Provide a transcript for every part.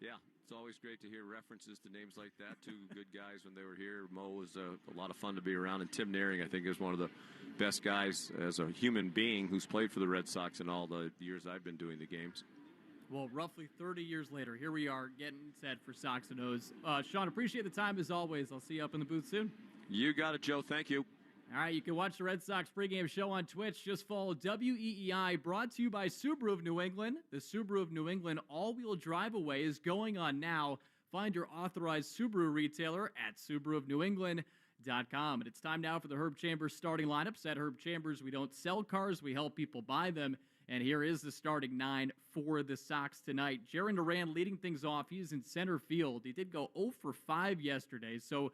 Yeah, it's always great to hear references to names like that. Two good guys when they were here. Mo was a lot of fun to be around, and Tim Naring, I think, is one of the best guys as a human being who's played for the Red Sox in all the years I've been doing the games. Well, roughly 30 years later, here we are getting set for Sox and O's. Sean, appreciate the time as always. I'll see you up in the booth soon. You got it, Joe. Thank you. All right, you can watch the Red Sox pregame show on Twitch. Just follow WEEI, brought to you by Subaru of New England. The Subaru of New England all-wheel drive away is going on now. Find your authorized Subaru retailer at SubaruofNewEngland.com. And it's time now for the Herb Chambers starting lineups. At Herb Chambers, we don't sell cars, we help people buy them. And here is the starting nine for the Sox tonight. Jaron Duran leading things off. He's in center field. He did go 0 for 5 yesterday, so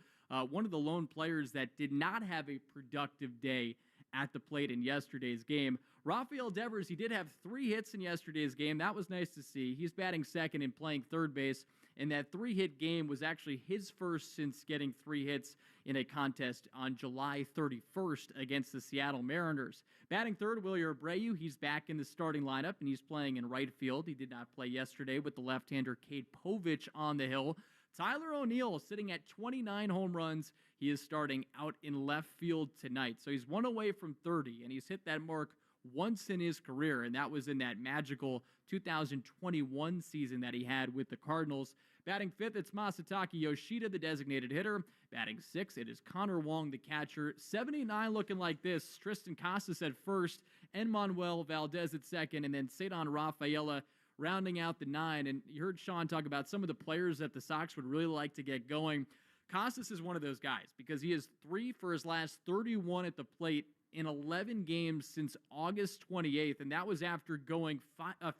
one of the lone players that did not have a productive day at the plate in yesterday's game. Rafael Devers, he did have 3 hits in yesterday's game. That was nice to see. He's batting second and playing third base, and that 3-hit game was actually his first since getting 3 hits in a contest on July 31st against the Seattle Mariners. Batting third, Wilyer Abreu, he's back in the starting lineup, and he's playing in right field. He did not play yesterday with the left-hander Cade Povich on the hill. Tyler O'Neill sitting at 29 home runs. He is starting out in left field tonight. So he's 1 away from 30, and he's hit that mark once in his career, and that was in that magical 2021 season that he had with the Cardinals. Batting fifth, it's Masataka Yoshida, the designated hitter. Batting sixth, it is Connor Wong, the catcher. 79 looking like this. Tristan Casas at first, Enmanuel Valdez at second, and then Cedon Rafaela rounding out the 9. And you heard Sean talk about some of the players that the Sox would really like to get going. Casas is one of those guys because he is 3 for his last 31 at the plate in 11 games since August 28th, and that was after going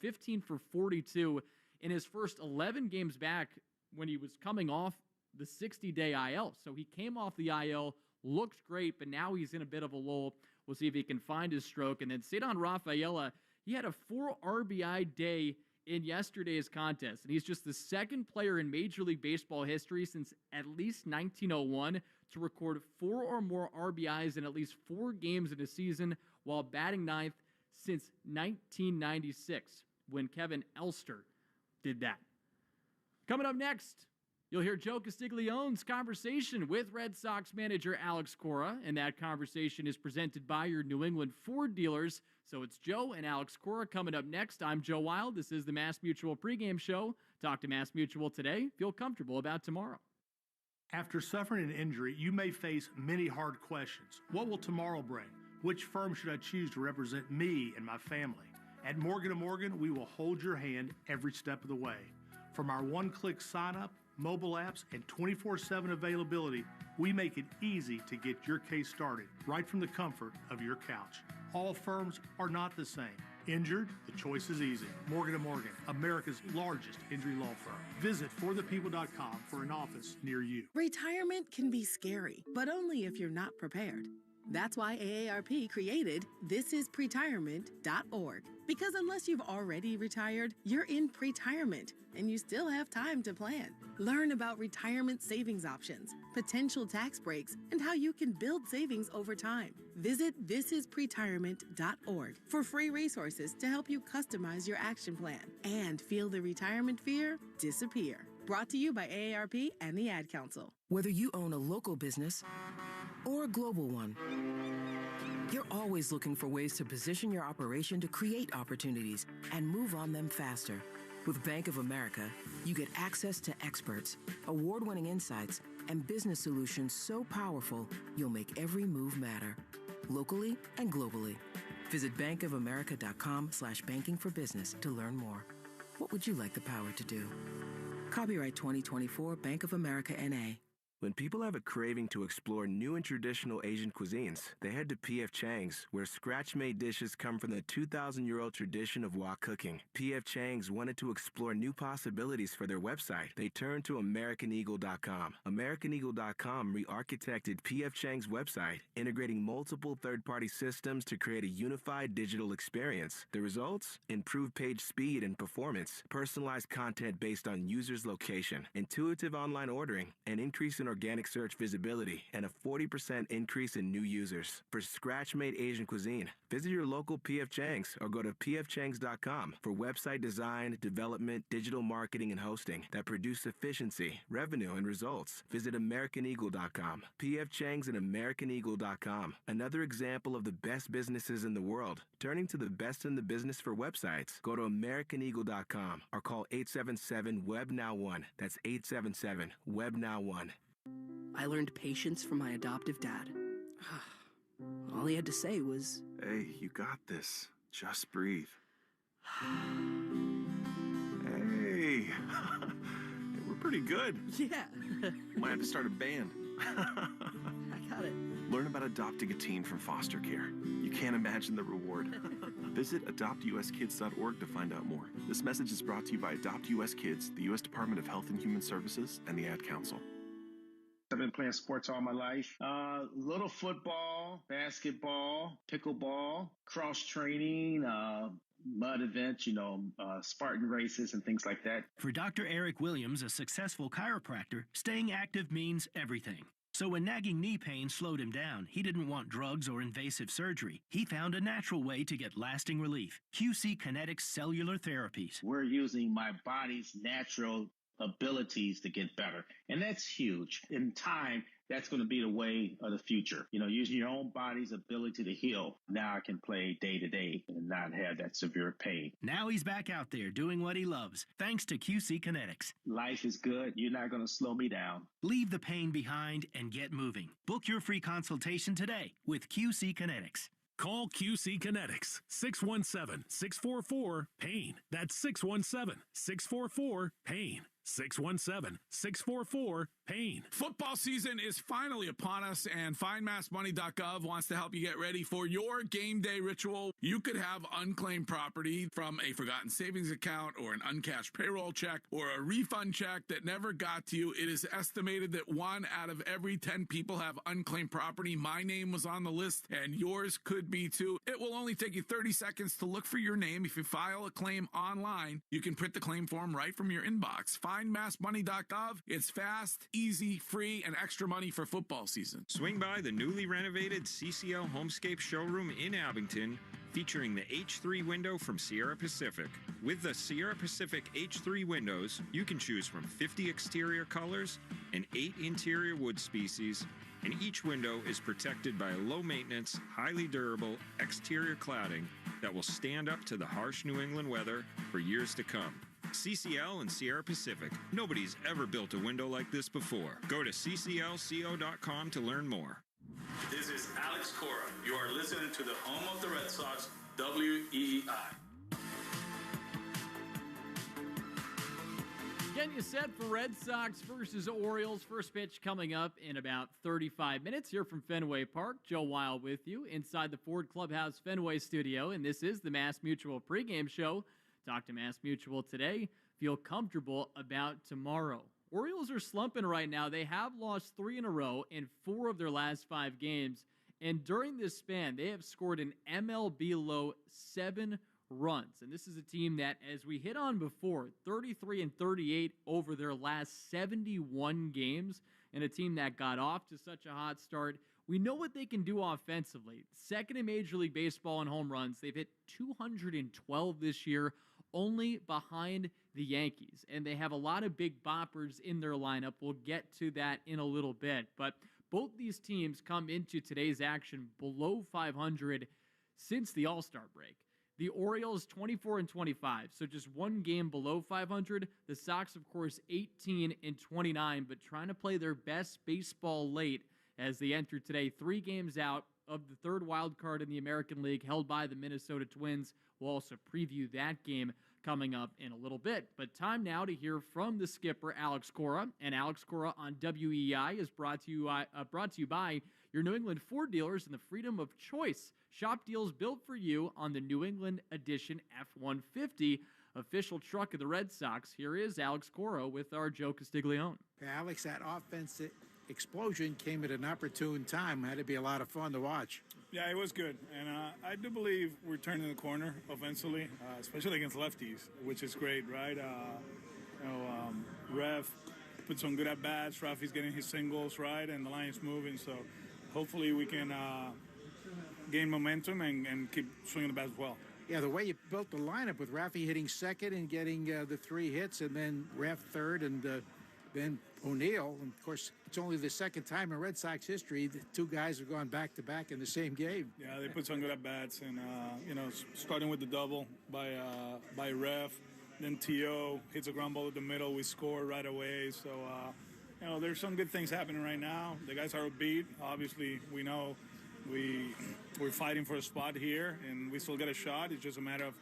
15 for 42 in his first 11 games back when he was coming off the 60-day IL. So he came off the IL, looked great, but now he's in a bit of a lull. We'll see if he can find his stroke. And then Cedon Rafaela, he had a 4 RBI day in yesterday's contest, and he's just the second player in Major League Baseball history since at least 1901 to record 4 or more RBIs in at least 4 games in a season while batting ninth since 1996 when Kevin Elster did that. Coming up next, you'll hear Joe Castiglione's conversation with Red Sox manager Alex Cora, and that conversation is presented by your New England Ford dealers. So it's Joe and Alex Cora coming up next. I'm Joe Wild. This is the Mass Mutual pregame show. Talk to Mass Mutual today. Feel comfortable about tomorrow. After suffering an injury, you may face many hard questions. What will tomorrow bring? Which firm should I choose to represent me and my family? At Morgan & Morgan, we will hold your hand every step of the way. From our one-click sign-up, mobile apps, and 24/7 availability, we make it easy to get your case started right from the comfort of your couch. All firms are not the same. Injured? The choice is easy. Morgan & Morgan, America's largest injury law firm. Visit forthepeople.com for an office near you. Retirement can be scary, but only if you're not prepared. That's why AARP created thisispretirement.org. Because unless you've already retired, you're in pretirement, and you still have time to plan. Learn about retirement savings options, potential tax breaks, and how you can build savings over time. Visit thisispretirement.org for free resources to help you customize your action plan and feel the retirement fear disappear. Brought to you by AARP and the Ad Council. Whether you own a local business or a global one, you're always looking for ways to position your operation to create opportunities and move on them faster. With Bank of America, you get access to experts, award-winning insights, and business solutions so powerful, you'll make every move matter, locally and globally. Visit bankofamerica.com/banking for business to learn more. What would you like the power to do? Copyright 2024 Bank of America N.A. When people have a craving to explore new and traditional Asian cuisines, they head to P.F. Chang's, where scratch-made dishes come from the 2,000-year-old tradition of wok cooking. P.F. Chang's wanted to explore new possibilities for their website. They turned to AmericanEagle.com. AmericanEagle.com re-architected P.F. Chang's website, integrating multiple third-party systems to create a unified digital experience. The results? Improved page speed and performance, personalized content based on users' location, intuitive online ordering, and increase in organic search visibility and a 40% increase in new users. For scratch-made Asian cuisine, visit your local P.F. Chang's or go to pfchangs.com for website design, development, digital marketing, and hosting that produce efficiency, revenue, and results. Visit AmericanEagle.com. P.F. Chang's and AmericanEagle.com. Another example of the best businesses in the world, turning to the best in the business for websites. Go to AmericanEagle.com or call 877-WEB-NOW1. That's 877-WEB-NOW1. I learned patience from my adoptive dad. All he had to say was, "Hey, you got this. Just breathe." Hey, we're pretty good. yeah. Might have to start a band. I got it. Learn about adopting a teen from foster care. You can't imagine the reward. Visit adoptuskids.org to find out more. This message is brought to you by Adopt US Kids, the U.S. Department of Health and Human Services, and the Ad Council. I've been playing sports all my life. Little football, basketball, pickleball, cross training, mud events, Spartan races and things like that. For Dr. Eric Williams, a successful chiropractor, staying active means everything. So when nagging knee pain slowed him down, he didn't want drugs or invasive surgery. He found a natural way to get lasting relief. QC Kinetics Cellular Therapies. We're using my body's natural abilities to get better. And that's huge. In time, that's going to be the way of the future. Using your own body's ability to heal. Now I can play day to day and not have that severe pain. Now he's back out there doing what he loves, thanks to QC Kinetics. Life is good. You're not going to slow me down. Leave the pain behind and get moving. Book your free consultation today with QC Kinetics. Call QC Kinetics, 617-644-PAIN. That's 617-644-PAIN. 617-644-PAIN. Football season is finally upon us, and FindMassMoney.gov wants to help you get ready for your game day ritual. You could have unclaimed property from a forgotten savings account or an uncashed payroll check or a refund check that never got to you. It is estimated that 1 out of every 10 people have unclaimed property. My name was on the list, and yours could be too. It will only take you 30 seconds to look for your name. If you file a claim online, you can print the claim form right from your inbox. FindMassMoney.gov. It's fast, easy, free, and extra money for football season. Swing by the newly renovated CCL Homescape showroom in Abington, featuring the H3 window from Sierra Pacific. With the Sierra Pacific H3 windows, you can choose from 50 exterior colors and 8 interior wood species, and each window is protected by a low-maintenance, highly durable exterior cladding that will stand up to the harsh New England weather for years to come. CCL and Sierra Pacific. Nobody's ever built a window like this before. Go to cclco.com to learn more. This is Alex Cora. You are listening to the home of the Red Sox, WEEI. Getting you set for Red Sox versus Orioles. First pitch coming up in about 35 minutes here from Fenway Park. Joe Wild with you inside the Ford Clubhouse Fenway studio, and this is the Mass Mutual pregame show. Talk to Mass Mutual today. Feel comfortable about tomorrow. Orioles are slumping right now. They have lost 3 in a row in 4 of their last 5 games. And during this span, they have scored an MLB low 7 runs. And this is a team that, as we hit on before, 33-38 over their last 71 games. And a team that got off to such a hot start. We know what they can do offensively. Second in Major League Baseball in home runs. They've hit 212 this year, only behind the Yankees. And they have a lot of big boppers in their lineup. We'll get to that in a little bit. But both these teams come into today's action below 500 since the All-Star break. The Orioles 24-25, so just 1 game below 500. The Sox, of course, 18-29, but trying to play their best baseball late as they enter today. 3 games out of the 3rd wild card in the American League, held by the Minnesota Twins. We'll also preview that game coming up in a little bit. But time now to hear from the skipper, Alex Cora. And Alex Cora on WEI is brought to you by your New England Ford dealers and the freedom of choice. Shop deals built for you on the New England Edition F-150, official truck of the Red Sox. Here is Alex Cora with our Joe Castiglione. Alex, that offensive explosion came at an opportune time. Had to be a lot of fun to watch. Yeah, it was good, and I do believe we're turning the corner offensively, especially against lefties, which is great, right? Ref put some good at-bats. Rafi's getting his singles, right, and the line's moving. So hopefully we can gain momentum and keep swinging the bat as well. Yeah, the way you built the lineup with Rafi hitting second and getting the 3 hits, and then Ref third, and then O'Neill. And of course, it's only the second time in Red Sox history the 2 guys have gone back-to-back in the same game. Yeah, they put some good at-bats, and starting with the double by Ref, then T.O. hits a ground ball at the middle. We score right away. So, there's some good things happening right now. The guys are upbeat. Obviously, we know we're fighting for a spot here, and we still get a shot. It's just a matter of,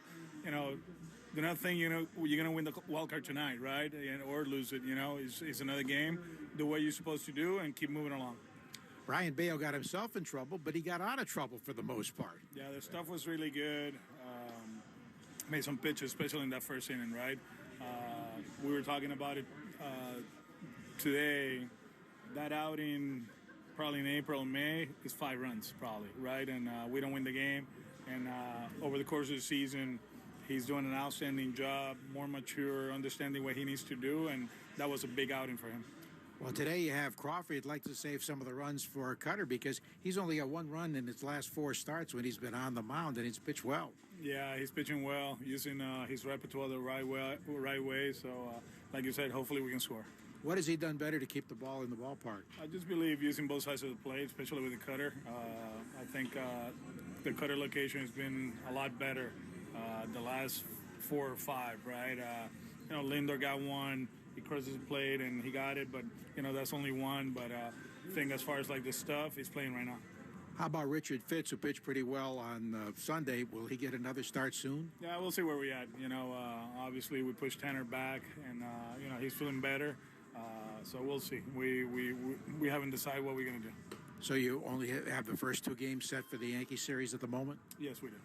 do not think, you're going to win the wild card tonight, right? Or lose it, It's another game. Do what you're supposed to do and keep moving along. Brian Bale got himself in trouble, but he got out of trouble for the most part. Yeah, the stuff was really good. Made some pitches, especially in that first inning, right? We were talking about it today. That outing, probably in April, May, is 5 runs, probably, right? And we don't win the game. And over the course of the season, he's doing an outstanding job, more mature, understanding what he needs to do, and that was a big outing for him. Well, today you have Crawford. I'd like to save some of the runs for Cutter because he's only got 1 run in his last 4 starts when he's been on the mound, and he's pitched well. Yeah, he's pitching well, using his repertoire the right way. So, like you said, hopefully we can score. What has he done better to keep the ball in the ballpark? I just believe using both sides of the plate, especially with the cutter. I think the cutter location has been a lot better the last 4 or 5, right? Lindor got 1. He crosses the plate and he got it, but that's only 1. But I think as far as like the stuff, he's playing right now. How about Richard Fitz, who pitched pretty well on Sunday? Will he get another start soon? Yeah, we'll see where we're at. Obviously we pushed Tanner back, and he's feeling better. So we'll see. We haven't decided what we're going to do. So you only have the first 2 games set for the Yankee series at the moment? Yes, we do.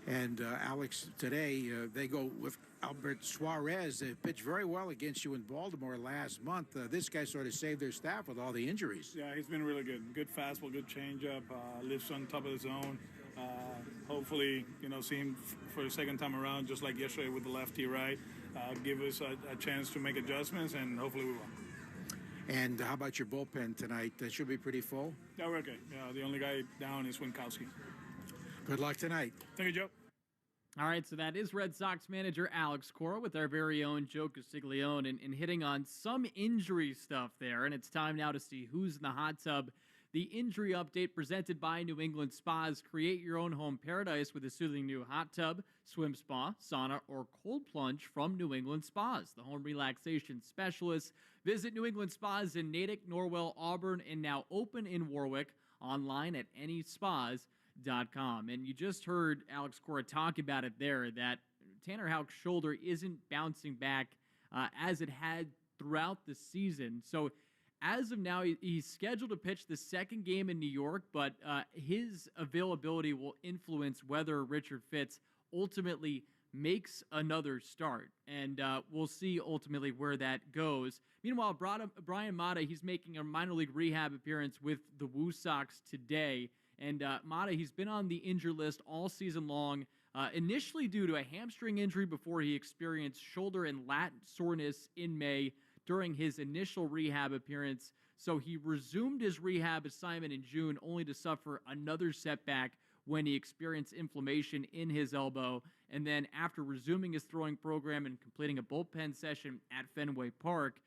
And Alex, today they go with Albert Suarez. They pitched very well against you in Baltimore last month. This guy sort of saved their staff with all the injuries. Yeah, he's been really good. Good fastball, good changeup, lives on top of the zone. Hopefully, see him for the second time around, just like yesterday with the lefty, right? Give us a chance to make adjustments, and hopefully we will. And how about your bullpen tonight? That should be pretty full? Yeah, we're okay. Yeah, the only guy down is Winkowski. Good luck tonight. Thank you, Joe. All right, so that is Red Sox manager Alex Cora with our very own Joe Castiglione and hitting on some injury stuff there. And it's time now to see who's in the hot tub. The injury update presented by New England Spas. Create your own home paradise with a soothing new hot tub, swim spa, sauna, or cold plunge from New England Spas, the home relaxation specialists. Visit New England Spas in Natick, Norwell, Auburn, and now open in Warwick, online at anyspas.com. And you just heard Alex Cora talk about it there, that Tanner Houck's shoulder isn't bouncing back as it had throughout the season. So as of now, he's scheduled to pitch the second game in New York, but his availability will influence whether Richard Fitz ultimately makes another start. And we'll see ultimately where that goes. Meanwhile, Brian Mata, he's making a minor league rehab appearance with the White Sox today. And Mata, he's been on the injured list all season long, initially due to a hamstring injury before he experienced shoulder and lat soreness in May during his initial rehab appearance. So he resumed his rehab assignment in June, only to suffer another setback when he experienced inflammation in his elbow. And then after resuming his throwing program and completing a bullpen session at Fenway Park,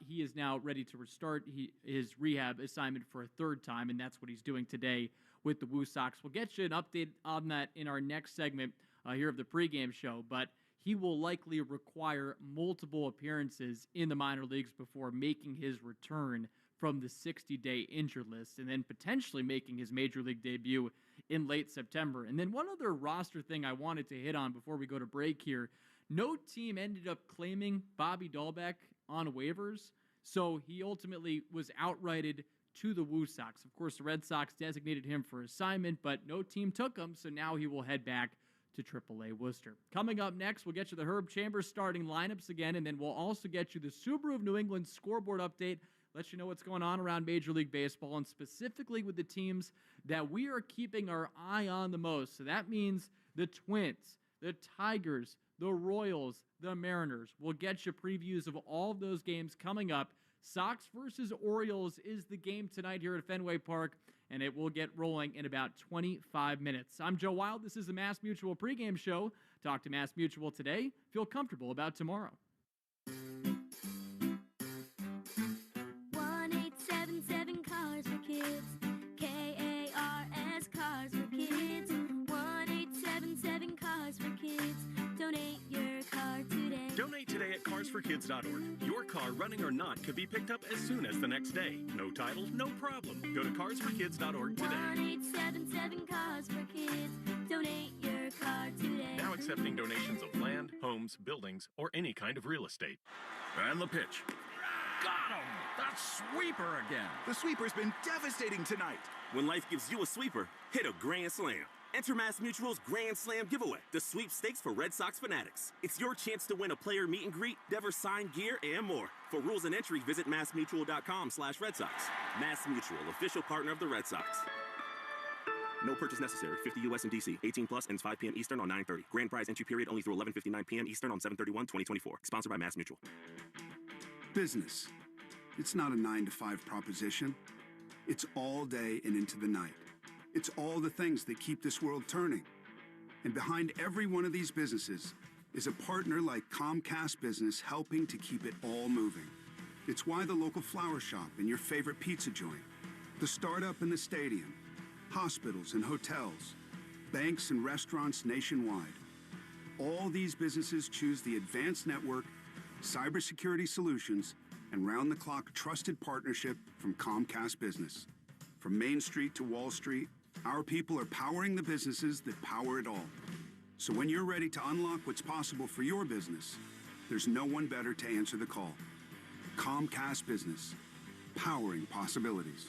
he is now ready to restart his rehab assignment for a 3rd time, and that's what he's doing today with the White Sox. We'll get you an update on that in our next segment here of the pregame show, but he will likely require multiple appearances in the minor leagues before making his return from the 60-day injured list, and then potentially making his major league debut in late September. And then one other roster thing I wanted to hit on before we go to break here. No team ended up claiming Bobby Dahlbeck on waivers, so he ultimately was outrighted to the White Sox. Of course, the Red Sox designated him for assignment, but no team took him, so now he will head back to AAA Worcester. Coming up next, we'll get you the Herb Chambers starting lineups again, and then we'll also get you the Subaru of New England scoreboard update, let you know what's going on around Major League Baseball, and specifically with the teams that we are keeping our eye on the most. So that means the Twins, the Tigers, the Royals, the Mariners. We'll get you previews of all of those games coming up. Sox versus Orioles is the game tonight here at Fenway Park, and it will get rolling in about 25 minutes. I'm Joe Wild. This is the Mass Mutual pregame show. Talk to Mass Mutual today. Feel comfortable about tomorrow. 1877 Cars for Kids. KARS Cars for Kids. 1877 Cars for Kids. Donate your car today. Donate today at carsforkids.org. Your car, running or not, could be picked up as soon as the next day. No title, no problem. Go to carsforkids.org today. 1877 Cars for Kids. Donate your car today. Now accepting donations of land, homes, buildings, or any kind of real estate. And the pitch. Got him! That sweeper again. The sweeper's been devastating tonight. When life gives you a sweeper, hit a grand slam. Enter MassMutual's Grand Slam giveaway, the sweepstakes for Red Sox fanatics. It's your chance to win a player meet and greet, Devers signed gear, and more. For rules and entry, visit massmutual.com/Red Sox. MassMutual, official partner of the Red Sox. No purchase necessary. 50 U.S. and D.C. 18 plus ends 5 p.m. Eastern on 9/30. Grand prize entry period only through 11:59 p.m. Eastern on 7/31/2024. Sponsored by MassMutual. Business. It's not a 9-to-5 proposition. It's all day and into the night. It's all the things that keep this world turning. And behind every one of these businesses is a partner like Comcast Business helping to keep it all moving. It's why the local flower shop and your favorite pizza joint, the startup and the stadium, hospitals and hotels, banks and restaurants nationwide. All these businesses choose the advanced network, cybersecurity solutions, and round-the-clock trusted partnership from Comcast Business. From Main Street to Wall Street, our people are powering the businesses that power it all. So when you're ready to unlock what's possible for your business, there's no one better to answer the call. Comcast Business, powering possibilities.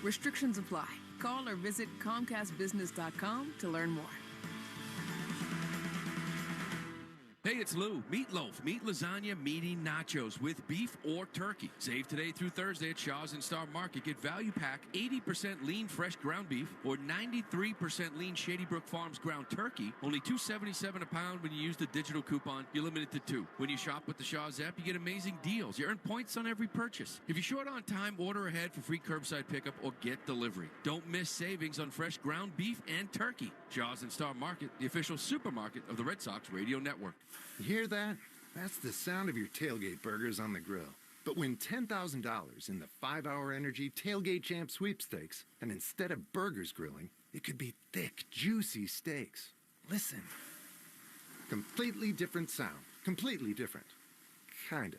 Restrictions apply. Call or visit ComcastBusiness.com to learn more. Hey, it's Lou. Meatloaf, meat lasagna, meaty nachos with beef or turkey. Save today through Thursday at Shaw's and Star Market. Get value pack 80% lean fresh ground beef or 93% lean Shady Brook Farms ground turkey. Only $2.77 a pound when you use the digital coupon. You're limited to 2. When you shop with the Shaw's app, you get amazing deals. You earn points on every purchase. If you're short on time, order ahead for free curbside pickup or get delivery. Don't miss savings on fresh ground beef and turkey. Shaw's and Star Market, the official supermarket of the Red Sox Radio Network. You hear that? That's the sound of your tailgate burgers on the grill. But win $10,000 in the 5-Hour Energy Tailgate Champ Sweepstakes, and instead of burgers grilling, it could be thick, juicy steaks. Listen. Completely different sound. Completely different. Kinda.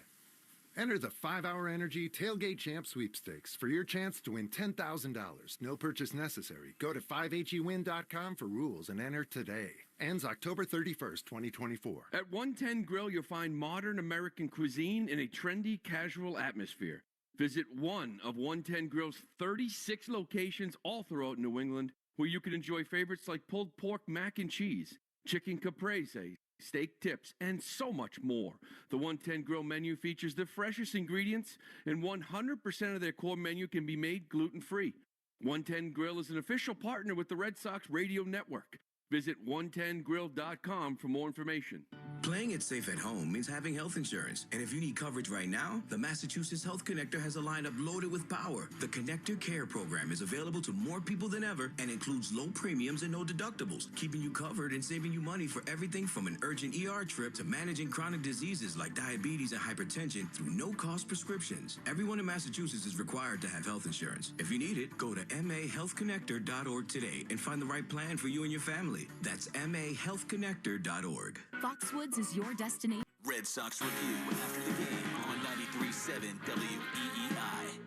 Enter the 5-Hour Energy Tailgate Champ Sweepstakes for your chance to win $10,000. No purchase necessary. Go to 5hewin.com for rules and enter today. Ends October 31st, 2024. At 110 Grill, you'll find modern American cuisine in a trendy, casual atmosphere. Visit one of 110 Grill's 36 locations all throughout New England, where you can enjoy favorites like pulled pork mac and cheese, chicken caprese, steak tips, and so much more. The 110 Grill menu features the freshest ingredients, and 100% of their core menu can be made gluten-free. 110 Grill is an official partner with the Red Sox Radio Network. Visit 110grill.com for more information. Playing it safe at home means having health insurance. And if you need coverage right now, the Massachusetts Health Connector has a lineup loaded with power. The Connector Care program is available to more people than ever and includes low premiums and no deductibles, keeping you covered and saving you money for everything from an urgent ER trip to managing chronic diseases like diabetes and hypertension through no-cost prescriptions. Everyone in Massachusetts is required to have health insurance. If you need it, go to mahealthconnector.org today and find the right plan for you and your family. That's mahealthconnector.org. Foxwoods is your destination. Red Sox Review after the game on 93.7 WEEI.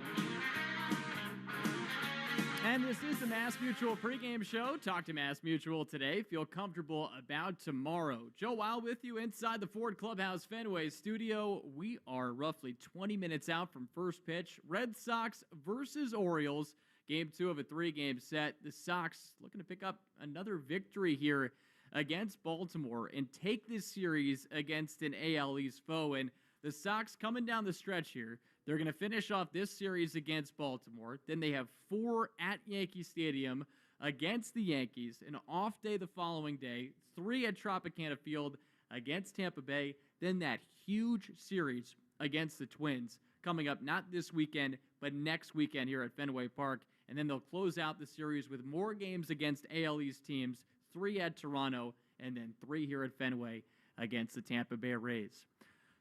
And this is the Mass Mutual pregame show. Talk to Mass Mutual today. Feel comfortable about tomorrow. Joe Wild with you inside the Ford Clubhouse Fenway studio. We are roughly 20 minutes out from first pitch. Red Sox versus Orioles. Game 2 of a 3-game set. The Sox looking to pick up another victory here against Baltimore and take this series against an AL East foe. And the Sox coming down the stretch here, they're going to finish off this series against Baltimore. Then they have 4 at Yankee Stadium against the Yankees, an off day the following day, 3 at Tropicana Field against Tampa Bay, then that huge series against the Twins coming up not this weekend, but next weekend here at Fenway Park. And then they'll close out the series with more games against AL East teams, 3 at Toronto, and then 3 here at Fenway against the Tampa Bay Rays.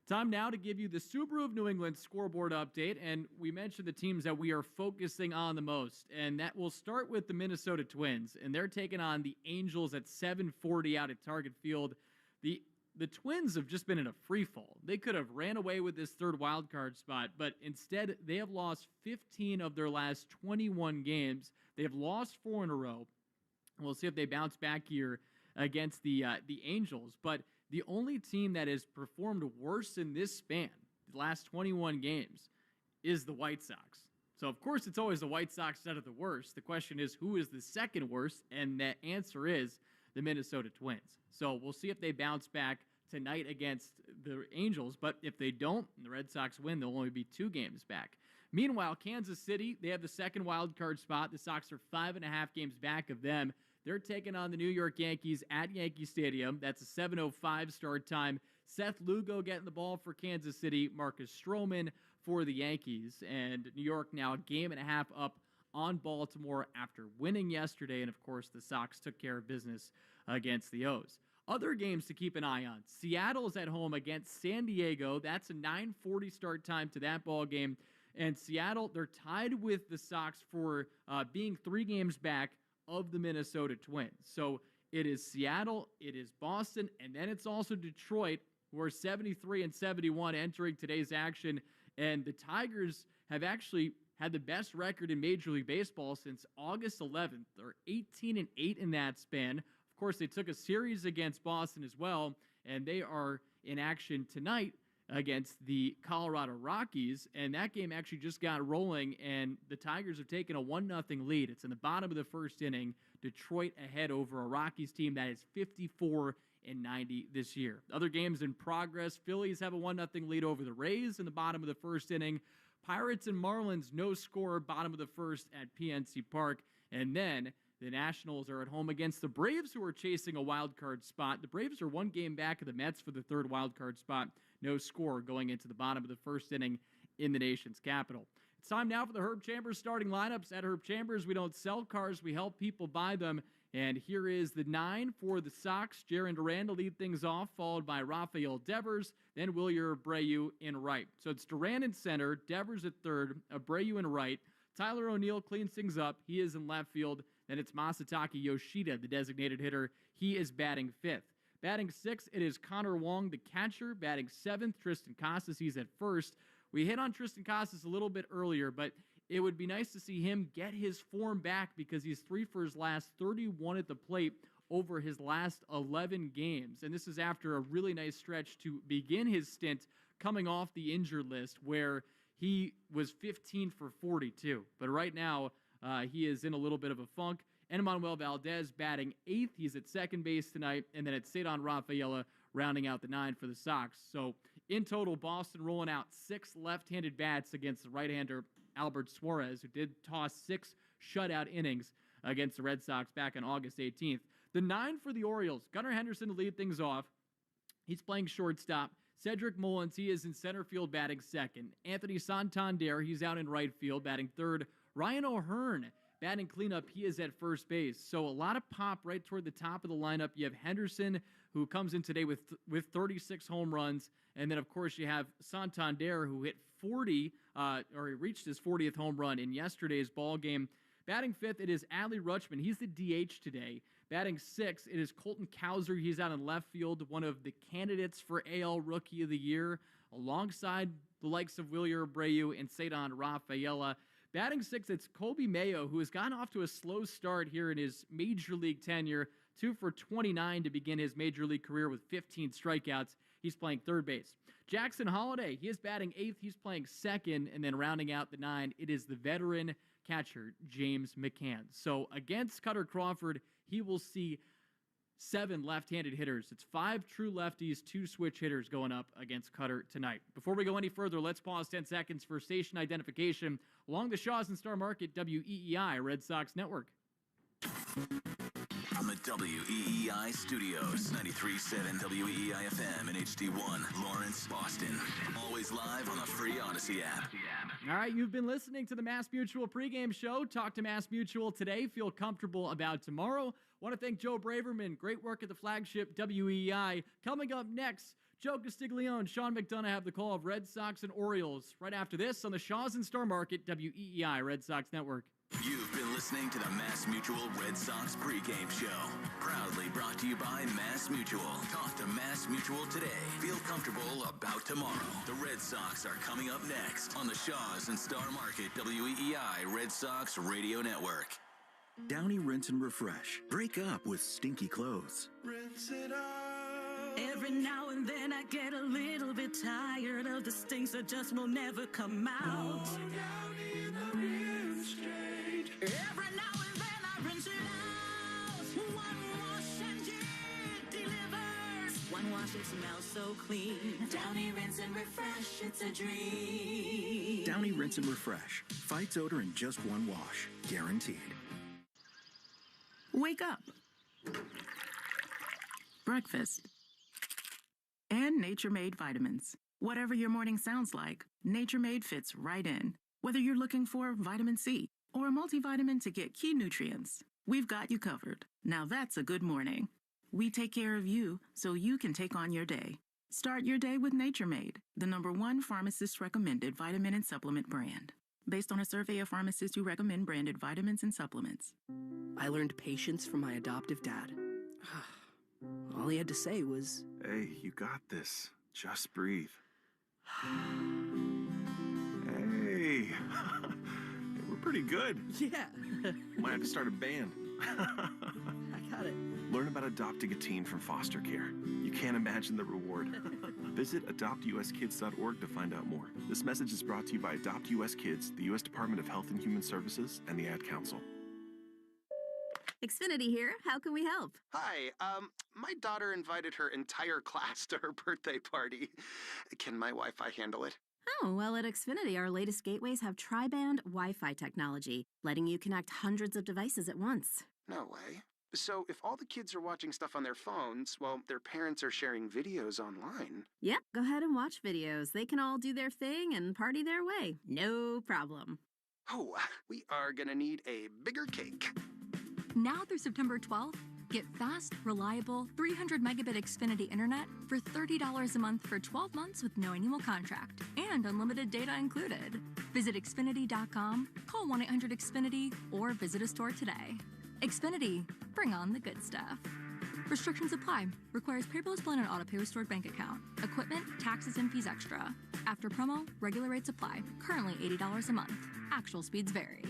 Time now to give you the Subaru of New England scoreboard update, and we mentioned the teams that we are focusing on the most, and that will start with the Minnesota Twins, and they're taking on the Angels at 7:40 out at Target Field. The Twins have just been in a free fall. They could have ran away with this third wild card spot, but instead they have lost 15 of their last 21 games. They have lost 4 in a row. We'll see if they bounce back here against the Angels. But the only team that has performed worse in this span, the last 21 games, is the White Sox. So, of course, it's always the White Sox that are the worst. The question is, who is the second worst? And the answer is the Minnesota Twins. So we'll see if they bounce back tonight against the Angels. But if they don't, and the Red Sox win, they'll only be 2 games back. Meanwhile, Kansas City, they have the second wild card spot. The Sox are 5.5 games back of them. They're taking on the New York Yankees at Yankee Stadium. That's a 7:05 start time. Seth Lugo getting the ball for Kansas City. Marcus Stroman for the Yankees. And New York now a game and a half up on Baltimore after winning yesterday. And, of course, the Sox took care of business against the O's. Other games to keep an eye on. Seattle's at home against San Diego. That's a 9:40 start time to that ball game. And Seattle, they're tied with the Sox for being 3 games back of the Minnesota Twins. So it is Seattle, it is Boston, and then it's also Detroit, who are 73 and 71 entering today's action. And the Tigers have actually had the best record in Major League Baseball since August 11th. They're 18 and 8 in that span. Of course, they took a series against Boston as well, and they are in action tonight against the Colorado Rockies, and that game actually just got rolling, and the Tigers have taken a 1-0 lead. It's in the bottom of the first inning. Detroit ahead over a Rockies team that is 54 and 90 this year. Other games in progress. Phillies have a 1-0 lead over the Rays in the bottom of the first inning. Pirates and Marlins, no score, bottom of the first at PNC Park. And then the Nationals are at home against the Braves, who are chasing a wild card spot. The Braves are 1 game back of the Mets for the 3rd wild card spot. No score going into the bottom of the first inning in the nation's capital. It's time now for the Herb Chambers starting lineups. At Herb Chambers, we don't sell cars, we help people buy them. And here is the 9 for the Sox. Jarren Duran to lead things off, followed by Rafael Devers, then Wilyer Abreu in right. So it's Duran in center, Devers at third, Abreu in right. Tyler O'Neill cleans things up. He is in left field. Then it's Masataka Yoshida, the designated hitter. He is batting 5th. Batting 6th, it is Connor Wong, the catcher. Batting 7th, Tristan Casas. He's at first. We hit on Tristan Casas a little bit earlier, but it would be nice to see him get his form back because he's 3 for his last 31 at the plate over his last 11 games. And this is after a really nice stretch to begin his stint coming off the injured list where he was 15 for 42. But right now, he is in a little bit of a funk. Enmanuel Valdez batting 8th. He's at second base tonight. And then it's Cedon Rafaela rounding out the 9 for the Sox. So in total, Boston rolling out 6 left-handed bats against the right-hander Albert Suarez, who did toss 6 shutout innings against the Red Sox back on August 18th. The 9 for the Orioles, Gunnar Henderson to lead things off. He's playing shortstop. Cedric Mullins, he is in center field batting 2nd. Anthony Santander, he's out in right field batting 3rd. Ryan O'Hearn batting cleanup, he is at first base. So a lot of pop right toward the top of the lineup. You have Henderson, who comes in today with 36 home runs. And then, of course, you have Santander, who hit 40, or he reached his 40th home run in yesterday's ball game. Batting 5th, it is Adley Rutschman. He's the DH today. Batting 6th, it is Colton Cowser. He's out in left field, one of the candidates for AL Rookie of the Year, alongside the likes of Wilyer Abreu and Cedon Rafaela. Batting 6th, it's Kobe Mayo, who has gotten off to a slow start here in his Major League tenure. 2 for 29 to begin his Major League career with 15 strikeouts. He's playing third base. Jackson Holliday, he is batting 8th. He's playing 2nd. And then rounding out the 9, it is the veteran catcher, James McCann. So against Cutter Crawford, he will see 7 left-handed hitters. It's 5 true lefties, 2 switch hitters going up against Cutter tonight. Before we go any further, let's pause 10 seconds for station identification along the Shaw's and Star Market WEEI Red Sox Network. From the WEEI studios, 93.7 WEEI FM and HD1, Lawrence, Boston. Always live on the free Odyssey app. All right, you've been listening to the Mass Mutual pregame show. Talk to Mass Mutual today. Feel comfortable about tomorrow. Want to thank Joe Braverman. Great work at the flagship WEEI. Coming up next, Joe Castiglione, Sean McDonough have the call of Red Sox and Orioles. Right after this on the Shaws and Star Market WEEI Red Sox Network. You've been listening to the Mass Mutual Red Sox pregame show. Proudly brought to you by Mass Mutual. Talk to Mass Mutual today. Feel comfortable about tomorrow. The Red Sox are coming up next on the Shaws and Star Market WEEI Red Sox Radio Network. Downy Rinse and Refresh. Break up with stinky clothes. Rinse it out. Every now and then I get a little bit tired of the stinks that just will never come out. Downy in the rinse straight. Every now and then I rinse it out. One wash and it delivers. One wash, it smells so clean. Downy Rinse and Refresh, it's a dream. Downy Rinse and Refresh. Fights odor in just one wash. Guaranteed. Wake up. Breakfast. And Nature Made vitamins. Whatever your morning sounds like, Nature Made fits right in. Whether you're looking for vitamin C or a multivitamin to get key nutrients, we've got you covered. Now that's a good morning. We take care of you so you can take on your day. Start your day with Nature Made, the #1 pharmacist-recommended vitamin and supplement brand. Based on a survey of pharmacists who recommend branded vitamins and supplements. I learned patience from my adoptive dad. All he had to say was, Hey, you got this. Just breathe. Hey, we're pretty good. Yeah. Might have to start a band. I got it. Learn about adopting a teen from foster care. You can't imagine the reward. Visit adoptuskids.org to find out more. This message is brought to you by Adopt US Kids, the U.S. Department of Health and Human Services, and the Ad Council. Xfinity here. How can we help? Hi. My daughter invited her entire class to her birthday party. Can my Wi-Fi handle it? Oh, well, at Xfinity, our latest gateways have tri-band Wi-Fi technology, letting you connect hundreds of devices at once. No way. So if all the kids are watching stuff on their phones while their parents are sharing videos online... Yep, go ahead and watch videos. They can all do their thing and party their way. No problem. Oh, we are gonna need a bigger cake. Now through September 12th, get fast, reliable, 300 megabit Xfinity internet for $30 a month for 12 months with no annual contract and unlimited data included. Visit Xfinity.com, call 1-800-XFINITY, or visit a store today. Xfinity, bring on the good stuff. Restrictions apply. Requires paperless plan and auto-pay with stored bank account. Equipment, taxes, and fees extra. After promo, regular rates apply. Currently $80 a month. Actual speeds vary.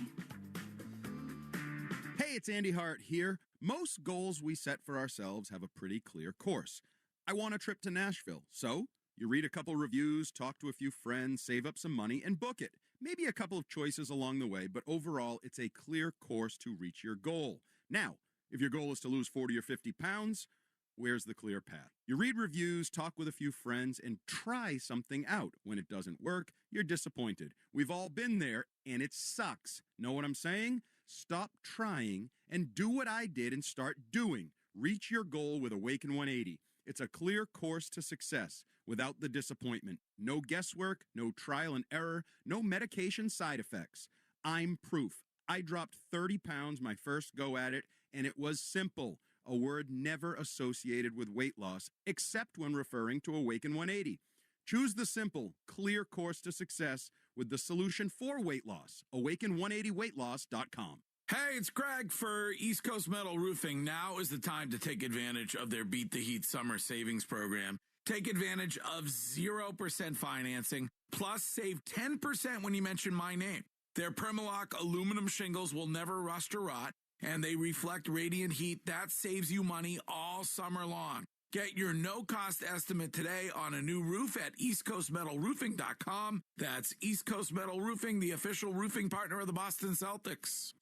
Hey, it's Andy Hart here. Most goals we set for ourselves have a pretty clear course. I want a trip to Nashville, so you read a couple reviews, talk to a few friends, save up some money, and book it. Maybe a couple of choices along the way, but overall, it's a clear course to reach your goal. Now, if your goal is to lose 40 or 50 pounds, where's the clear path? You read reviews, talk with a few friends, and try something out. When it doesn't work, you're disappointed. We've all been there, and it sucks. Know what I'm saying? Stop trying and do what I did and start doing. Reach your goal with Awaken 180. It's a clear course to success without the disappointment. No guesswork, no trial and error, no medication side effects. I'm proof. I dropped 30 pounds my first go at it, and it was simple. A word never associated with weight loss, except when referring to Awaken 180. Choose the simple, clear course to success with the solution for weight loss. Awaken180weightloss.com. Hey, it's Greg for East Coast Metal Roofing. Now is the time to take advantage of their Beat the Heat Summer Savings Program. Take advantage of 0% financing, plus save 10% when you mention my name. Their Permalock aluminum shingles will never rust or rot, and they reflect radiant heat. That saves you money all summer long. Get your no-cost estimate today on a new roof at eastcoastmetalroofing.com. That's East Coast Metal Roofing, the official roofing partner of the Boston Celtics.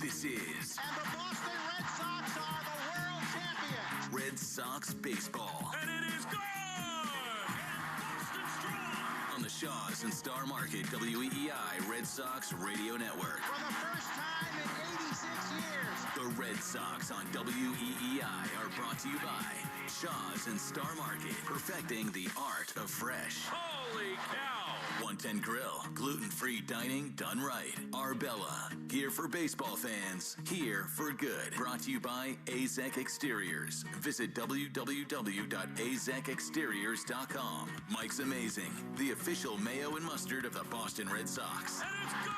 This is... And the Boston Red Sox are the world champions. Red Sox Baseball. And it is good! And Boston strong! On the Shaw's and Star Market WEEI Red Sox Radio Network. For the first time in 86 years. The Red Sox on WEEI are brought to you by Shaw's and Star Market, perfecting the art of fresh. Holy cow! 110 Grill, gluten-free dining done right. Arbella, gear for baseball fans, here for good. Brought to you by AZEK Exteriors. Visit www.azekexteriors.com. Mike's Amazing, the official mayo and mustard of the Boston Red Sox. And it's gone!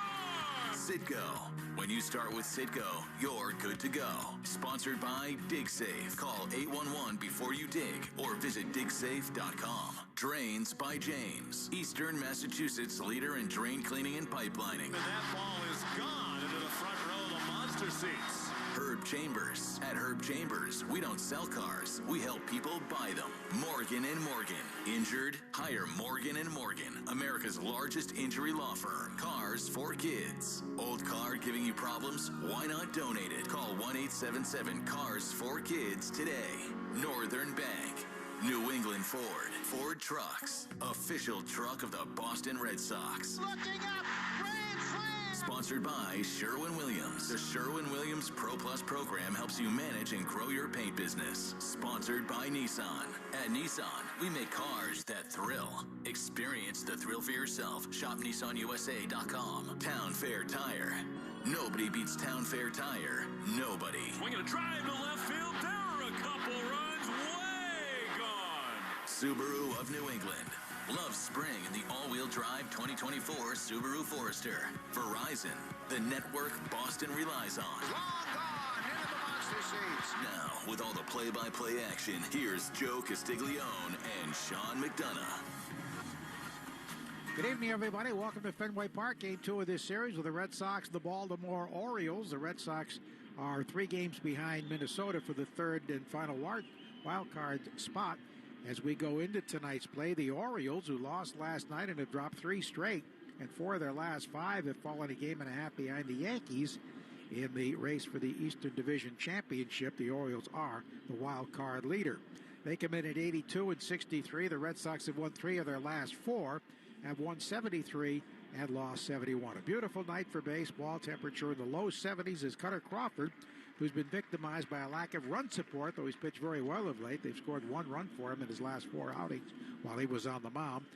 Citgo. When you start with Citgo, you're good to go. Sponsored by DigSafe. Call 811 before you dig or visit digsafe.com. Drains by James. Eastern Massachusetts leader in drain cleaning and pipelining. And that ball is gone into the front row of the monster seats. Herb Chambers. At Herb Chambers, we don't sell cars. We help people buy them. Morgan & Morgan. Injured? Hire Morgan & Morgan. America's largest injury law firm. Cars for kids. Old car giving you problems? Why not donate it? Call 1-877-CARS-4KIDS today. Northern Bank. New England Ford. Ford Trucks. Official truck of the Boston Red Sox. Looking up! Grand slam! Sponsored by Sherwin-Williams. The Sherwin-Williams Pro Plus program helps you manage and grow your paint business. Sponsored by Nissan. At Nissan, we make cars that thrill. Experience the thrill for yourself. Shop NissanUSA.com. Town Fair Tire. Nobody beats Town Fair Tire. Nobody. Swinging a drive to left field. There are a couple runs. Way gone. Subaru of New England. Love spring in the all-wheel drive 2024 Subaru Forester. Verizon, the network Boston relies on. Long gone into the monster seats. Now, with all the play-by-play action, here's Joe Castiglione and Sean McDonough. Good evening, everybody. Welcome to Fenway Park, Game 2 of this series with the Red Sox and the Baltimore Orioles. The Red Sox are 3 games behind Minnesota for the third and final wild card spot. As we go into tonight's play, the Orioles, who lost last night and have dropped 3 straight, and 4 of their last 5 have fallen a game and a half behind the Yankees in the race for the Eastern Division Championship. The Orioles are the wild card leader. They come in at 82 and 63. The Red Sox have won 3 of their last 4, have won 73 and lost 71. A beautiful night for baseball. Temperature in the low 70s as Cutter Crawford, who's been victimized by a lack of run support, though he's pitched very well of late. They've scored 1 run for him in his last 4 outings while he was on the mound.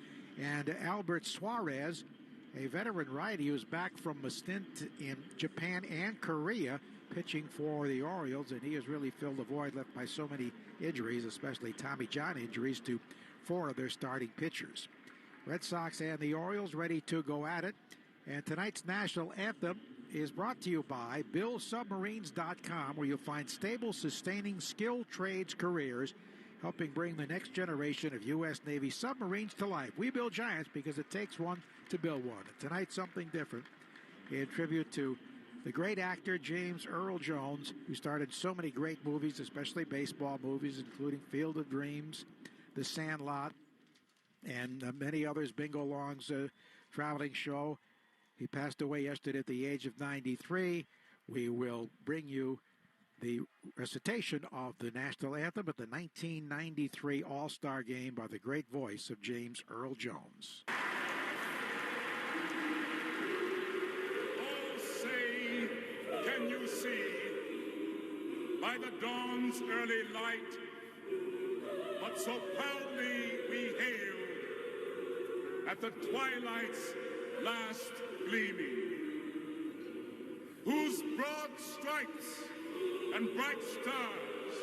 And Albert Suarez, a veteran righty who's back from a stint in Japan and Korea, pitching for the Orioles, and he has really filled the void left by so many injuries, especially Tommy John injuries to 4 of their starting pitchers. Red Sox and the Orioles ready to go at it. And tonight's national anthem is brought to you by BillSubmarines.com, where you'll find stable, sustaining, skilled trades careers, helping bring the next generation of U.S. Navy submarines to life. We build giants because it takes one to build one. And tonight, something different in tribute to the great actor James Earl Jones, who starred in so many great movies, especially baseball movies, including Field of Dreams, The Sandlot, and many others. Bingo Long's traveling show. He passed away yesterday at the age of 93. We will bring you the recitation of the national anthem at the 1993 All-Star Game by the great voice of James Earl Jones. Oh, say, can you see by the dawn's early light what so proudly we hailed at the twilight's last gleaming, whose broad stripes and bright stars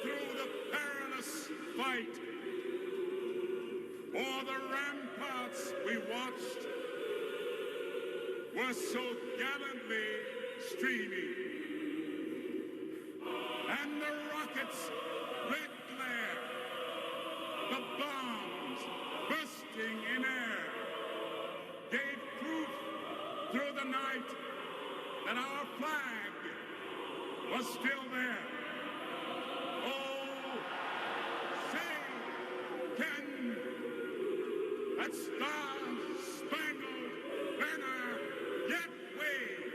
through the perilous fight o'er the ramparts we watched were so gallantly streaming, and the rockets' red glare, the bombs bursting in air, gave proof through the night that our flag was still there. Oh, say, can that star-spangled banner yet wave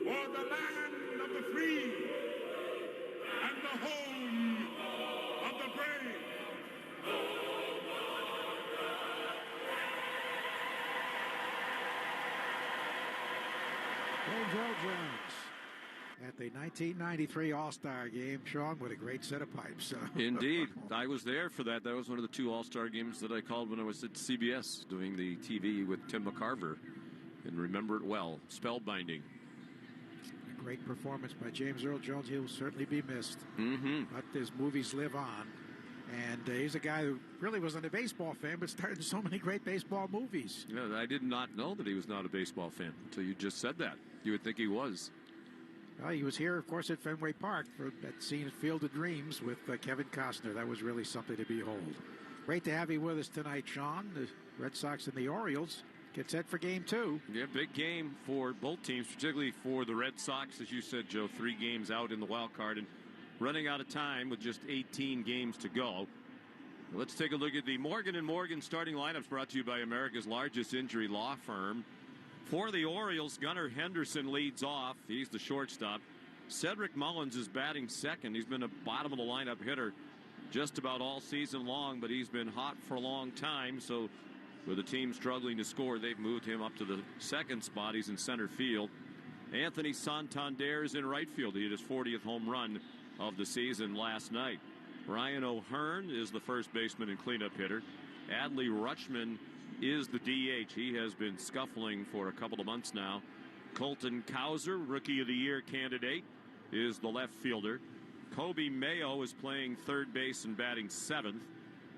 o'er the land of the free and the home of the brave? James Earl Jones at the 1993 All-Star Game. Sean with a great set of pipes. Indeed. I was there for that. That was one of the 2 All-Star games that I called when I was at CBS doing the TV with Tim McCarver. And remember it well. Spellbinding. A great performance by James Earl Jones. He'll certainly be missed. But his movies live on. And he's a guy who really wasn't a baseball fan, but starred in so many great baseball movies. Yeah, I did not know that he was not a baseball fan until you just said that. You would think he was. Well, he was here, of course, at Fenway Park for that scene at Field of Dreams with Kevin Costner. That was really something to behold. Great to have you with us tonight, Sean. The Red Sox and the Orioles get set for Game 2. Yeah, big game for both teams, particularly for the Red Sox. As you said, Joe, 3 games out in the wild card and running out of time with just 18 games to go. Let's take a look at the Morgan & Morgan starting lineups brought to you by America's largest injury law firm. For the Orioles, Gunnar Henderson leads off. He's the shortstop. Cedric Mullins is batting second. He's been a bottom-of-the-lineup hitter just about all season long, but he's been hot for a long time. So with the team struggling to score, they've moved him up to the second spot. He's in center field. Anthony Santander is in right field. He hit his 40th home run of the season last night. Ryan O'Hearn is the first baseman and cleanup hitter. Adley Rutschman is the DH. He has been scuffling for a couple of months now. Colton Cowser, Rookie of the Year candidate, is the left fielder. Kobe Mayo is playing third base and batting seventh.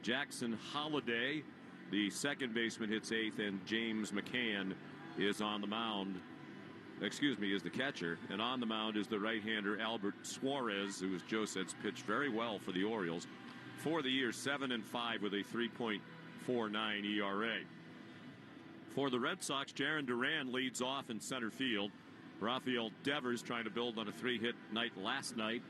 Jackson Holliday, the second baseman, hits eighth, and James McCann is on the mound. Is the catcher. And on the mound is the right-hander Albert Suarez, who, as Joe said, pitched very well for the Orioles. For the year, 7-5 with a 3.49 ERA. For the Red Sox, Jarren Duran leads off in center field. Rafael Devers, trying to build on a 3-hit night last night,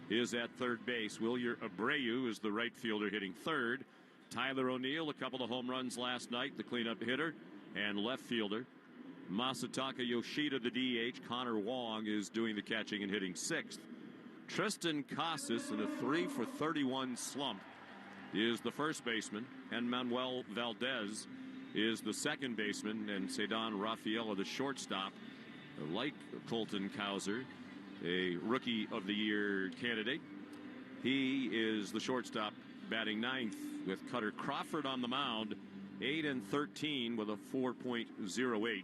is at third base. Wilyer Abreu is the right fielder hitting third. Tyler O'Neill, a couple of home runs last night, the cleanup hitter and left fielder. Masataka Yoshida, the DH. Connor Wong is doing the catching and hitting sixth. Tristan Casas, in a 3-for-31 slump, is the first baseman. And Manuel Valdez is the second baseman. And Cedon Rafaela, the shortstop, like Colton Cowser, a Rookie of the Year candidate. He is the shortstop, batting ninth, with Cutter Crawford on the mound, 8-13 with a 4.08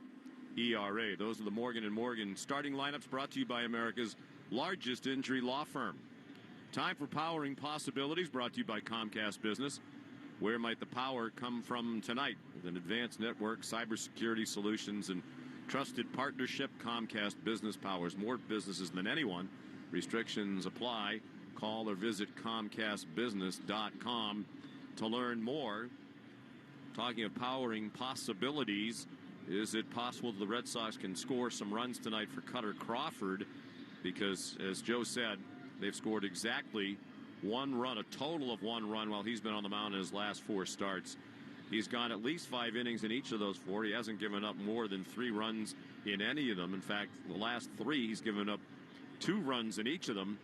ERA. Those are the Morgan & Morgan starting lineups brought to you by America's largest injury law firm. Time for Powering Possibilities, brought to you by Comcast Business. Where might the power come from tonight? With an advanced network, cybersecurity solutions, and trusted partnership, Comcast Business powers more businesses than anyone. Restrictions apply. Call or visit ComcastBusiness.com to learn more. Talking of powering possibilities, is it possible the Red Sox can score some runs tonight for Cutter Crawford? Because, as Joe said, they've scored exactly one run, a total of one run, while he's been on the mound in his last 4 starts. He's gone at least 5 innings in each of those 4. He hasn't given up more than 3 runs in any of them. In fact, the last 3, he's given up 2 runs in each of them,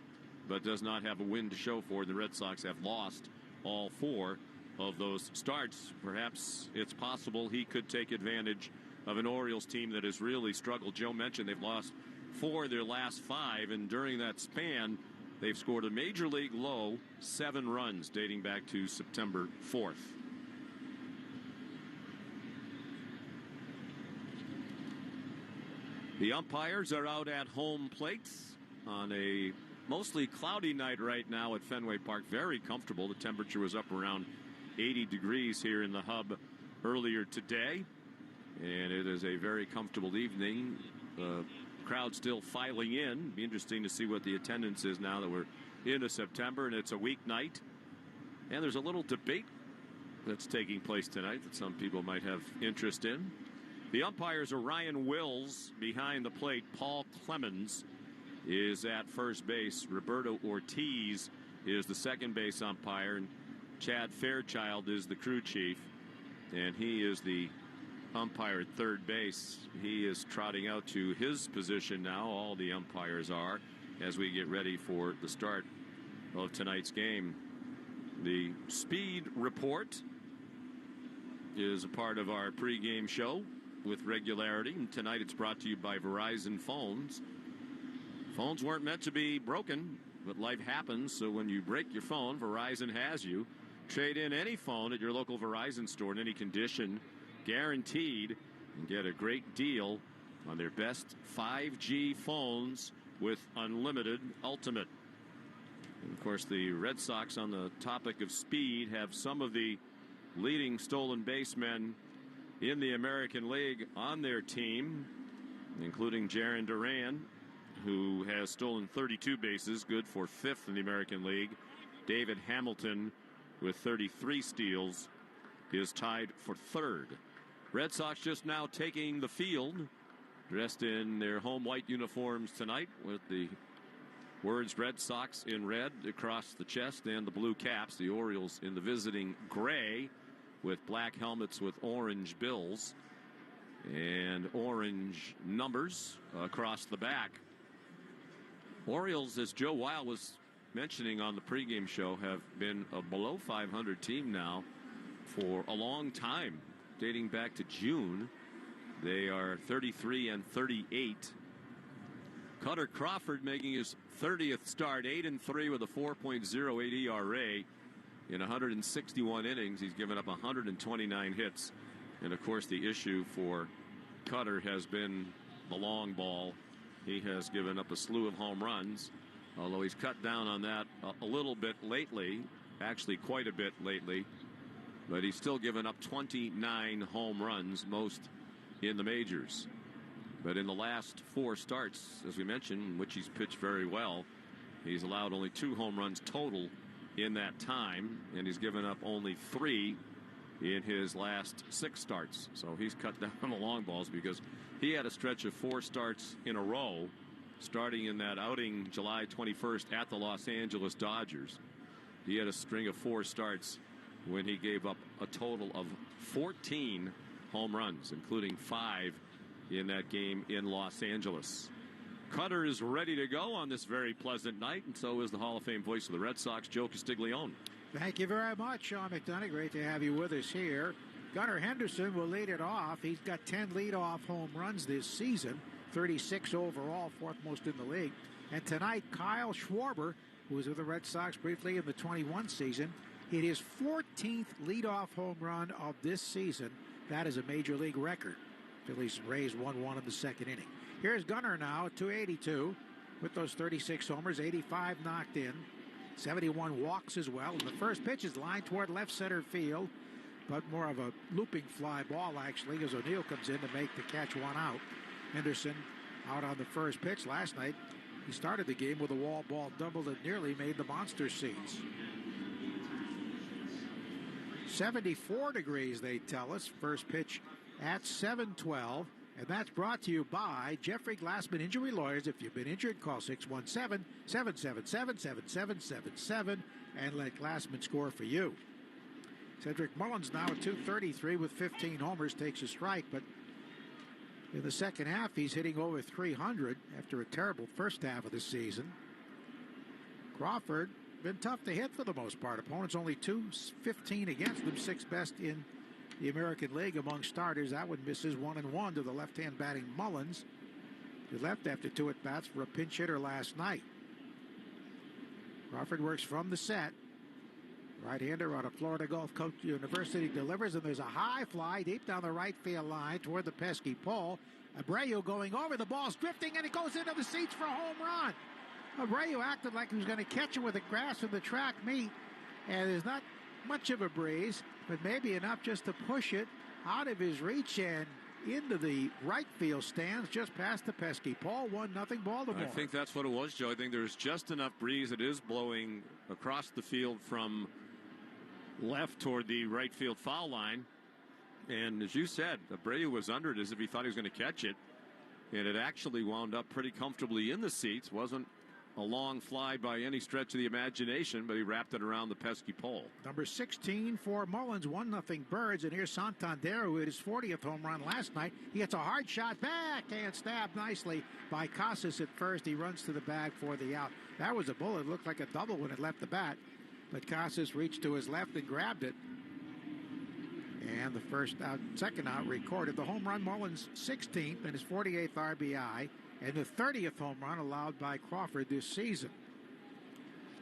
but does not have a win to show for. The Red Sox have lost all 4 of those starts. Perhaps it's possible he could take advantage of an Orioles team that has really struggled. Joe mentioned they've lost 4 of their last 5, and during that span, they've scored a major league low 7 runs dating back to September 4th. The umpires are out at home plates on a mostly cloudy night right now at Fenway Park. Very comfortable. The temperature was up around 80 degrees here in the hub earlier today. And it is a very comfortable evening. The crowd still filing in. Be interesting to see what the attendance is now that we're into September and it's a weeknight. And there's a little debate that's taking place tonight that some people might have interest in. The umpires are Ryan Wills behind the plate. Paul Clemens is at first base. Roberto Ortiz is the second base umpire. And Chad Fairchild is the crew chief. And he is the umpire at third base. He is trotting out to his position now. All the umpires are, as we get ready for the start of tonight's game. The speed report is a part of our pregame show. with regularity, and tonight it's brought to you by Verizon Phones. Phones weren't meant to be broken, but life happens, so when you break your phone, Verizon has you. Trade in any phone at your local Verizon store in any condition, guaranteed, and get a great deal on their best 5G phones with unlimited ultimate. And of course, the Red Sox, on the topic of speed, have some of the leading stolen basemen in the American League on their team, including Jarren Duran, who has stolen 32 bases, good for 5th in the American League. David Hamilton, with 33 steals, is tied for 3rd. Red Sox just now taking the field, dressed in their home white uniforms tonight, with the words Red Sox in red across the chest and the blue caps. The Orioles in the visiting gray with black helmets with orange bills and orange numbers across the back. Orioles, as Joe Weil was mentioning on the pregame show, have been a below 500 team now for a long time, dating back to June. They are 33 and 38. Cutter Crawford making his 30th start, 8-3 with a 4.08 ERA in 161 innings. He's given up 129 hits. And of course, the issue for Cutter has been the long ball. He has given up a slew of home runs, although he's cut down on that a little bit lately, actually quite a bit lately. But he's still given up 29 home runs, most in the majors. But in the last 4 starts, as we mentioned, in which he's pitched very well, he's allowed only 2 home runs total in that time, and he's given up only 3 in his last 6 starts. So he's cut down on the long balls, because he had a stretch of 4 starts in a row, starting in that outing July 21st at the Los Angeles Dodgers. He had a string of 4 starts when he gave up a total of 14 home runs, including 5 in that game in Los Angeles. Cutter is ready to go on this very pleasant night, and so is the Hall of Fame voice of the Red Sox, Joe Castiglione. Thank you very much, Sean McDonough. Great to have you with us here. Gunnar Henderson will lead it off. He's got 10 leadoff home runs this season, 36 overall, 4th most in the league. And tonight, Kyle Schwarber, who was with the Red Sox briefly in the 21 season, hit his 14th leadoff home run of this season. That is a major league record. Phillies Rays 1-1 in the 2nd inning. Here's Gunnar now at 282 with those 36 homers, 85 knocked in, 71 walks as well. And the first pitch is lined toward left center field, but more of a looping fly ball, actually, as O'Neill comes in to make the catch, 1 out. Henderson out on the first pitch last night. He started the game with a wall ball double that nearly made the monster seats. 74 degrees, they tell us. First pitch at 7:12. And that's brought to you by Jeffrey Glassman Injury Lawyers. If you've been injured, call 617-777-7777 and let Glassman score for you. Cedric Mullins now at 233 with 15 homers, takes a strike, but in the second half, he's hitting over 300 after a terrible first half of the season. Crawford, been tough to hit for the most part. Opponents only 215 against him, 6th best in the American League among starters. That one misses 1-1 to the left-hand batting Mullins, who left after 2 at-bats for a pinch hitter last night. Crawford works from the set. Right-hander out of Florida Gulf Coast University delivers, and there's a high fly deep down the right field line toward the pesky pole. Abreu going over, the ball's drifting, and it goes into the seats for a home run. Abreu acted like he was going to catch it with the grass of the track meet, and there's not much of a breeze, but maybe enough just to push it out of his reach and into the right field stands just past the pesky pole. 1-0 Baltimore. I think that's what it was, Joe. I think there's just enough breeze. It is blowing across the field from left toward the right field foul line. And as you said, Abreu was under it as if he thought he was going to catch it. And it actually wound up pretty comfortably in the seats. Wasn't a long fly by any stretch of the imagination, but he wrapped it around the pesky pole. Number 16 for Mullins, 1-0 Birds. And here's Santander, who hit his 40th home run last night. He gets a hard shot back and stabbed nicely by Casas at first. He runs to the bag for the out. That was a bullet. It looked like a double when it left the bat, but Casas reached to his left and grabbed it. And and the second out recorded. The home run, Mullins 16th and his 48th RBI, and the 30th home run allowed by Crawford this season.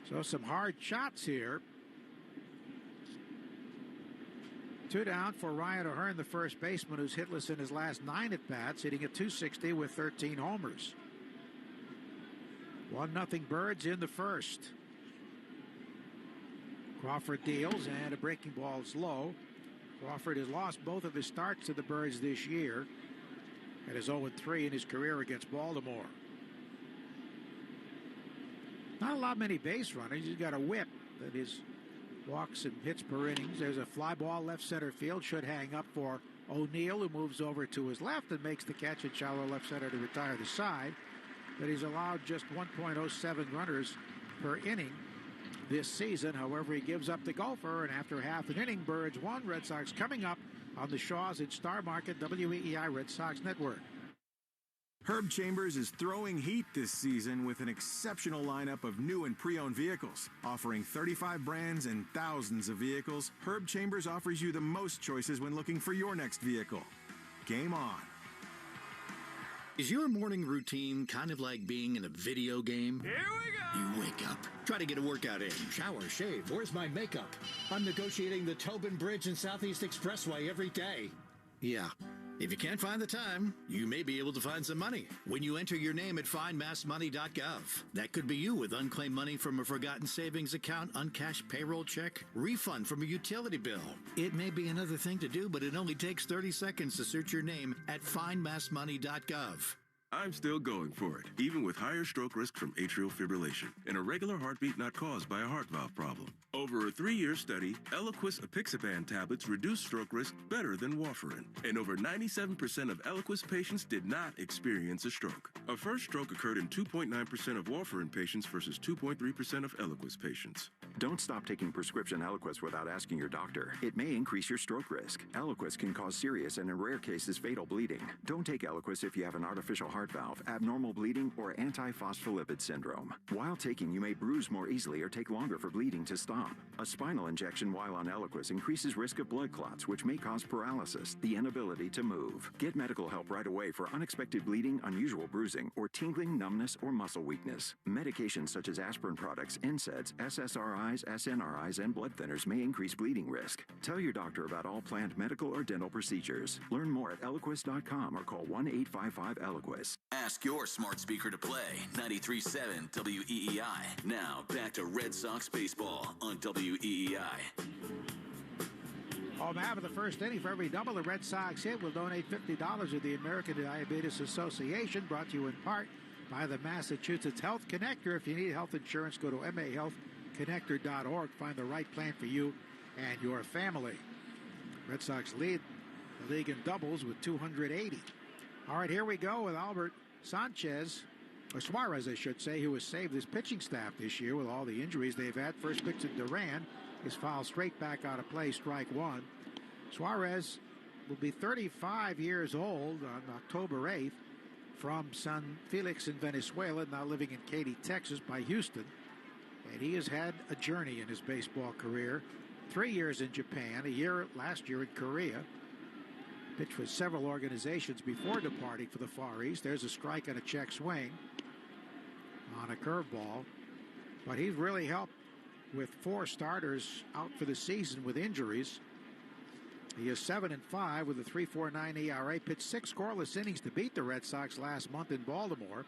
So some hard shots here. 2 down for Ryan O'Hearn, the first baseman, who's hitless in his last 9 at-bats, hitting at .260 with 13 homers. 1-0 Birds in the first. Crawford deals, and a breaking ball is low. Crawford has lost both of his starts to the Birds this year, and is 0-3 in his career against Baltimore. Not many base runners. He's got a whip that is walks and hits per innings. There's a fly ball left center field. Should hang up for O'Neill, who moves over to his left and makes the catch at shallow left center to retire the side. But he's allowed just 1.07 runners per inning this season. However, he gives up the gopher, and after half an inning, Birds won. Red Sox coming up on the Shaws at Star Market, WEEI Red Sox Network. Herb Chambers is throwing heat this season with an exceptional lineup of new and pre-owned vehicles. Offering 35 brands and thousands of vehicles, Herb Chambers offers you the most choices when looking for your next vehicle. Game on. Is your morning routine kind of like being in a video game? Here we go! You wake up, try to get a workout in, shower, shave, where's my makeup? I'm negotiating the Tobin Bridge and Southeast Expressway every day. Yeah. If you can't find the time, you may be able to find some money when you enter your name at findmassmoney.gov. That could be you with unclaimed money from a forgotten savings account, uncashed payroll check, refund from a utility bill. It may be another thing to do, but it only takes 30 seconds to search your name at findmassmoney.gov. I'm still going for it, even with higher stroke risk from atrial fibrillation, an irregular heartbeat not caused by a heart valve problem. Over a 3-year study, Eliquis apixaban tablets reduced stroke risk better than warfarin, and over 97% of Eliquis patients did not experience a stroke. A first stroke occurred in 2.9% of warfarin patients versus 2.3% of Eliquis patients. Don't stop taking prescription Eliquis without asking your doctor. It may increase your stroke risk. Eliquis can cause serious and, in rare cases, fatal bleeding. Don't take Eliquis if you have an artificial heart valve, abnormal bleeding, or antiphospholipid syndrome. While taking, you may bruise more easily or take longer for bleeding to stop. A spinal injection while on Eliquis increases risk of blood clots, which may cause paralysis, the inability to move. Get medical help right away for unexpected bleeding, unusual bruising, or tingling, numbness, or muscle weakness. Medications such as aspirin products, NSAIDs, SSRIs, SNRIs, and blood thinners may increase bleeding risk. Tell your doctor about all planned medical or dental procedures. Learn more at Eliquis.com or call 1-855-ELIQUIS. Ask your smart speaker to play 93.7 WEEI. Now back to Red Sox baseball on WEEI. Home half of the first inning. For every double the Red Sox hit, we'll donate $50 to the American Diabetes Association, brought to you in part by the Massachusetts Health Connector. If you need health insurance, go to mahealthconnector.org. Find the right plan for you and your family. Red Sox lead the league in doubles with 280. All right, here we go with Albert Sanchez, or Suarez, I should say, who has saved his pitching staff this year with all the injuries they've had. First pitch to Duran is fouled straight back out of play, strike one. Suarez will be 35 years old on October 8th from San Felix in Venezuela, now living in Katy, Texas by Houston. And he has had a journey in his baseball career. 3 years in Japan, a year last year in Korea. Pitched for several organizations before departing for the Far East. There's a strike and a check swing on a curveball. But he's really helped with 4 starters out for the season with injuries. He is 7-5 with a 3.49 ERA. Pitched 6 scoreless innings to beat the Red Sox last month in Baltimore.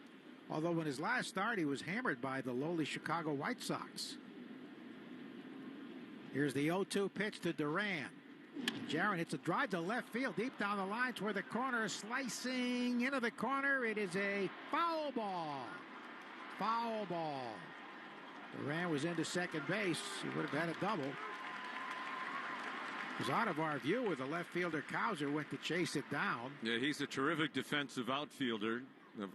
Although in his last start, he was hammered by the lowly Chicago White Sox. Here's the 0-2 pitch to Duran. Jaron hits a drive to left field, deep down the line toward the corner, slicing into the corner. It is a foul ball. Foul ball. Duran was into second base. He would have had a double. It was out of our view where the left fielder Cowser went to chase it down. Yeah, he's a terrific defensive outfielder.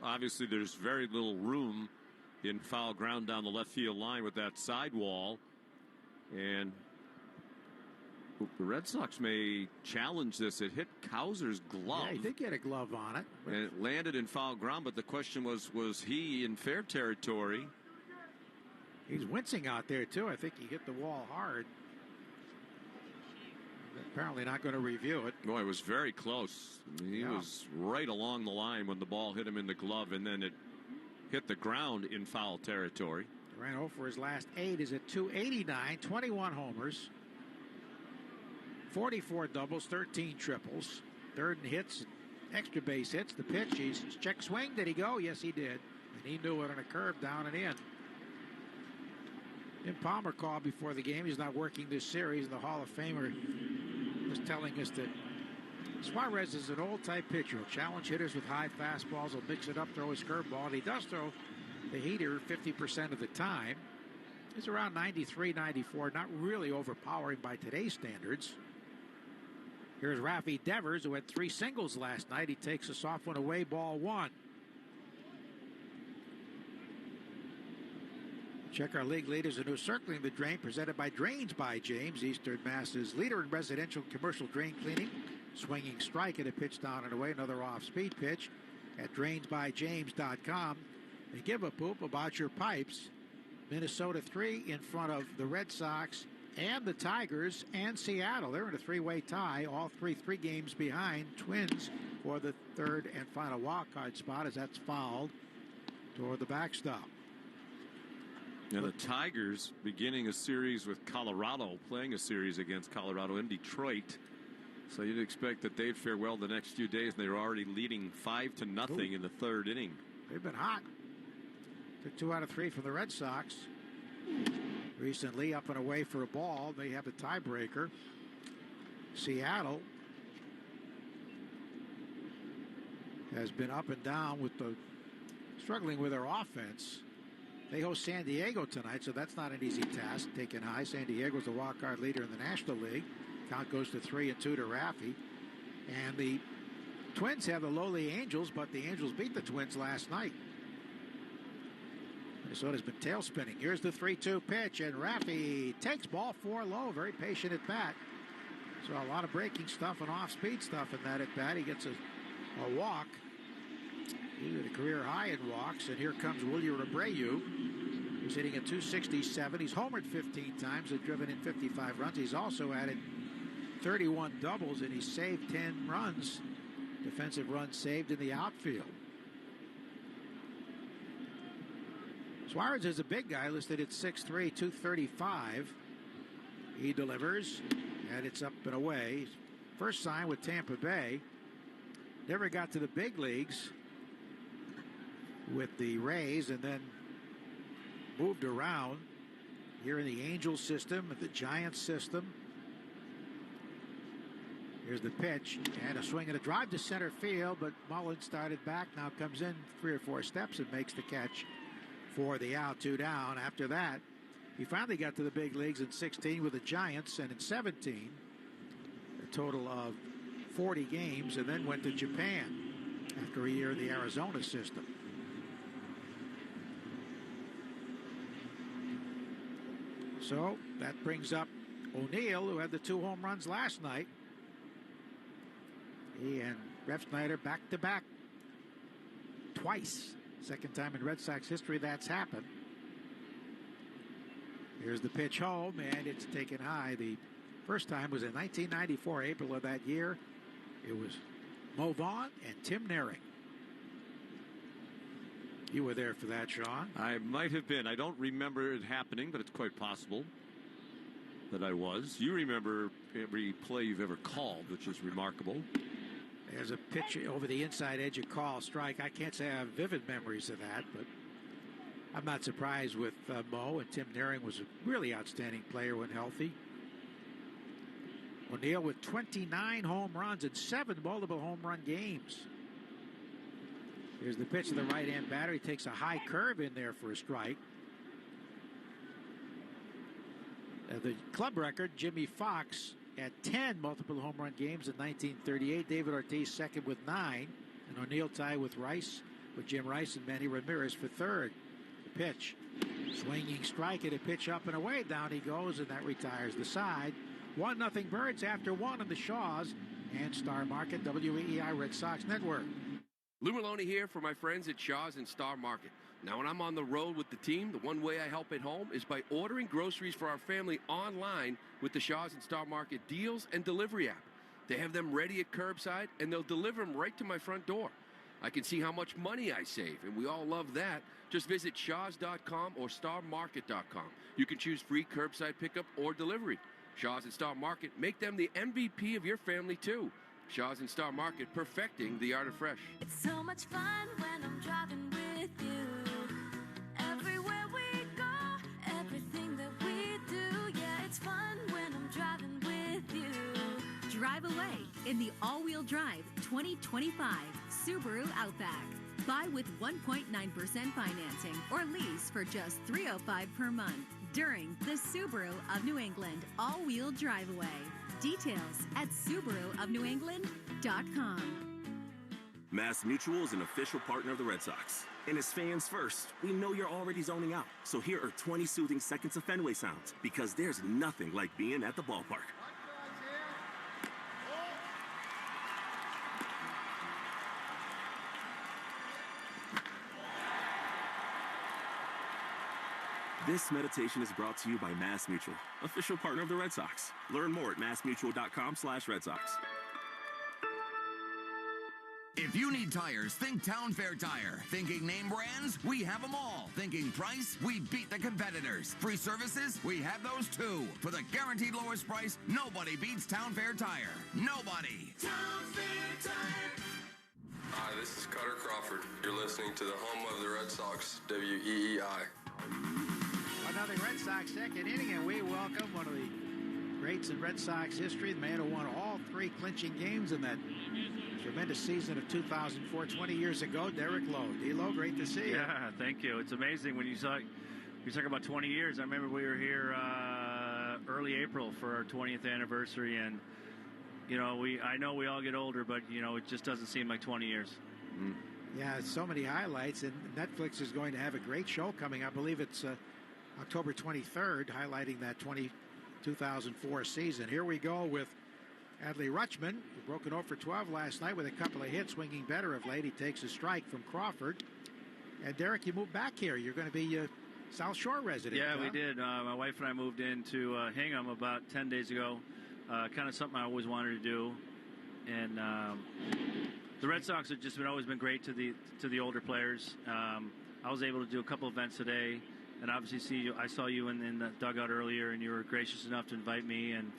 Obviously, there's very little room in foul ground down the left field line with that sidewall. And the Red Sox may challenge this. It hit Cowser's glove. Yeah, he did get a glove on it. And it landed in foul ground, but the question was he in fair territory? He's wincing out there, too. I think he hit the wall hard. Apparently not going to review it. Boy, it was very close. I mean, he was right along the line when the ball hit him in the glove, and then it hit the ground in foul territory. Ran 0 for his last 8. Is at 289, 21 homers, 44 doubles, 13 triples, third in hits, extra base hits. The pitch, he's check swing. Did he go? Yes, he did. And he knew it on a curve down and in. Jim Palmer called before the game. He's not working this series. The Hall of Famer was telling us that Suarez is an old-type pitcher. He'll challenge hitters with high fastballs. He'll mix it up, throw his curveball. And he does throw the heater 50% of the time. He's around 93, 94. Not really overpowering by today's standards. Here's Rafi Devers, who had 3 singles last night. He takes a soft one away, ball 1. Check our league leaders and who's circling the drain, presented by Drains by James, Eastern Mass's leader in residential commercial drain cleaning. Swinging strike at a pitch down and away, another off-speed pitch at drainsbyjames.com. They give a poop about your pipes. Minnesota 3 in front of the Red Sox and the Tigers and Seattle. They're in a 3-way tie, all 3 games behind Twins for the 3rd and final wild card spot as that's fouled toward the backstop. And the Tigers beginning a series with Colorado, playing a series against Colorado in Detroit. So you'd expect that they'd fare well the next few days, and they were already leading 5-0 in the 3rd inning. They've been hot. Took 2 out of 3 from the Red Sox. Recently up and away for a ball. They have a tiebreaker. Seattle has been up and down with struggling with their offense. They host San Diego tonight, so that's not an easy task. Taken high. San Diego's the wild card leader in the National League. Count goes to 3-2 to Rafi. And the Twins have the lowly Angels, but the Angels beat the Twins last night. Minnesota's been tail spinning. Here's the 3-2 pitch, and Rafi takes ball 4 low. Very patient at bat. So a lot of breaking stuff and off-speed stuff in that at bat. He gets a walk. He's at a career high in walks, and here comes Wilyer Abreu. He's hitting at 267. He's homered 15 times and driven in 55 runs. He's also added 31 doubles, and he's saved 10 runs. Defensive runs saved in the outfield. Suarez is a big guy, listed at 6'3", 235. He delivers, and it's up and away. First sign with Tampa Bay. Never got to the big leagues with the Rays, and then moved around here in the Angels system, the Giants system. Here's the pitch, and a swing and a drive to center field, but Mullen started back, now comes in 3 or 4 steps and makes the catch for the out, 2 down. After that, he finally got to the big leagues in 16 with the Giants, and in 17, a total of 40 games, and then went to Japan after a year in the Arizona system. So that brings up O'Neill, who had the 2 home runs last night. He and Refsnyder back-to-back twice. Second time in Red Sox history that's happened. Here's the pitch home, and it's taken high. The first time was in 1994, April of that year. It was Mo Vaughn and Tim Naring. You were there for that, Sean. I might have been. I don't remember it happening, but it's quite possible that I was. You remember every play you've ever called, which is remarkable. There's a pitch over the inside edge of call strike. I can't say I have vivid memories of that, but I'm not surprised with Mo. And Tim Naring was a really outstanding player when healthy. O'Neill with 29 home runs and 7 multiple home run games. Here's the pitch to the right-hand batter. He takes a high curve in there for a strike. The club record, Jimmy Fox had 10 multiple home run games in 1938. David Ortiz second with 9. And O'Neill tied with Jim Rice and Manny Ramirez for third. The pitch. Swinging strike at a pitch up and away. Down he goes, and that retires the side. 1-0 Birds after 1 in the Shaws and Star Market, WEEI Red Sox Network. Lou Maloney here for my friends at Shaw's and Star Market. Now, when I'm on the road with the team, the one way I help at home is by ordering groceries for our family online with the Shaw's and Star Market Deals and Delivery app. They have them ready at curbside, and they'll deliver them right to my front door. I can see how much money I save, and we all love that. Just visit shaws.com or starmarket.com. You can choose free curbside pickup or delivery. Shaw's and Star Market, make them the MVP of your family, too. Shaw's and Star Market, perfecting the art of fresh. It's so much fun when I'm driving with you. Everywhere we go, everything that we do. Yeah, it's fun when I'm driving with you. Drive away in the all-wheel drive 2025 Subaru Outback. Buy with 1.9% financing or lease for just $305 per month during the Subaru of New England all-wheel drive away. Details at SubaruofNewEngland.com. Mass Mutual is an official partner of the Red Sox. And as fans first, we know you're already zoning out. So here are 20 soothing seconds of Fenway sounds, because there's nothing like being at the ballpark. This meditation is brought to you by Mass Mutual, official partner of the Red Sox. Learn more at massmutual.com/Red Sox. If you need tires, think Town Fair Tire. Thinking name brands? We have them all. Thinking price? We beat the competitors. Free services? We have those too. For the guaranteed lowest price, nobody beats Town Fair Tire. Nobody. Town Fair Tire. Hi, this is Cutter Crawford. You're listening to the home of the Red Sox, WEEI. Another Red Sox second inning, and we welcome one of the greats in Red Sox history, the man who won all three clinching games in that tremendous season of 2004, 20 years ago, Derek Lowe. D-Lowe, great to see you. Yeah, thank you. It's amazing when you talk about 20 years. I remember we were here early April for our 20th anniversary, and I know we all get older, but it just doesn't seem like 20 years. Yeah, so many highlights, and Netflix is going to have a great show coming. I believe it's October 23rd, highlighting that 2004 season. Here we go with Adley Rutschman, who broke an 0 for 12 last night with a couple of hits, swinging better of late. He takes a strike from Crawford. And Derek, you moved back here. You're going to be a South Shore resident. Yeah, we did. My wife and I moved into Hingham about 10 days ago. Kind of something I always wanted to do. And the Red Sox have just always been great to the older players. I was able to do a couple events today. And obviously, I saw you in the dugout earlier, and you were gracious enough to invite me. And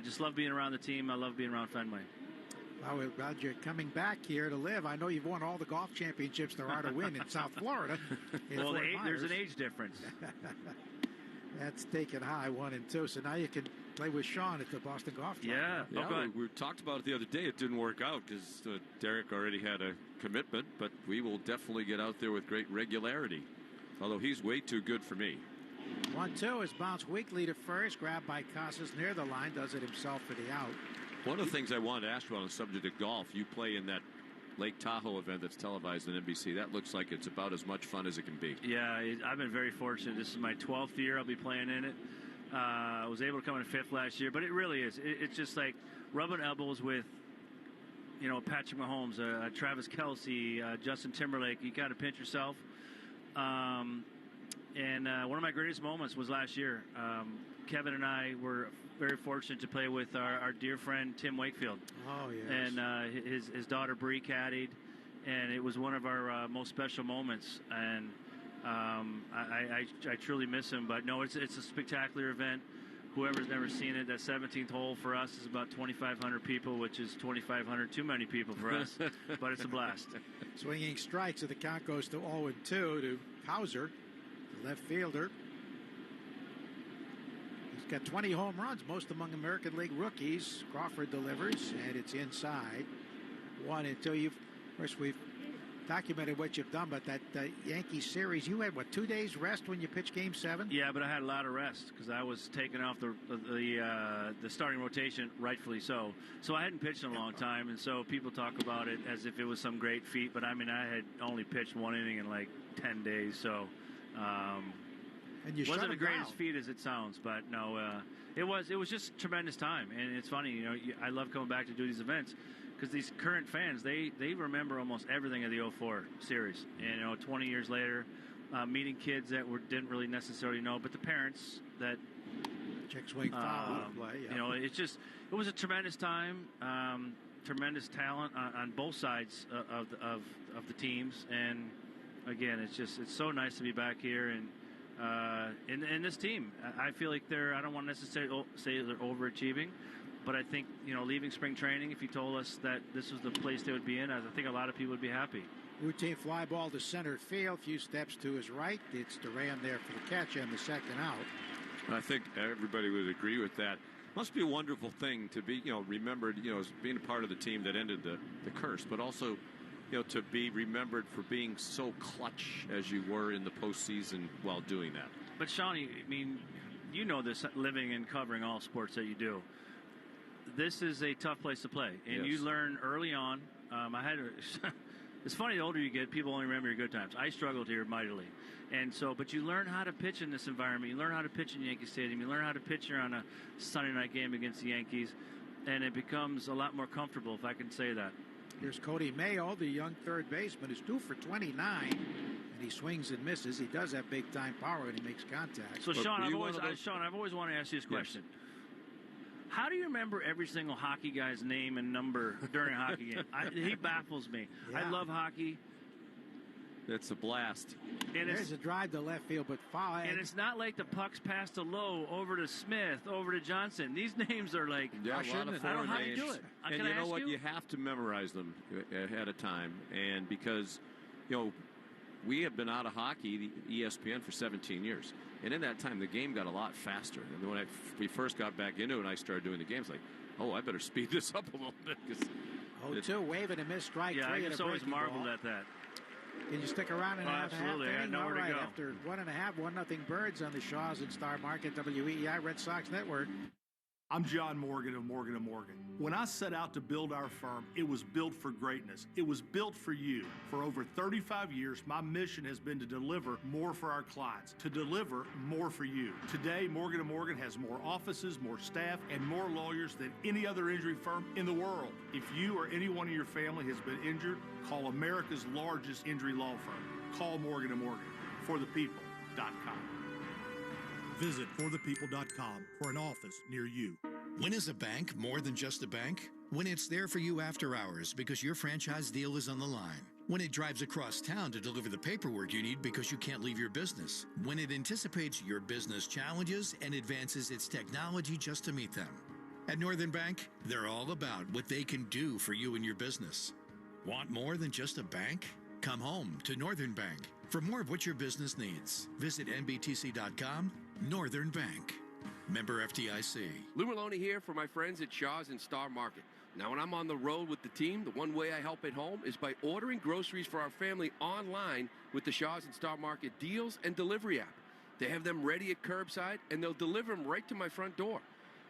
just love being around the team. I love being around Fenway. Well, we're glad you're coming back here to live. I know you've won all the golf championships there are to win in South Florida. Well, there's an age difference. That's taken high, 1 and 2. So now you can play with Sean at the Boston Golf Club. Yeah, we talked about it the other day. It didn't work out because Derek already had a commitment, but we will definitely get out there with great regularity. Although he's way too good for me. 1-2 is bounced weakly to first. Grabbed by Casas near the line. Does it himself for the out. One of the things I wanted to ask you on the subject of golf, you play in that Lake Tahoe event that's televised on NBC. That looks like it's about as much fun as it can be. Yeah, I've been very fortunate. This is my 12th year I'll be playing in it. I was able to come in 5th last year, but it really is. It's just like rubbing elbows with, Patrick Mahomes, Travis Kelce, Justin Timberlake. You got to pinch yourself. And one of my greatest moments was last year. Kevin and I were very fortunate to play with our dear friend Tim Wakefield. Oh, yes. And his daughter Bree caddied, and it was one of our most special moments. And I truly miss him. But no, it's a spectacular event. Whoever's never seen it, that 17th hole for us is about 2,500 people, which is 2,500 too many people for us. But it's a blast. Swinging strikes, so the count goes to 0-2 to Hauser, the left fielder. He's got 20 home runs, most among American League rookies. Crawford delivers, and it's inside. 1-2. Of course, we've documented what you've done, but that Yankee series, you had, 2 days rest when you pitched Game 7? Yeah, but I had a lot of rest because I was taking off the starting rotation, rightfully so. So I hadn't pitched in a long time, and so people talk about it as if it was some great feat, but I mean, I had only pitched one inning in like 10 days, so and you wasn't the greatest feat as it sounds, but no, it was just tremendous time. And it's funny, I love coming back to do these events because these current fans, they remember almost everything of the 04 series. And 20 years later, meeting kids that didn't really necessarily know, but the parents that check swing foul play. Yeah. You know, it was a tremendous time, tremendous talent on both sides of the teams, and again, it's so nice to be back here and this team. I feel like I don't want to necessarily say they're overachieving, but I think, leaving spring training, if you told us that this was the place they would be in, I think a lot of people would be happy. Routine fly ball to center field, few steps to his right. It's Duran there for the catch and the second out. I think everybody would agree with that. Must be a wonderful thing to be, remembered, as being a part of the team that ended the curse, but also, to be remembered for being so clutch as you were in the postseason while doing that. But Sean, I mean, you know this, living and covering all sports that you do. This is a tough place to play, and Yes. you learn early on. It's funny, the older you get, people only remember your good times. I struggled here mightily. And so, but you learn how to pitch in this environment. You learn how to pitch in Yankee Stadium. You learn how to pitch here on a Sunday night game against the Yankees. And it becomes a lot more comfortable, if I can say that. Here's Cody Mayo, the young third baseman, is due for 29. And he swings and misses. He does have big-time power, and he makes contact. So, Sean, I've always wanted to ask you this question. Yes. How do you remember every single hockey guy's name and number during a hockey game? He baffles me. Yeah. I love hockey. It's a blast. And there's a drive to left field, but foul. And it's not like the puck's passed to Lowe, over to Smith, over to Johnson. These names are like Russian. A lot of I don't know how names. you do it. And you know what? You have to memorize them ahead of time. And because, we have been out of hockey, the ESPN, for 17 years. And in that time, the game got a lot faster. And when we first got back into it and I started doing the games, I better speed this up a little bit. 0-2, waving and miss, strike yeah, three. I just always marveled at that. Can you stick around and have absolutely. a half inning? All right, go. After 1.5, 1-0 Birds on the Shaws and Star Market, WEEI Red Sox Network. I'm John Morgan of Morgan & Morgan. When I set out to build our firm, it was built for greatness. It was built for you. For over 35 years, my mission has been to deliver more for our clients, to deliver more for you. Today, Morgan & Morgan has more offices, more staff, and more lawyers than any other injury firm in the world. If you or anyone in your family has been injured, call America's largest injury law firm. Call Morgan & Morgan. ForThePeople.com. Visit forthepeople.com for an office near you. When is a bank more than just a bank? When it's there for you after hours because your franchise deal is on the line. When it drives across town to deliver the paperwork you need because you can't leave your business. When it anticipates your business challenges and advances its technology just to meet them. At Northern Bank, they're all about what they can do for you and your business. Want more than just a bank? Come home to Northern Bank. For more of what your business needs, visit nbtc.com. Northern Bank. Member FDIC. Lou Maloney here for my friends at Shaw's and Star Market. Now, when I'm on the road with the team, the one way I help at home is by ordering groceries for our family online with the Shaw's and Star Market deals and delivery app. They have them ready at curbside, and they'll deliver them right to my front door.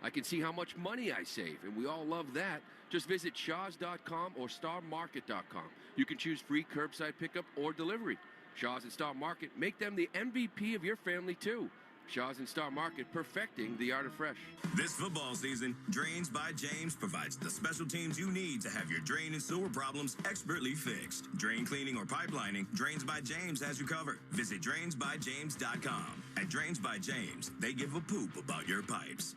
I can see how much money I save, and we all love that. Just visit shaws.com or starmarket.com. You can choose free curbside pickup or delivery. Shaw's and Star Market, make them the MVP of your family, too. Shaw's and Star Market, perfecting the art of fresh. This football season, Drains by James provides the special teams you need to have your drain and sewer problems expertly fixed. Drain cleaning or pipelining, Drains by James has you covered. Visit drainsbyjames.com. At Drains by James, they give a poop about your pipes.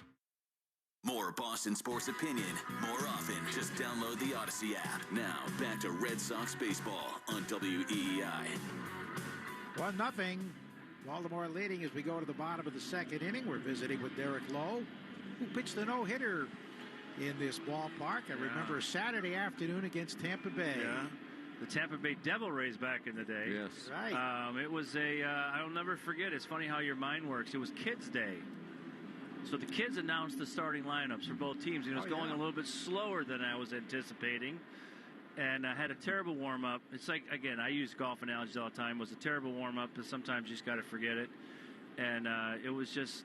More Boston sports opinion, more often. Just download the Odyssey app. Now, back to Red Sox baseball on WEEI. 1-0. Baltimore leading as we go to the bottom of the second inning. We're visiting with Derek Lowe, who pitched the no-hitter in this ballpark. I remember Saturday afternoon against Tampa Bay. Yeah. The Tampa Bay Devil Rays back in the day. Yes. Right. It was I'll never forget. It's funny how your mind works. It was Kids Day. So the kids announced the starting lineups for both teams. It was going a little bit slower than I was anticipating. And I had a terrible warm-up. It's like, again, I use golf analogies all the time. It was a terrible warm-up, but sometimes you just got to forget it. And it was just...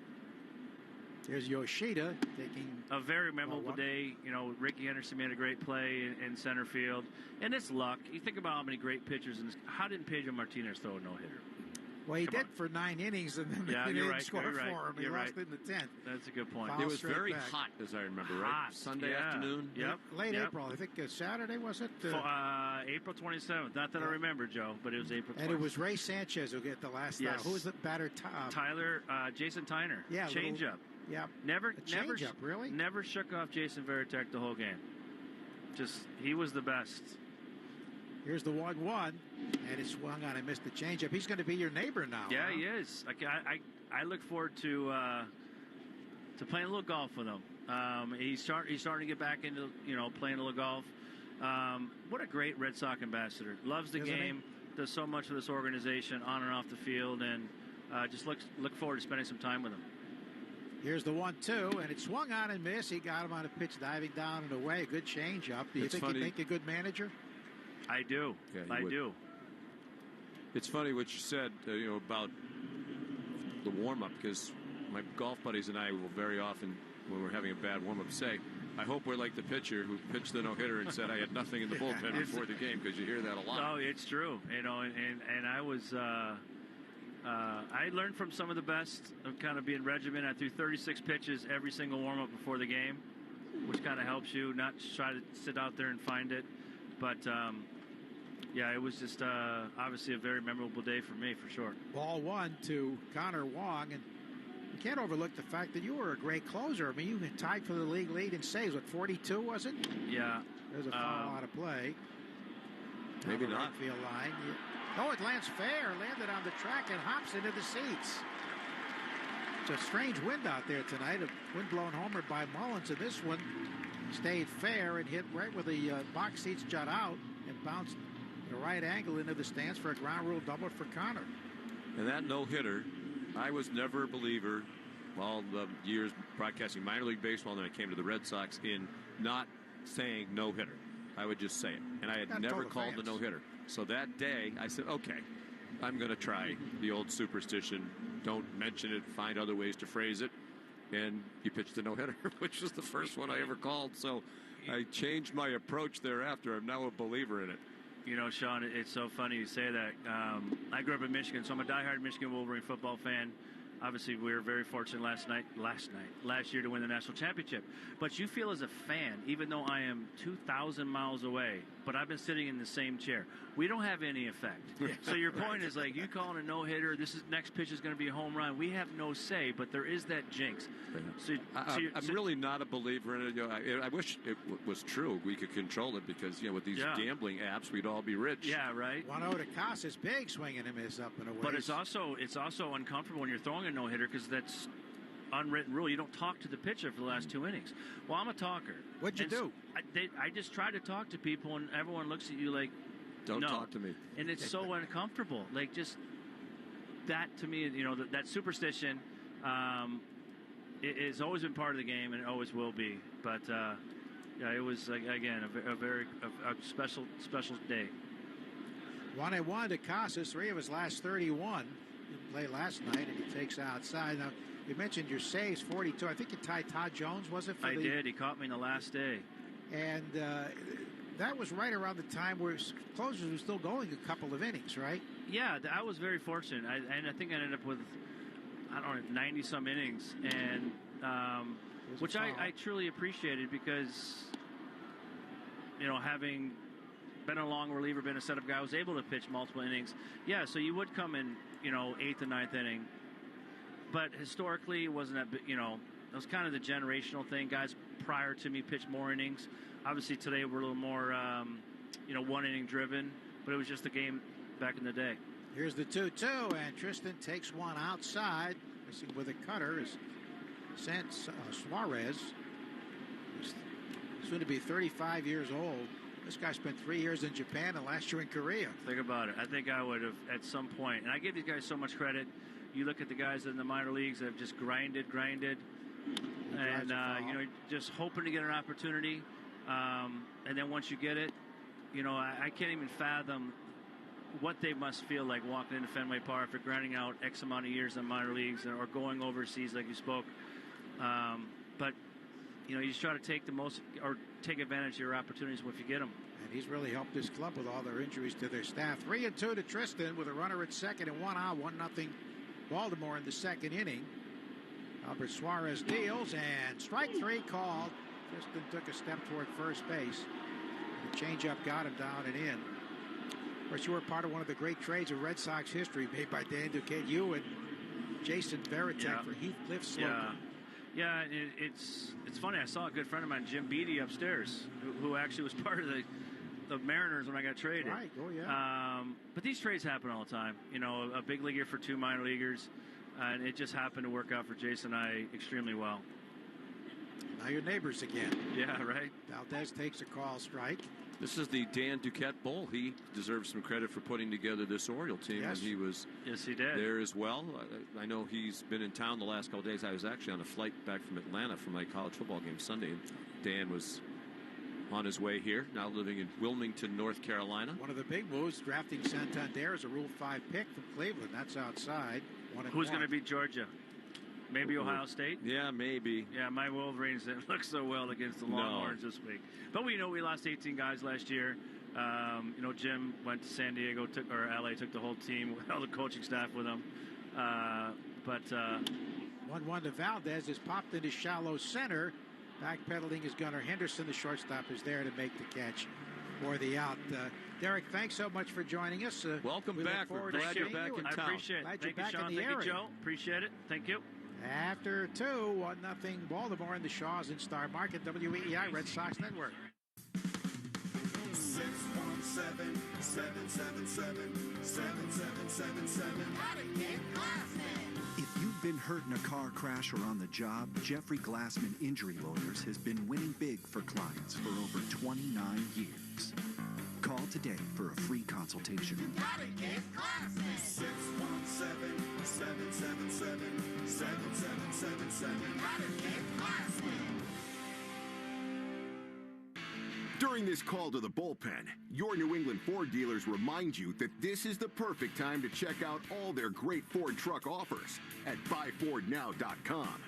There's Yoshida taking... A very memorable day. You know, Ricky Henderson made a great play in center field. And it's luck. You think about how many great pitchers... How didn't Pedro Martinez throw a no-hitter? Well, he did for 9 innings, and then they didn't score for him. He lost in the 10th. That's a good point. It was very hot, as I remember, right? Sunday afternoon. Yep. Late April. I think Saturday, was it? April 27th. Not that I remember, Joe, but it was April 27th. And it was Ray Sanchez who got the last out. Who was the batter? Jason Tyner. Yeah. Changeup. Yeah. Never really? Never shook off Jason Varitek the whole game. He was the best. Here's the 1-1, and it swung on and missed the changeup. He's going to be your neighbor now. Yeah, he is. I look forward to playing a little golf with him. He's starting to get back into playing a little golf. What a great Red Sox ambassador. Loves the game. Does so much for this organization on and off the field, and just look forward to spending some time with him. Here's the 1-2, and it swung on and missed. He got him on a pitch diving down and away. A good changeup. Do you think he'd make a good manager? I do. Yeah, I do. It's funny what you said, about the warm-up, because my golf buddies and I will very often, when we're having a bad warm-up, say, I hope we're like the pitcher who pitched the no-hitter and said I had nothing in the bullpen before the game, because you hear that a lot. No, it's true. And I was, I learned from some of the best of kind of being regimented. I threw 36 pitches every single warm-up before the game, which kind of helps you not try to sit out there and find it. But, it was just obviously a very memorable day for me, for sure. Ball 1 to Connor Wong, and you can't overlook the fact that you were a great closer. I mean, you tied for the league lead in saves. What, 42 was it? Yeah. There's a foul out of play. Maybe not. Right field line. Oh, it lands fair. Landed on the track and hops into the seats. It's a strange wind out there tonight. A wind blown homer by Mullins, and this one stayed fair and hit right where the box seats jut out and bounced at a right angle into the stands for a ground rule double for Connor. And that no-hitter, I was never a believer all the years broadcasting minor league baseball, and then I came to the Red Sox in not saying no-hitter. I would just say it. And I had never called the no-hitter. So that day, I said, okay, I'm going to try the old superstition. Don't mention it. Find other ways to phrase it. And you pitched the no-hitter, which was the first one I ever called. So I changed my approach thereafter. I'm now a believer in it. Sean, it's so funny you say that. I grew up in Michigan, so I'm a diehard Michigan Wolverine football fan. Obviously, we were very fortunate last year to win the national championship. But you feel as a fan, even though I am 2,000 miles away, but I've been sitting in the same chair, we don't have any effect. So your point is like, you calling a no-hitter, next pitch is going to be a home run. We have no say, but there is that jinx. I'm really not a believer in it. I wish it was true. We could control it because, with these gambling apps, we'd all be rich. Yeah, right. 1-0 to Casas, big swing and a miss up and away. But it's also uncomfortable when you're throwing a no-hitter because that's unwritten rule. You don't talk to the pitcher for the last 2 innings. Well, I'm a talker. What'd you do? I just try to talk to people, and everyone looks at you like, don't talk to me. And it's so uncomfortable. Like, just that to me, that superstition it's always been part of the game, and it always will be. But, it was, again, a very special day. 1-1 to Casas, 3 of his last 31. Didn't play last night, and he takes outside. Now, you mentioned your saves, 42. I think you tied Todd Jones, was it? I did. He caught me in the last day. And that was right around the time where closers were still going a couple of innings, right? Yeah, I was very fortunate. I think I ended up with, 90-some innings, and which I truly appreciated because, having been a long reliever, been a setup guy, I was able to pitch multiple innings. Yeah, so you would come in, 8th and 9th inning. But historically, it wasn't that, it was kind of the generational thing. Guys prior to me pitched more innings. Obviously, today we're a little more, one-inning driven. But it was just the game back in the day. Here's the 2-2, and Tristan takes one outside. Missing with a cutter is Suarez. He's soon to be 35 years old. This guy spent 3 years in Japan and last year in Korea. Think about it. I think I would have at some point, and I give these guys so much credit. You look at the guys in the minor leagues that have just grinded, and just hoping to get an opportunity. And then once you get it, I can't even fathom what they must feel like walking into Fenway Park after grinding out X amount of years in minor leagues or going overseas like you spoke. But you just try to take the most or take advantage of your opportunities if you get them. And he's really helped this club with all their injuries to their staff. 3-2 to Tristan with a runner at second and 1 out. 1-0 Baltimore in the second inning. Albert Suarez deals, and strike 3 called. Tristan took a step toward first base. The changeup got him down and in. Of course, you were part of one of the great trades of Red Sox history made by Dan Duquette. You and Jason Veritek for Heathcliff Slocum. Yeah, it's funny. I saw a good friend of mine, Jim Beattie, upstairs, who actually was part of the Mariners when I got traded. Right, oh yeah. But these trades happen all the time. You know, a big leaguer for 2 minor leaguers, and it just happened to work out for Jason and I extremely well. Now you're neighbors again. Yeah, right. Valdez takes a call strike. This is the Dan Duquette Bowl. He deserves some credit for putting together this Oriole team. Yes. And he was he did. there as well. I know he's been in town the last couple of days. I was actually on a flight back from Atlanta for my college football game Sunday, and Dan was on his way here, now living in Wilmington, North Carolina. One of the big moves, drafting Santander as a Rule 5 pick from Cleveland. That's outside. Who's going to beat Georgia? Maybe Ohio State? Yeah, maybe. Yeah, my Wolverines didn't look so well against the Longhorns this week. But we know we lost 18 guys last year. You know, Jim went to San Diego, or LA, took the whole team, all the coaching staff with him. 1-1 to Valdez is popped into shallow center. Backpedaling is Gunnar Henderson. The shortstop is there to make the catch for the out. Derek, thanks so much for joining us. Welcome back. We're glad you're back in town. I appreciate it. Glad Thank you're you, back Sean. in the Thank area. you, Joe. Appreciate it. Thank you. After 2, 1-0 Baltimore in the Shaws and Star Market, WEEI Red Sox Network. 617-777-7777. If you've been hurt in a car crash or on the job, Jeffrey Glassman Injury Lawyers has been winning big for clients for over 29 years. Call today for a free consultation. 617-777-7777. During this call to the bullpen, your New England Ford dealers remind you that this is the perfect time to check out all their great Ford truck offers at buyfordnow.com.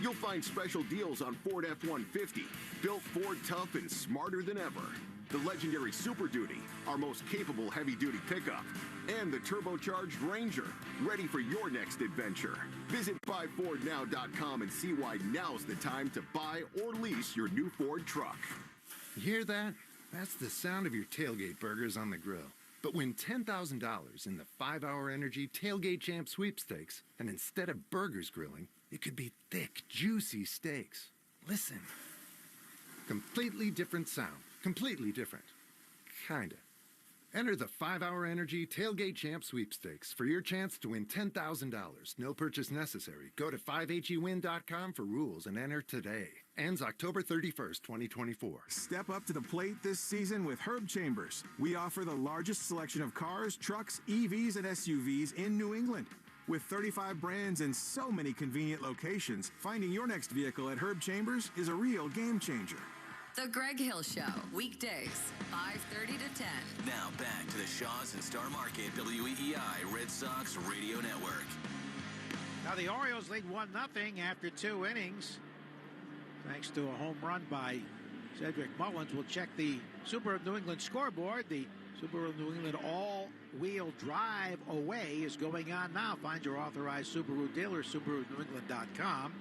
You'll find special deals on Ford F-150, built Ford tough and smarter than ever. The legendary Super Duty, our most capable heavy-duty pickup, and the turbocharged Ranger, ready for your next adventure. Visit buyfordnow.com and see why now's the time to buy or lease your new Ford truck. You hear that? That's the sound of your tailgate burgers on the grill. But win $10,000 in the 5-Hour Energy Tailgate Champ Sweepstakes, and instead of burgers grilling, it could be thick, juicy steaks. Listen. Completely different sound. Completely different. Kinda. Enter the 5-Hour Energy Tailgate Champ Sweepstakes for your chance to win $10,000. No purchase necessary. Go to 5hewin.com for rules and enter today. Ends October 31st, 2024. Step up to the plate this season with Herb Chambers. We offer the largest selection of cars, trucks, EVs, and SUVs in New England. With 35 brands and so many convenient locations, finding your next vehicle at Herb Chambers is a real game changer. The Greg Hill Show, weekdays, 5:30 to 10. Now back to the Shaws and Star Market WEEI Red Sox Radio Network. Now the Orioles lead 1-0 after 2 innings. Thanks to a home run by Cedric Mullins. We'll check the Subaru New England scoreboard. The Subaru New England all-wheel drive away is going on now. Find your authorized Subaru dealer, SubaruNewEngland.com.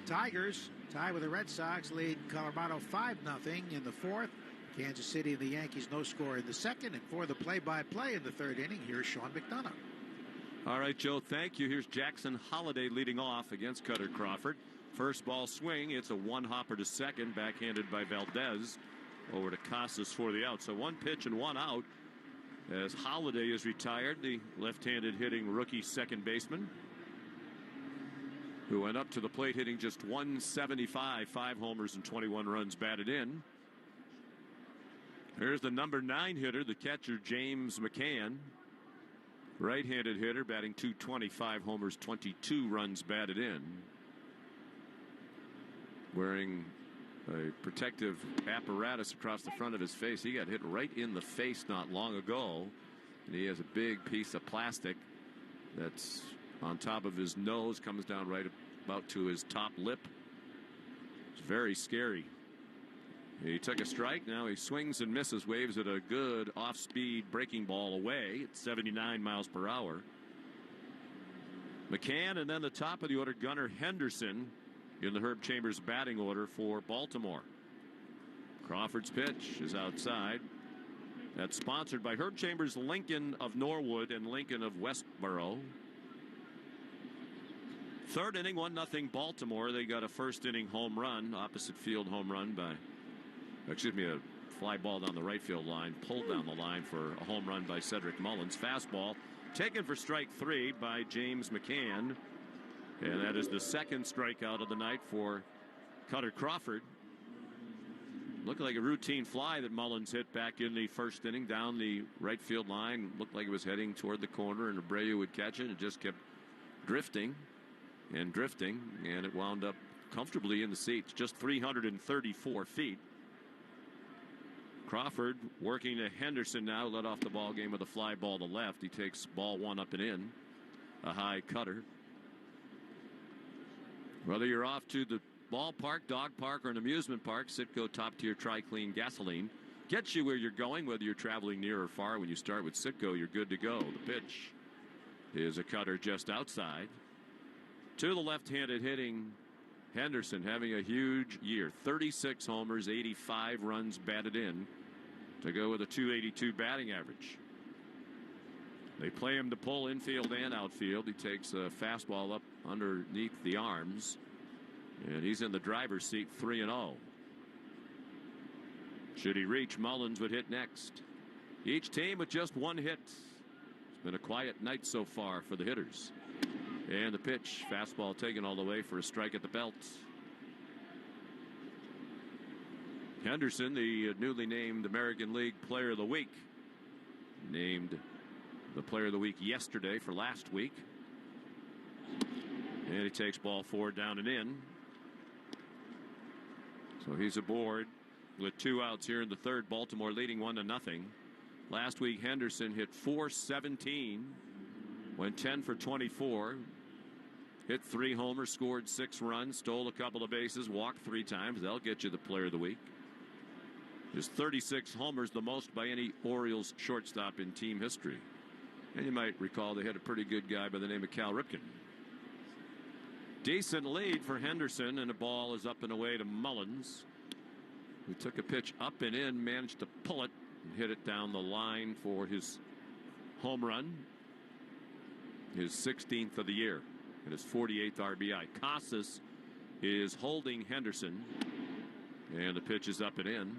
Tigers tie with the Red Sox, lead Colorado 5-0 in the 4th. Kansas City and the Yankees no score in the 2nd. And for the play-by-play in the 3rd inning, here's Sean McDonough. All right, Joe, thank you. Here's Jackson Holliday leading off against Cutter Crawford. First ball swing, it's a one-hopper to second, backhanded by Valdez over to Casas for the out. So 1 pitch and 1 out as Holliday is retired, the left-handed hitting rookie second baseman, who went up to the plate hitting just 175, 5 homers and 21 runs batted in. Here's the number 9 hitter, the catcher James McCann. Right-handed hitter batting .225 homers, 22 runs batted in. Wearing a protective apparatus across the front of his face. He got hit right in the face not long ago. And he has a big piece of plastic that's on top of his nose, comes down right about to his top lip. It's very scary. He took a strike. Now he swings and misses, waves at a good off-speed breaking ball away at 79 miles per hour. McCann, and then the top of the order, Gunnar Henderson in the Herb Chambers batting order for Baltimore. Crawford's pitch is outside. That's sponsored by Herb Chambers, Lincoln of Norwood and Lincoln of Westboro. Third inning, 1-0 Baltimore. They got a first inning home run, opposite field home run by, a fly ball down the right field line, pulled down the line for a home run by Cedric Mullins. Fastball taken for strike 3 by James McCann. And that is the second strikeout of the night for Cutter Crawford. Looked like a routine fly that Mullins hit back in the first inning down the right field line. Looked like it was heading toward the corner and Abreu would catch it. It just kept drifting and drifting, and it wound up comfortably in the seats, just 334 feet. Crawford working to Henderson now, led off the ball game with a fly ball to left. He takes ball 1 up and in, a high cutter. Whether you're off to the ballpark, dog park, or an amusement park, Citgo Top Tier Tri-Clean Gasoline gets you where you're going, whether you're traveling near or far. When you start with Citgo, you're good to go. The pitch is a cutter just outside. To the left-handed hitting Henderson, having a huge year. 36 homers, 85 runs batted in to go with a .282 batting average. They play him to pull infield and outfield. He takes a fastball up underneath the arms, and he's in the driver's seat, 3-0. Should he reach, Mullins would hit next. Each team with just 1 hit. It's been a quiet night so far for the hitters. And the pitch, fastball taken all the way for a strike at the belt. Henderson, the newly named American League Player of the Week, named the Player of the Week yesterday for last week. And he takes ball 4 down and in. So he's aboard with 2 outs here in the third. Baltimore leading 1-0. Last week Henderson hit .417, went 10 for 24. Hit 3 homers, scored 6 runs, stole a couple of bases, walked 3 times. They'll get you the Player of the Week. His 36 homers, the most by any Orioles shortstop in team history. And you might recall they had a pretty good guy by the name of Cal Ripken. Decent lead for Henderson, and the ball is up and away to Mullins, who took a pitch up and in, managed to pull it and hit it down the line for his home run, his 16th of the year. And his 48th RBI. Casas is holding Henderson, and the pitch is up and in.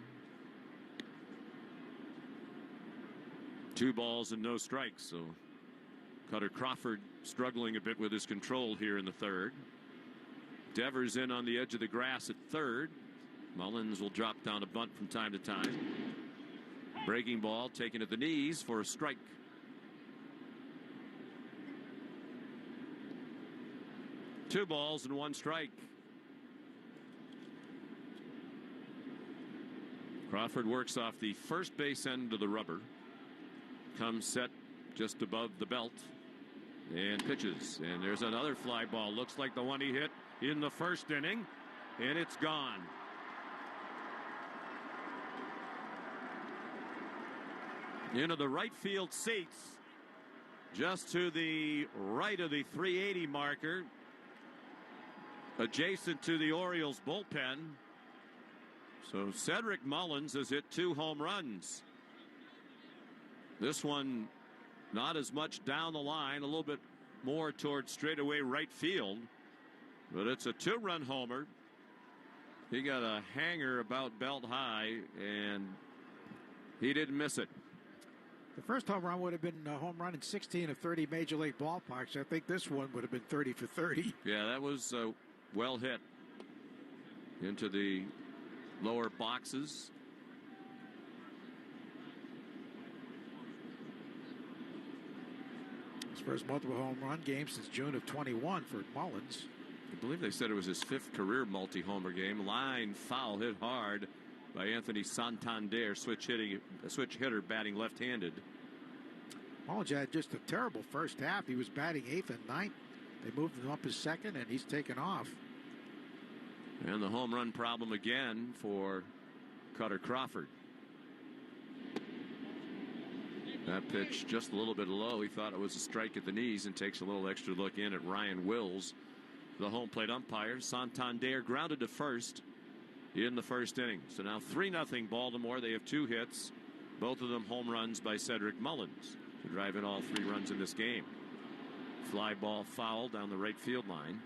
2 balls and no strikes. So Cutter Crawford struggling a bit with his control here in the third. Devers in on the edge of the grass at third. Mullins will drop down a bunt from time to time. Breaking ball taken at the knees for a strike. Two balls and 1 strike. Crawford works off the first base end of the rubber. Comes set just above the belt and pitches. And there's another fly ball. Looks like the one he hit in the first inning, and it's gone. Into the right field seats, just to the right of the 380 marker, adjacent to the Orioles bullpen. So Cedric Mullins has hit 2 home runs. This one not as much down the line, a little bit more towards straightaway right field, but it's a 2-run homer. He got a hanger about belt high, and he didn't miss it. The first home run would have been a home run in 16 of 30 Major League ballparks. I think this one would have been 30 for 30. Yeah, that was well hit into the lower boxes. His first multiple home run game since June of 21 for Mullins. I believe they said it was his 5th career multi-homer game. Line foul hit hard by Anthony Santander, switch hitter batting left-handed. Mullins had just a terrible first half. He was batting 8th and 9th. They moved him up his 2nd, and he's taken off. And the home run problem again for Cutter Crawford. That pitch just a little bit low. He thought it was a strike at the knees and takes a little extra look in at Ryan Wills, the home plate umpire. Santander grounded to first in the first inning. So now 3-0 Baltimore. They have 2 hits, both of them home runs by Cedric Mullins, to drive in all 3 runs in this game. Fly ball foul down the right field line.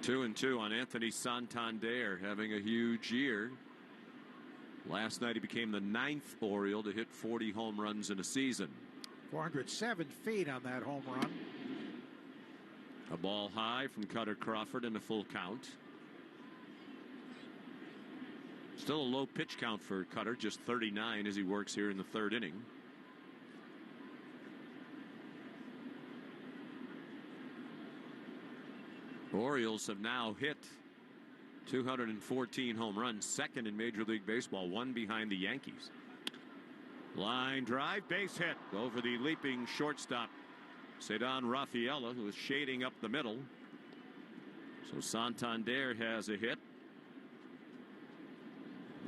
Two and 2 on Anthony Santander, having a huge year. Last night he became the 9th Oriole to hit 40 home runs in a season. 407 feet on that home run. A ball high from Cutter Crawford and a full count. Still a low pitch count for Cutter, just 39 as he works here in the 3rd inning. Orioles have now hit 214 home runs, 2nd in Major League Baseball, 1 behind the Yankees. Line drive, base hit over the leaping shortstop, Cedon Rafaela, who is shading up the middle. So Santander has a hit.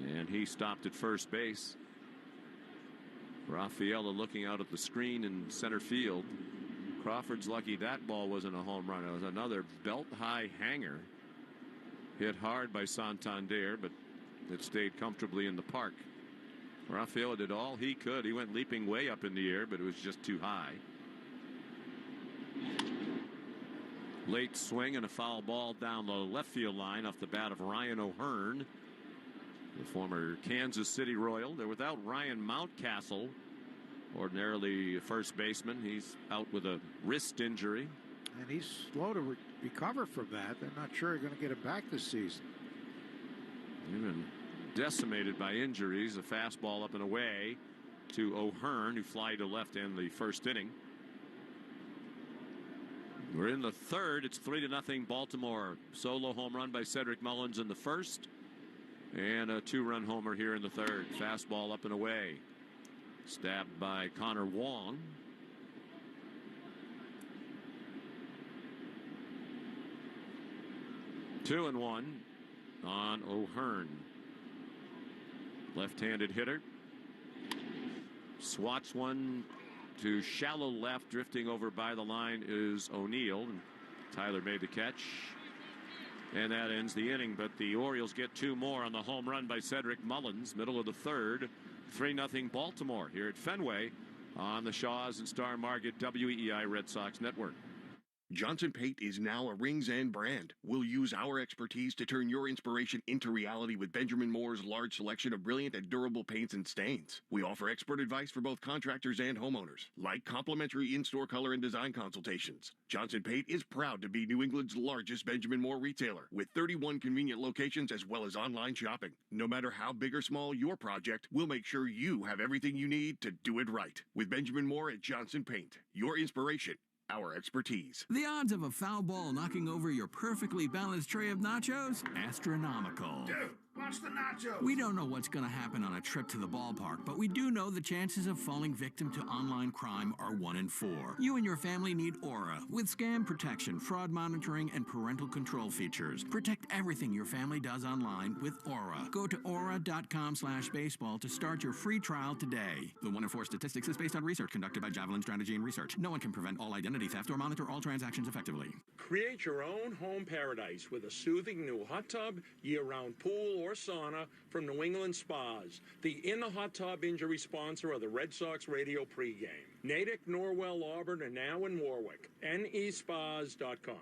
And he stopped at first base. Rafaela looking out at the screen in center field. Crawford's lucky that ball wasn't a home run. It was another belt-high hanger. Hit hard by Santander, but it stayed comfortably in the park. Rafaela did all he could. He went leaping way up in the air, but it was just too high. Late swing and a foul ball down the left field line off the bat of Ryan O'Hearn, the former Kansas City Royal. They're without Ryan Mountcastle, ordinarily a first baseman. He's out with a wrist injury. And he's slow to recover from that. They're not sure they're going to get him back this season. Even decimated by injuries. A fastball up and away to O'Hearn, who fly to left in the first inning. We're in the 3rd. It's 3-0 Baltimore. Solo home run by Cedric Mullins in the first, and a 2-run homer here in the 3rd. Fastball up and away. Stabbed by Connor Wong. Two and 1 on O'Hearn. Left-handed hitter. Swats one to shallow left. Drifting over by the line is O'Neill. And Tyler made the catch. And that ends the inning. But the Orioles get 2 more on the home run by Cedric Mullins. Middle of the 3rd. 3-0 Baltimore here at Fenway on the Shaws and Star Market WEEI Red Sox Network. Johnson Paint is now a Rings End brand. We'll use our expertise to turn your inspiration into reality with Benjamin Moore's large selection of brilliant and durable paints and stains. We offer expert advice for both contractors and homeowners, like complimentary in-store color and design consultations. Johnson Paint is proud to be New England's largest Benjamin Moore retailer, with 31 convenient locations as well as online shopping. No matter how big or small your project, we'll make sure you have everything you need to do it right. With Benjamin Moore at Johnson Paint, your inspiration, our expertise. The odds of a foul ball knocking over your perfectly balanced tray of nachos? Astronomical. Dude, watch the nachos. We don't know what's going to happen on a trip to the ballpark, but we do know the chances of falling victim to online crime are 1 in 4. You and your family need Aura, with scam protection, fraud monitoring, and parental control features. Protect everything your family does online with Aura. Go to aura.com/baseball to start your free trial today. The 1 in 4 statistics is based on research conducted by Javelin Strategy and Research. No one can prevent all identity theft or monitor all transactions effectively. Create your own home paradise with a soothing new hot tub, year-round pool, or sauna from New England Spas, the In the Hot Tub injury sponsor of the Red Sox radio pregame. Natick, Norwell, Auburn, and now in Warwick. nespas.com.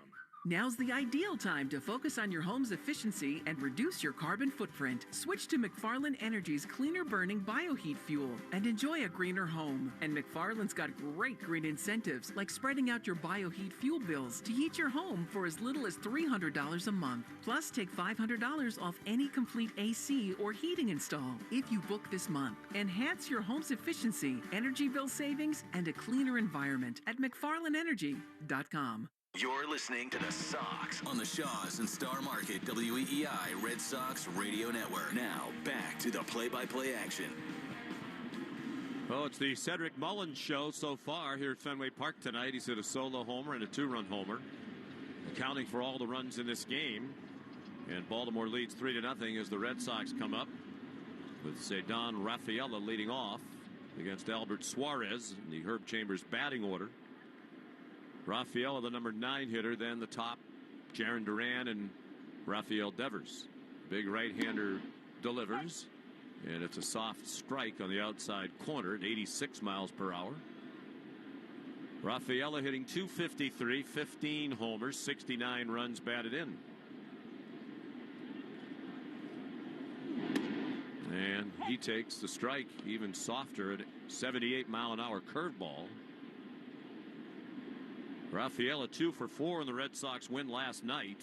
Now's the ideal time to focus on your home's efficiency and reduce your carbon footprint. Switch to McFarland Energy's cleaner burning bioheat fuel and enjoy a greener home. And McFarland's got great green incentives like spreading out your bioheat fuel bills to heat your home for as little as $300 a month. Plus, take $500 off any complete AC or heating install if you book this month. Enhance your home's efficiency, energy bill savings, and a cleaner environment at McFarlandEnergy.com. You're listening to the Sox on the Shaws and Star Market WEEI Red Sox Radio Network. Now, back to the play-by-play action. Oh, it's the Cedric Mullins show so far here at Fenway Park tonight. He's hit a solo homer and a 2-run homer. accounting for all the runs in this game. And Baltimore leads 3-0 as the Red Sox come up with Cedon Rafaela leading off against Albert Suarez in the Herb Chambers batting order. Rafaela, the number 9 hitter, then the top, Jarren Duran and Rafael Devers. Big right-hander delivers, and it's a soft strike on the outside corner at 86 miles per hour. Rafaela hitting .253, 15 homers, 69 runs batted in. And he takes the strike even softer at 78-mile-an-hour curveball. Rafaela 2 for 4 in the Red Sox win last night.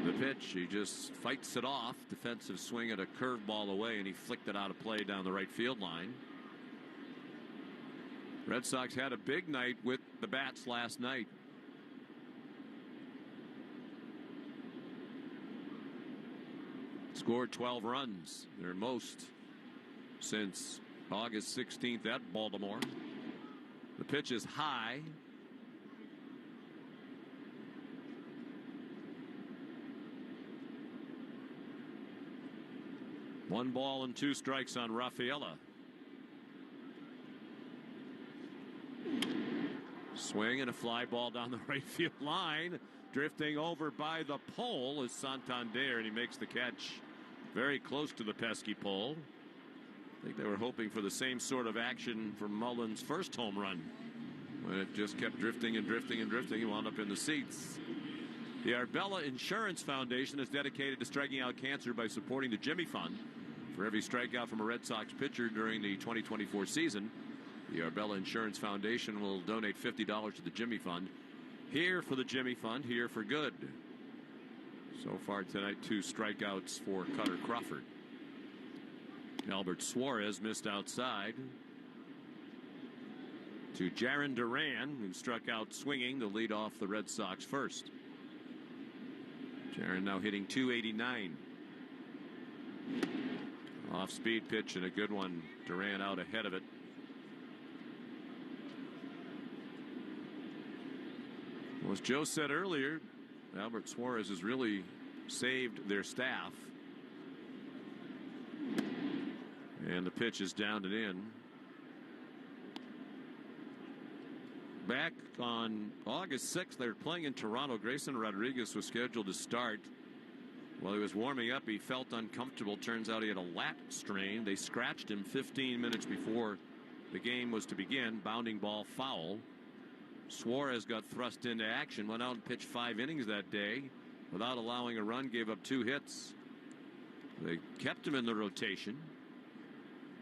The pitch, he just fights it off. Defensive swing at a curveball away, and he flicked it out of play down the right field line. Red Sox had a big night with the bats last night. Scored 12 runs, their most since August 16th at Baltimore. The pitch is high. One ball and 2 strikes on Rafaela. Swing and a fly ball down the right field line. Drifting over by the pole is Santander, and he makes the catch very close to the pesky pole. I think they were hoping for the same sort of action from Mullins' first home run, when it just kept drifting and drifting and drifting and wound up in the seats. The Arbella Insurance Foundation is dedicated to striking out cancer by supporting the Jimmy Fund. For every strikeout from a Red Sox pitcher during the 2024 season, the Arbella Insurance Foundation will donate $50 to the Jimmy Fund. Here for the Jimmy Fund, here for good. So far tonight, 2 strikeouts for Cutter Crawford. Albert Suarez missed outside to Jarren Duran, who struck out swinging to lead off the Red Sox first. Jarren now hitting .289. Off-speed pitch and a good one. Duran out ahead of it. Well, as Joe said earlier, Albert Suarez has really saved their staff. And the pitch is down and in. Back on August 6th, they were playing in Toronto. Grayson Rodriguez was scheduled to start. While he was warming up, he felt uncomfortable. Turns out he had a lat strain. They scratched him 15 minutes before the game was to begin. Bounding ball foul. Suarez got thrust into action, went out and pitched 5 innings that day without allowing a run, gave up 2 hits. They kept him in the rotation.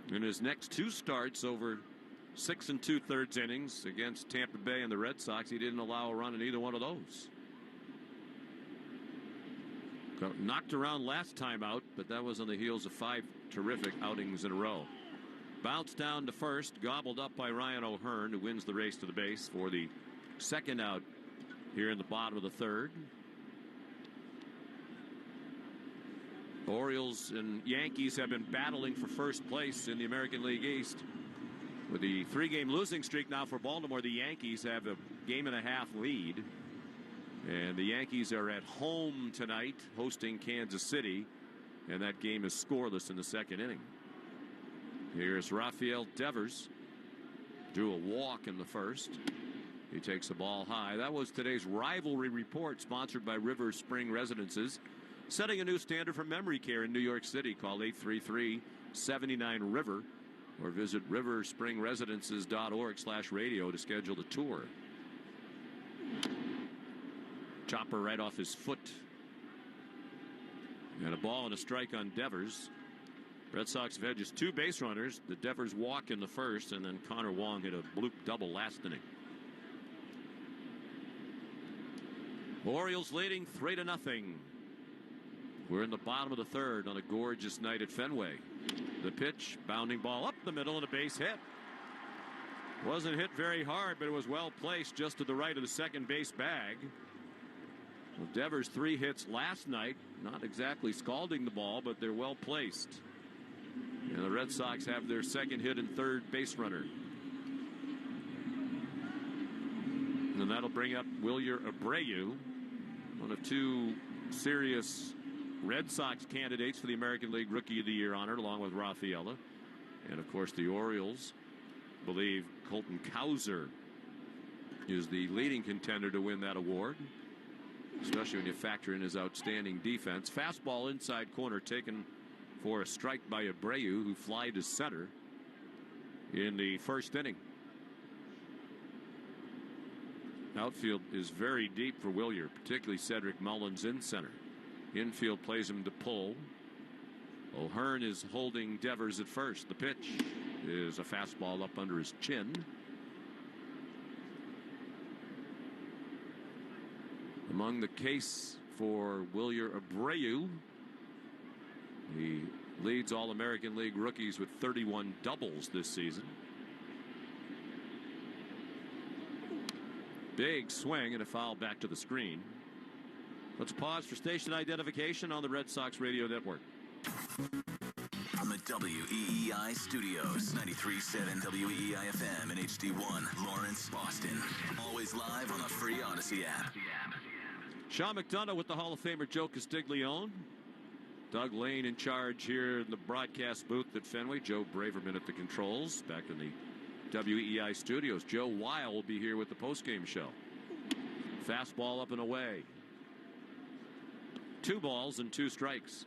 In his next 2 starts over 6 2/3 innings against Tampa Bay and the Red Sox, he didn't allow a run in either one of those. Got knocked around last time out, but that was on the heels of 5 terrific outings in a row. Bounced down to first, gobbled up by Ryan O'Hearn, who wins the race to the base for the second out here in the bottom of the 3rd. Orioles and Yankees have been battling for first place in the American League East. With the 3-game losing streak now for Baltimore, the Yankees have a 1.5-game lead. And the Yankees are at home tonight, hosting Kansas City. And that game is scoreless in the 2nd inning. Here's Rafael Devers. Drew a walk in the 1st. He takes the ball high. That was today's rivalry report, sponsored by River Spring Residences, setting a new standard for memory care in New York City. Call 833-79-RIVER or visit riverspringresidences.org/radio to schedule the tour. Chopper right off his foot. And a ball and a strike on Devers. Red Sox have had just 2 base runners. The Devers walk in the 1st, and then Connor Wong hit a bloop double last inning. Orioles leading 3-0. We're in the bottom of the 3rd on a gorgeous night at Fenway. The pitch, bounding ball up the middle, and a base hit. Wasn't hit very hard, but it was well placed just to the right of the second base bag. Well, Devers 3 hits last night, not exactly scalding the ball, but they're well placed. And the Red Sox have their 2nd hit and 3rd base runner. And that'll bring up Wilyer Abreu, one of two serious Red Sox candidates for the American League Rookie of the Year honor, along with Rafaela. And, of course, the Orioles believe Colton Cowser is the leading contender to win that award, especially when you factor in his outstanding defense. Fastball inside corner taken for a strike by Abreu, who fly to center in the first inning. Outfield is very deep for Wilyer, particularly Cedric Mullins in center. Infield plays him to pull. O'Hearn is holding Devers at first. The pitch is a fastball up under his chin. Among the case for Wilyer Abreu, he leads all American League rookies with 31 doubles this season. Big swing and a foul back to the screen. Let's pause for station identification on the Red Sox Radio Network. From the WEEI studios, 93.7 WEEI FM and HD1, Lawrence, Boston. Always live on the free Odyssey app. Sean McDonough with the Hall of Famer Joe Castiglione. Doug Lane in charge here in the broadcast booth at Fenway. Joe Braverman at the controls. Back in the WEEI studios. Joe Weil will be here with the postgame show. Fastball up and away. 2 balls and 2 strikes.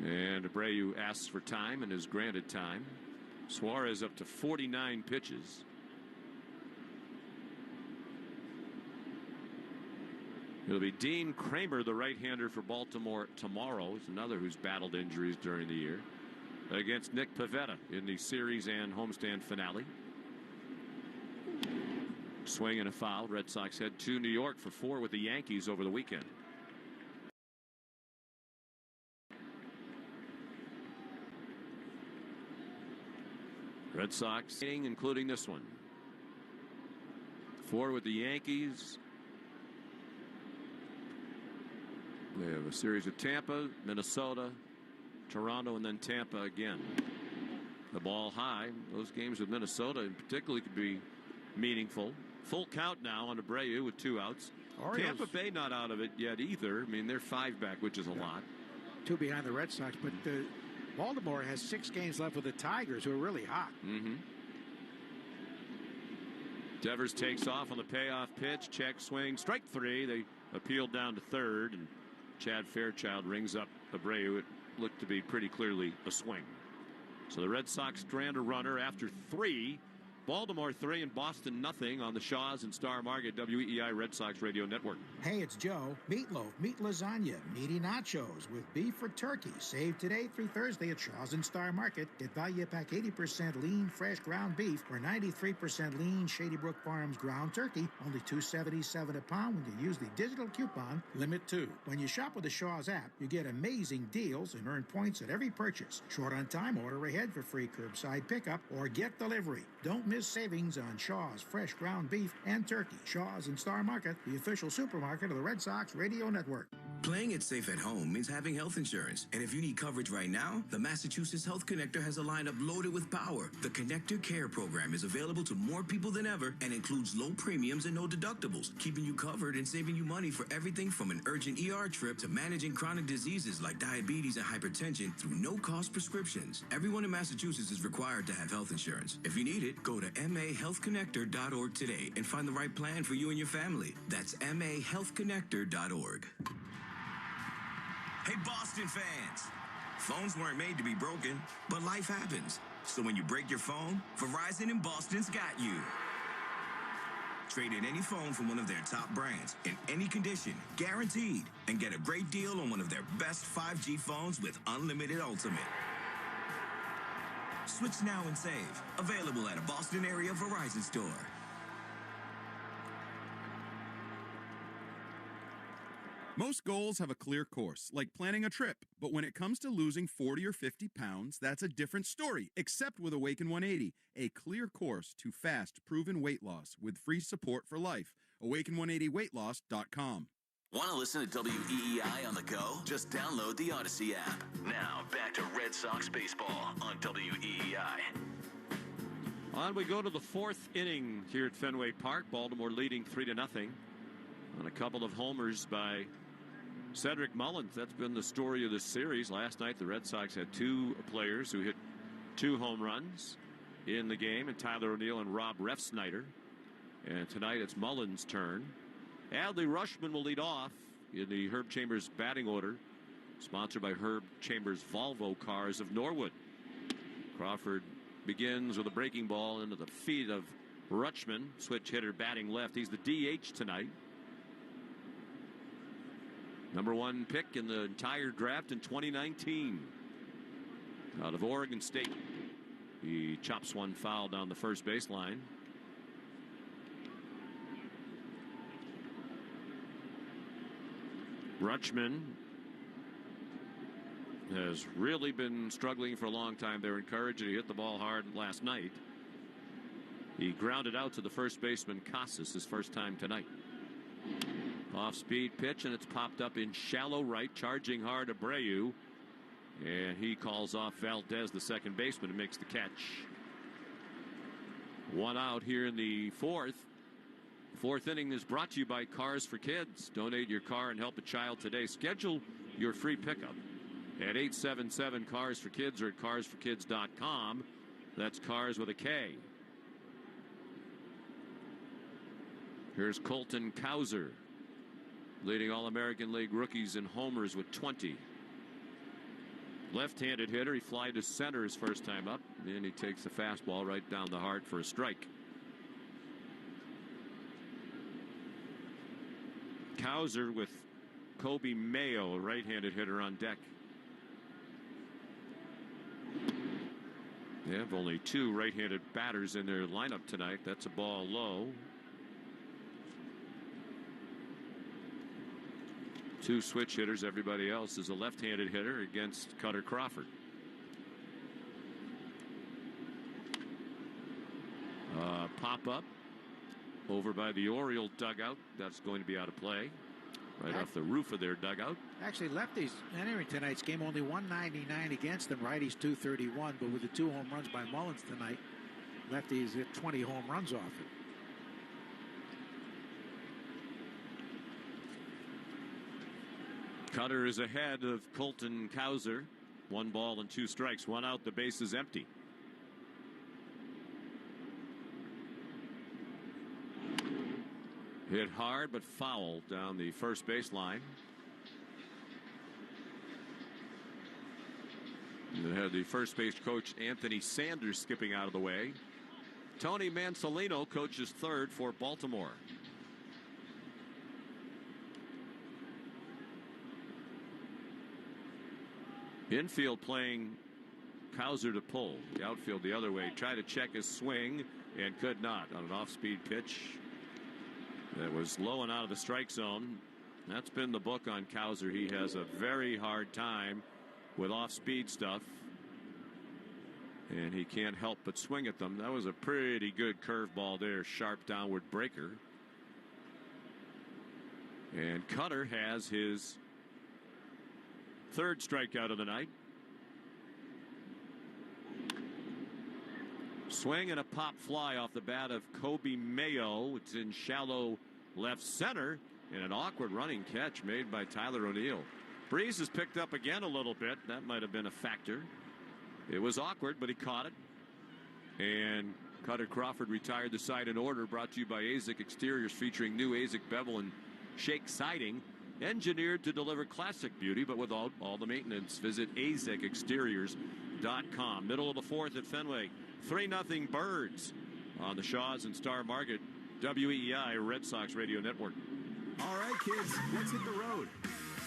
And Abreu asks for time and is granted time. Suarez up to 49 pitches. It'll be Dean Kramer, the right-hander for Baltimore tomorrow. He's another who's battled injuries during the year. Against Nick Pivetta in the series and homestand finale. Swing and a foul. Red Sox head to New York for 4 with the Yankees over the weekend. Red Sox, including this one. 4 with the Yankees. They have a series with Tampa, Minnesota, Toronto, and then Tampa again. The ball high. Those games with Minnesota in particular could be meaningful. Full count now on Abreu with 2 outs. Orioles. Tampa Bay not out of it yet either. I mean, they're 5 back, which is a lot. 2 behind the Red Sox, but Baltimore has 6 games left with the Tigers, who are really hot. Devers takes off on the payoff pitch. Check swing. Strike 3. They appealed down to third, and Chad Fairchild rings up Abreu. It looked to be pretty clearly a swing. So the Red Sox strand a runner after 3. Baltimore 3 and Boston nothing on the Shaws and Star Market WEEI Red Sox Radio Network. Hey, it's Joe. Meatloaf, meat lasagna, meaty nachos with beef or turkey. Save today through Thursday at Shaws and Star Market. Get value pack 80% lean, fresh ground beef or 93% lean Shady Brook Farms ground turkey. Only $2.77 a pound when you use the digital coupon Limit 2. When you shop with the Shaws app, you get amazing deals and earn points at every purchase. Short on time, order ahead for free curbside pickup or get delivery. Don't miss savings on Shaw's fresh ground beef and turkey. Shaw's and Star Market, the official supermarket of the Red Sox Radio Network. Playing it safe at home means having health insurance. And if you need coverage right now, the Massachusetts Health Connector has a lineup loaded with power. The Connector Care program is available to more people than ever and includes low premiums and no deductibles, keeping you covered and saving you money for everything from an urgent ER trip to managing chronic diseases like diabetes and hypertension through no-cost prescriptions. Everyone in Massachusetts is required to have health insurance. If you need it, go to mahealthconnector.org today and find the right plan for you and your family. That's mahealthconnector.org. Hey, Boston fans! Phones weren't made to be broken, but life happens. So when you break your phone, Verizon in Boston's got you. Trade in any phone from one of their top brands in any condition, guaranteed, and get a great deal on one of their best 5G phones with unlimited ultimate. Switch now and save. Available at a Boston area Verizon store. Most goals have a clear course, like planning a trip. But when it comes to losing 40 or 50 pounds, that's a different story, except with Awaken 180, a clear course to fast, proven weight loss with free support for life. Awaken180weightloss.com. Want to listen to WEEI on the go? Just download the Odyssey app. Now, back to Red Sox baseball on WEEI. On we go to the fourth inning here at Fenway Park. Baltimore leading 3-0 on a couple of homers by Cedric Mullins. That's been the story of the series. Last night, the Red Sox had two players who hit 2 home runs in the game, and Tyler O'Neill and Rob Refsnyder. And tonight, it's Mullins' turn. Adley Rutschman will lead off in the Herb Chambers batting order, sponsored by Herb Chambers Volvo Cars of Norwood. Crawford begins with a breaking ball into the feet of Rutschman, switch hitter batting left. He's the DH tonight. Number 1 pick in the entire draft in 2019 out of Oregon State. He chops one foul down the first baseline. Rutschman has really been struggling for a long time. They're encouraged, and he hit the ball hard last night. He grounded out to the first baseman Casas his first time tonight. Off-speed pitch, and it's popped up in shallow right, charging hard Abreu, and he calls off Valdez, the second baseman, and makes the catch. 1 out here in the fourth. Fourth inning is brought to you by Cars for Kids. Donate your car and help a child today. Schedule your free pickup at 877-CARS-FOR-KIDS or at carsforkids.com. That's Cars with a K. Here's Colton Cowser, leading All-American League rookies in homers with 20. Left-handed hitter. He flied to center his first time up, and he takes the fastball right down the heart for a strike. Cowser with Kobe Mayo, right-handed hitter, on deck. They have only 2 right-handed batters in their lineup tonight. That's a ball low. 2 switch hitters. Everybody else is a left-handed hitter against Cutter Crawford. Pop-up over by the Oriole dugout. That's going to be out of play. Right off the roof of their dugout. Actually, lefties entering tonight's game only 199 against them. Righties 231, but with the 2 home runs by Mullins tonight, lefties hit 20 home runs off it. Cutter is ahead of Colton Cowser. 1 ball and 2 strikes. 1 out. The base is empty. Hit hard but foul down the first baseline. And had the first base coach Anthony Sanders skipping out of the way. Tony Mansolino coaches third for Baltimore. Infield playing Cowser to pull. The outfield the other way. Tried to check his swing and could not on an off-speed pitch that was low and out of the strike zone. That's been the book on Cowser. He has a very hard time with off-speed stuff, and he can't help but swing at them. That was a pretty good curveball there. Sharp downward breaker. And Cutter has his 3rd strikeout of the night. Swing and a pop fly off the bat of Kobe Mayo. It's in shallow left center, and an awkward running catch made by Tyler O'Neill. Breeze has picked up again a little bit. That might have been a factor. It was awkward, but he caught it. And Cutter Crawford retired the side in order. Brought to you by AZEK Exteriors, featuring new AZEK bevel and shake siding. Engineered to deliver classic beauty, but without all the maintenance. Visit azekexteriors.com. Middle of the fourth at Fenway. 3-0 Birds on the Shaws and Star Market. WEEI Red Sox Radio Network. All right, kids, let's hit the road.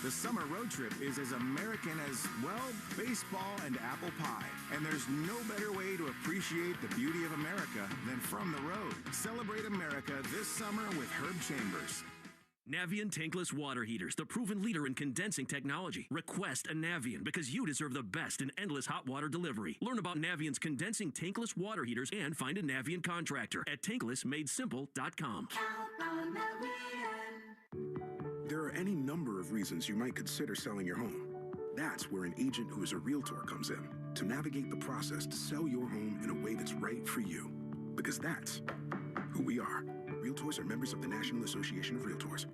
The summer road trip is as American as, well, baseball and apple pie. And there's no better way to appreciate the beauty of America than from the road. Celebrate America this summer with Herb Chambers. Navien tankless water heaters, the proven leader in condensing technology. Request a Navien because you deserve the best in endless hot water delivery. Learn about Navien's condensing tankless water heaters and find a Navien contractor at tanklessmadesimple.com. There are any number of reasons you might consider selling your home. That's where an agent who is a realtor comes in to navigate the process to sell your home in a way that's right for you. because that's who we are. Realtors are members of the National Association of Realtors.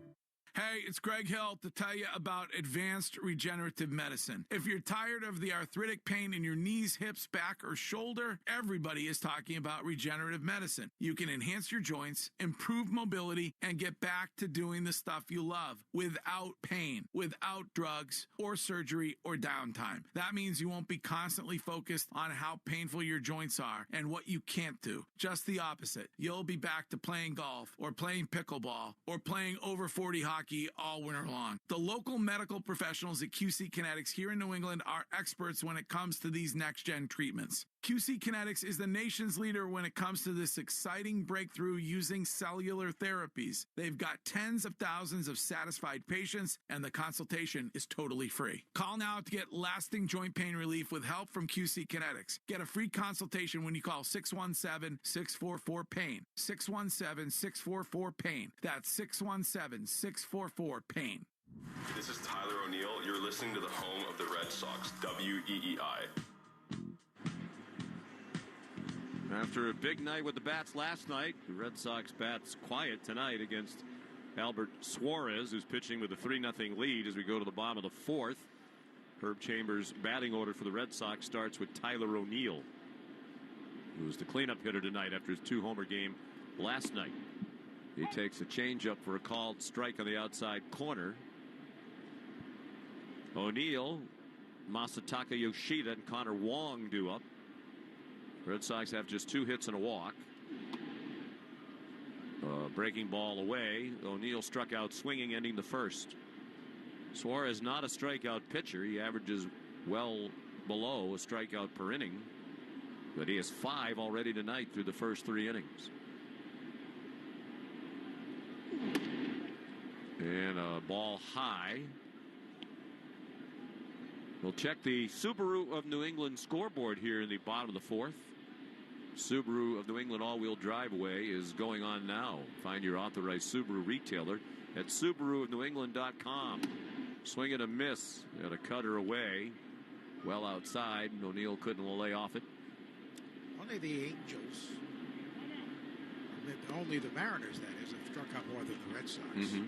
Hey, it's Greg Hill to tell you about advanced regenerative medicine. If you're tired of the arthritic pain in your knees, hips, back, or shoulder, everybody is talking about regenerative medicine. You can enhance your joints, improve mobility, and get back to doing the stuff you love without pain, without drugs or surgery or downtime. That means you won't be constantly focused on how painful your joints are and what you can't do. Just the opposite. You'll be back to playing golf or playing pickleball or playing over 40 hockey all winter long. The local medical professionals at QC Kinetics here in New England are experts when it comes to these next-gen treatments. QC Kinetics is the nation's leader when it comes to this exciting breakthrough using cellular therapies. They've got tens of thousands of satisfied patients, and the consultation is totally free. Call now to get lasting joint pain relief with help from QC Kinetics. Get a free consultation when you call 617-644-PAIN. 617-644-PAIN. That's 617-644-PAIN. This is Tyler O'Neill. You're listening to the home of the Red Sox, WEEI. After a big night with the bats last night, the Red Sox bats quiet tonight against Albert Suarez, who's pitching with a 3-0 lead as we go to the bottom of the fourth. Herb Chambers' batting order for the Red Sox starts with Tyler O'Neill, who was the cleanup hitter tonight after his 2-homer game last night. He takes a changeup for a called strike on the outside corner. O'Neill, Masataka Yoshida, and Connor Wong do up. Red Sox have just 2 hits and a walk. Breaking ball away. O'Neill struck out swinging, ending the first. Suarez not a strikeout pitcher. He averages well below a strikeout per inning, but he has 5 already tonight through the first 3 innings. And a ball high. We'll check the Subaru of New England scoreboard here in the bottom of the fourth. Subaru of New England all-wheel drive away is going on now. Find your authorized Subaru retailer at SubaruofNewEngland.com. Swing and a miss. Got a cutter away. Well outside. O'Neill couldn't lay off it. Only the Angels, only the Mariners, that is, have struck out more than the Red Sox. Mm-hmm.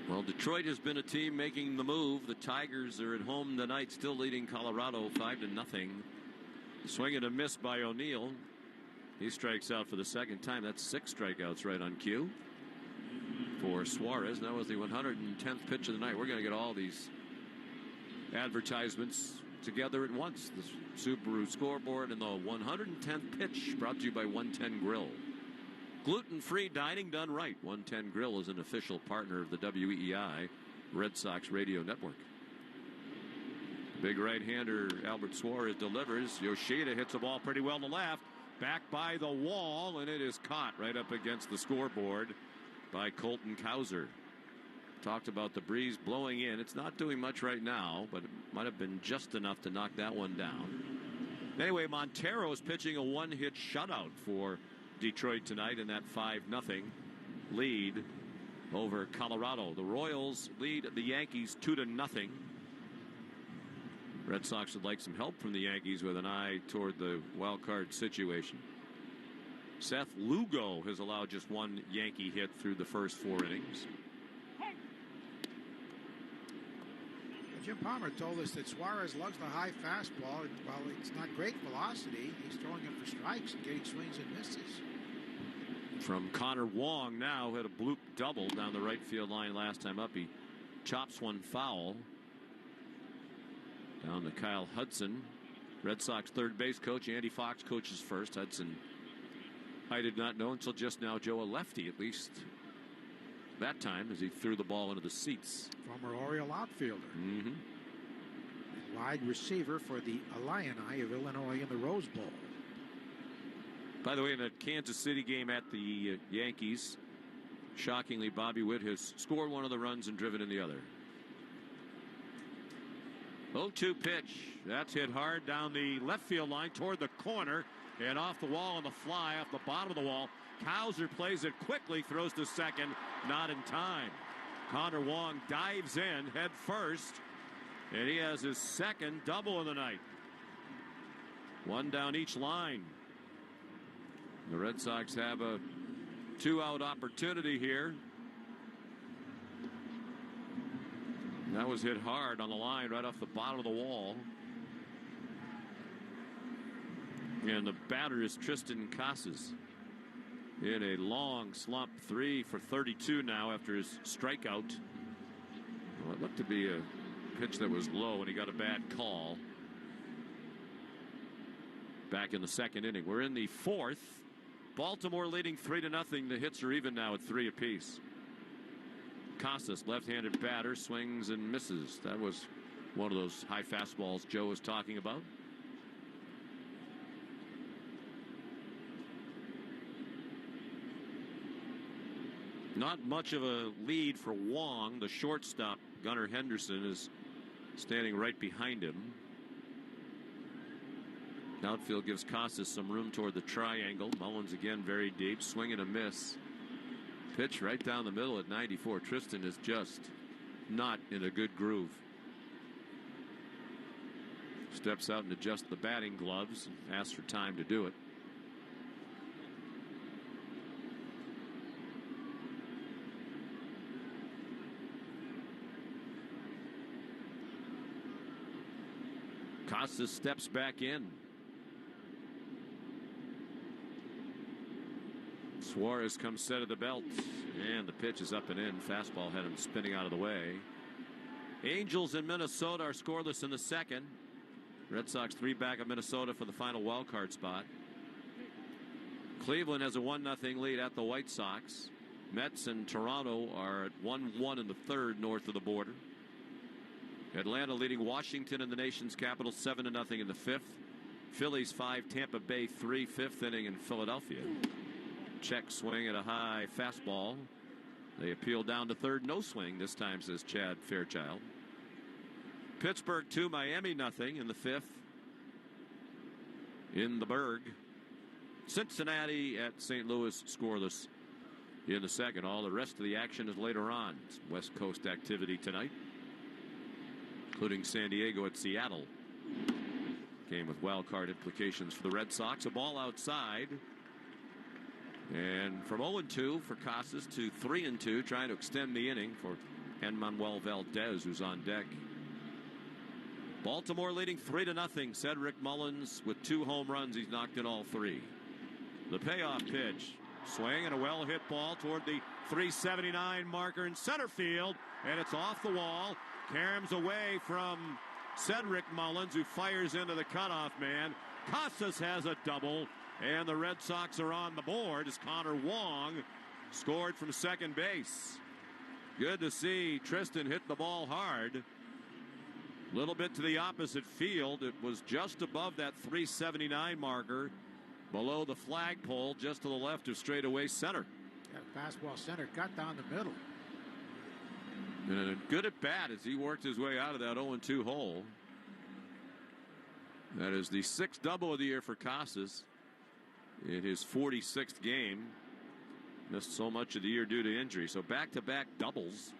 Well, Detroit has been a team making the move. The Tigers are at home tonight, still leading Colorado 5-0. Swing and a miss by O'Neill. He strikes out for the second time. That's 6 strikeouts right on cue for Suarez. That was the 110th pitch of the night. We're going to get all these advertisements together at once. The Subaru scoreboard and the 110th pitch brought to you by 110 Grill. Gluten-free dining done right. 110 Grill is an official partner of the WEEI Red Sox radio network. Big right-hander Albert Suarez delivers. Yoshida hits the ball pretty well to left. Back by the wall, and it is caught right up against the scoreboard by Colton Cowser. Talked about the breeze blowing in. It's not doing much right now, but it might have been just enough to knock that one down. Anyway, Montero is pitching a 1-hit shutout for Detroit tonight in that 5-0 lead over Colorado. The Royals lead the Yankees 2-0. Red Sox would like some help from the Yankees with an eye toward the wild card situation. Seth Lugo has allowed just 1 Yankee hit through the first 4 innings. Jim Palmer told us that Suarez loves the high fastball, and while it's not great velocity, he's throwing it for strikes and getting swings and misses. From Connor Wong now, had a bloop double down the right field line last time up. He chops one foul. Down to Kyle Hudson. Red Sox third base coach Andy Fox coaches first. Hudson, I did not know until just now, Joe, a lefty at least that time as he threw the ball into the seats. Former Oriole outfielder. Mm-hmm. Wide receiver for the Illini of Illinois in the Rose Bowl. By the way, in that Kansas City game at the Yankees, shockingly, Bobby Witt has scored one of the runs and driven in the other. 0-2 pitch. That's hit hard down the left field line toward the corner and off the wall on the fly, off the bottom of the wall. Cowser plays it quickly, throws to second, not in time. Connor Wong dives in head first, and he has his second double of the night. One down each line. The Red Sox have a 2-out opportunity here. That was hit hard on the line right off the bottom of the wall. And the batter is Tristan Casas in a long slump, 3 for 32 now after his strikeout. Well, it looked to be a pitch that was low, and he got a bad call. Back in the second inning. We're in the fourth. Baltimore leading 3-0. The hits are even now at 3 apiece. Casas, left-handed batter, swings and misses. That was one of those high fastballs Joe was talking about. Not much of a lead for Wong. The shortstop, Gunnar Henderson, is standing right behind him. Outfield gives Casas some room toward the triangle. Mullins again very deep. Swing and a miss. Pitch right down the middle at 94. Tristan is just not in a good groove. Steps out and adjusts the batting gloves and asks for time to do it. Casas steps back in. Suarez comes set of the belt, and the pitch is up and in. Fastball had him spinning out of the way. Angels in Minnesota are scoreless in the second. Red Sox 3 back of Minnesota for the final wild card spot. Cleveland has a 1-0 lead at the White Sox. Mets and Toronto are at 1-1 in the third north of the border. Atlanta leading Washington in the nation's capital 7-0 in the fifth. Phillies 5, Tampa Bay 3, fifth inning in Philadelphia. Check swing at a high fastball. They appeal down to third. No swing this time, says Chad Fairchild. Pittsburgh 2, Miami 0 in the fifth. In the Berg. Cincinnati at St. Louis scoreless in the second. All the rest of the action is later on. It's West Coast activity tonight, including San Diego at Seattle. Game with wild card implications for the Red Sox. A ball outside. And from 0-2 for Casas to 3-2, trying to extend the inning for Enmanuel Valdez, who's on deck. Baltimore leading 3-0. Cedric Mullins with 2 home runs. He's knocked in all 3. The payoff pitch. Swing and a well-hit ball toward the 379 marker in center field. And it's off the wall. Caroms away from Cedric Mullins, who fires into the cutoff man. Casas has a double. And the Red Sox are on the board as Connor Wong scored from second base. Good to see Tristan hit the ball hard. A little bit to the opposite field. It was just above that 379 marker, below the flagpole, just to the left of straightaway center. That fastball center cut down the middle. And a good at bat as he worked his way out of that 0-2 hole. That is the 6th double of the year for Casas. In his 46th game. Missed so much of the year due to injury. So back-to-back doubles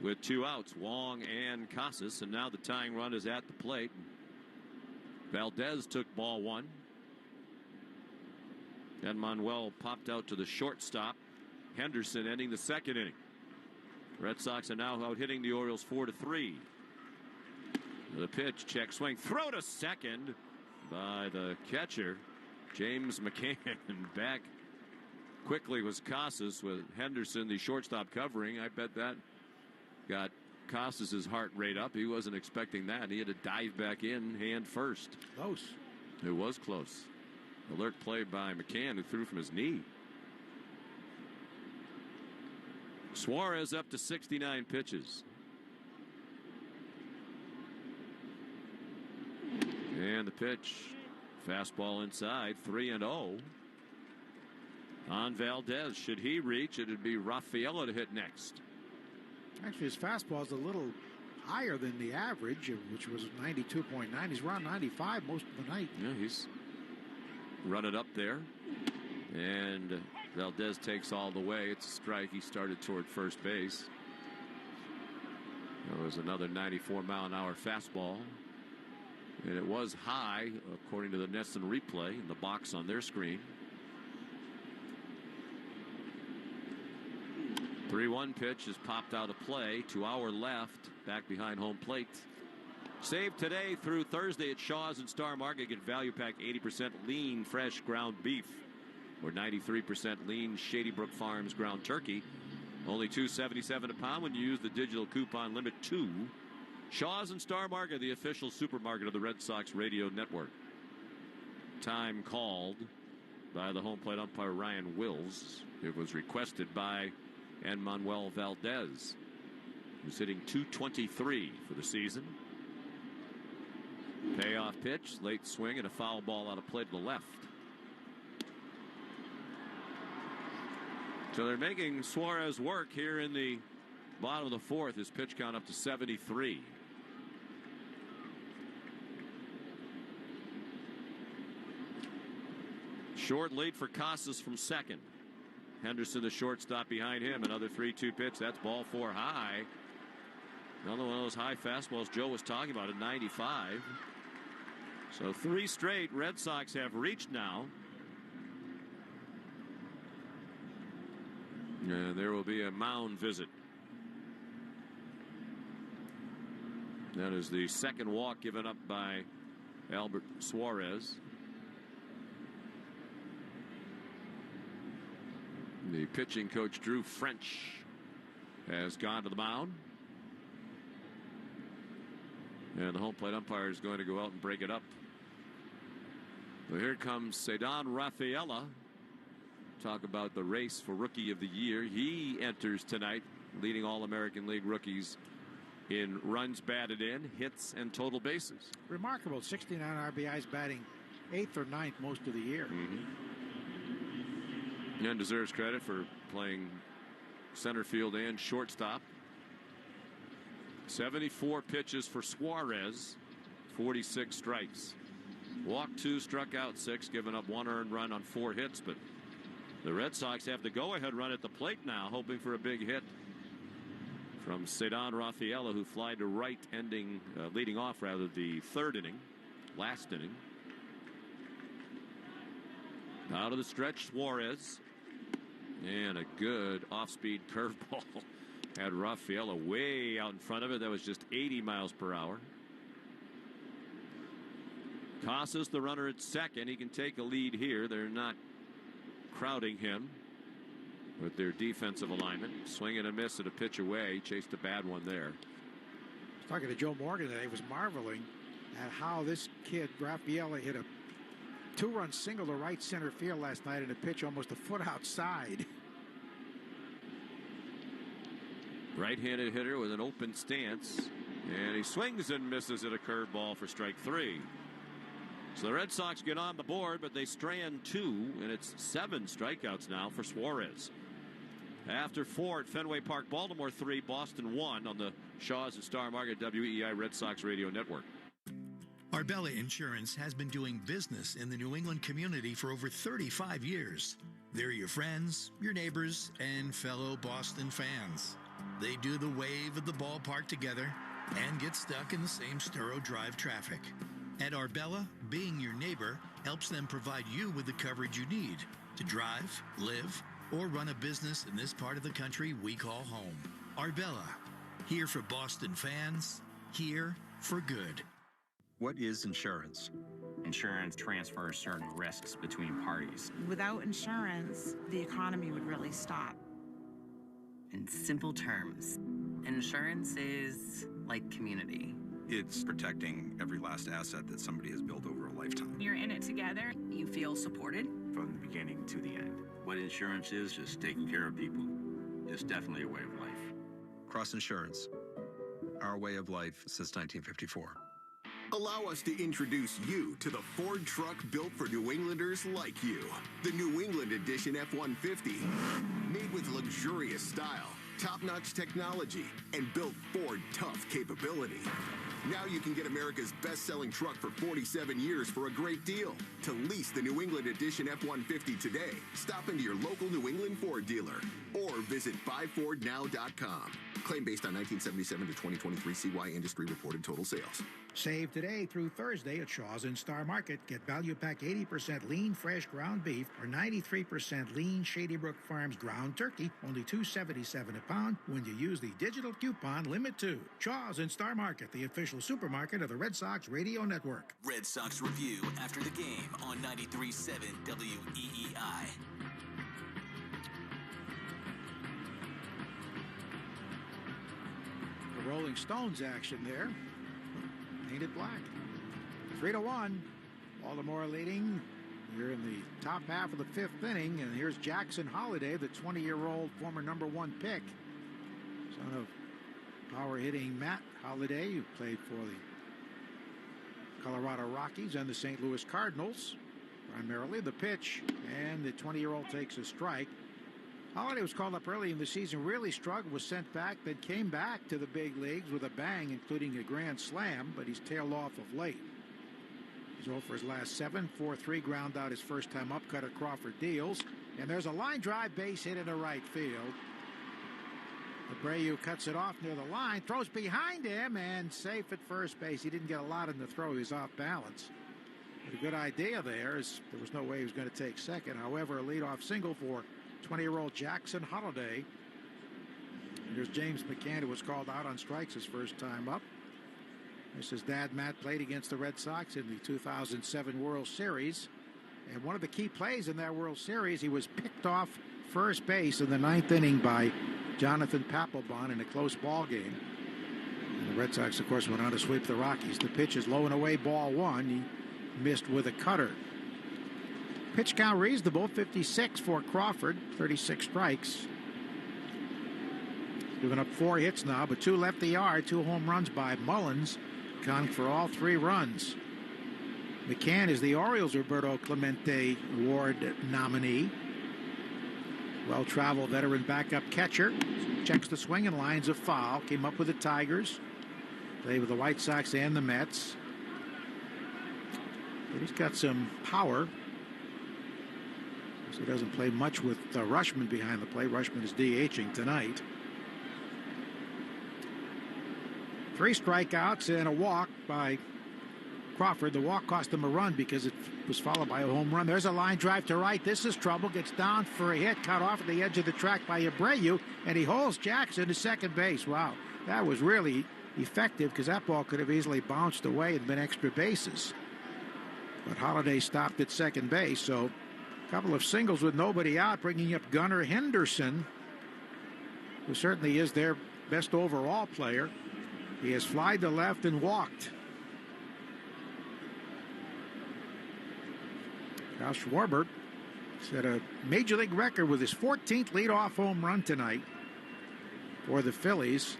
with 2 outs, Wong and Casas. And now the tying run is at the plate. Valdez took ball 1. And Manuel popped out to the shortstop. Henderson ending the second inning. Red Sox are now out hitting the Orioles 4-3. The pitch, check swing, throw to second by the catcher. James McCann. Back quickly was Casas with Henderson, the shortstop, covering. I bet that got Casas' heart rate up. He wasn't expecting that. He had to dive back in hand first. Close. It was close. Alert play by McCann, who threw from his knee. Suarez up to 69 pitches. And the pitch. Fastball inside, 3-0. On Valdez. Should he reach, it'd be Rafaela to hit next. Actually, his fastball is a little higher than the average, which was 92.9. He's around 95 most of the night. Yeah, he's run it up there. And Valdez takes all the way. It's a strike. He started toward first base. There was another 94-mile-an-hour fastball. And it was high, according to the Nesson replay in the box on their screen. 3-1 pitch is popped out of play. 2 hour left, back behind home plate. Saved today through Thursday at Shaw's and Star Market. Get value pack 80% lean, fresh ground beef, or 93% lean Shady Brook Farms ground turkey. Only $2.77 a pound when you use the digital coupon limit 2. Shaw's and Star Market, the official supermarket of the Red Sox radio network. Time called by the home plate umpire Ryan Wills. It was requested by Manuel Valdez, who's hitting .223 for the season. Payoff pitch, late swing, and a foul ball out of play to the left. So they're making Suarez work here in the bottom of the fourth. His pitch count up to 73. Short lead for Casas from second. Henderson, the shortstop, behind him. Another 3-2 pitch. That's ball 4 high. Another one of those high fastballs Joe was talking about at 95. So 3 straight Red Sox have reached now. And there will be a mound visit. That is the second walk given up by Albert Suarez. The pitching coach, Drew French, has gone to the mound. And the home plate umpire is going to go out and break it up. So here comes Ceddanne Rafaela. Talk about the race for Rookie of the Year. He enters tonight, leading All-American League rookies in runs batted in, hits, and total bases. Remarkable. 69 RBIs, batting 8th or 9th most of the year. And deserves credit for playing center field and shortstop. 74 pitches for Suarez, 46 strikes. Walked 2, struck out 6, giving up 1 earned run on 4 hits. But the Red Sox have the go-ahead run at the plate now, hoping for a big hit from Ceddanne Rafaela, who fly to right, leading off rather the last inning. Out of the stretch, Suarez. And a good off-speed curveball. Had Rafaela way out in front of it. That was just 80 miles per hour. Casas, the runner at second. He can take a lead here. They're not crowding him with their defensive alignment. Swing and a miss at a pitch away. Chased a bad one there. I was talking to Joe Morgan today. He was marveling at how this kid, Rafaela, hit a 2-run single to right center field last night in a pitch almost a foot outside. Right-handed hitter with an open stance. And he swings and misses at a curveball for strike 3. So the Red Sox get on the board, but they strand 2, and it's 7 strikeouts now for Suarez. After 4 at Fenway Park, Baltimore 3, Boston 1 on the Shaw's and Star Market WEI Red Sox Radio Network. Arbella Insurance has been doing business in the New England community for over 35 years. They're your friends, your neighbors, and fellow Boston fans. They do the wave at the ballpark together and get stuck in the same Sturrow Drive traffic. At Arbella, being your neighbor helps them provide you with the coverage you need to drive, live, or run a business in this part of the country we call home. Arbella, here for Boston fans, here for good. What is insurance? Insurance transfers certain risks between parties. Without insurance, the economy would really stop. In simple terms, insurance is like community. It's protecting every last asset that somebody has built over a lifetime. You're in it together. You feel supported. From the beginning to the end. What insurance is just taking care of people. It's definitely a way of life. Cross Insurance, our way of life since 1954. Allow us to introduce you to the Ford truck built for New Englanders like you. The New England Edition F-150. Made with luxurious style, top-notch technology, and built Ford tough capability. Now you can get America's best-selling truck for 47 years for a great deal. To lease the New England Edition F-150 today, stop into your local New England Ford dealer or visit buyfordnow.com. Claim based on 1977 to 2023 CY industry reported total sales. Save today through Thursday at Shaw's and Star Market. Get value pack 80% lean fresh ground beef or 93% lean Shady Brook Farms ground turkey, only $2.77 a pound when you use the digital coupon Limit 2. Shaw's and Star Market, the official supermarket of the Red Sox Radio Network. Red Sox Review after the game on 93.7 WEEI. The Rolling Stones action there. Painted black. 3-1. Baltimore leading. We're in the top half of the fifth inning, and here's Jackson Holliday, the 20-year-old former #1 pick, son of power-hitting Matt Holliday, who played for the Colorado Rockies and the St. Louis Cardinals, primarily. The pitch, and the 20-year-old takes a strike. Holliday was called up early in the season, really struggled, was sent back, then came back to the big leagues with a bang, including a grand slam, but he's tailed off of late. He's 0 for his last 7, 4-3, ground out his first time up, Cutter Crawford deals, and there's a line drive base hit into right field. Abreu cuts it off near the line, throws behind him, and safe at first base. He didn't get a lot in the throw, he was off balance. But a good idea there is there was no way he was going to take second. However, a leadoff single for 20-year-old Jackson Holliday. Here's James McCann, who was called out on strikes his first time up. This is dad Matt, played against the Red Sox in the 2007 World Series. And one of the key plays in that World Series, he was picked off first base in the 9th inning by Jonathan Papelbon in a close ball game. And the Red Sox, of course, went on to sweep the Rockies. The pitch is low and away, ball 1. He missed with a cutter. Pitch count reasonable, 56 for Crawford, 36 strikes. Given up 4 hits now, but 2 left the yard, 2 home runs by Mullins, accounting for all 3 runs. McCann is the Orioles' Roberto Clemente Award nominee. Well-traveled veteran backup catcher. Checks the swing and lines a foul. Came up with the Tigers. Played with the White Sox and the Mets. But he's got some power. He doesn't play much with Rushman behind the plate. Rushman is DHing tonight. 3 strikeouts and a walk by Crawford. The walk cost him a run because it was followed by a home run. There's a line drive to right. This is trouble. Gets down for a hit. Cut off at the edge of the track by Abreu. And he holds Jackson to second base. Wow. That was really effective because that ball could have easily bounced away and been extra bases. But Holliday stopped at second base. So a couple of singles with nobody out, bringing up Gunnar Henderson, who certainly is their best overall player. He has flied to left and walked. Kyle Schwarber set a major league record with his 14th leadoff home run tonight for the Phillies.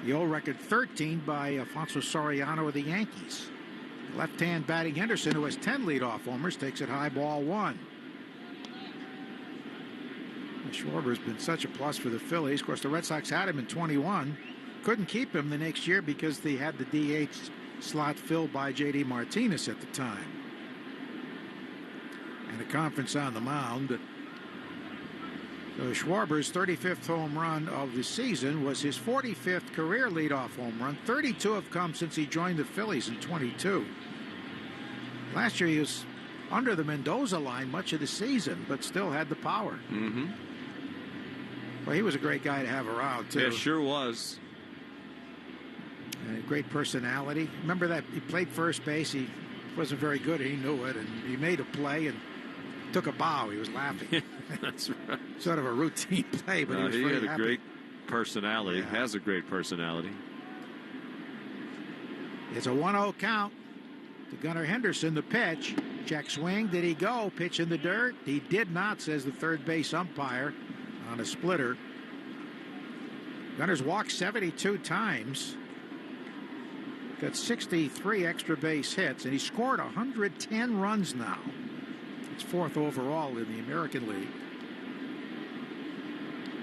The old record 13 by Alfonso Soriano of the Yankees. Left-hand batting Henderson, who has 10 leadoff homers, takes it high, ball 1. Schwarber's been such a plus for the Phillies. Of course, the Red Sox had him in 21. Couldn't keep him the next year because they had the DH slot filled by J.D. Martinez at the time. And a conference on the mound. So Schwarber's 35th home run of the season was his 45th career leadoff home run. 32 have come since he joined the Phillies in 22. Last year he was under the Mendoza line much of the season, but still had the power. Mm-hmm. Well, he was a great guy to have around, too. Yeah, sure was. And a great personality. Remember that he played first base. He wasn't very good. He knew it, and he made a play and took a bow. He was laughing. That's right. Sort of a routine play, but he was very had happy. A great personality. Yeah. Has a great personality. It's a 1-0 count to Gunnar Henderson. The pitch. Check swing. Did he go? Pitch in the dirt? He did not, says the third base umpire on a splitter. Gunnar's walked 72 times. Got 63 extra base hits, and he scored 110 runs now. It's 4th overall in the American League.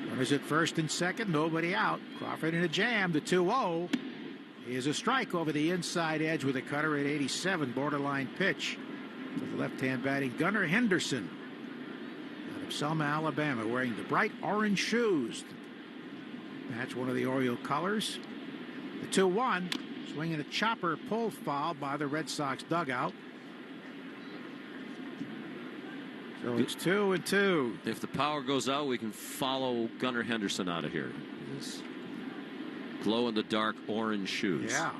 Runners at first and second, nobody out. Crawford in a jam, the 2-0. Is a strike over the inside edge with a cutter at 87, borderline pitch to the left-hand batting Gunnar Henderson out of Selma, Alabama, wearing the bright orange shoes. That's one of the Oriole colors. The 2-1, swinging a chopper pull foul by the Red Sox dugout. So it's 2-2. If the power goes out, we can follow Gunnar Henderson out of here. His glow-in-the-dark orange shoes. Yeah.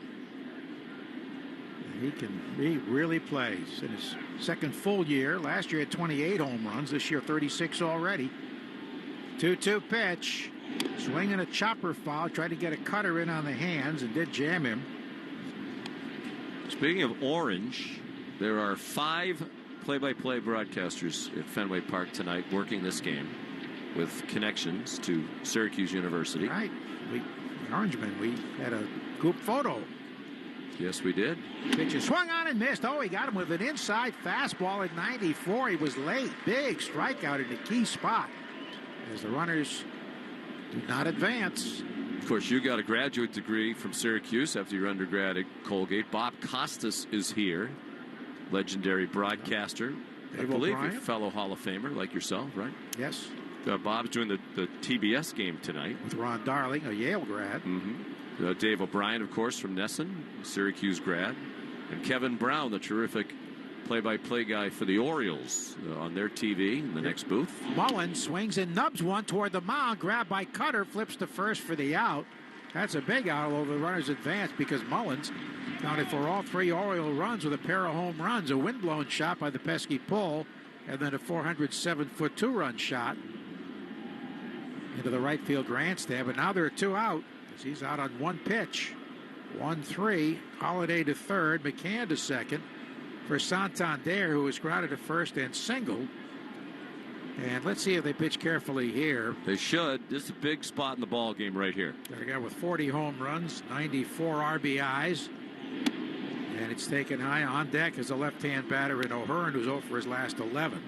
He really plays in his second full year. Last year he had 28 home runs. This year 36 already. 2-2 pitch. Swinging a chopper foul. Tried to get a cutter in on the hands and did jam him. Speaking of orange, there are 5 play-by-play broadcasters at Fenway Park tonight working this game with connections to Syracuse University. Right. The Orangemen, we had a group photo. Yes, we did. Pitch is swung on and missed. Oh, he got him with an inside fastball at 94. He was late. Big strikeout in the key spot as the runners do not advance. Of course, you got a graduate degree from Syracuse after your undergrad at Colgate. Bob Costas is here, legendary broadcaster. I believe a fellow Hall of Famer like yourself, right? Yes. Bob's doing the TBS game tonight. With Ron Darling, a Yale grad. Mm-hmm. Dave O'Brien, of course, from Nesson, Syracuse grad. And Kevin Brown, the terrific play-by-play guy for the Orioles on their TV in the next booth. Mullins swings and nubs one toward the mound. Grabbed by Cutter. Flips to first for the out. That's a big out over the runner's advance because Mullins counted for all 3 Oriole runs with a pair of home runs. A windblown shot by the pesky pull. And then a 407-foot 2-run shot into the right field grandstand. But now there are 2 out as he's out on 1 pitch. 1-3. Holiday to third. McCann to second. For Santander, who was grounded to first and singled. And let's see if they pitch carefully here. They should. This is a big spot in the ball game right here. Got a guy with 40 home runs, 94 RBIs. And it's taken high. On deck is a left-hand batter in O'Hearn, who's 0 for his last 11.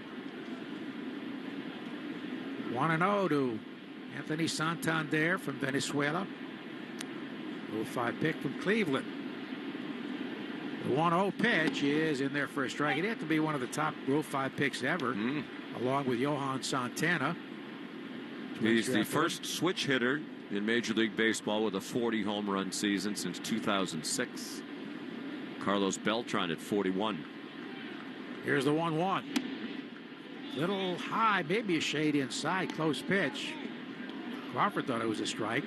1-0 to Anthony Santander from Venezuela. Rule 5 pick from Cleveland. The 1-0 pitch is in there for a strike. It'd have to be one of the top Rule 5 picks ever, along with Johan Santana. He's the first switch hitter in Major League Baseball with a 40 home run season since 2006. Carlos Beltran at 41. Here's the 1-1. Little high, maybe a shade inside. Close pitch. Crawford thought it was a strike.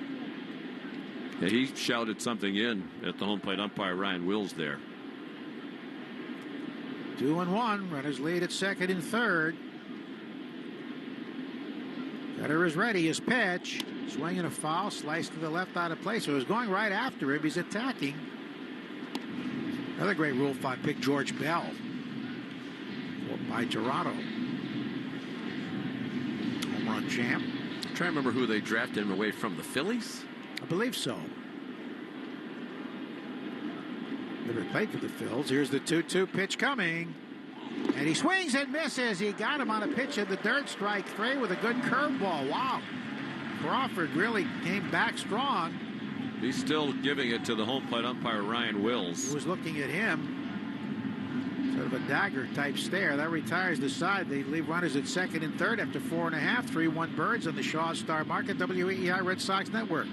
Yeah, he shouted something in at the home plate umpire Ryan Wills there. 2-1. Runners lead at second and third. Cutter is ready. His pitch. Swinging a foul. Slice to the left out of place. So it was going right after him. He's attacking. Another great Rule 5 pick, George Bell. By Toronto. Home run champ. I'm trying to remember who they drafted him away from. The Phillies? I believe so. Never played for the Phils. Here's the 2-2 pitch coming. And he swings and misses. He got him on a pitch in the dirt. Strike 3 with a good curveball. Wow. Crawford really came back strong. He's still giving it to the home plate umpire Ryan Wills. Who was looking at him. Sort of a dagger type stare. That retires the side. They leave runners at second and third after 4.5. 3-1 Birds on the Shaw Star Market. WEEI Red Sox Network.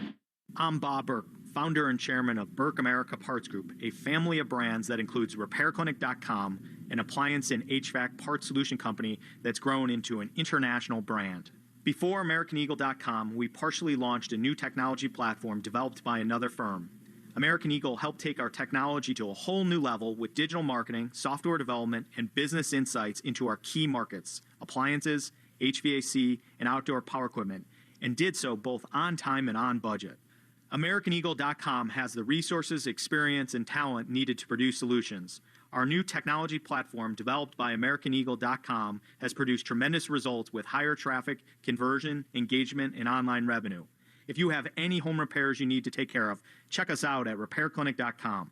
I'm Bob Burke, founder and chairman of Burke America Parts Group, a family of brands that includes RepairClinic.com, an appliance and HVAC parts solution company that's grown into an international brand. Before AmericanEagle.com, we partially launched a new technology platform developed by another firm. American Eagle helped take our technology to a whole new level with digital marketing, software development, and business insights into our key markets, appliances, HVAC, and outdoor power equipment, and did so both on time and on budget. AmericanEagle.com has the resources, experience, and talent needed to produce solutions. Our new technology platform, developed by AmericanEagle.com, has produced tremendous results with higher traffic, conversion, engagement, and online revenue. If you have any home repairs you need to take care of, check us out at RepairClinic.com.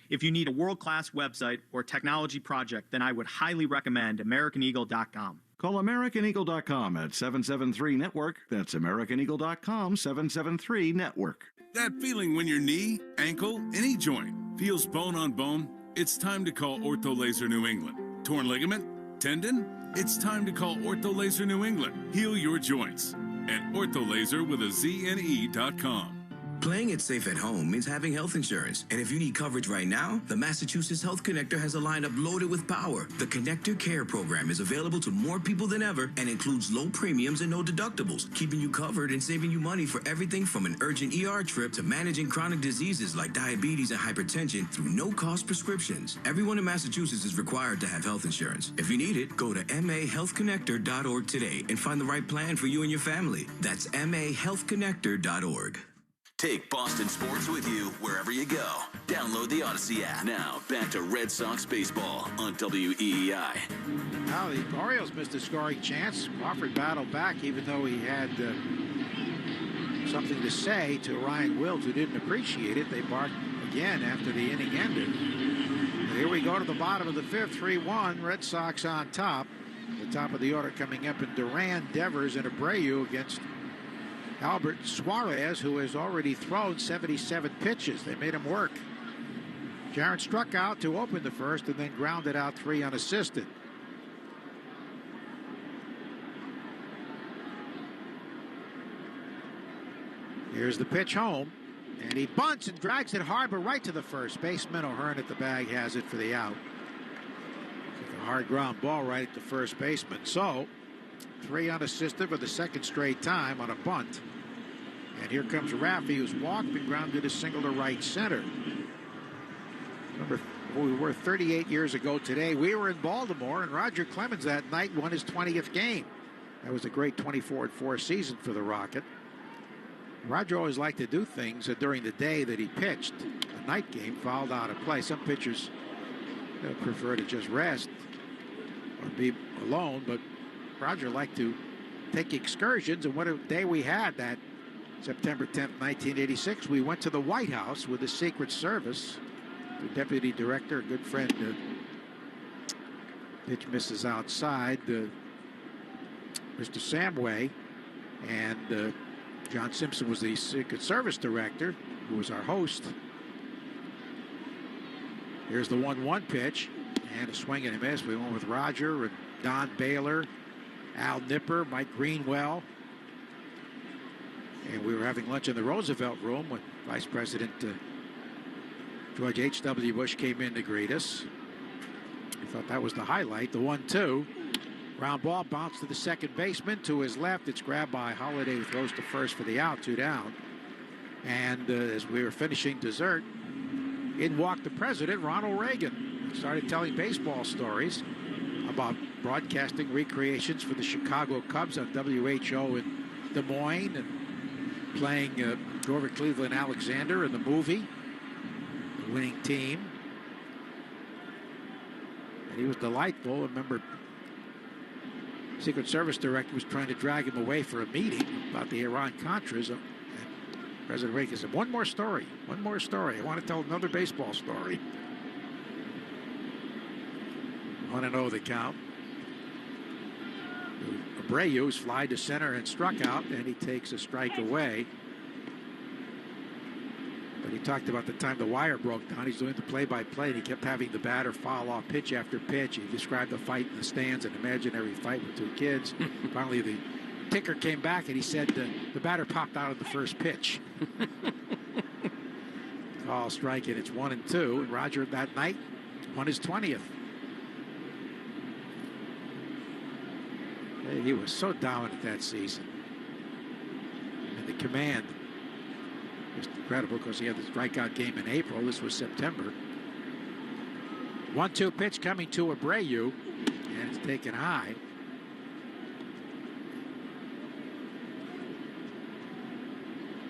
If you need a world-class website or technology project, then I would highly recommend AmericanEagle.com. Call AmericanEagle.com at 773-NETWORK. That's AmericanEagle.com, 773-NETWORK. That feeling when your knee, ankle, any joint feels bone on bone? It's time to call Ortho Laser New England. Torn ligament? Tendon? It's time to call Ortho Laser New England. Heal your joints. and ortholaser with a ZNE.com. Playing it safe at home means having health insurance. And if you need coverage right now, the Massachusetts Health Connector has a lineup loaded with power. The Connector Care program is available to more people than ever and includes low premiums and no deductibles, keeping you covered and saving you money for everything from an urgent ER trip to managing chronic diseases like diabetes and hypertension through no-cost prescriptions. Everyone in Massachusetts is required to have health insurance. If you need it, go to mahealthconnector.org today and find the right plan for you and your family. That's mahealthconnector.org. Take Boston sports with you wherever you go. Download the Odyssey app. Now, back to Red Sox baseball on WEEI. Now, the Orioles missed a scoring chance. Crawford battled back, even though he had something to say to Ryan Wills, who didn't appreciate it. They barked again after the inning ended. And here we go to the bottom of the fifth, 3-1. Red Sox on top. The top of the order coming up in Duran, Devers, and Abreu against Albert Suarez, who has already thrown 77 pitches. They made him work. Jaron struck out to open the first and then grounded out 3 unassisted. Here's the pitch home, and he bunts and drags it hard, but right to the first baseman. O'Hearn at the bag has it for the out. A hard ground ball right at the first baseman. So 3 unassisted for the second straight time on a bunt. And here comes Raffy, who's walked and grounded a single to right center. Remember, we were 38 years ago today. We were in Baltimore, and Roger Clemens that night won his 20th game. That was a great 24-4 season for the Rocket. Roger always liked to do things during the day that he pitched. A night game fouled out of play. Some pitchers prefer to just rest or be alone, but Roger liked to take excursions, and what a day we had that September 10th, 1986. We went to the White House with the Secret Service. The deputy director, a good friend, pitch misses outside, Mr. Samway, and John Simpson was the Secret Service director, who was our host. Here's the 1-1 pitch, and a swing and a miss. We went with Roger and Don Baylor, Al Nipper, Mike Greenwell. And we were having lunch in the Roosevelt Room when Vice President George H.W. Bush came in to greet us. I thought that was the highlight. The 1-2. Ground ball bounced to the second baseman. To his left, it's grabbed by Holliday, who throws to first for the out, 2 down. And as we were finishing dessert, in walked the president, Ronald Reagan. Started telling baseball stories about broadcasting recreations for the Chicago Cubs on WHO in Des Moines, and playing Grover Cleveland Alexander in the movie, the winning team. And he was delightful. I remember Secret Service director was trying to drag him away for a meeting about the Iran-Contras. And President Reagan said, one more story. I want to tell another baseball story. 1-0 the count. Abreu's fly to center and struck out, and he takes a strike away. But he talked about the time the wire broke down. He's doing the play-by-play, and he kept having the batter foul off pitch after pitch. He described the fight in the stands, an imaginary fight with 2 kids. Finally, the ticker came back, and he said the batter popped out of the first pitch. Call strike, and it's 1-2. And Roger that night won his 20th. He was so dominant that season. And the command was incredible because he had the strikeout game in April. This was September. 1-2 pitch coming to Abreu, and it's taken high.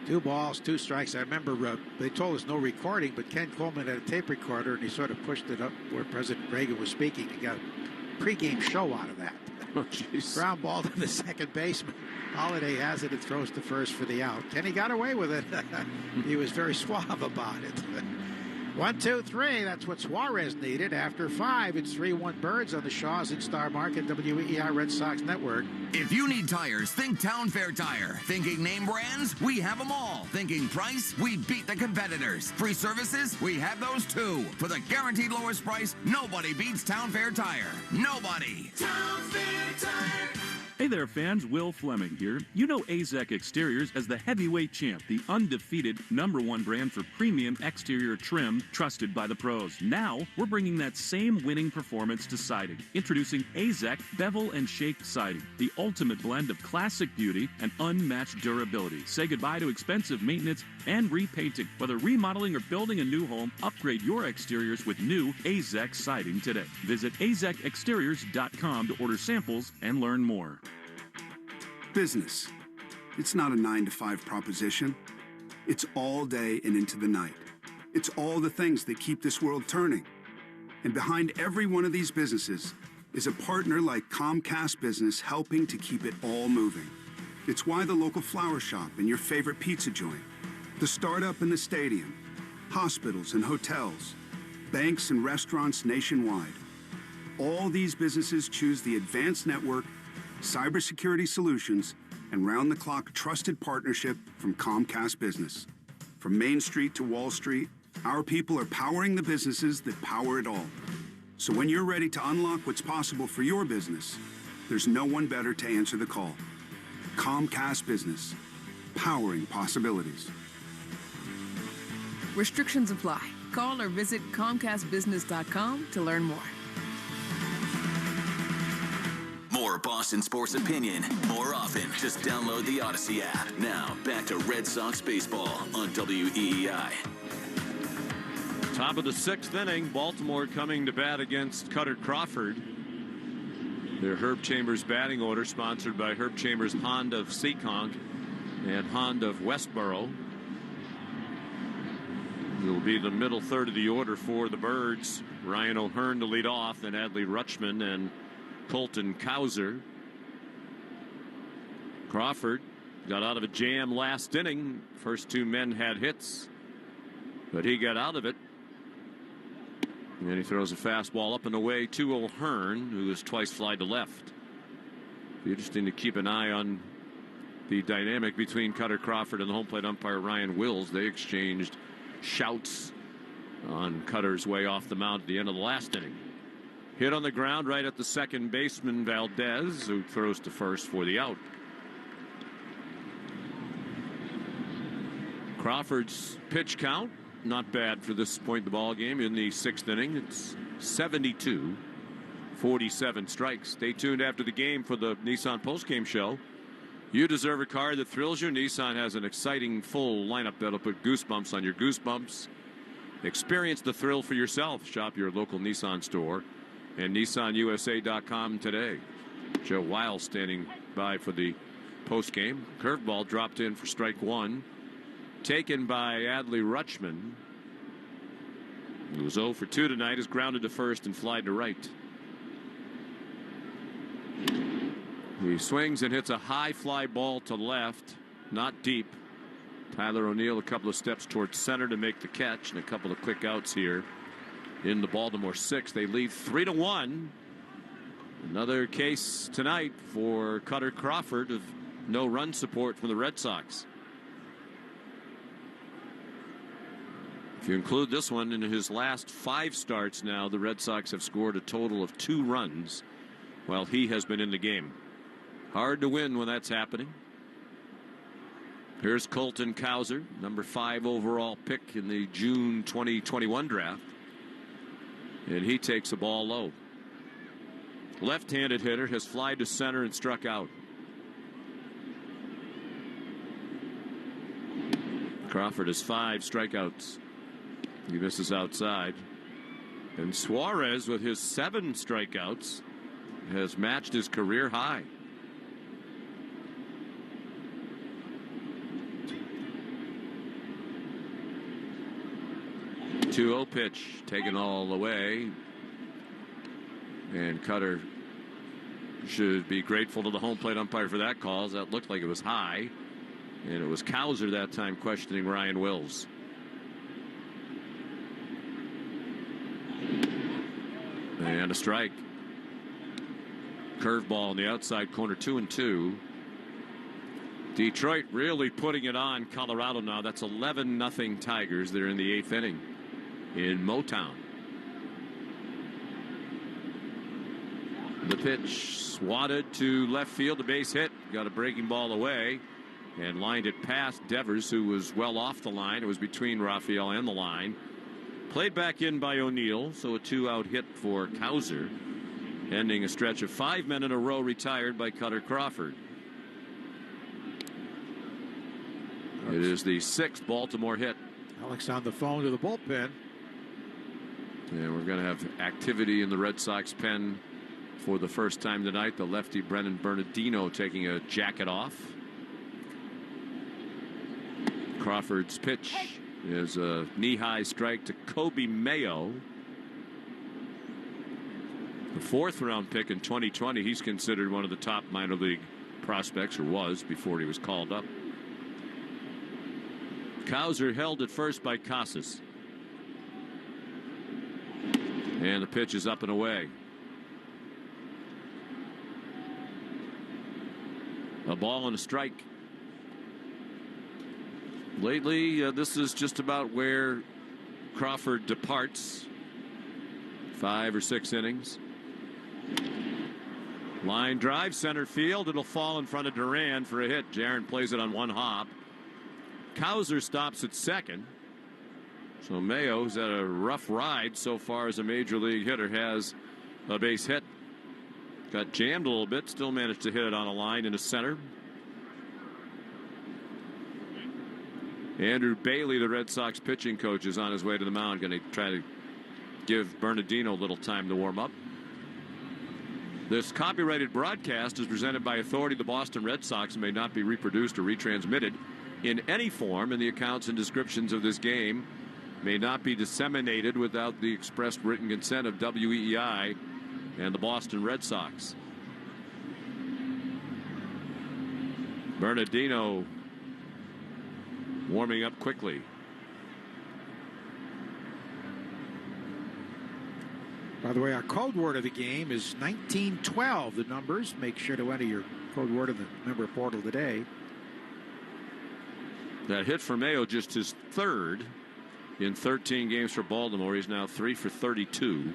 Two balls, 2 strikes. I remember they told us no recording, but Ken Coleman had a tape recorder, and he sort of pushed it up where President Reagan was speaking. He got a pregame show out of that. Oh, geez. Ground ball to the second baseman. Holliday has it and throws to first for the out. Kenny got away with it. He was very suave about it. 1, 2, 3. That's what Suarez needed. After 5, it's 3-1 Birds on the Shaws in Star Market, WEEI Red Sox Network. If you need tires, think Town Fair Tire. Thinking name brands? We have them all. Thinking price? We beat the competitors. Free services? We have those too. For the guaranteed lowest price, nobody beats Town Fair Tire. Nobody. Town Fair Tire. Hey there, fans. Will Fleming here. You know AZEK Exteriors as the heavyweight champ, the undefeated #1 brand for premium exterior trim trusted by the pros. Now, we're bringing that same winning performance to siding. Introducing AZEK Bevel and Shake Siding, the ultimate blend of classic beauty and unmatched durability. Say goodbye to expensive maintenance and repainting. Whether remodeling or building a new home, upgrade your exteriors with new AZEK Siding today. Visit azekexteriors.com to order samples and learn more. Business. It's not a 9-to-5 proposition. It's all day and into the night. It's all the things that keep this world turning. And behind every one of these businesses is a partner like Comcast Business helping to keep it all moving. It's why the local flower shop and your favorite pizza joint, the startup and the stadium, hospitals and hotels, banks and restaurants nationwide. All these businesses choose the advanced network, cybersecurity solutions, and round-the-clock trusted partnership from Comcast Business. From Main Street to Wall Street, our people are powering the businesses that power it all. So when you're ready to unlock what's possible for your business, there's no one better to answer the call. Comcast Business, powering possibilities. Restrictions apply. Call or visit ComcastBusiness.com to learn more. More Boston sports opinion, more often. Just download the Odyssey app. Now, back to Red Sox baseball on WEEI. Top of the 6th inning, Baltimore coming to bat against Cutter Crawford. Their Herb Chambers batting order, sponsored by Herb Chambers Honda of Seekonk and Honda of Westboro. It will be the middle third of the order for the Birds. Ryan O'Hearn to lead off, and Adley Rutschman and Colton Cowser. Crawford got out of a jam last inning. First two men had hits, but he got out of it. And he throws a fastball up and away to O'Hearn, who is twice flied to left. Be interesting to keep an eye on the dynamic between Cutter Crawford and the home plate umpire Ryan Wills. They exchanged shouts on Cutter's way off the mound at the end of the last inning. Hit on the ground right at the second baseman Valdez, who throws to first for the out. Crawford's pitch count, not bad for this point in the ball game. In the 6th inning, it's 72, 47 strikes. Stay tuned after the game for the Nissan postgame show. You deserve a car that thrills you. Nissan has an exciting full lineup that'll put goosebumps on your goosebumps. Experience the thrill for yourself. Shop your local Nissan store and NissanUSA.com today. Joe Weil standing by for the postgame. Curveball dropped in for strike one. Taken by Adley Rutschman, who was 0 for 2 tonight, is grounded to first and flied to right. He swings and hits a high fly ball to left, not deep. Tyler O'Neill a couple of steps towards center to make the catch, and a couple of quick outs here in the Baltimore 6th. They lead 3-1. Another case tonight for Cutter Crawford of no run support from the Red Sox. If you include this one, in his last 5 starts now, the Red Sox have scored a total of 2 runs while he has been in the game. Hard to win when that's happening. Here's Colton Cowser, number 5 overall pick in the June 2021 draft. And he takes the ball low. Left-handed hitter, has flied to center and struck out. Crawford has 5 strikeouts. He misses outside. And Suarez, with his 7 strikeouts, has matched his career high. Two-0 pitch taken all the way. And Cutter should be grateful to the home plate umpire for that call, as that looked like it was high. And it was Cowser that time questioning Ryan Wills. And a strike. Curveball in the outside corner, 2-2. Detroit really putting it on Colorado now. That's 11-0 Tigers. They're in the 8th inning in Motown. The pitch swatted to left field, a base hit, got a breaking ball away and lined it past Devers, who was well off the line. It was between Raphael and the line. Played back in by O'Neill, so a 2-out hit for Cowser, ending a stretch of 5 men in a row retired by Cutter Crawford. It is the 6th Baltimore hit. Alex on the phone to the bullpen. And we're going to have activity in the Red Sox pen for the first time tonight. The lefty Brennan Bernardino taking a jacket off. Crawford's pitch is a knee-high strike to Kobe Mayo. The 4th-round pick in 2020. He's considered one of the top minor league prospects, or was before he was called up. Cowser held at first by Casas. And the pitch is up and away. A ball and a strike. Lately, this is just about where Crawford departs. 5 or 6 innings. Line drive, center field. It'll fall in front of Duran for a hit. Jaron plays it on one hop. Cowser stops at second. So Mayo's had a rough ride so far as a major league hitter. Has a base hit. Got jammed a little bit. Still managed to hit it on a line into center. Andrew Bailey, the Red Sox pitching coach, is on his way to the mound. Going to try to give Bernardino a little time to warm up. This copyrighted broadcast is presented by authority of the Boston Red Sox and may not be reproduced or retransmitted in any form, and the accounts and descriptions of this game may not be disseminated without the expressed written consent of WEEI and the Boston Red Sox. Bernardino warming up quickly. By the way, our code word of the game is 1912. The numbers. Make sure to enter your code word in the member portal today. That hit for Mayo, just his 3rd in 13 games for Baltimore. He's now 3 for 32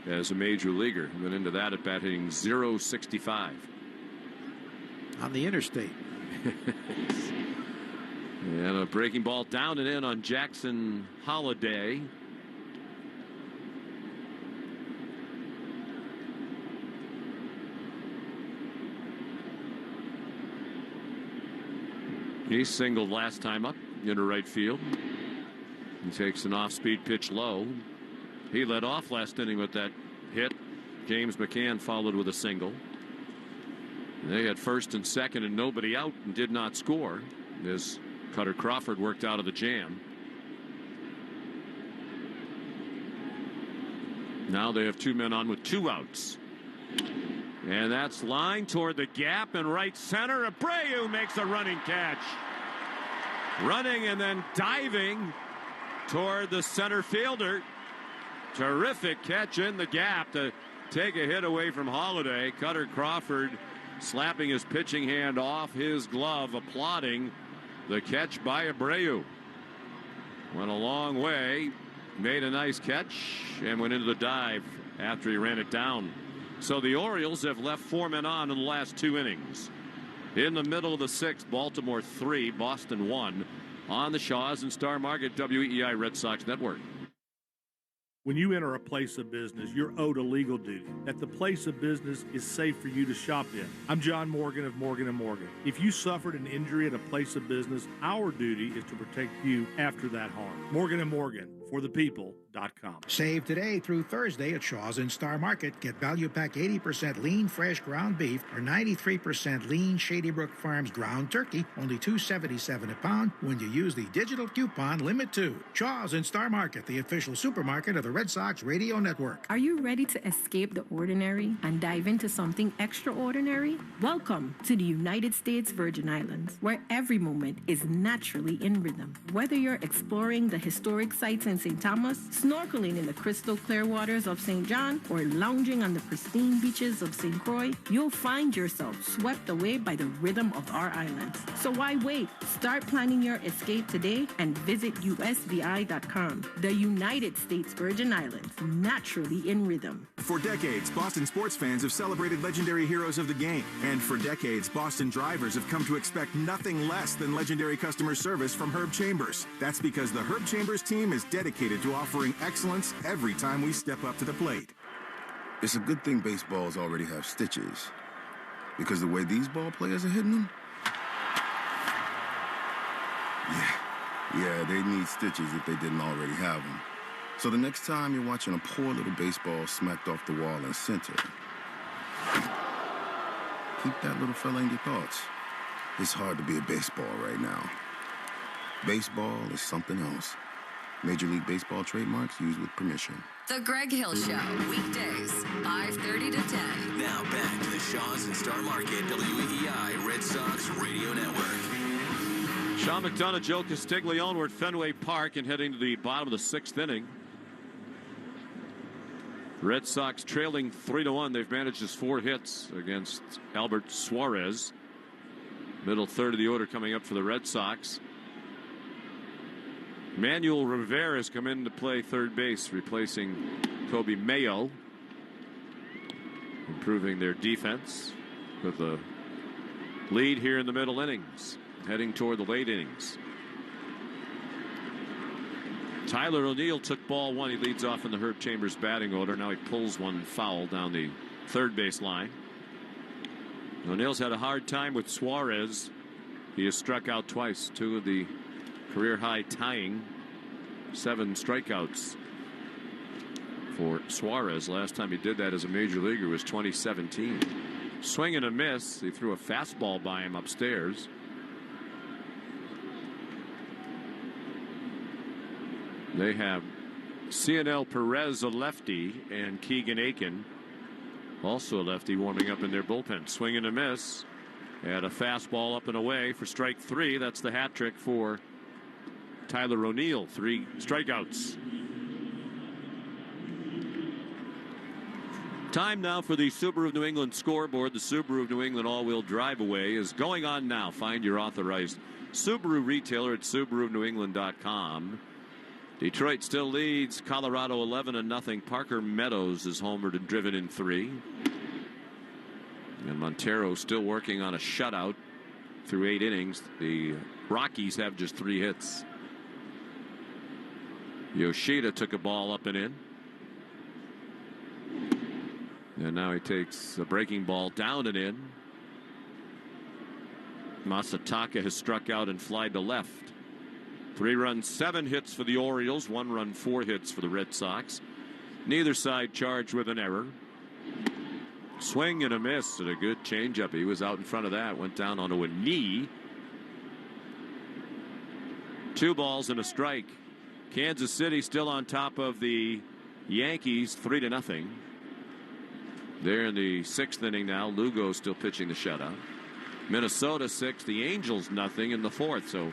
as a major leaguer. Went into that at bat hitting .065 on the interstate. And a breaking ball down and in on Jackson Holiday. He singled last time up into right field. He takes an off-speed pitch low. He led off last inning with that hit. James McCann followed with a single. They had first and second and nobody out and did not score as Cutter Crawford worked out of the jam. Now they have 2 men on with 2 outs. And that's line toward the gap in right center. Abreu makes a running catch. Running and then diving toward the center fielder. Terrific catch in the gap to take a hit away from Holiday. Cutter Crawford slapping his pitching hand off his glove, applauding the catch by Abreu. Went a long way, made a nice catch, and went into the dive after he ran it down. So the Orioles have left 4 men on in the last 2 innings. In the middle of the 6th, Baltimore 3, Boston 1 on the Shaws and Star Market WEEI Red Sox Network. When you enter a place of business, you're owed a legal duty that the place of business is safe for you to shop in. I'm John Morgan of Morgan & Morgan. If you suffered an injury at a place of business, our duty is to protect you after that harm. Morgan & Morgan, for the people.com. Save today through Thursday at Shaw's and Star Market. Get value pack 80% lean fresh ground beef or 93% lean Shady Brook Farms ground turkey, only $2.77 a pound when you use the digital coupon Limit 2. Shaw's and Star Market, the official supermarket of the Red Sox Radio Network. Are you ready to escape the ordinary and dive into something extraordinary? Welcome to the United States Virgin Islands, where every moment is naturally in rhythm. Whether you're exploring the historic sites in in St. Thomas, snorkeling in the crystal clear waters of St. John, or lounging on the pristine beaches of St. Croix, you'll find yourself swept away by the rhythm of our islands. So why wait? Start planning your escape today and visit usvi.com. The United States Virgin Islands, naturally in rhythm. For decades, Boston sports fans have celebrated legendary heroes of the game. And for decades, Boston drivers have come to expect nothing less than legendary customer service from Herb Chambers. That's because the Herb Chambers team is dedicated to offering excellence every time we step up to the plate. It's a good thing baseballs already have stitches, because the way these ball players are hitting them, yeah, they need stitches if they didn't already have them. So the next time you're watching a poor little baseball smacked off the wall in center, keep that little fella in your thoughts. It's hard to be a baseball right now. Baseball is something else. Major League Baseball trademarks used with permission. The Greg Hill Show, weekdays, 5:30 to 10. Now back to the Shaws and Star Market WEEI Red Sox Radio Network. Sean McDonough, Joe Castiglione. We're at Fenway Park and heading to the bottom of the 6th inning. Red Sox trailing 3-1. They've managed just 4 hits against Albert Suarez. Middle third of the order coming up for the Red Sox. Manuel Rivera has come in to play third base, replacing Kobe Mayo, improving their defense with a lead here in the middle innings, heading toward the late innings. Tyler O'Neill took ball 1. He leads off in the Herb Chambers batting order. Now he pulls one foul down the third base line. O'Neill's had a hard time with Suarez. He has struck out twice, 2 of the career high tying 7 strikeouts for Suarez. Last time he did that as a major leaguer was 2017. Swing and a miss. He threw a fastball by him upstairs. They have Cionel Perez, a lefty, and Keegan Aiken, also a lefty, warming up in their bullpen. Swing and a miss. And a fastball up and away for strike 3. That's the hat trick for Tyler O'Neill. 3 strikeouts. Time now for the Subaru of New England scoreboard. The Subaru of New England all-wheel drive away is going on now. Find your authorized Subaru retailer at SubaruofNewEngland.com. Detroit still leads Colorado 11-0. Parker Meadows is homered and driven in 3. And Montero still working on a shutout through 8 innings. The Rockies have just 3 hits. Yoshida took a ball up and in. And now he takes a breaking ball down and in. Masataka has struck out and flied to left. 3 runs, 7 hits for the Orioles. 1 run, 4 hits for the Red Sox. Neither side charged with an error. Swing and a miss and a good changeup. He was out in front of that. Went down onto a knee. 2 balls and a strike. Kansas City still on top of the Yankees 3-0. They're in the 6th inning now. Lugo still pitching the shutout. Minnesota 6. The Angels 0 in the 4th. So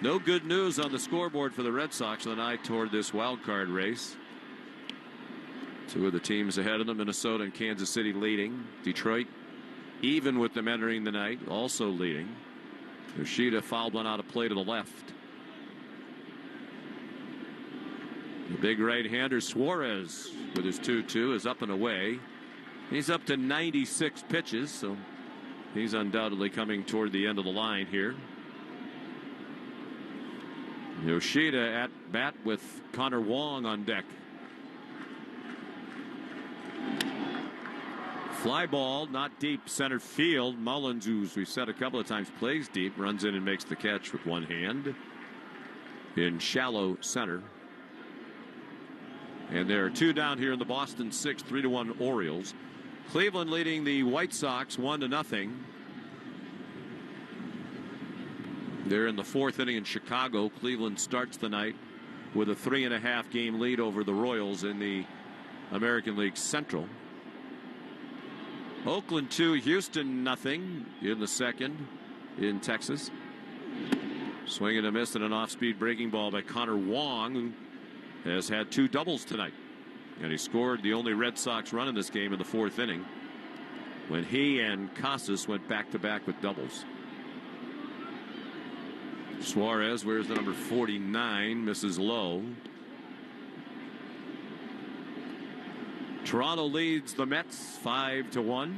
no good news on the scoreboard for the Red Sox on the eye toward this wild card race. 2 of the teams ahead of them, Minnesota and Kansas City leading. Detroit even with them entering the night, also leading. Yoshida fouled one out of play to the left. The big right-hander Suarez with his 2-2 is up and away. He's up to 96 pitches, so he's undoubtedly coming toward the end of the line here. Yoshida at bat with Connor Wong on deck. Fly ball, not deep center field. Mullins, who we've said a couple of times plays deep, runs in and makes the catch with one hand in shallow center. And there are 2 down here in the Boston 6, 3-1 Orioles. Cleveland leading the White Sox 1-0. They're in the 4th inning in Chicago. Cleveland starts the night with a 3.5 game lead over the Royals in the American League Central. Oakland 2, Houston 0 in the 2nd in Texas. Swing and a miss and an off-speed breaking ball by Connor Wong, who has had 2 doubles tonight. And he scored the only Red Sox run in this game in the 4th inning when he and Casas went back-to-back with doubles. Suarez wears the number 49, misses low. Toronto leads the Mets 5-1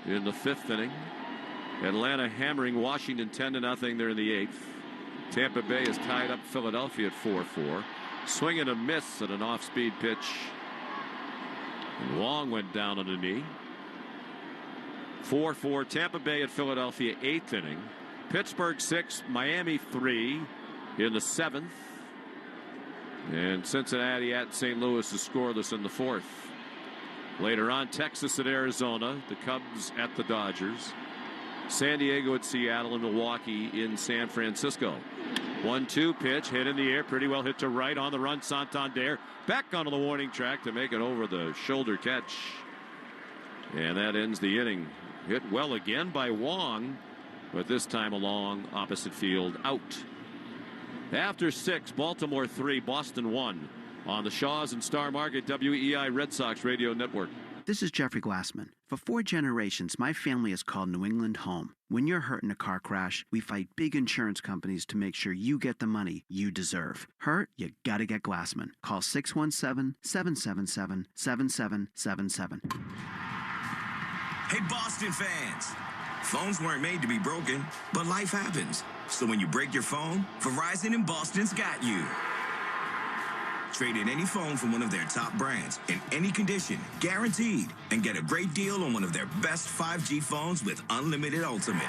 in the 5th inning. Atlanta hammering Washington 10-0 there in the 8th. Tampa Bay has tied up Philadelphia at 4-4. Swing and a miss at an off-speed pitch. And Wong went down on a knee. 4-4 Tampa Bay at Philadelphia, 8th inning. Pittsburgh 6, Miami 3 in the 7th. And Cincinnati at St. Louis is scoreless in the 4th. Later on, Texas at Arizona, the Cubs at the Dodgers, San Diego at Seattle, and Milwaukee in San Francisco. 1-2 pitch hit in the air, pretty well hit to right, on the run Santander back onto the warning track to make it over the shoulder catch, and that ends the inning. Hit well again by Wong, but this time along opposite field, out. After 6, Baltimore 3, Boston 1 on the Shaws and Star Market WEI Red Sox Radio Network. This is Jeffrey Glassman. For 4 generations, my family has called New England home. When you're hurt in a car crash, we fight big insurance companies to make sure you get the money you deserve. Hurt? You gotta get Glassman. Call 617-777-7777. Hey, Boston fans. Phones weren't made to be broken, but life happens. So when you break your phone, Verizon in Boston's got you. Trade in any phone from one of their top brands in any condition, guaranteed, and get a great deal on one of their best 5G phones with unlimited ultimate.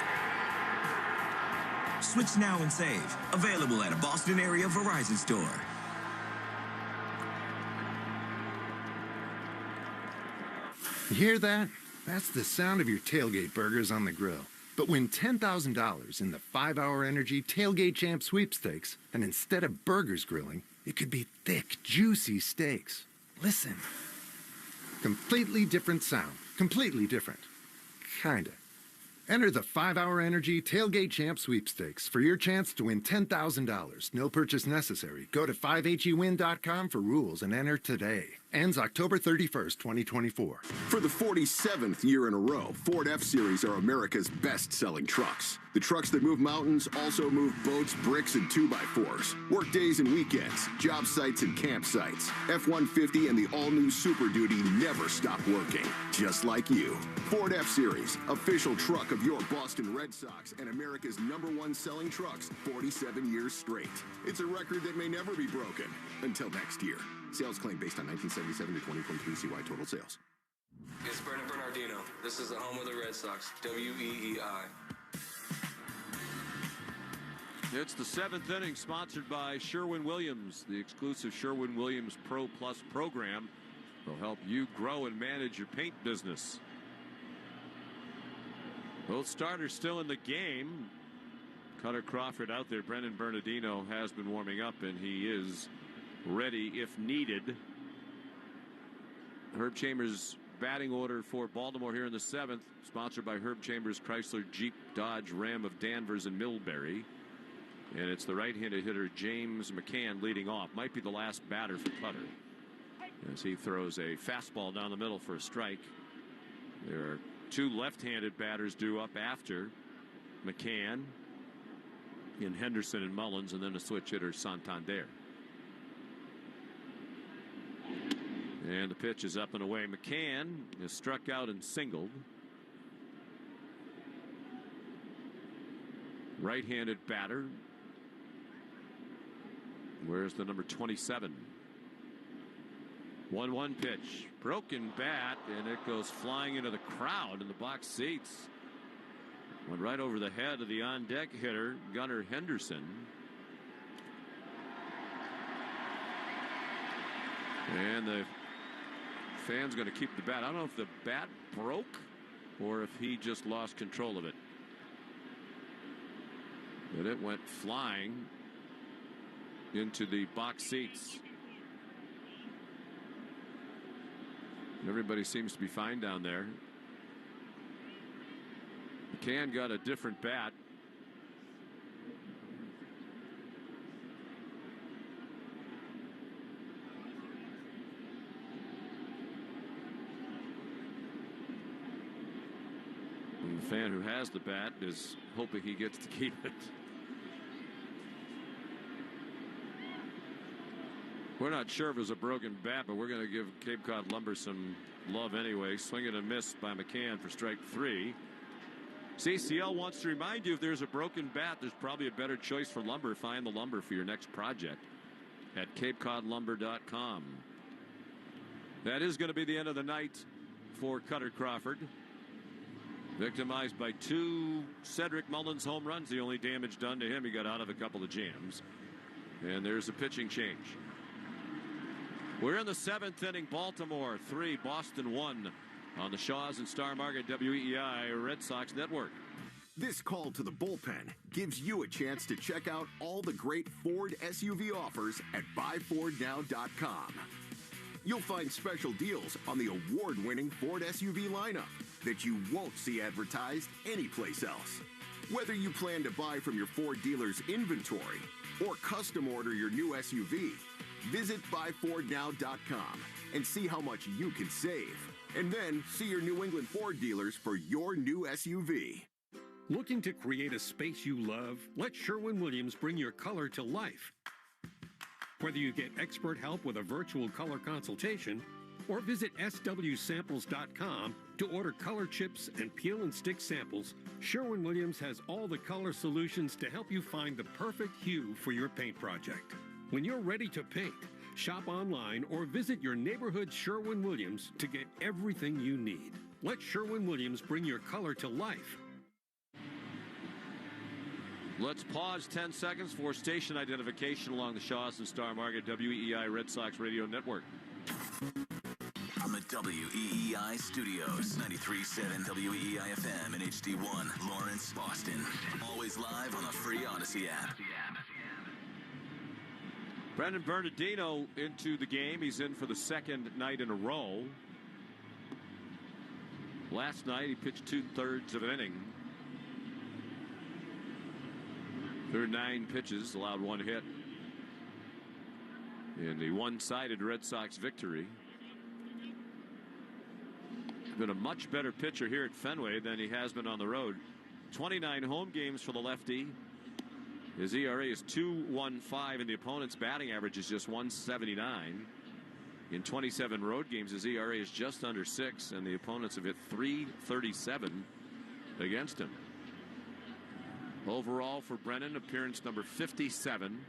Switch now and save. Available at a Boston area Verizon store. You hear that? That's the sound of your tailgate burgers on the grill. But win $10,000 in the 5-Hour Energy Tailgate Champ Sweepstakes, and instead of burgers grilling, it could be thick, juicy steaks. Listen. Completely different sound. Completely different. Kinda. Enter the 5-Hour Energy Tailgate Champ Sweepstakes for your chance to win $10,000. No purchase necessary. Go to 5hewin.com for rules and enter today. Ends October 31st, 2024. For the 47th year in a row, Ford F-Series are America's best-selling trucks. The trucks that move mountains also move boats, bricks, and 2x4s. Work days and weekends, job sites and campsites. F-150 and the all-new Super Duty never stop working, just like you. Ford F-Series, official truck of your Boston Red Sox and America's #1 selling trucks 47 years straight. It's a record that may never be broken until next year. Sales claim based on 1977 to 2023 CY total sales. It's Brendan Bernardino. This is the home of the Red Sox, WEEI. It's the 7th inning, sponsored by Sherwin-Williams. The exclusive Sherwin-Williams Pro Plus program will help you grow and manage your paint business. Both starters still in the game. Cutter Crawford out there. Brendan Bernardino has been warming up, and he is ready if needed. Herb Chambers batting order for Baltimore here in the 7th, sponsored by Herb Chambers Chrysler Jeep Dodge Ram of Danvers and Millbury. And it's the right-handed hitter James McCann leading off. Might be the last batter for Cutter as he throws a fastball down the middle for a strike. There are 2 left-handed batters due up after McCann in Henderson and Mullins, and then a switch hitter Santander. And the pitch is up and away. McCann is struck out and singled. Right-handed batter. Where's the number 27? 1-1 pitch. Broken bat, and it goes flying into the crowd in the box seats. Went right over the head of the on-deck hitter, Gunnar Henderson. And the fan's going to keep the bat. I don't know if the bat broke or if he just lost control of it. But it went flying into the box seats. Everybody seems to be fine down there. McCann got a different bat. The fan who has the bat is hoping he gets to keep it. We're not sure if it was a broken bat, but we're going to give Cape Cod Lumber some love anyway. Swing and a miss by McCann for strike 3. CCL wants to remind you, if there's a broken bat, there's probably a better choice for lumber. Find the lumber for your next project at CapeCodLumber.com. That is going to be the end of the night for Cutter Crawford. Victimized by 2 Cedric Mullins home runs. The only damage done to him, he got out of a couple of jams. And there's a pitching change. We're in the 7th inning. Baltimore 3, Boston 1 on the Shaws and Star Market WEEI Red Sox Network. This call to the bullpen gives you a chance to check out all the great Ford SUV offers at buyfordnow.com. You'll find special deals on the award-winning Ford SUV lineup that you won't see advertised anyplace else. Whether you plan to buy from your Ford dealer's inventory or custom order your new SUV, visit buyfordnow.com and see how much you can save. And then see your New England Ford dealers for your new SUV. Looking to create a space you love? Let Sherwin-Williams bring your color to life. Whether you get expert help with a virtual color consultation or visit swsamples.com to order color chips and peel and stick samples, Sherwin-Williams has all the color solutions to help you find the perfect hue for your paint project. When you're ready to paint, shop online or visit your neighborhood Sherwin-Williams to get everything you need. Let Sherwin-Williams bring your color to life. Let's pause 10 seconds for station identification along the Shaws and Star Market WEEI Red Sox Radio Network. From the WEEI studios, 93.7 WEEI FM and HD1, Lawrence, Boston. Always live on the free Odyssey app. Brendan Bernardino into the game. He's in for the 2nd night in a row. Last night he pitched 2/3 of an inning. Through 9 pitches, allowed 1 hit in the one-sided Red Sox victory. Been a much better pitcher here at Fenway than he has been on the road. 29 home games for the lefty. His ERA is 2.15, and the opponent's batting average is just 179. In 27 road games, his ERA is just under 6, and the opponents have hit 337 against him. Overall for Brennan, appearance number 57.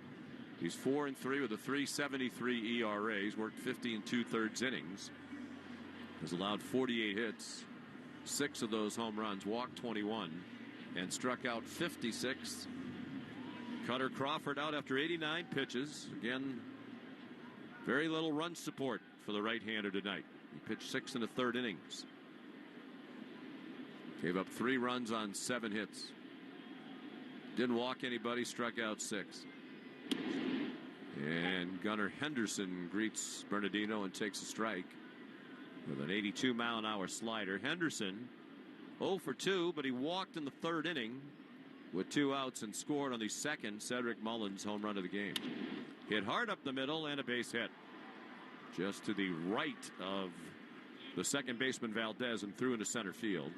He's 4-3 with a 3.73 ERA. He's worked 50 2/3 innings. Has allowed 48 hits, 6 of those home runs, walked 21, and struck out 56. Cutter Crawford out after 89 pitches. Again, very little run support for the right-hander tonight. He pitched 6 1/3 innings. Gave up 3 runs on 7 hits. Didn't walk anybody, struck out 6. And Gunnar Henderson greets Bernardino and takes a strike with an 82-mile-an-hour slider. Henderson 0 for 2, but he walked in the 3rd inning with 2 outs and scored on the 2nd Cedric Mullins home run of the game. Hit hard up the middle and a base hit. Just to the right of the second baseman Valdez and threw into center field.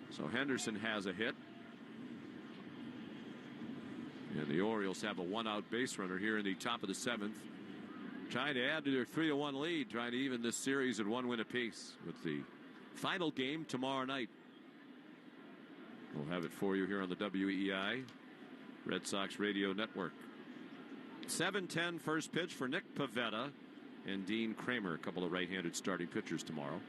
So Henderson has a hit. And the Orioles have a 1-out base runner here in the top of the 7th. Trying to add to their 3-1 lead, trying to even this series at 1 win apiece with the final game tomorrow night. We'll have it for you here on the WEEI Red Sox Radio Network. 7:10 first pitch for Nick Pivetta and Dean Kramer, a couple of right-handed starting pitchers tomorrow.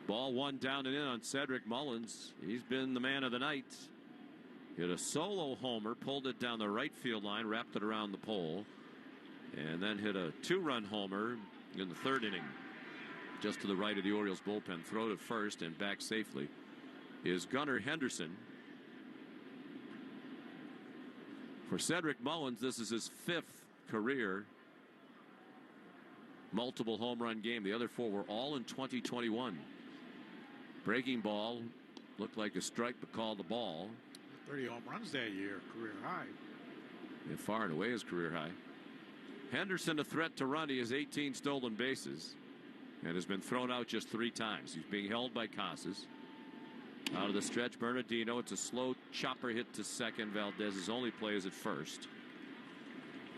Ball 1 down and in on Cedric Mullins. He's been the man of the night. Hit a solo homer, pulled it down the right field line, wrapped it around the pole, and then hit a 2-run homer in the 3rd inning. Just to the right of the Orioles bullpen. Throw to first and back safely is Gunnar Henderson. For Cedric Mullins, this is his 5th career multiple home run game. The other 4 were all in 2021. Breaking ball looked like a strike, but called the ball. 30 home runs that year, career high. And far and away his career high. Henderson a threat to run. He has 18 stolen bases and has been thrown out just 3 times. He's being held by Casas. Out of the stretch, Bernardino. It's a slow chopper hit to second. Valdez's only play is at first.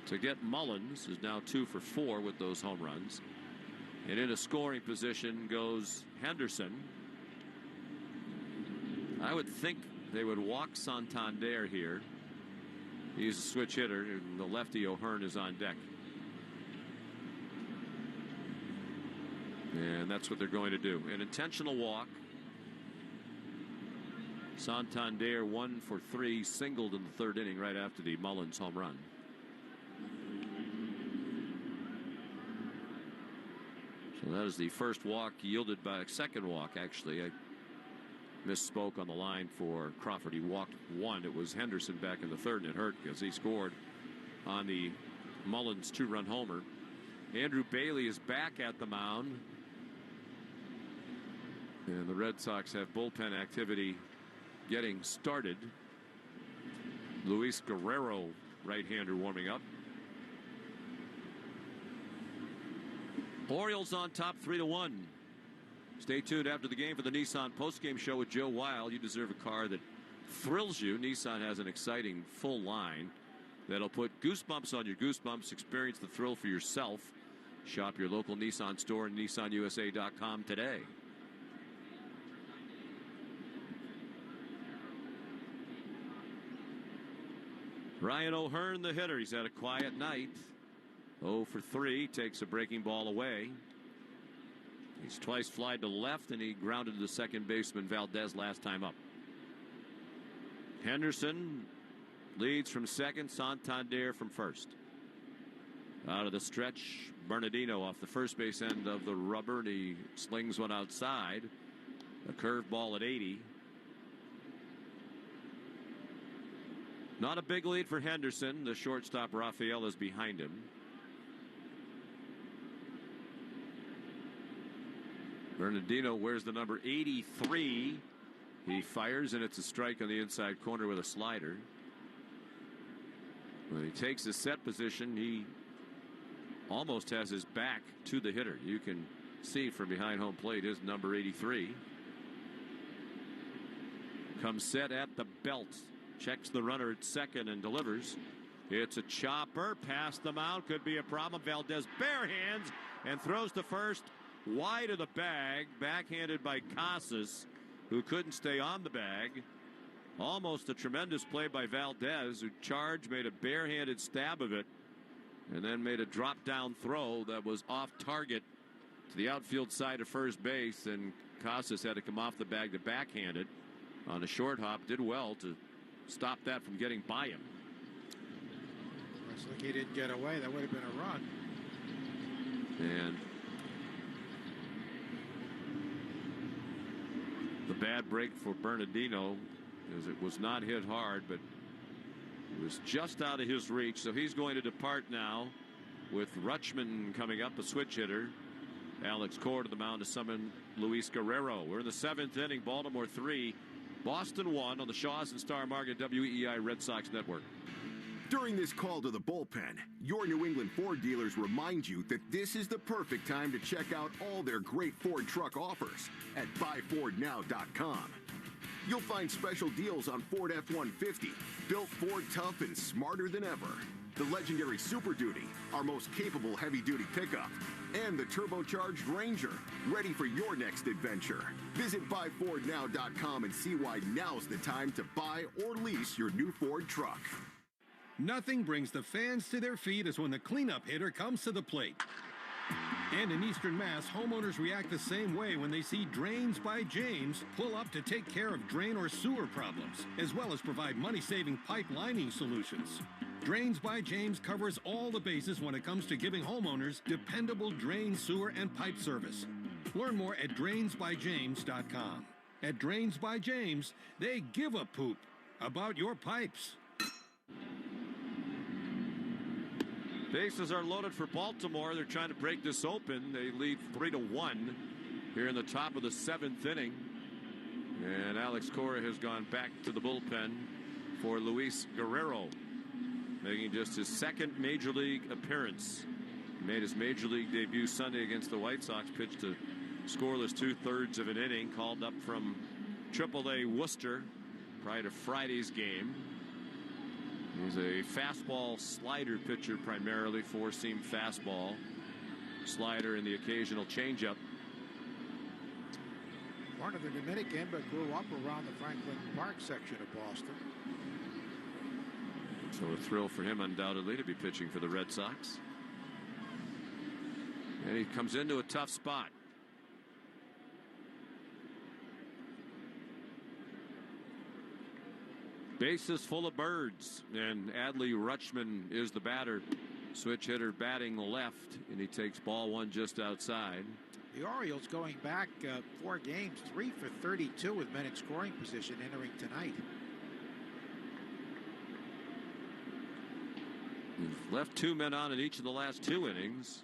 To get Mullins, who's now 2 for 4 with those home runs. And in a scoring position goes Henderson. I would think they would walk Santander here. He's a switch hitter, and the lefty O'Hearn is on deck. And that's what they're going to do. An intentional walk. Santander 1 for 3, singled in the third inning right after the Mullins home run. So that is the first walk yielded by a second walk, actually. I misspoke on the line for Crawford. He walked 1. It was Henderson back in the third, and it hurt because he scored on the Mullins 2-run homer. Andrew Bailey is back at the mound. And the Red Sox have bullpen activity getting started. Luis Guerrero, right-hander, warming up. Orioles on top 3-1. Stay tuned after the game for the Nissan postgame show with Joe Weil. You deserve a car that thrills you. Nissan has an exciting full line that'll put goosebumps on your goosebumps. Experience the thrill for yourself. Shop your local Nissan store and nissanusa.com today. Ryan O'Hearn, the hitter. He's had a quiet night. 0 for 3, takes a breaking ball away. He's twice flied to left, and he grounded to the second baseman Valdez last time up. Henderson leads from second, Santander from first. Out of the stretch, Bernardino off the first base end of the rubber, and he slings one outside. A curveball at 80. Not a big lead for Henderson. The shortstop Rafael is behind him. Bernardino wears the number 83. He fires, and it's a strike on the inside corner with a slider. When he takes his set position, he almost has his back to the hitter. You can see from behind home plate his number 83. Comes set at the belt. Checks the runner at second and delivers. It's a chopper past the mound. Could be a problem. Valdez bare hands and throws to first. Wide of the bag. Backhanded by Casas, who couldn't stay on the bag. Almost a tremendous play by Valdez, who charged, made a barehanded stab of it, and then made a drop-down throw that was off target to the outfield side of first base, and Casas had to come off the bag to backhand it on a short hop. Did well to stop that from getting by him. Looks like he didn't get away. That would have been a run. And the bad break for Bernardino is it was not hit hard, but it was just out of his reach. So he's going to depart now with Rutschman coming up, a switch hitter. Alex Cora to the mound to summon Luis Guerrero. We're in the 7th inning. Baltimore 3, Boston 1 on the Shaws and Star Market WEEI Red Sox Network. During this call to the bullpen, your New England Ford dealers remind you that this is the perfect time to check out all their great Ford truck offers at buyfordnow.com. You'll find special deals on Ford F-150, built Ford tough and smarter than ever. The legendary Super Duty, our most capable heavy-duty pickup, and the turbocharged Ranger, ready for your next adventure. Visit buyfordnow.com and see why now's the time to buy or lease your new Ford truck. Nothing brings the fans to their feet as when the cleanup hitter comes to the plate. And in Eastern Mass, homeowners react the same way when they see Drains by James pull up to take care of drain or sewer problems, as well as provide money-saving pipe lining solutions. Drains by James covers all the bases when it comes to giving homeowners dependable drain, sewer, and pipe service. Learn more at drainsbyjames.com. At Drains by James, they give a poop about your pipes. Bases are loaded for Baltimore. They're trying to break this open. They lead 3-1 here in the top of the 7th inning. And Alex Cora has gone back to the bullpen for Luis Guerrero, making just his second Major League appearance. He made his Major League debut Sunday against the White Sox, pitched a scoreless 2/3 of an inning, called up from AAA Worcester prior to Friday's game. He's a fastball slider pitcher primarily, four-seam fastball, slider, and the occasional changeup. Born of the Dominican, but grew up around the Franklin Park section of Boston. So a thrill for him, undoubtedly, to be pitching for the Red Sox. And he comes into a tough spot. Bases full of birds, and Adley Rutschman is the batter. Switch hitter batting left, and he takes ball one just outside. The Orioles going back 4 games, 3 for 32 with men in scoring position entering tonight. He's left 2 men on in each of the last 2 innings.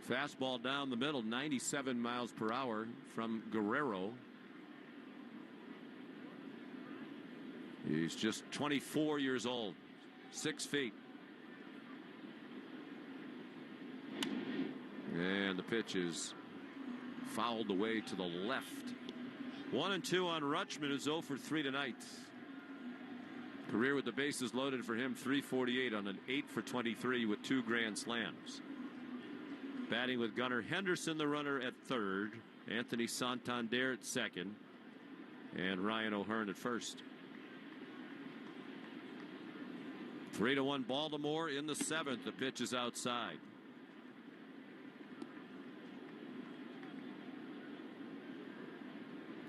Fastball down the middle, 97 miles per hour from Guerrero. He's just 24 years old, 6 feet. And the pitch is fouled away to the left. 1-2 on Rutschman, who's 0 for 3 tonight. Career with the bases loaded for him, 348 on an 8 for 23 with 2 grand slams. Batting with Gunnar Henderson, the runner, at third. Anthony Santander at second. And Ryan O'Hearn at first. 3-1 Baltimore in the 7th. The pitch is outside.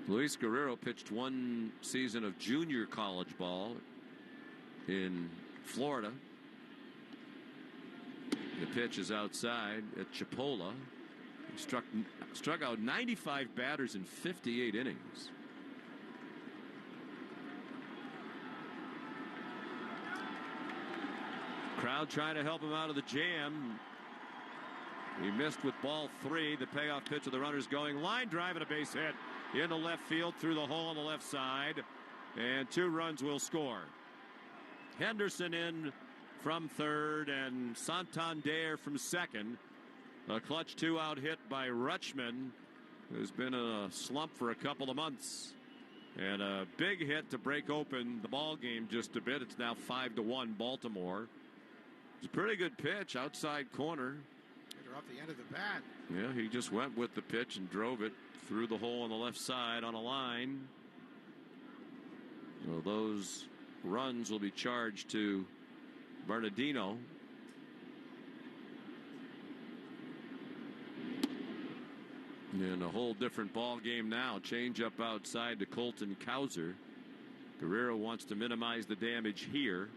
Luis Guerrero pitched 1 season of junior college ball in Florida. The pitch is outside at Chipola. He struck out 95 batters in 58 innings. Crowd trying to help him out of the jam. He missed with ball 3. The payoff pitch of the runners going. Line drive and a base hit in the left field through the hole on the left side. And 2 runs will score. Henderson in from third and Santander from second. A clutch 2-out hit by Rutschman, who's been in a slump for a couple of months. And a big hit to break open the ball game just a bit. It's now 5-1 Baltimore. It's a pretty good pitch, outside corner. They're off the end of the bat. Yeah, he just went with the pitch and drove it through the hole on the left side on a line. Well, those runs will be charged to Bernardino. In a whole different ball game now. Change up outside to Colton Cowser. Guerrero wants to minimize the damage here.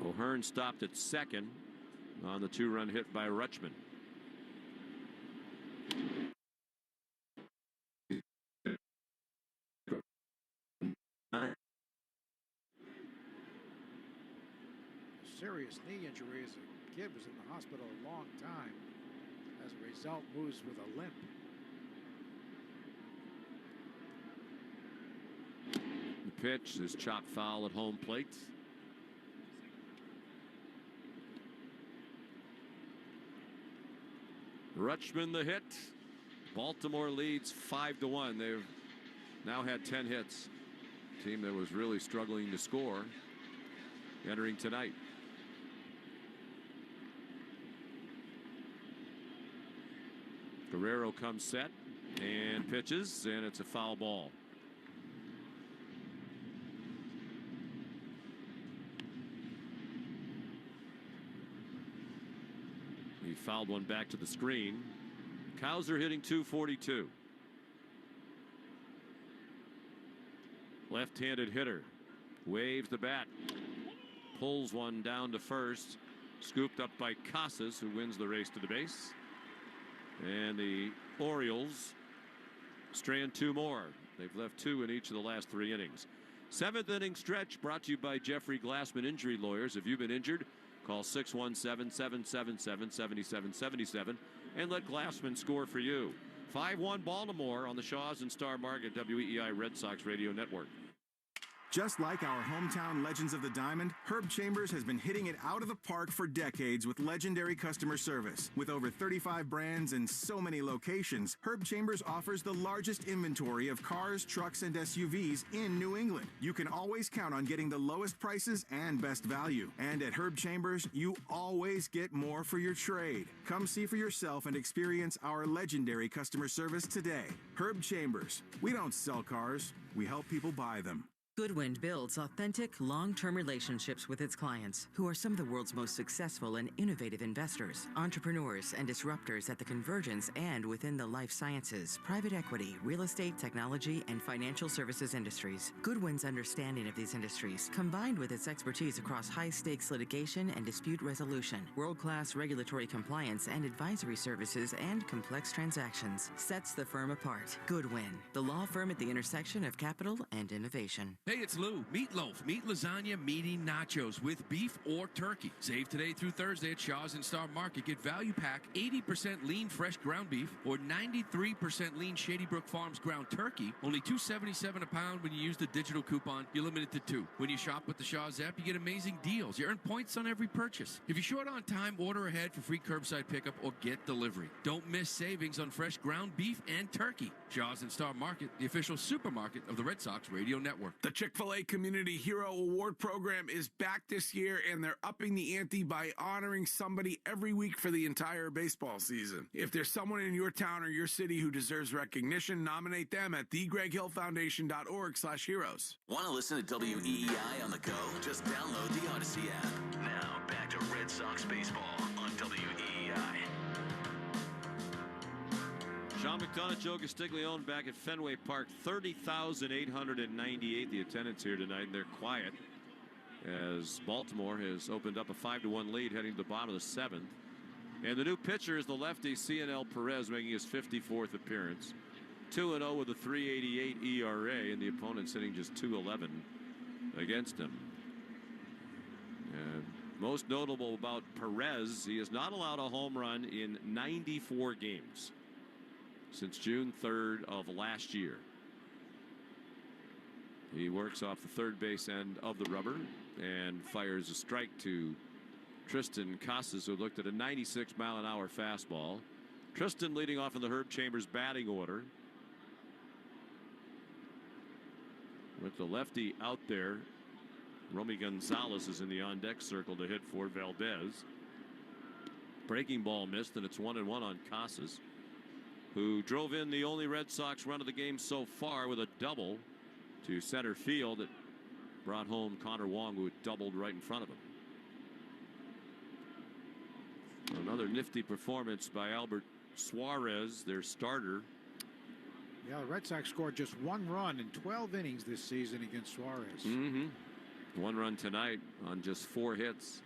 O'Hearn stopped at second on the 2-run hit by Rutschman. Serious knee injury as a kid, was in the hospital a long time. As a result, moves with a limp. The pitch is chopped foul at home plate. Rutschman the hit. Baltimore leads 5-1. They've now had 10 hits. Team that was really struggling to score entering tonight. Guerrero comes set and pitches, and it's a foul ball. He fouled one back to the screen. Cowser hitting .242. Left-handed hitter. Waves the bat. Pulls one down to first. Scooped up by Casas, who wins the race to the base. And the Orioles strand 2 more. They've left 2 in each of the last 3 innings. 7th inning stretch brought to you by Jeffrey Glassman Injury Lawyers. If you've been injured, call 617-777-7777 and let Glassman score for you. 5-1 Baltimore on the Shaws and Star Market WEEI Red Sox Radio Network. Just like our hometown legends of the diamond, Herb Chambers has been hitting it out of the park for decades with legendary customer service. With over 35 brands and so many locations, Herb Chambers offers the largest inventory of cars, trucks, and SUVs in New England. You can always count on getting the lowest prices and best value. And at Herb Chambers, you always get more for your trade. Come see for yourself and experience our legendary customer service today. Herb Chambers. We don't sell cars, we help people buy them. Goodwind builds authentic, long-term relationships with its clients, who are some of the world's most successful and innovative investors, entrepreneurs, and disruptors at the convergence and within the life sciences, private equity, real estate, technology, and financial services industries. Goodwind's understanding of these industries, combined with its expertise across high-stakes litigation and dispute resolution, world-class regulatory compliance and advisory services, and complex transactions, sets the firm apart. Goodwin, the law firm at the intersection of capital and innovation. Hey, it's Lou. Meatloaf, meat lasagna, meaty nachos with beef or turkey. Save today through Thursday at Shaw's and Star Market. Get value pack 80% lean fresh ground beef or 93% lean Shady Brook Farms ground turkey. Only $2.77 a pound when you use the digital coupon. You're limited to 2. When you shop with the Shaw's app, you get amazing deals. You earn points on every purchase. If you're short on time, order ahead for free curbside pickup or get delivery. Don't miss savings on fresh ground beef and turkey. Shaw's and Star Market, the official supermarket of the Red Sox Radio Network. The Chick-fil-A Community Hero Award Program is back this year, and they're upping the ante by honoring somebody every week for the entire baseball season. If there's someone in your town or your city who deserves recognition, nominate them at thegreghillfoundation.org/heroes. Want to listen to WEEI on the go? Just download the Odyssey app. Now, back to Red Sox baseball on WEEI. Sean McDonough, Joe Castiglione back at Fenway Park. 30,898 the attendance here tonight, and they're quiet as Baltimore has opened up a 5-1 lead heading to the bottom of the 7th. And the new pitcher is the lefty CNL Perez, making his 54th appearance. 2-0 with a 3.88 ERA, and the opponent sitting just 2.11 against him. And most notable about Perez, he has not allowed a home run in 94 games. Since June 3rd of last year. He works off the third base end of the rubber and fires a strike to Tristan Casas, who looked at a 96-mile-an-hour fastball. Tristan leading off in the Herb Chambers batting order. With the lefty out there, Romy Gonzalez is in the on-deck circle to hit for Valdez. Breaking ball missed, and it's 1-1 on Casas, who drove in the only Red Sox run of the game so far with a double to center field that brought home Connor Wong, who had doubled right in front of him. Another nifty performance by Albert Suarez, their starter. Yeah, the Red Sox scored just 1 run in 12 innings this season against Suarez. 1 run tonight on just 4 hits.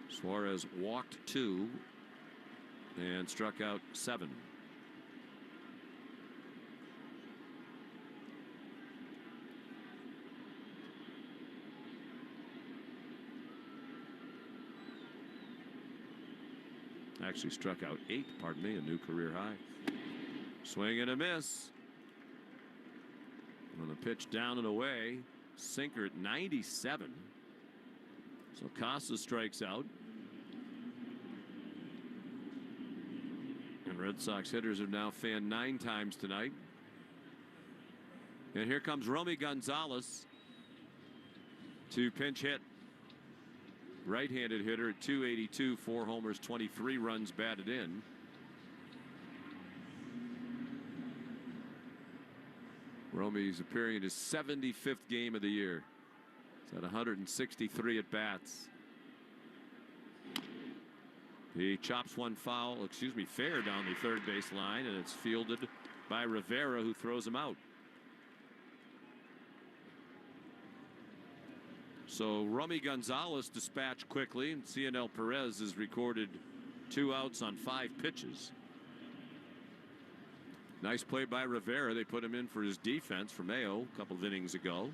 Suarez walked 2 and struck out 7. Actually struck out 8, pardon me, a new career high. Swing and a miss. On the pitch down and away. Sinker at 97. So Casas strikes out. And Red Sox hitters have now fanned 9 times tonight. And here comes Romy Gonzalez to pinch hit. Right-handed hitter at 282, 4 homers, 23 runs batted in. Romy's appearing in his 75th game of the year. He's had 163 at bats. He chops one fair down the third base line, and it's fielded by Rivera, who throws him out. So Romy Gonzalez dispatched quickly, and CNL Perez has recorded 2 outs on 5 pitches. Nice play by Rivera. They put him in for his defense for Mayo a couple of innings ago.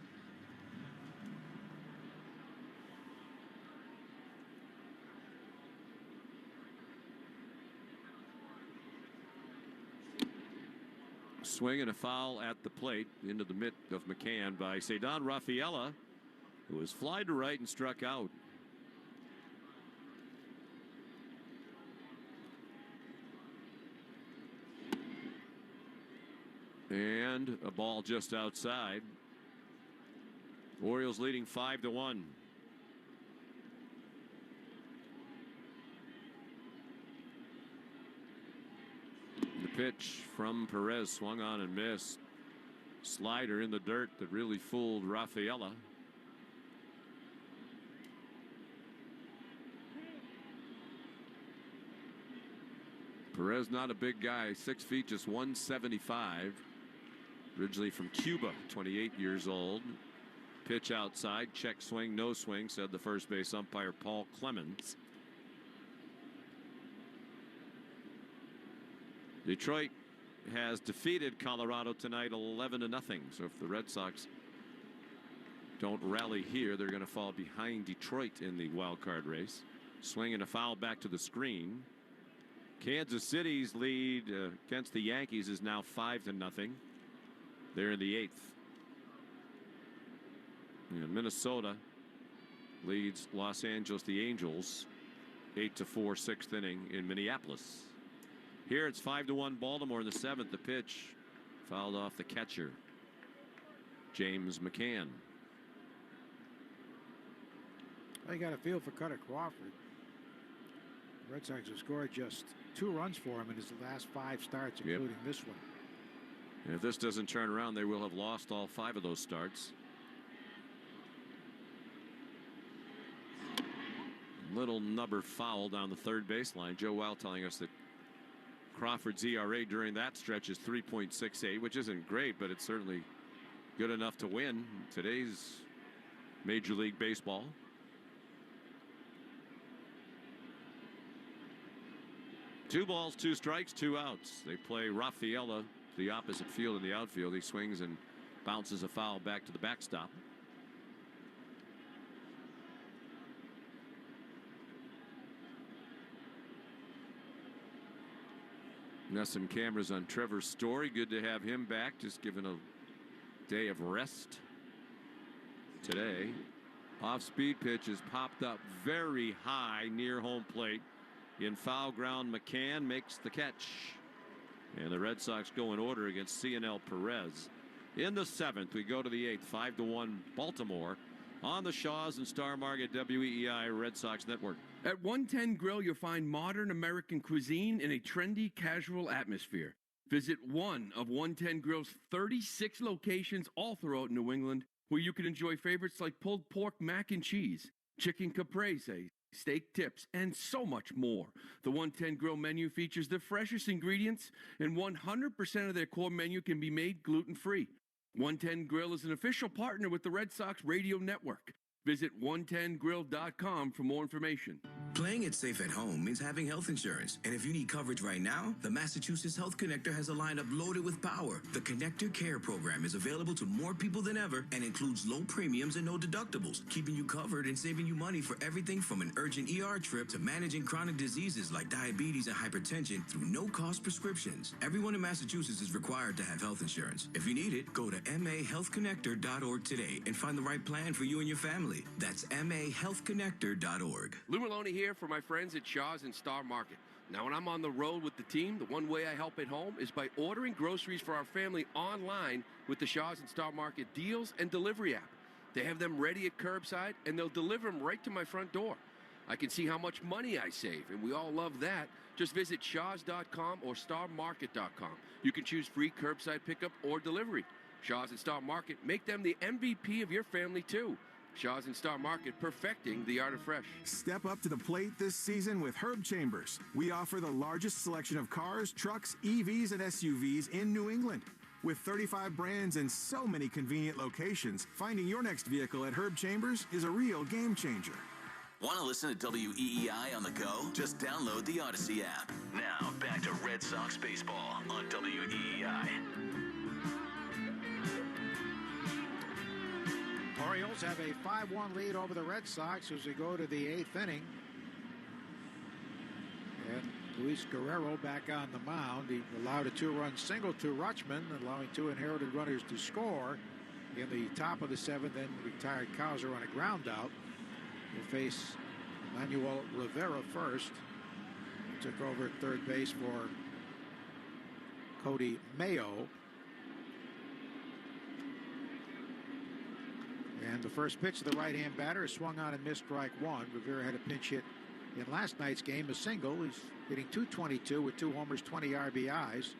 swing and a foul at the plate into the mitt of McCann by Cedon Rafaela, who was fly to right and struck out. And a ball just outside. Orioles leading 5-1. The pitch from Perez swung on and missed. Slider in the dirt that really fooled Rafaela. Perez not a big guy, 6 feet, just 175. Originally from Cuba, 28 years old. Pitch outside, check swing, no swing, said the first base umpire Paul Clemens. Detroit has defeated Colorado tonight 11-0. So if the Red Sox don't rally here, they're going to fall behind Detroit in the wild card race. Swing and a foul back to the screen. Kansas City's lead against the Yankees is now 5-0. They're in the 8th. And Minnesota leads Los Angeles, the Angels, 8-4, 6th inning in Minneapolis. Here it's 5-1 Baltimore in the 7th. The pitch fouled off the catcher, James McCann. I got a feel for Cutter Crawford. The Red Sox have scored just 2 runs for him in his last 5 starts, including this one. And if this doesn't turn around, they will have lost all 5 of those starts. Little nubber foul down the third baseline. Joe Wild telling us that Crawford's ERA during that stretch is 3.68, which isn't great, but it's certainly good enough to win today's Major League Baseball. Two balls, 2 strikes, 2 outs. They play Rafaela to the opposite field in the outfield. He swings and bounces a foul back to the backstop. Now some cameras on Trevor Story. Good to have him back. Just given a day of rest today. Off-speed pitch is popped up very high near home plate. In foul ground, McCann makes the catch. And the Red Sox go in order against Cionel Perez. In the 7th, we go to the 8th, 5-1 Baltimore on the Shaws and Star Market WEEI Red Sox Network. At 110 Grill, you'll find modern American cuisine in a trendy, casual atmosphere. Visit one of 110 Grill's 36 locations all throughout New England, where you can enjoy favorites like pulled pork mac and cheese, chicken caprese, steak tips, and so much more. The 110 Grill menu features the freshest ingredients, and 100% of their core menu can be made gluten-free. 110 Grill is an official partner with the Red Sox Radio Network. Visit 110grill.com for more information. Playing it safe at home means having health insurance. And if you need coverage right now, the Massachusetts Health Connector has a lineup loaded with power. The Connector Care program is available to more people than ever and includes low premiums and no deductibles, keeping you covered and saving you money for everything from an urgent ER trip to managing chronic diseases like diabetes and hypertension through no-cost prescriptions. Everyone in Massachusetts is required to have health insurance. If you need it, go to mahealthconnector.org today and find the right plan for you and your family. That's mahealthconnector.org. Lou Maloney here for my friends at Shaw's and Star Market. Now, when I'm on the road with the team, the one way I help at home is by ordering groceries for our family online with the Shaw's and Star Market deals and delivery app. They have them ready at curbside, and they'll deliver them right to my front door. I can see how much money I save, and we all love that. Just visit shaws.com or starmarket.com. You can choose free curbside pickup or delivery. Shaw's and Star Market, make them the MVP of your family, too. Shaw's and Star Market, perfecting the art of fresh. Step up to the plate this season with Herb Chambers. We offer the largest selection of cars, trucks, EVs, and SUVs in New England. With 35 brands and so many convenient locations, finding your next vehicle at Herb Chambers is a real game changer. Want to listen to WEEI on the go? Just download the Odyssey app. Now, back to Red Sox baseball on WEEI. Orioles have a 5-1 lead over the Red Sox as we go to the 8th inning. And Luis Guerrero back on the mound. He allowed a 2-run single to Rutschman, allowing 2 inherited runners to score in the top of the 7th. Then retired Cowser on a ground out. Will face Manuel Rivera first. He took over at third base for Cody Mayo. And the first pitch of the right-hand batter is swung on and missed, strike 1. Rivera had a pinch hit in last night's game, a single. He's hitting .222 with 2 homers, 20 RBIs.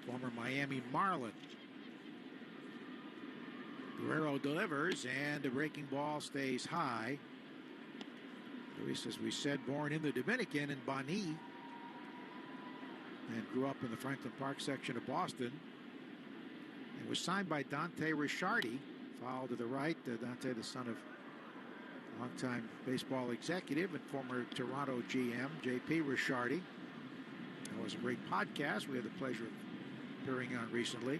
Former Miami Marlin. Guerrero delivers, and the breaking ball stays high. Luis, as we said, born in the Dominican in Bani, and grew up in the Franklin Park section of Boston, and was signed by Dante Ricciardi. Foul to the right. Dante, the son of longtime baseball executive and former Toronto GM, J.P. Ricciardi. That was a great podcast we had the pleasure of appearing on recently.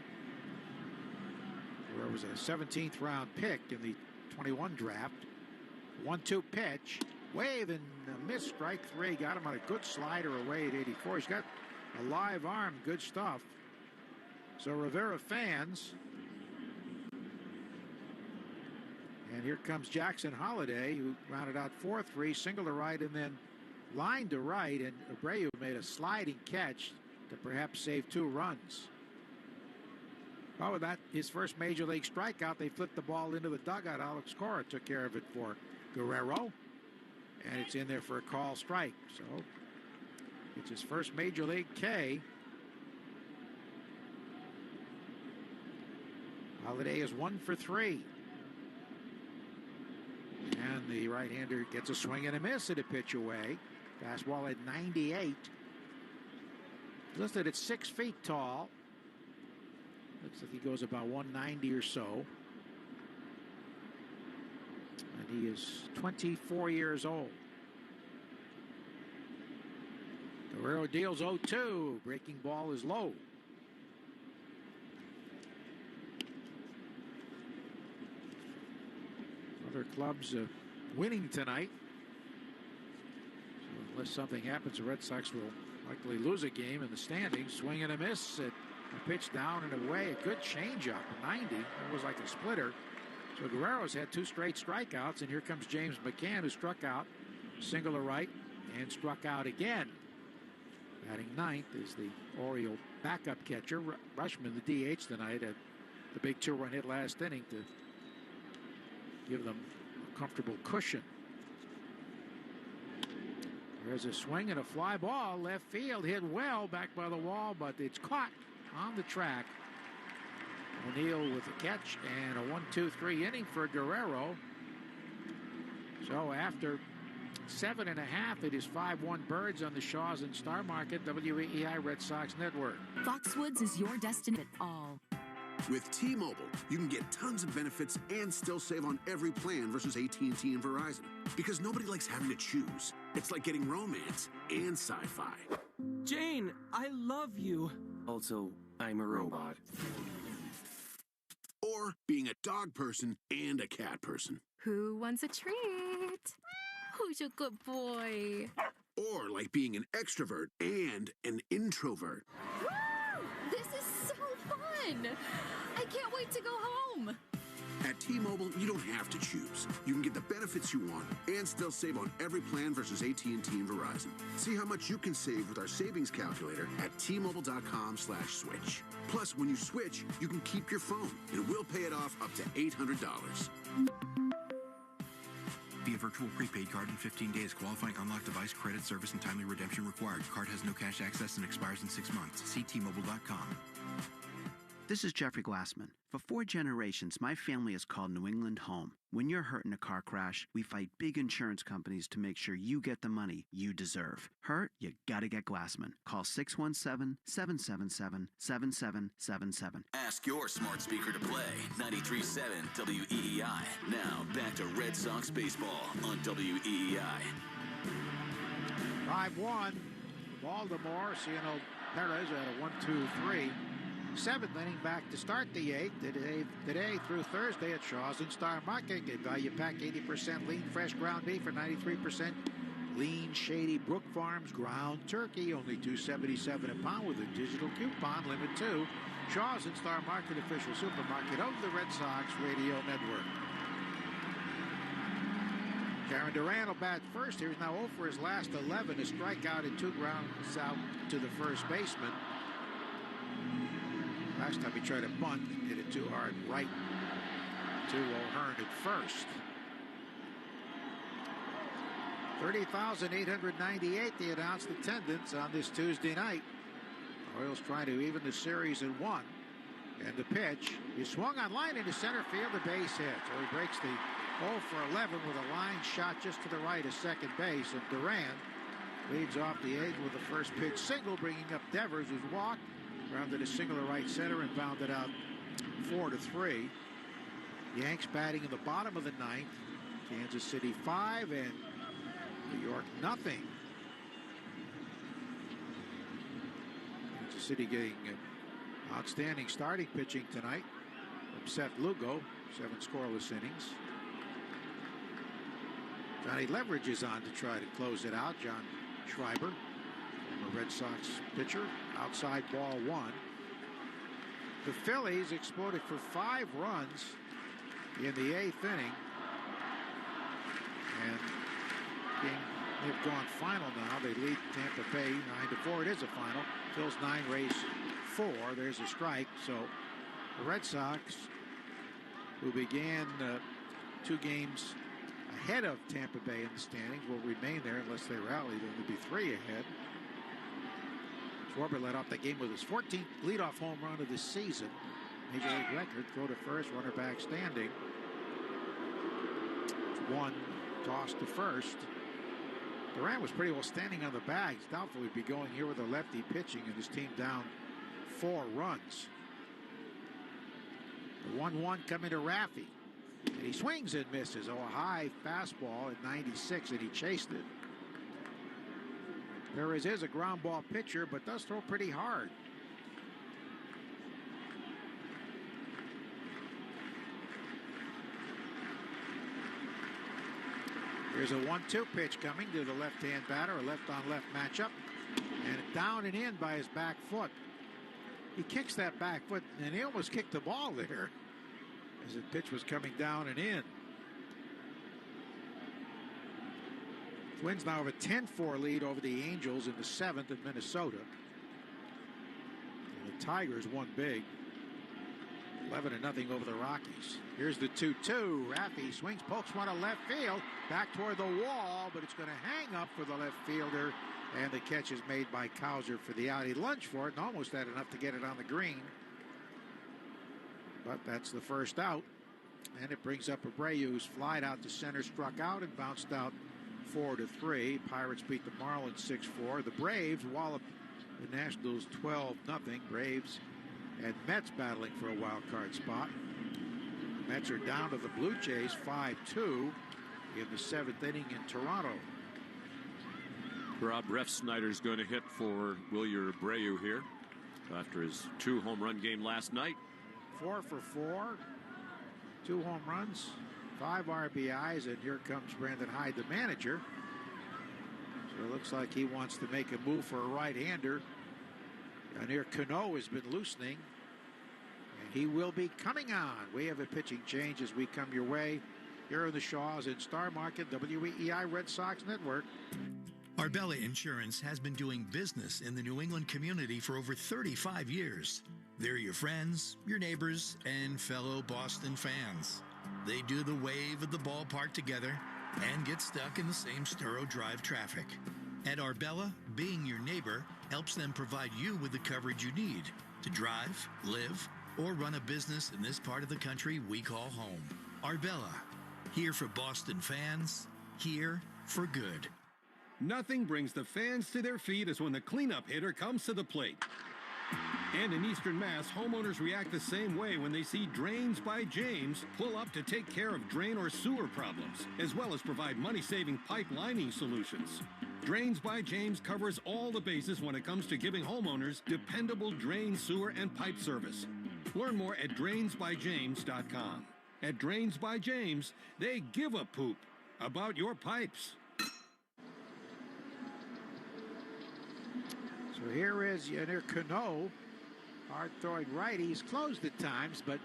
There was a 17th round pick in the 21 draft. 1-2 pitch. Wave and a miss, strike 3. Got him on a good slider away at 84. He's got a live arm. Good stuff. So Rivera fans. And here comes Jackson Holliday, who rounded out 4-3, single to right, and then line to right. And Abreu made a sliding catch to perhaps save 2 runs. Oh, with that, his first major league strikeout, they flipped the ball into the dugout. Alex Cora took care of it for Guerrero. And it's in there for a call strike. So it's his first major league K. Holliday is 1 for 3. And the right-hander gets a swing and a miss at a pitch away. Fastball at 98. Listed at 6 feet tall. Looks like he goes about 190 or so. And he is 24 years old. Guerrero deals 0-2. Breaking ball is low. Other clubs winning tonight. So unless something happens, the Red Sox will likely lose a game in the standings. Swing and a miss. A pitch down and away. A good changeup. 90. It was like a splitter. So Guerrero's had 2 straight strikeouts. And here comes James McCann, who struck out. Single to right and struck out again. Batting 9th is the Oriole backup catcher. Rutschman, the DH tonight, had the big 2-run hit last inning to give them a comfortable cushion. There's a swing and a fly ball. Left field, hit well back by the wall, but it's caught on the track. O'Neill with a catch and a 1-2-3 inning for Guerrero. So after 7.5, it is 5-1 Birds on the Shaws and Star Market, WEEI Red Sox Network. Foxwoods is your destination at all. With T-Mobile, you can get tons of benefits and still save on every plan versus AT&T and Verizon. Because nobody likes having to choose. It's like getting romance and sci-fi. Jane, I love you. Also, I'm a robot. Or being a dog person and a cat person. Who wants a treat? Who's a good boy? Or like being an extrovert and an introvert. Woo! This is so fun! I can't wait to go home. At T-Mobile, you don't have to choose. You can get the benefits you want and still save on every plan versus AT&T and Verizon. See how much you can save with our savings calculator at T-Mobile.com/switch. Plus, when you switch, you can keep your phone, and we'll pay it off up to $800. Via virtual prepaid card in 15 days. Qualifying unlocked device, credit, service, and timely redemption required. Card has no cash access and expires in 6 months. See T-Mobile.com. This is Jeffrey Glassman. For 4 generations, my family has called New England home. When you're hurt in a car crash, we fight big insurance companies to make sure you get the money you deserve. Hurt? You gotta get Glassman. Call 617-777-7777. Ask your smart speaker to play 93.7 WEEI. Now back to Red Sox baseball on WEEI. 5-1. Baltimore. Ciano Perez at a 1-2-3. 7th inning back to start the 8th. Today through Thursday at Shaw's and Star Market. Get value pack 80% lean fresh ground beef for 93% lean, shady Brook Farms ground turkey, only $2.77 a pound with a digital coupon, limit 2. Shaw's and Star Market, official supermarket of the Red Sox Radio Network. Karen Durant will bat first here. He's now 0 for his last 11. A strikeout and 2 grounds out to the first baseman. Last time he tried a bunt and hit it too hard right to O'Hearn at first. 30,898 the announced attendance on this Tuesday night. Royals trying to even the series at 1. And the pitch is swung on line into center field, the base hit. So he breaks the 0 for 11 with a line shot just to the right of second base. And Durant leads off the 8th with the first pitch single, bringing up Devers, who's walked, grounded a single to right center, and bounded out 4-3. Yanks batting in the bottom of the 9th. Kansas City 5 and New York nothing. Kansas City getting outstanding starting pitching tonight from Seth Lugo, 7 scoreless innings. Johnny Leverage is on to try to close it out. John Schreiber, former Red Sox pitcher, outside ball 1. The Phillies exploded for 5 runs in the 8th inning. And they've gone final now. They lead Tampa Bay 9-4. It is a final. Phil's 9, Rays 4. There's a strike. So the Red Sox, who began 2 games ahead of Tampa Bay in the standings, will remain there unless they rally. They'll be 3 ahead. Schwarber led off that game with his 14th leadoff home run of the season. Major League record. Throw to first, runner back standing. 1 toss to first. Durant was pretty well standing on the bag. He's doubtful he'd be going here with a lefty pitching and his team down 4 runs. The 1-1 coming to Raffy. And he swings and misses. Oh, a high fastball at 96, and he chased it. There is a ground ball pitcher, but does throw pretty hard. Here's a 1-2 pitch coming to the left-hand batter, a left-on-left matchup. And down and in by his back foot. He kicks that back foot, and he almost kicked the ball there as the pitch was coming down and in. Twins now have a 10-4 lead over the Angels in the 7th in Minnesota. And the Tigers won big. 11-0 over the Rockies. Here's the 2-2. Raffy swings, pokes one to left field. Back toward the wall, but it's going to hang up for the left fielder. And the catch is made by Kauser for the out. He lunged for it and almost had enough to get it on the green. But that's the first out. And it brings up Abreu, who's flied out to center, struck out, and bounced out 4-3. Pirates beat the Marlins 6-4. The Braves wallop the Nationals 12-0. Braves and Mets battling for a wild card spot. Mets are down to the Blue Jays 5-2 in the 7th inning in Toronto. Rob Refsnyder's going to hit for Wilyer Abreu here after his 2 home run game last night. 4 for 4, 2 home runs, 5 RBIs, and here comes Brandon Hyde, the manager. So it looks like he wants to make a move for a right-hander. And here Cano has been loosening, and he will be coming on. We have a pitching change as we come your way here in the Shaws in Star Market, WEEI Red Sox Network. Arbella Insurance has been doing business in the New England community for over 35 years. They're your friends, your neighbors, and fellow Boston fans. They do the wave at the ballpark together and get stuck in the same Sturo Drive traffic. At Arbella, being your neighbor helps them provide you with the coverage you need to drive, live, or run a business in this part of the country we call home. Arbella, here for Boston fans, here for good. Nothing brings the fans to their feet as when the cleanup hitter comes to the plate. And in Eastern Mass, homeowners react the same way when they see Drains by James pull up to take care of drain or sewer problems, as well as provide money-saving pipe lining solutions. Drains by James covers all the bases when it comes to giving homeowners dependable drain, sewer, and pipe service. Learn more at drainsbyjames.com. At Drains by James, they give a poop about your pipes. So here is Yennier Cano, hard-throwing right. He's closed at times, but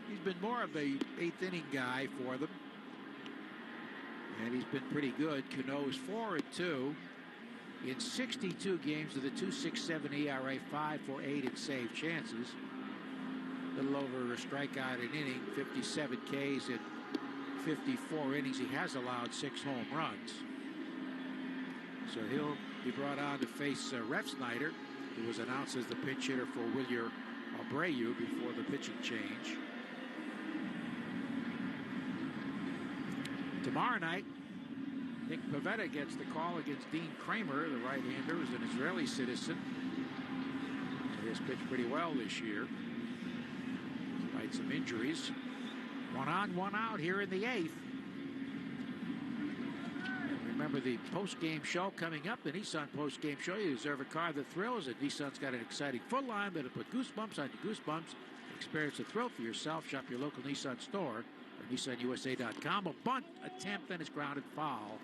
he's been more of a eighth-inning guy for them. And he's been pretty good. Cano is 4-2 in 62 games with a 2.67 ERA, 5.48 in save chances. A little over a strikeout an inning, 57 Ks in 54 innings. He has allowed 6 home runs. So he'll be brought on to face Ref Snyder, who was announced as the pinch hitter for Wilyer Abreu before the pitching change. Tomorrow night, Nick Pivetta gets the call against Dean Kramer, the right-hander, who's an Israeli citizen. He has pitched pretty well this year, despite some injuries. 1 on, 1 out here in the 8th. Remember the post-game show coming up, the Nissan post-game show. You deserve a car that thrills, and Nissan's got an exciting full line that'll put goosebumps on your goosebumps. Experience the thrill for yourself. Shop your local Nissan store or NissanUSA.com. A bunt attempt, and it's grounded foul.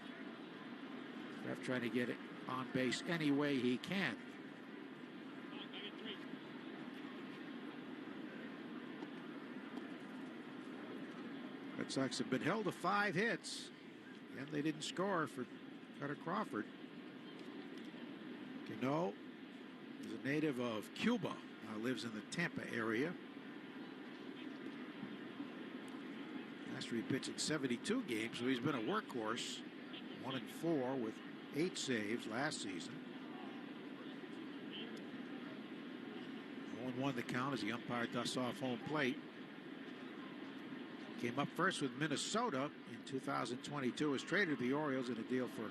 Ref trying to get it on base any way he can. Red Sox have been held to 5 hits. And they didn't score for Cutter Crawford. Cano is a native of Cuba. Now lives in the Tampa area. Last year he pitched in 72 games, so he's been a workhorse. 1-4 with 8 saves last season. 0-1 the count as the umpire dusts off home plate. Came up first with Minnesota in 2022. Was traded to the Orioles in a deal for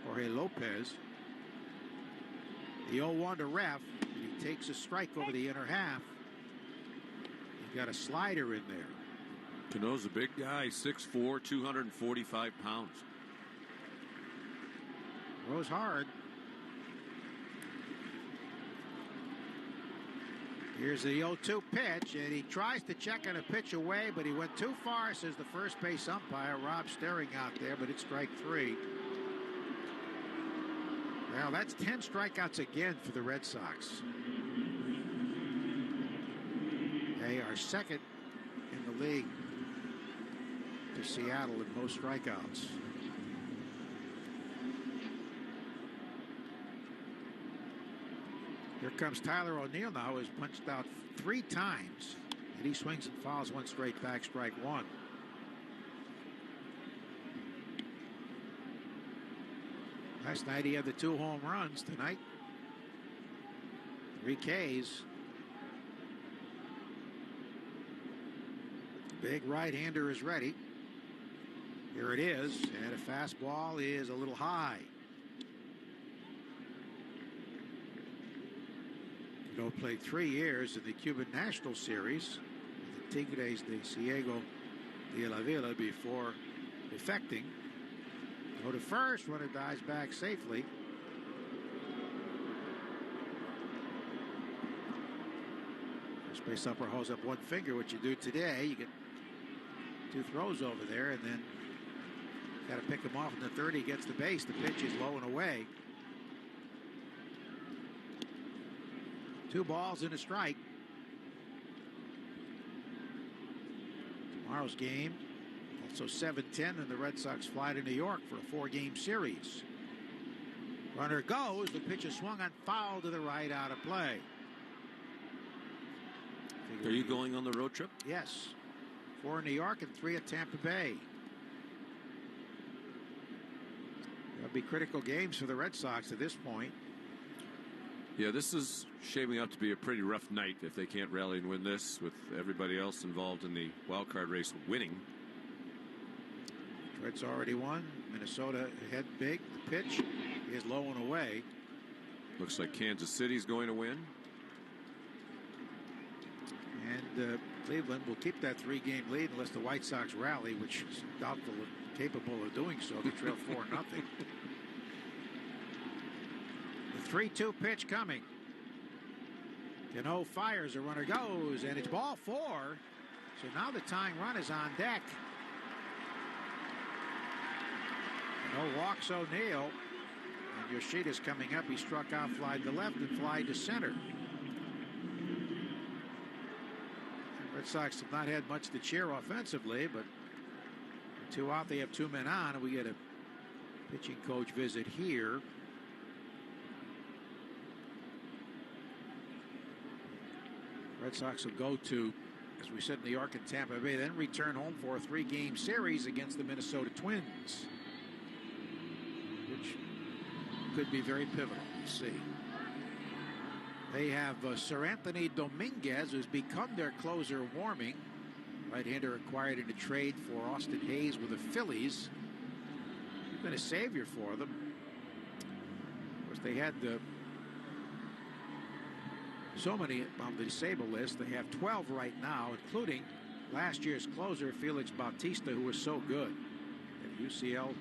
Jorge Lopez. The 0-1 to Ref. And he takes a strike over the inner half. He got a slider in there. Cano's a big guy, 6'4", 245 pounds. Throws hard. Here's the 0-2 pitch, and he tries to check on a pitch away, but he went too far, says the first base umpire. Rob staring out there, but it's strike 3. Well, that's 10 strikeouts again for the Red Sox. They are second in the league to Seattle in most strikeouts. Here comes Tyler O'Neill now, who has punched out 3 times. And he swings and fouls 1 straight back, strike 1. Last night he had the 2 home runs. Tonight, 3 Ks. Big right-hander is ready. Here it is, and a fastball is a little high. Cano played 3 years in the Cuban National Series with the Tigres de Ciego de la Villa before defecting. Go to first, runner dives back safely. First base upper holds up 1 finger, which you do today. You get 2 throws over there, and then got to pick him off in the 30. He gets the base. The pitch is low and away. 2 balls and a strike. Tomorrow's game, also 7:10, and the Red Sox fly to New York for a 4-game series. Runner goes. The pitch is swung on, foul to the right, out of play. Are you going on the road trip? Yes. 4 in New York and 3 at Tampa Bay. There'll be critical games for the Red Sox at this point. Yeah, this is shaping up to be a pretty rough night if they can't rally and win this, with everybody else involved in the wild card race winning. Detroit's already won. Minnesota ahead big. The pitch is low and away. Looks like Kansas City's going to win. And Cleveland will keep that 3-game lead unless the White Sox rally, which is doubtful and capable of doing so. They trail 4-0. The 3-2 pitch coming. Cano fires, a runner goes, and it's ball 4. So now the tying run is on deck. Cano walks O'Neill. And Yoshida's coming up. He struck out, fly to left, and fly to center. Red Sox have not had much to cheer offensively, but 2 out, they have 2 men on, and we get a pitching coach visit here. Red Sox will go to, as we said, New York and Tampa Bay, then return home for a 3-game series against the Minnesota Twins, which could be very pivotal. We'll see. They have Sir Anthony Dominguez, who's become their closer, warming. Right-hander acquired in a trade for Austin Hayes with the Phillies. He's been a savior for them. Of course, they had so many on the disabled list. They have 12 right now, including last year's closer, Felix Bautista, who was so good. Had UCL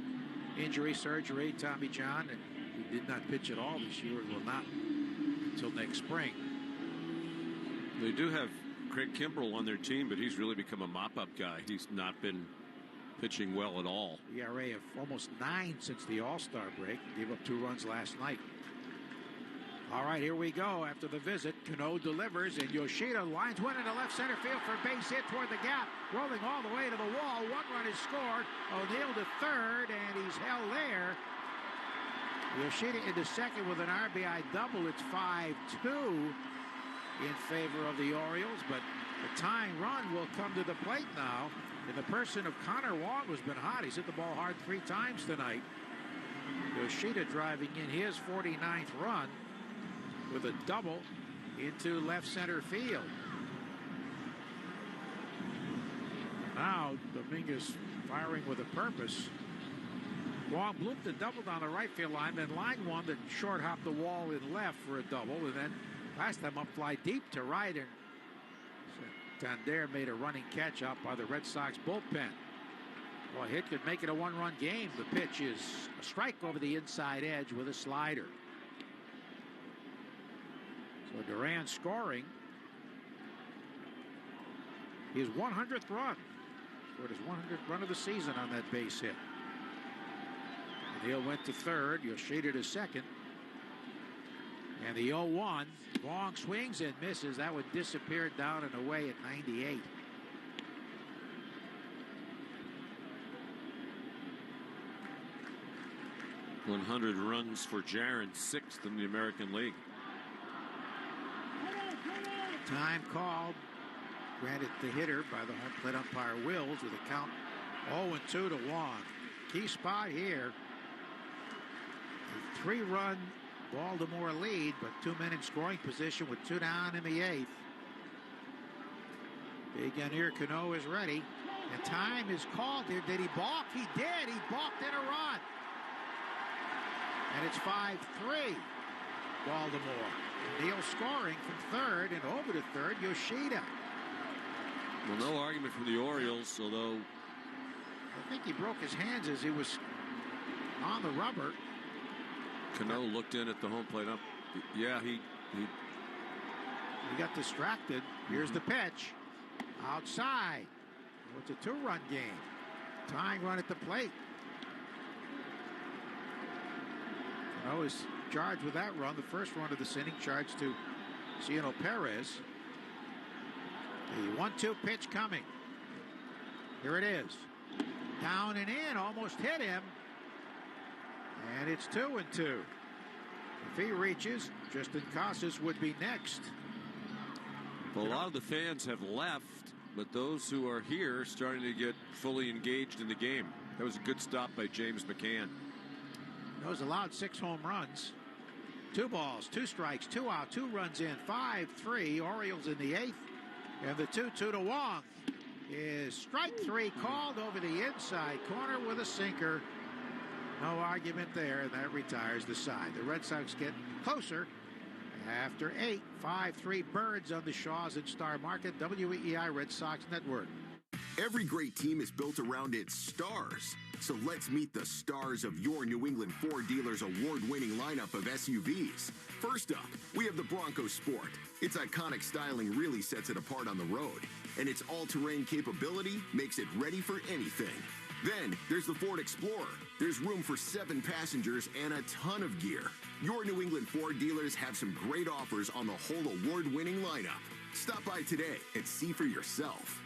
injury, surgery, Tommy John, and he did not pitch at all this year and will not until next spring. They do have Craig Kimbrell on their team, but he's really become a mop-up guy. He's not been pitching well at all. ERA of almost 9 since the All-Star break. Gave up 2 runs last night. All right, here we go. After the visit, Cano delivers, and Yoshida lines one into left center field for a base hit toward the gap. Rolling all the way to the wall. 1 run is scored. O'Neill to third, and he's held there. Yoshida into second with an RBI double. It's 5-2 in favor of the Orioles, but the tying run will come to the plate now in the person of Connor Wong, who's been hot. He's hit the ball hard 3 times tonight. Yoshida driving in his 49th run with a double into left center field. Now Dominguez firing with a purpose. Wong blooped and doubled on the right field line, then line one, then short hopped the wall in left for a double, and then last time up fly deep to right, and Santander made a running catch up by the Red Sox bullpen. Well, a hit could make it a 1-run game. The pitch is a strike over the inside edge with a slider. So Duran scoring his 100th run. Scored his 100th run of the season on that base hit. O'Neill went to third. Yoshida to second. And the 0-1. Wong swings and misses. That would disappear down and away at 98. .100 runs for Jaron, 6th in the American League. Time called. Granted the hitter by the home plate umpire Wills with a count 0-2 to Wong. Key spot here. A 3-run Baltimore lead, but 2 men in scoring position with 2 down in the 8th. Big Engineer Cano is ready. And time is called here. Did he balk? He did. He balked in a run. And it's 5-3 Baltimore. Neal scoring from third, and over to third, Yoshida. Well, no argument from the Orioles, although I think he broke his hands as he was on the rubber. Cano looked in at the home plate. Yeah, he got distracted. Here's the pitch. Outside. It's a 2-run game. Tying run at the plate. Cano is charged with that run. The first run of this inning charged to Ciano Perez. The 1-2 pitch coming. Here it is. Down and in. Almost hit him. And it's 2-2. If he reaches, Tristan Casas would be next. Well, a lot of the fans have left, but those who are here starting to get fully engaged in the game. That was a good stop by James McCann. Those allowed 6 home runs. 2 balls, 2 strikes, 2 out, 2 runs in, 5-3. Orioles in the 8th. And the 2-2 to Wong is strike 3 called over the inside corner with a sinker. No argument there, and that retires the side. The Red Sox get closer after 8. 5-3 Birds on the Shaws and Star Market. WEEI Red Sox Network. Every great team is built around its stars. So let's meet the stars of your New England Ford dealers' award-winning lineup of SUVs. First up, we have the Bronco Sport. Its iconic styling really sets it apart on the road, and its all-terrain capability makes it ready for anything. Then there's the Ford Explorer. There's room for 7 passengers and a ton of gear. Your New England Ford dealers have some great offers on the whole award-winning lineup. Stop by today and see for yourself.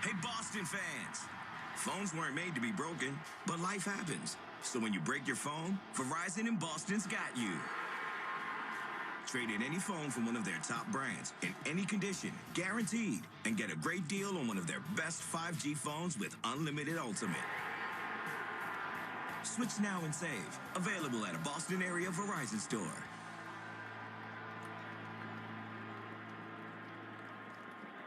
Hey, Boston fans. Phones weren't made to be broken, but life happens. So when you break your phone, Verizon in Boston's got you. Trade in any phone from one of their top brands in any condition, guaranteed, and get a great deal on one of their best 5G phones with unlimited ultimate. Switch now and save. Available at a Boston area Verizon store.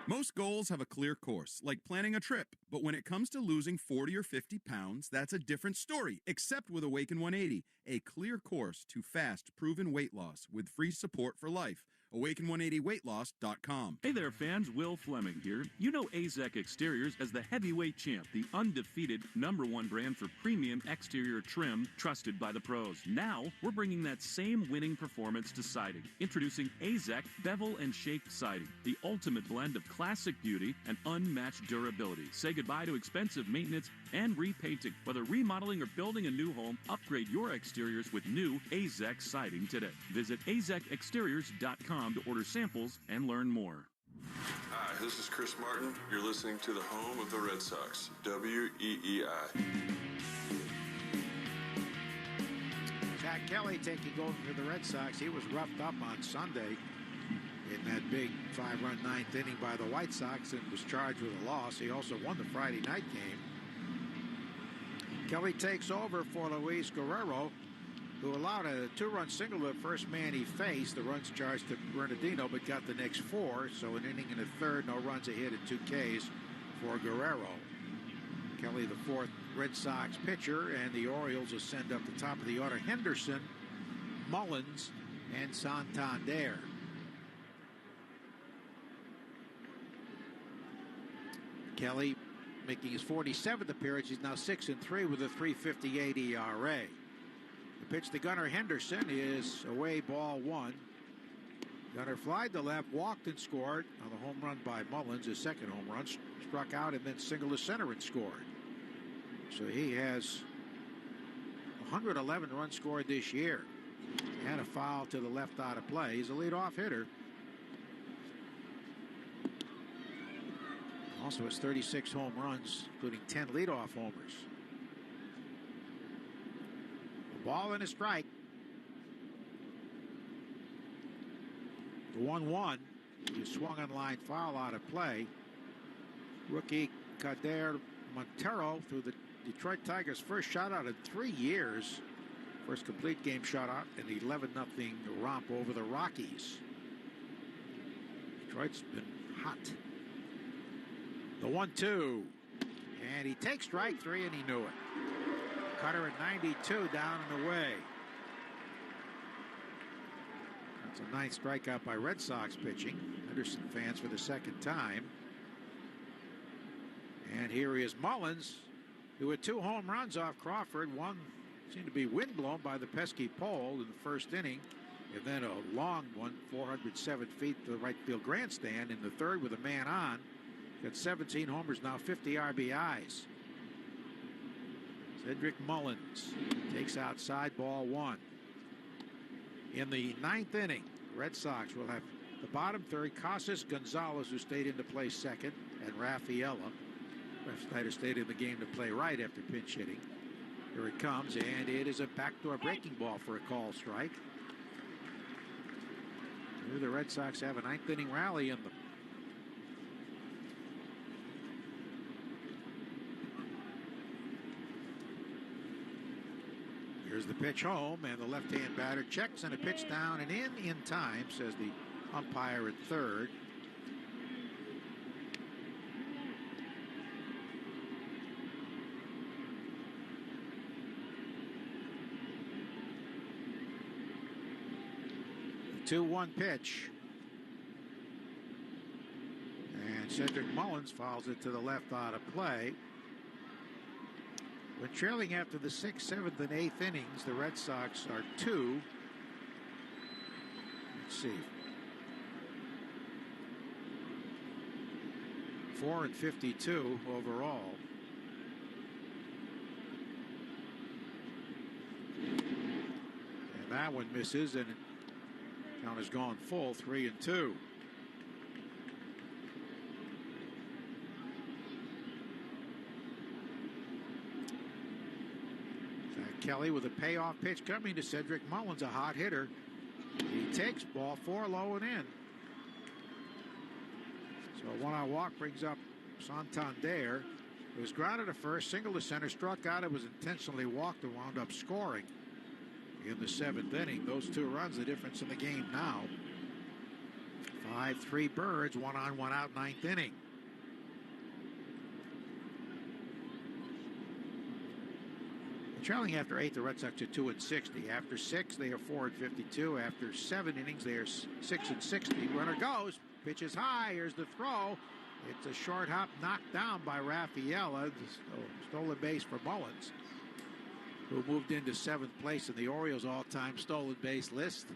Most goals have a clear course, like planning a trip. But when it comes to losing 40 or 50 pounds, that's a different story, except with Awaken 180, a clear course to fast, proven weight loss with free support for life. Awaken180weightloss.com. Hey there, fans. Will Fleming here. You know AZEK Exteriors as the heavyweight champ, the undefeated #1 brand for premium exterior trim trusted by the pros. Now, we're bringing that same winning performance to siding. Introducing AZEK Bevel and Shaped Siding, the ultimate blend of classic beauty and unmatched durability. Say goodbye to expensive maintenance and repainting. Whether remodeling or building a new home, upgrade your exteriors with new AZEK siding today. Visit azekexteriors.com to order samples and learn more. Hi, this is Chris Martin. You're listening to the home of the Red Sox, WEEI. Zach Kelly taking over for the Red Sox. He was roughed up on Sunday in that big 5-run ninth inning by the White Sox and was charged with a loss. He also won the Friday night game. Kelly takes over for Luis Guerrero, who allowed a 2-run single to the first man he faced. The runs charged to Bernardino, but got the next 4. So an inning and a third, no runs, a hit, and 2 Ks for Guerrero. Kelly, the 4th Red Sox pitcher, and the Orioles will send up the top of the order Henderson, Mullins, and Santander. Kelly making his 47th appearance. He's now 6-3 with a 3.58 ERA. The pitch to Gunnar Henderson is away, ball 1. Gunnar flied to left, walked and scored on the home run by Mullins, his second home run. Struck out and then singled to center and scored. So he has 111 runs scored this year. He had a foul to the left out of play. He's a leadoff hitter. Also has 36 home runs, including 10 leadoff homers. A ball and a strike. The 1-1. He swung on line foul out of play. Rookie Kader Montero threw the Detroit Tigers' first shutout in 3 years. First complete game shutout in the 11-0 romp over the Rockies. Detroit's been hot. The 1-2. And he takes strike 3, and he knew it. Cutter at 92 down and away. That's a 9th strikeout by Red Sox pitching. Henderson fans for the second time. And here he is, Mullins, who had 2 home runs off Crawford. One seemed to be windblown by the pesky pole in the first inning. And then a long one, 407 feet to the right field grandstand in the third with a man on. Got 17 homers now, 50 RBIs. Cedric Mullins takes outside, ball 1. In the 9th inning, Red Sox will have the bottom third, Casas Gonzalez, who stayed in to play second, and Rafaela. Snyder stayed in the game to play right after pinch hitting. Here it comes, and it is a backdoor breaking ball for a call strike. Here the Red Sox have a 9th inning rally in them. Here's the pitch home, and the left-hand batter checks, and a pitch down and in time, says the umpire at third. The 2-1 pitch. And Cedric Mullins fouls it to the left out of play. When trailing after the 6th, 7th, and 8th innings, the Red Sox are 2. Let's see. 4-52 overall. And that one misses, and count has gone full, 3-2. Kelly with a payoff pitch coming to Cedric Mullins, a hot hitter. He takes ball 4 low and in. So a one-out walk brings up Santander. It was grounded to first, single to center, struck out. It was intentionally walked and wound up scoring in the 7th inning. Those 2 runs, the difference in the game now. 5-3 Birds, 1 on, 1 out, 9th inning. Trailing after 8, the Red Sox are 2-60. After 6, they are 4-52. After 7 innings, they are 6-60. Runner goes, pitches high. Here's the throw. It's a short hop knocked down by Rafaela. Stolen base for Mullins, who moved into 7th place in the Orioles' all-time stolen base list.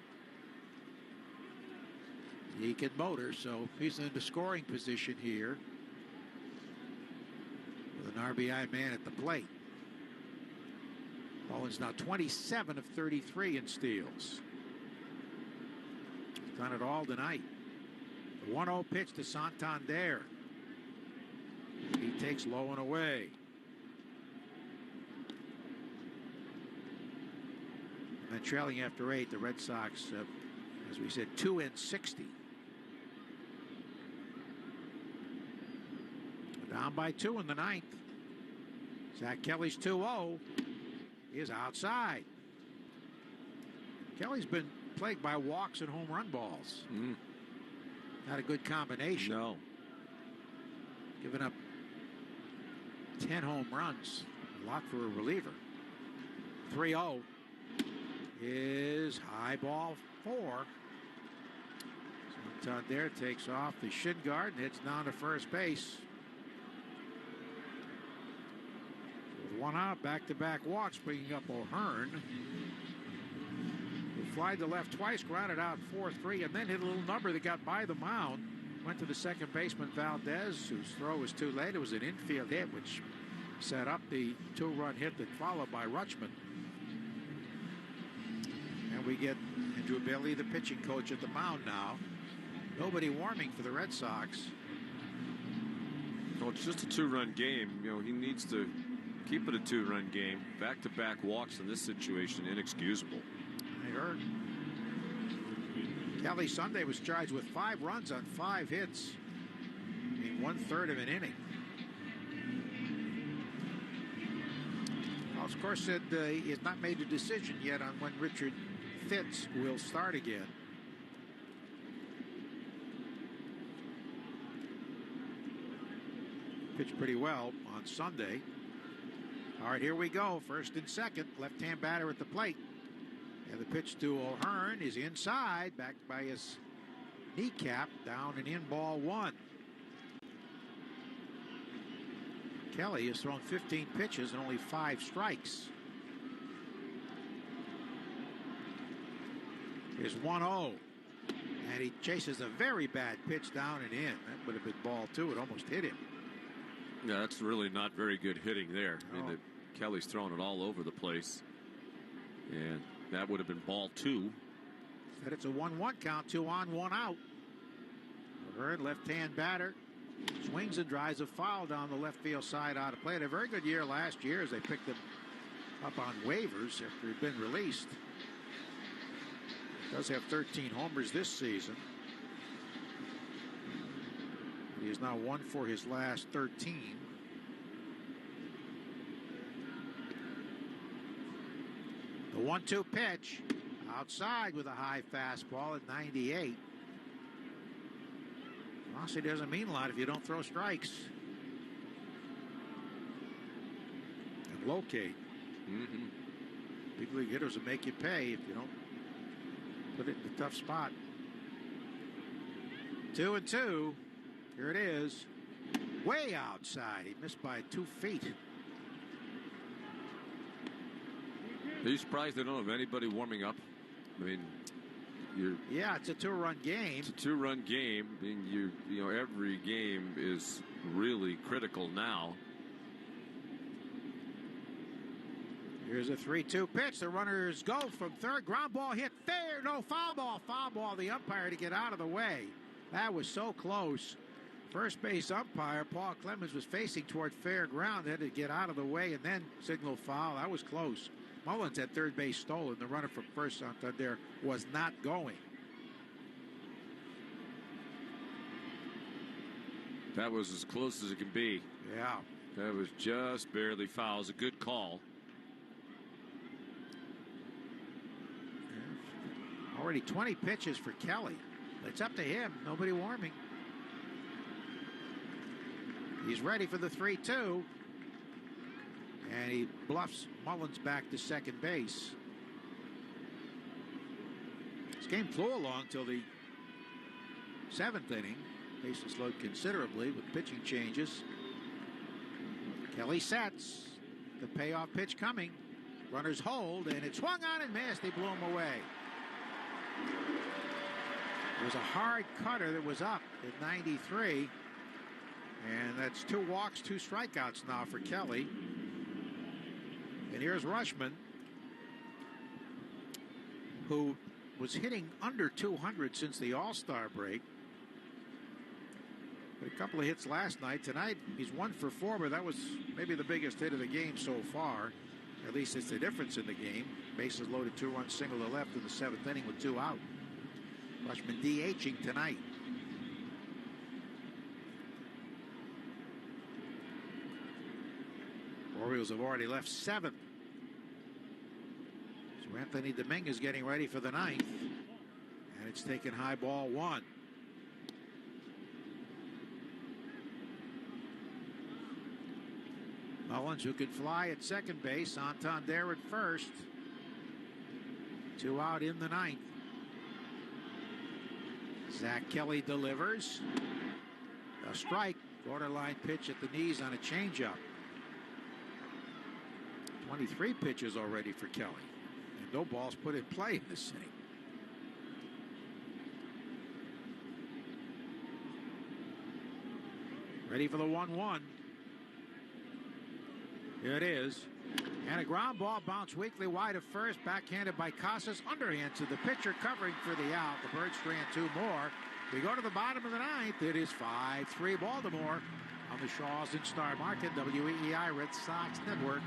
He can motor, so he's in the scoring position here with an RBI man at the plate. Mullins now 27 of 33 in steals. He's done it all tonight. The 1-0 pitch to Santander. He takes low and away. And trailing after 8, the Red Sox, as we said, 2-60. Down by 2 in the 9th. Zach Kelly's 2-0. Is outside. Kelly's been plagued by walks and home run balls. Not a good combination. No. Giving up 10 home runs. A lot for a reliever. 3-0 is high ball 4. Santander takes off the shin guard and hits down to first base. 1 out, back-to-back walks, bringing up O'Hearn, who flied to left twice, grounded out 4-3, and then hit a little number that got by the mound. Went to the second baseman, Valdez, whose throw was too late. It was an infield hit, which set up the 2-run hit that followed by Rutschman. And we get Andrew Bailey, the pitching coach, at the mound now. Nobody warming for the Red Sox. Well, it's just a 2-run game. You know, he needs to keep it a 2-run game. Back-to-back walks in this situation, inexcusable. I heard. Kelly Sunday was charged with 5 runs on 5 hits in 1/3 of an inning. Well, of course, said he has not made a decision yet on when Richard Fitz will start again. Pitched pretty well on Sunday. All right, here we go. First and second. Left-hand batter at the plate. And the pitch to O'Hearn is inside, backed by his kneecap, down and in, ball 1. Kelly has thrown 15 pitches and only 5 strikes. Here's 1-0. And he chases a very bad pitch down and in. That would have been ball 2. It almost hit him. Yeah, that's really not very good hitting there. I mean, Kelly's throwing it all over the place. And that would have been ball 2. But it's a 1-1 count, 2 on, 1 out. O'Hearn, left-hand batter, swings and drives a foul down the left field side out of play. Had a very good year last year as they picked him up on waivers after he'd been released. Does have 13 homers this season. He has now 1 for his last 13. The 1-2 pitch outside with a high fastball at 98. Honestly, doesn't mean a lot if you don't throw strikes. And locate. Big league hitters will make you pay if you don't put it in a tough spot. 2-2. Here it is. Way outside. He missed by 2 feet. Are you surprised they don't have anybody warming up? I mean, yeah, it's a 2-run game. It's a 2-run game. I mean, you know, every game is really critical now. Here's a 3-2 pitch. The runners go from third. Ground ball hit fair. No, foul ball. Foul ball. The umpire to get out of the way. That was so close. First base umpire, Paul Clemens, was facing toward fair ground. Had to get out of the way and then signal foul. That was close. Mullins at third base stolen. The runner from first Santander was not going. That was as close as it can be. Yeah. That was just barely foul. It was a good call. Already 20 pitches for Kelly. It's up to him. Nobody warming. He's ready for the 3-2. And he bluffs Mullins back to second base. This game flew along till the 7th inning. Bases slowed considerably with pitching changes. Kelly sets. The payoff pitch coming. Runners hold, and it swung on and missed. They blew him away. It was a hard cutter that was up at 93. And that's 2 walks, 2 strikeouts now for Kelly. And here's Rushman, who was hitting under 200 since the All-Star break. But a couple of hits last night. Tonight, he's 1 for 4, but that was maybe the biggest hit of the game so far. At least it's the difference in the game. Bases loaded, 2-run single to left in the 7th inning with 2 out. Rushman DHing tonight. Orioles have already left 7. So Anthony Dominguez getting ready for the 9th. And it's taken high ball 1. Mullins, who could fly at second base. Santander at first. 2 out in the 9th. Zach Kelly delivers. A strike. Borderline pitch at the knees on a changeup. 23 pitches already for Kelly. And no balls put in play in this inning. Ready for the 1-1. Here it is. And a ground ball bounced weakly wide of first. Backhanded by Casas. Underhand to the pitcher, covering for the out. The Birds strand 2 more. We go to the bottom of the 9th. It is 5-3 Baltimore on the Shaws and Star Market, WEEI Red Sox Network.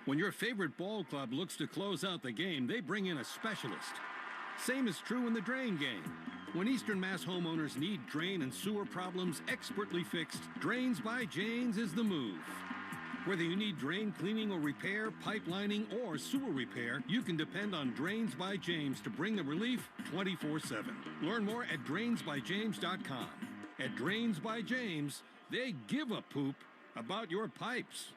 When your favorite ball club looks to close out the game, they bring in a specialist. Same is true in the drain game. When Eastern Mass homeowners need drain and sewer problems expertly fixed, Drains by James is the move. Whether you need drain cleaning or repair, pipelining, or sewer repair, you can depend on Drains by James to bring the relief 24/7. Learn more at drainsbyjames.com. At Drains by James, they give a poop about your pipes.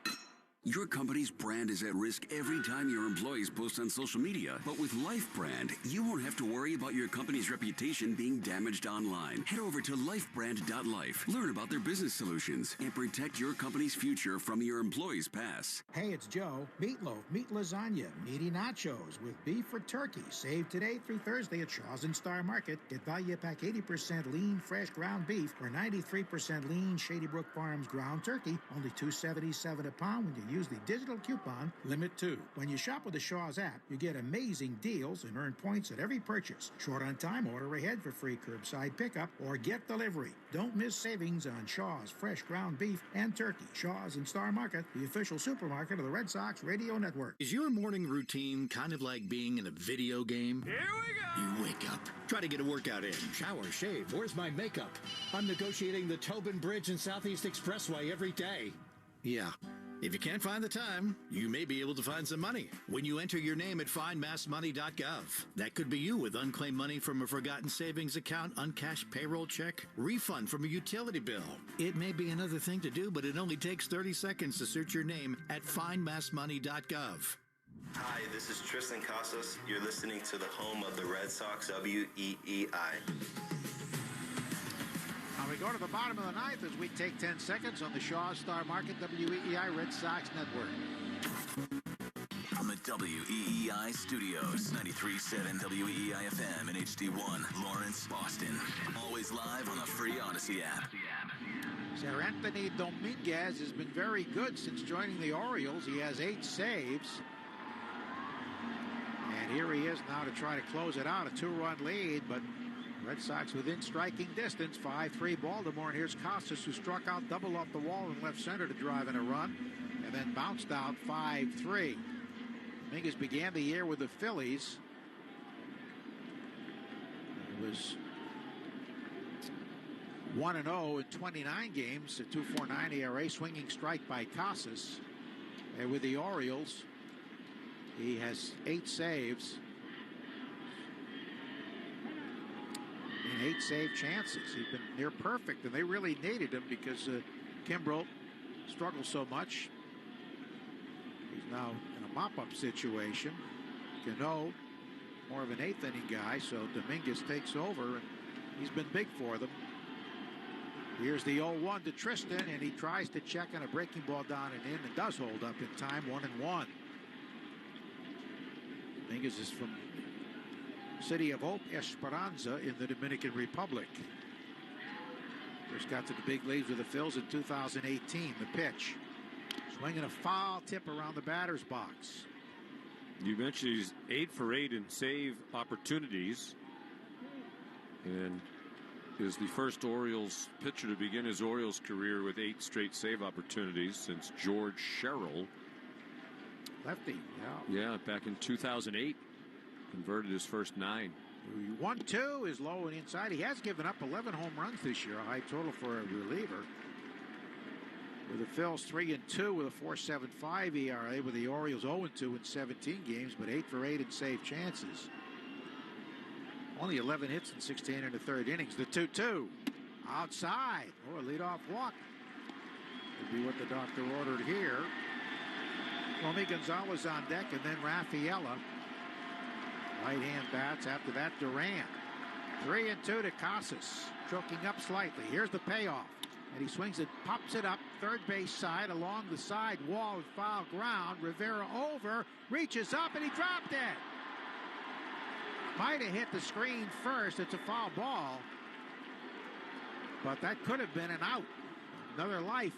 Your company's brand is at risk every time your employees post on social media. But with Life Brand, you won't have to worry about your company's reputation being damaged online. Head over to lifebrand.life, learn about their business solutions, and protect your company's future from your employees' past. Hey, it's Joe. Meatloaf, meat lasagna, meaty nachos with beef or turkey. Save today through Thursday at Shaws and Star Market. Get value pack 80% lean, fresh ground beef or 93% lean Shady Brook Farms ground turkey. Only $2.77 a pound when you use the digital coupon Limit 2. When you shop with the Shaw's app, you get amazing deals and earn points at every purchase. Short on time, order ahead for free curbside pickup or get delivery. Don't miss savings on Shaw's fresh ground beef and turkey. Shaw's and Star Market, the official supermarket of the Red Sox Radio Network. Is your morning routine kind of like being in a video game? Here we go! You wake up, try to get a workout in, shower, shave, where's my makeup? I'm negotiating the Tobin Bridge and Southeast Expressway every day. Yeah. If you can't find the time, you may be able to find some money when you enter your name at findmassmoney.gov. That could be you with unclaimed money from a forgotten savings account, uncashed payroll check, refund from a utility bill. It may be another thing to do, but it only takes 30 seconds to search your name at findmassmoney.gov. Hi, this is Tristan Casas. You're listening to the home of the Red Sox, WEEI. Now we go to the bottom of the 9th as we take 10 seconds on the Shaw Star Market WEEI Red Sox Network. From the WEEI studios, 93.7 WEEI FM and HD1, Lawrence, Boston. Always live on the free Odyssey app. Sir Anthony Dominguez has been very good since joining the Orioles. He has 8 saves. And here he is now to try to close it out. A 2-run lead, but Red Sox within striking distance. 5-3 Baltimore. And here's Casas, who struck out double off the wall in left center to drive in a run, and then bounced out 5-3. Dominguez began the year with the Phillies. It was 1-0 in 29 games, a 2.49 ERA, swinging strike by Casas. And with the Orioles, he has 8 saves and 8 save chances. He's been near perfect, and they really needed him because Kimbrel struggled so much. He's now in a mop-up situation. Cano, more of an 8th inning guy, so Dominguez takes over, and he's been big for them. Here's the 0-1 to Tristan, and he tries to check on a breaking ball down and in, and does hold up in time, 1-1. Dominguez is from City of Hope, Esperanza in the Dominican Republic. First got to the big leagues with the Phils in 2018. The pitch. Swinging a foul tip around the batter's box. You mentioned he's 8 for 8 in save opportunities, and is the first Orioles pitcher to begin his Orioles career with 8 straight save opportunities since George Sherrill. Lefty, yeah. Yeah, back in 2008. Converted his first 9. 1-2 is low and inside. He has given up 11 home runs this year, a high total for a reliever. With the Phils 3-2 with a 4.75 ERA. With the Orioles 0-2 in 17 games, but 8 for 8 in save chances. Only 11 hits in 16 in the third innings. The 2-2 outside. Oh, a leadoff walk. Would be what the doctor ordered here. Romy Gonzalez on deck, and then Raffaella. Right-hand bats. After that, Duran. 3-2 to Casas. Choking up slightly. Here's the payoff. And he swings it, pops it up, third base side, along the side wall, foul ground. Rivera over, reaches up, and he dropped it. Might have hit the screen first. It's a foul ball. But that could have been an out. Another life.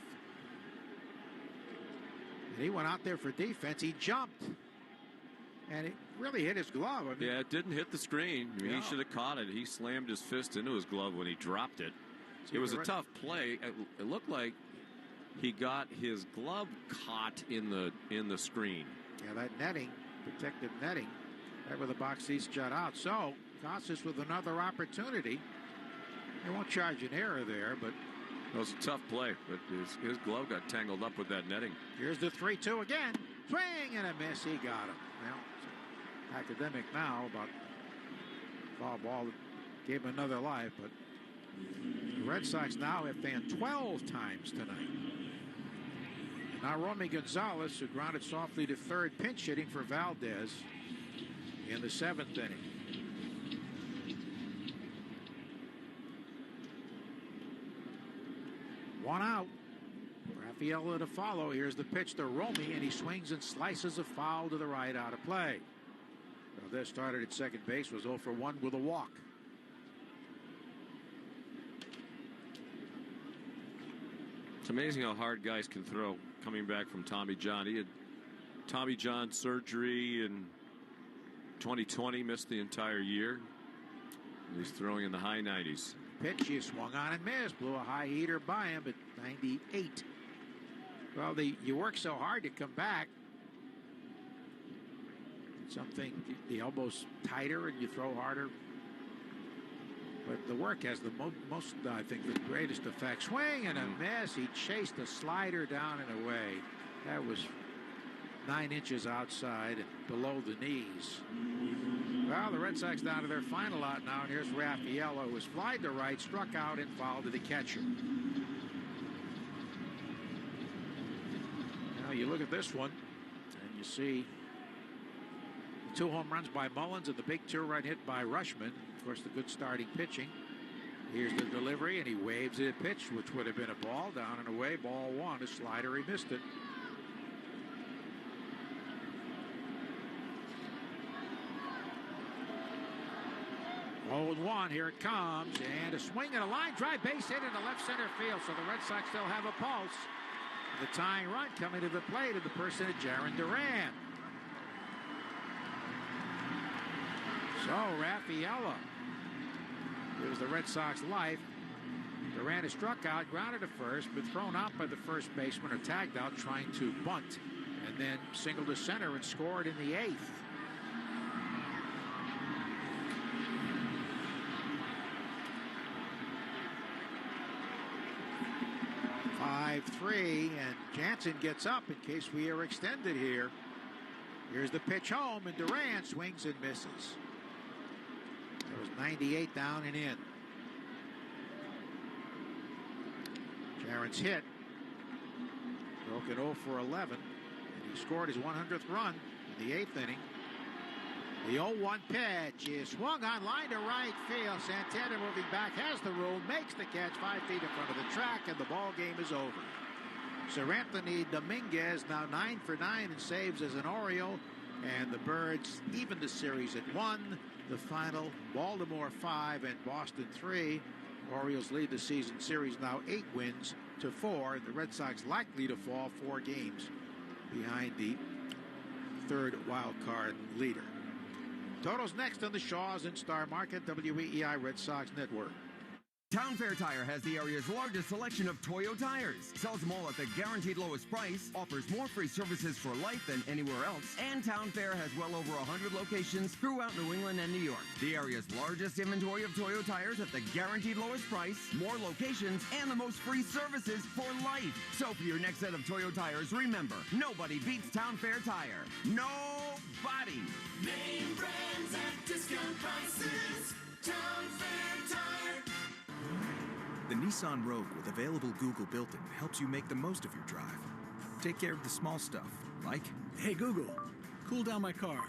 And he went out there for defense. He jumped. And it really hit his glove. I mean, yeah, it didn't hit the screen. I mean, he should have caught it. He slammed his fist into his glove when he dropped it. It was a tough play. It looked like he got his glove caught in the screen. Yeah, that netting, protective netting, right where the box seats jut out. So Casas with another opportunity. They won't charge an error there, but it was a tough play. But his glove got tangled up with that netting. Here's the 3-2 again. Swing and a miss. He got him. Well, it's academic now about foul ball that gave him another life, but the Red Sox now have fanned 12 times tonight. And now Romy Gonzalez, who grounded softly to third, pinch hitting for Valdez in the 7th inning. One out. Raffaella to follow. Here's the pitch to Romy, and he swings and slices a foul to the right, out of play. Valdez started at second base, was 0 for 1 with a walk. It's amazing how hard guys can throw coming back from Tommy John. He had Tommy John surgery in 2020, missed the entire year. He's throwing in the high 90s. Pitch, he swung on and missed. Blew a high heater by him at 98. Well, you work so hard to come back. Something, the elbow's tighter and you throw harder. But the work has the most, I think, the greatest effect. Swing and a miss. He chased a slider down and away. That was 9 inches outside and below the knees. Well, the Red Sox down to their final out now, and here's Raffaella, who was flied to right, struck out, and fouled to the catcher. Now you look at this one, and you see 2 home runs by Mullins and the big 2-run hit by Rushman. Of course, the good starting pitching. Here's the delivery, and he waves a pitch, which would have been a ball, down and away. Ball 1, a slider, he missed it. 0-1, here it comes, and a swing and a line drive, base hit into left center field, so the Red Sox still have a pulse. The tying run coming to the plate of the person of Jarren Duran. So Raffaella gives the Red Sox life. Duran is struck out, grounded to first, but thrown out by the first baseman, or tagged out trying to bunt, and then singled to center and scored in the 8th. 5-3, and Jansen gets up in case we are extended here. Here's the pitch home, and Duran swings and misses. There was 98 down and in. Jarren's hit. Broken 0 for 11, and he scored his 100th run in the 8th inning. The 0-1 pitch is swung on line to right field. Santana moving back, has the room, makes the catch 5 feet in front of the track, and the ball game is over. Sir Anthony Dominguez now 9 for 9 and saves as an Oriole, and the Birds even the series at 1. The final, Baltimore 5 and Boston 3. Orioles lead the season series now 8 wins to 4. The Red Sox likely to fall 4 games behind the third wild card leader. Totals next on the Shaws and Star Market, WEEI Red Sox Network. Town Fair Tire has the area's largest selection of Toyo tires, sells them all at the guaranteed lowest price, offers more free services for life than anywhere else, and Town Fair has well over 100 locations throughout New England and New York. The area's largest inventory of Toyo tires at the guaranteed lowest price, more locations, and the most free services for life. So for your next set of Toyo tires, remember, nobody beats Town Fair Tire. Nobody! Name brands at discount prices. Town Fair Tire. The Nissan Rogue with available Google built-in helps you make the most of your drive. Take care of the small stuff, like, hey Google, cool down my car.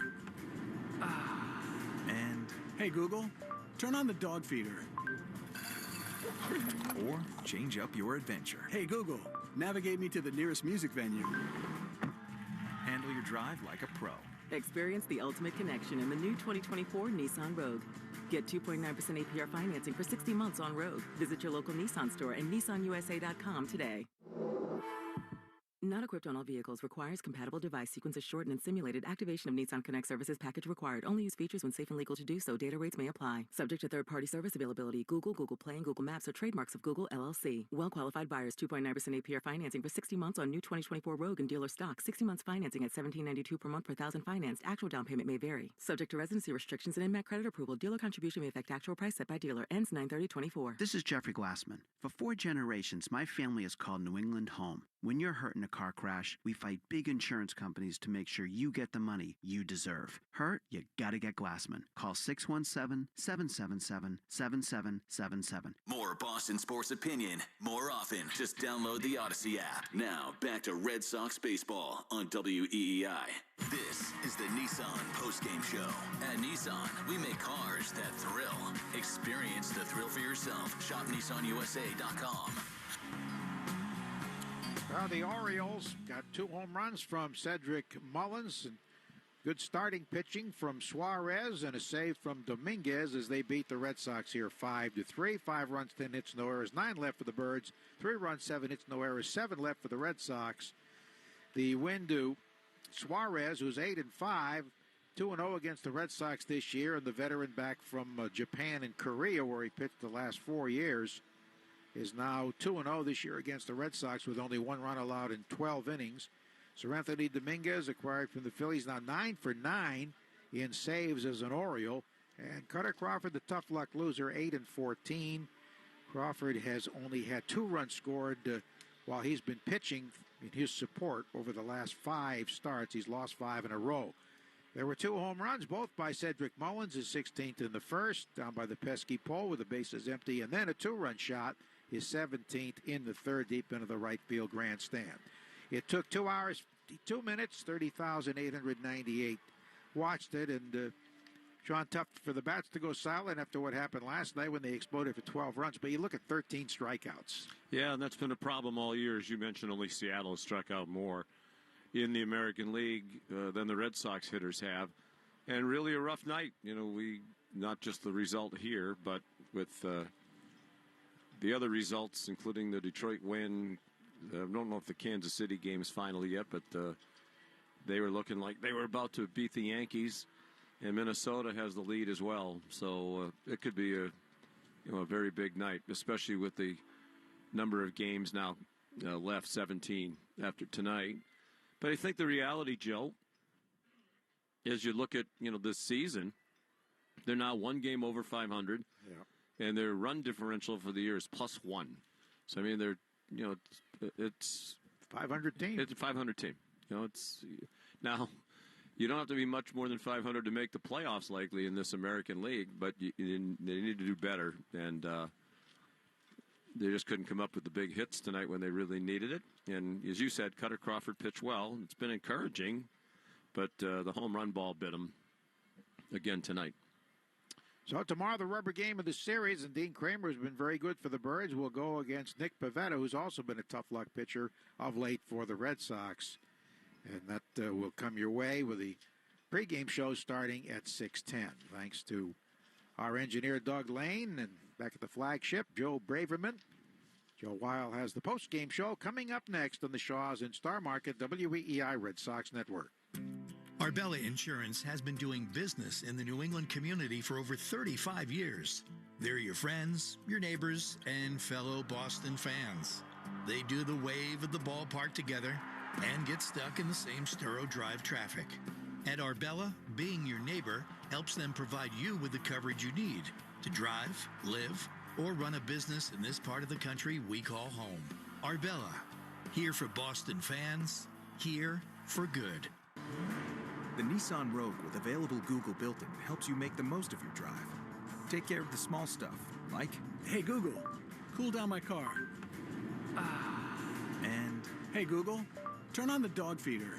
And, hey Google, turn on the dog feeder. Or change up your adventure. Hey Google, navigate me to the nearest music venue. Handle your drive like a pro. Experience the ultimate connection in the new 2024 Nissan Rogue. Get 2.9% APR financing for 60 months on Rogue. Visit your local Nissan store and nissanusa.com today. Not equipped on all vehicles. Requires compatible device. Sequences shortened and simulated. Activation of Nissan Connect services package required. Only use features when safe and legal to do so. Data rates may apply. Subject to third-party service availability. Google, Google Play, and Google Maps are trademarks of Google, LLC. Well-qualified buyers. 2.9% APR financing for 60 months on new 2024 Rogue and dealer stock. 60 months financing at $17.92 per month per thousand financed. Actual down payment may vary. Subject to residency restrictions and in-mat credit approval. Dealer contribution may affect actual price set by dealer. Ends 9/30/24. This is Jeffrey Glassman. For 4 generations, my family has called New England home. When you're hurt in a car crash, we fight big insurance companies to make sure you get the money you deserve. Hurt? You gotta get Glassman. Call 617-777-7777. More Boston sports opinion, more often. Just download the Odyssey app. Now, back to Red Sox baseball on WEEI. This is the Nissan postgame show. At Nissan, we make cars that thrill. Experience the thrill for yourself. Shop NissanUSA.com. Well, the Orioles got 2 home runs from Cedric Mullins, and good starting pitching from Suarez, and a save from Dominguez as they beat the Red Sox here 5-3. 5 runs, 10 hits, no errors, 9 left for the Birds. 3 runs, 7 hits, no errors, 7 left for the Red Sox. The win to Suarez, who's 8-5, 2-0 against the Red Sox this year, and the veteran back from Japan and Korea, where he pitched the last 4 years, is now 2-0 this year against the Red Sox with only 1 run allowed in 12 innings. Sir Anthony Dominguez, acquired from the Phillies, now 9 for 9 in saves as an Oriole. And Cutter Crawford, the tough luck loser, 8-14. Crawford has only had 2 runs scored while he's been pitching in his support over the last 5 starts. He's lost 5 in a row. There were 2 home runs, both by Cedric Mullins, his 16th in the first, down by the pesky pole with the bases empty, and then a 2-run shot, his 17th in the third, deep into the right field grandstand. It took 2 hours, 2 minutes, 30,898 watched it, and Sean, tough for the bats to go silent after what happened last night when they exploded for 12 runs, but you look at 13 strikeouts. Yeah, and that's been a problem all year. As you mentioned, only Seattle has struck out more in the American League than the Red Sox hitters have. And really a rough night. You know, we not just the result here, but with the other results, including the Detroit win. I don't know if the Kansas City game is final yet, but they were looking like they were about to beat the Yankees, and Minnesota has the lead as well. So it could be a very big night, especially with the number of games now left, 17 after tonight. But I think the reality, Joe, is you look at this season, they're now one game over 500, and their run differential for the year is +1. So I mean, they're it's 500 team. It's a 500 team. It's now you don't have to be much more than 500 to make the playoffs likely in this American League, but they need to do better, and they just couldn't come up with the big hits tonight when they really needed it. And as you said, Cutter Crawford pitched well. It's been encouraging, but the home run ball bit him again tonight. So tomorrow, the rubber game of the series, and Dean Kramer has been very good for the Birds, will go against Nick Pivetta, who's also been a tough luck pitcher of late for the Red Sox. And that will come your way with the pregame show starting at 6:10. Thanks to our engineer, Doug Lane, and back at the flagship, Joe Braverman. Joe Weil has the postgame show coming up next on the Shaws in Star Market, WEEI Red Sox Network. Arbella Insurance has been doing business in the New England community for over 35 years. They're your friends, your neighbors, and fellow Boston fans. They do the wave at the ballpark together and get stuck in the same Sturo Drive traffic. At Arbella, being your neighbor helps them provide you with the coverage you need to drive, live, or run a business in this part of the country we call home. Arbella, here for Boston fans, here for good. The Nissan Rogue with available Google built-in helps you make the most of your drive. Take care of the small stuff, like, hey Google, cool down my car. And, hey Google, turn on the dog feeder.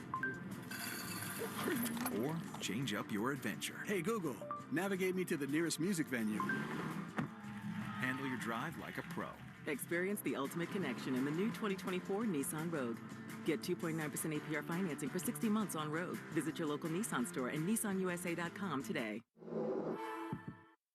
Or change up your adventure. Hey Google, navigate me to the nearest music venue. Handle your drive like a pro. Experience the ultimate connection in the new 2024 Nissan Rogue. Get 2.9% APR financing for 60 months on Rogue. Visit your local Nissan store and nissanusa.com today.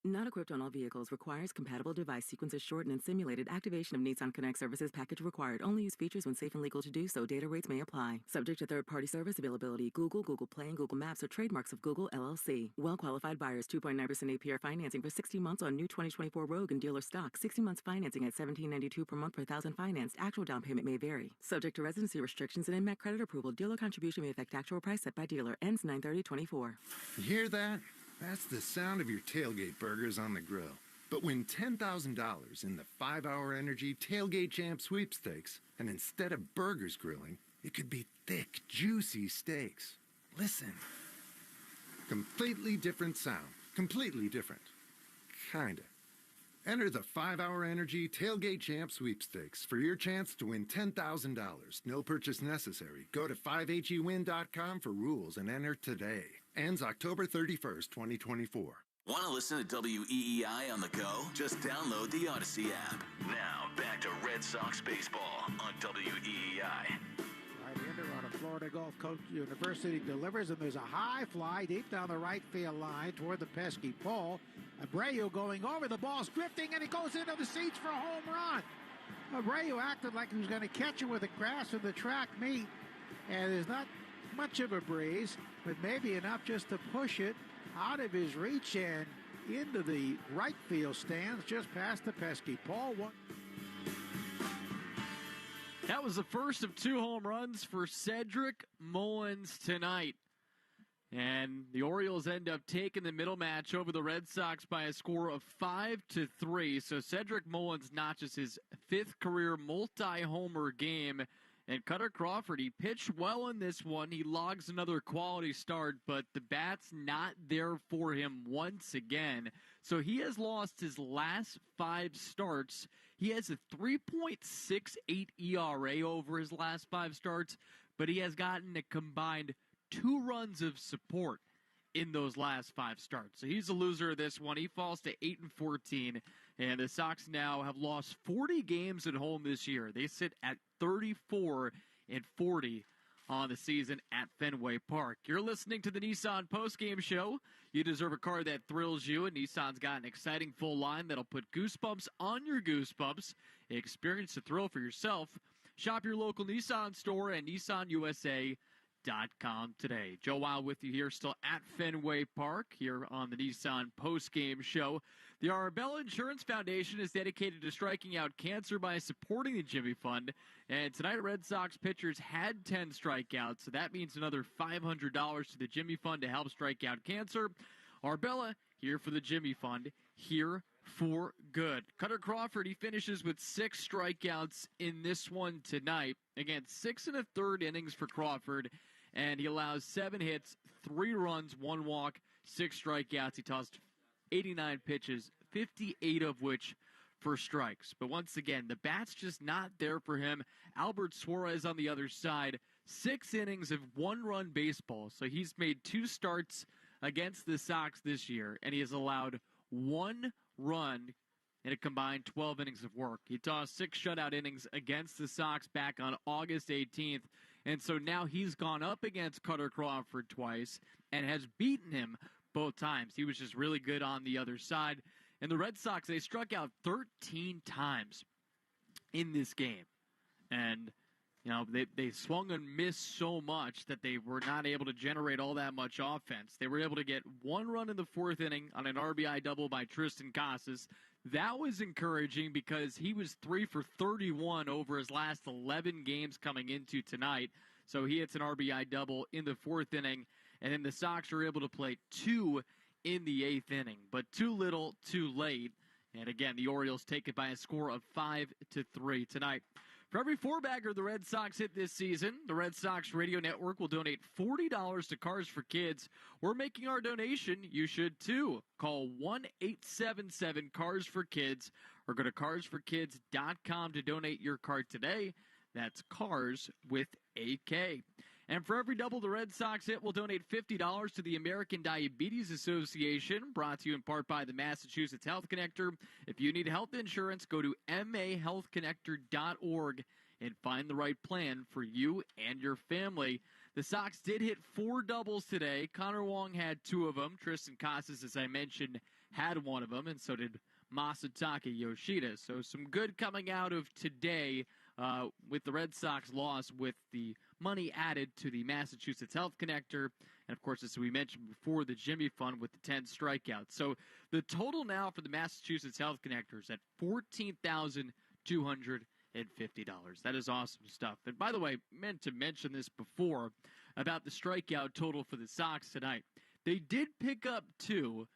Not equipped on all vehicles. Requires compatible device sequences shortened and simulated. Activation of Nissan Connect services package required. Only use features when safe and legal to do so. Data rates may apply. Subject to third-party service availability. Google, Google Play, and Google Maps are trademarks of Google, LLC. Well-qualified buyers. 2.9% APR financing for 60 months on new 2024 Rogue and dealer stock. 60 months financing at $17.92 per month per thousand financed. Actual down payment may vary. Subject to residency restrictions and in-met credit approval. Dealer contribution may affect actual price set by dealer. Ends 9/30/24. You hear that? That's the sound of your tailgate burgers on the grill. But win $10,000 in the 5-Hour Energy Tailgate Champ Sweepstakes, and instead of burgers grilling, it could be thick, juicy steaks. Listen. Completely different sound. Completely different. Kinda. Enter the 5-Hour Energy Tailgate Champ Sweepstakes for your chance to win $10,000. No purchase necessary. Go to 5hewin.com for rules and enter today. Ends October 31st, 2024. Want to listen to WEEI on the go? Just download the Odyssey app. Now, back to Red Sox baseball on WEEI. Right-hander out of Florida Gulf Coast University delivers, and there's a high fly deep down the right field line toward the pesky pole. Abreu going over, the ball's drifting, and it goes into the seats for a home run. Abreu acted like he was going to catch it with the grass of the track meet, and there's not much of a breeze, but maybe enough just to push it out of his reach and into the right field stands just past the pesky pole. That was the first of 2 home runs for Cedric Mullins tonight. And the Orioles end up taking the middle match over the Red Sox by a score of 5-3. So Cedric Mullins notches his 5th career multi-homer game. And Cutter Crawford, he pitched well in this one. He logs another quality start, but the bat's not there for him once again. So he has lost his last 5 starts. He has a 3.68 ERA over his last 5 starts, but he has gotten a combined 2 runs of support in those last 5 starts. So he's a loser of this one. He falls to 8-14, and the Sox now have lost 40 games at home this year. They sit at 34-40 on the season at Fenway Park. You're listening to the Nissan postgame show. You deserve a car that thrills you, and Nissan's got an exciting full line that'll put goosebumps on your goosebumps. Experience the thrill for yourself. Shop your local Nissan store at nissanusa.com today. Joe Wild with you here, still at Fenway Park, here on the Nissan postgame show. The Arbella Insurance Foundation is dedicated to striking out cancer by supporting the Jimmy Fund. And tonight, Red Sox pitchers had 10 strikeouts, so that means another $500 to the Jimmy Fund to help strike out cancer. Arbella, here for the Jimmy Fund, here for good. Cutter Crawford, he finishes with 6 strikeouts in this one tonight. Again, 6 1/3 innings for Crawford, and he allows 7 hits, 3 runs, 1 walk, 6 strikeouts. He tossed 89 pitches, 58 of which for strikes. But once again, the bat's just not there for him. Albert Suarez on the other side, 6 innings of 1-run baseball. So he's made 2 starts against the Sox this year, and he has allowed 1 run in a combined 12 innings of work. He tossed 6 shutout innings against the Sox back on August 18th, and so now he's gone up against Cutter Crawford twice and has beaten him both times. He was just really good on the other side. And the Red Sox, they struck out 13 times in this game. And, you know, they swung and missed so much that they were not able to generate all that much offense. They were able to get 1 run in the 4th inning on an RBI double by Tristan Casas. That was encouraging because he was 3 for 31 over his last 11 games coming into tonight. So he hits an RBI double in the 4th inning. And then the Sox are able to play 2 in the 8th inning. But too little, too late. And again, the Orioles take it by a score of 5-3 tonight. For every 4-bagger the Red Sox hit this season, the Red Sox Radio Network will donate $40 to Cars for Kids. We're making our donation. You should too. Call 1-877-CARS-FOR-KIDS or go to carsforkids.com to donate your car today. That's Cars with a K. And for every double the Red Sox hit, we'll donate $50 to the American Diabetes Association, brought to you in part by the Massachusetts Health Connector. If you need health insurance, go to mahealthconnector.org and find the right plan for you and your family. The Sox did hit 4 doubles today. Connor Wong had 2 of them. Tristan Casas, as I mentioned, had 1 of them, and so did Masataka Yoshida. So some good coming out of today with the Red Sox loss, with the money added to the Massachusetts Health Connector, and of course, as we mentioned before, the Jimmy Fund with the 10 strikeouts. So the total now for the Massachusetts Health Connector is at $14,250. That is awesome stuff. And by the way, meant to mention this before about the strikeout total for the Sox tonight. They did pick up 2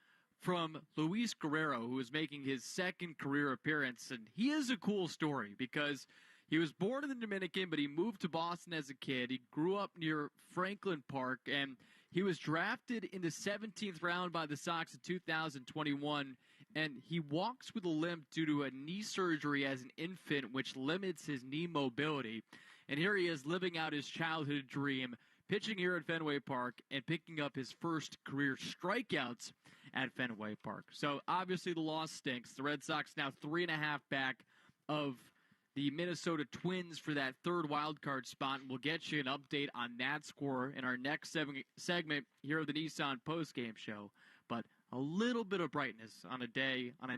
from Luis Guerrero, who is making his 2nd career appearance, and he is a cool story because he was born in the Dominican, but he moved to Boston as a kid. He grew up near Franklin Park, and he was drafted in the 17th round by the Sox in 2021, and he walks with a limp due to a knee surgery as an infant, which limits his knee mobility. And here he is living out his childhood dream, pitching here at Fenway Park and picking up his first career strikeouts at Fenway Park. So obviously the loss stinks. The Red Sox now 3.5 back of the Minnesota Twins for that 3rd wild card spot, and we'll get you an update on that score in our next segment here of the Nissan postgame show. But a little bit of brightness on a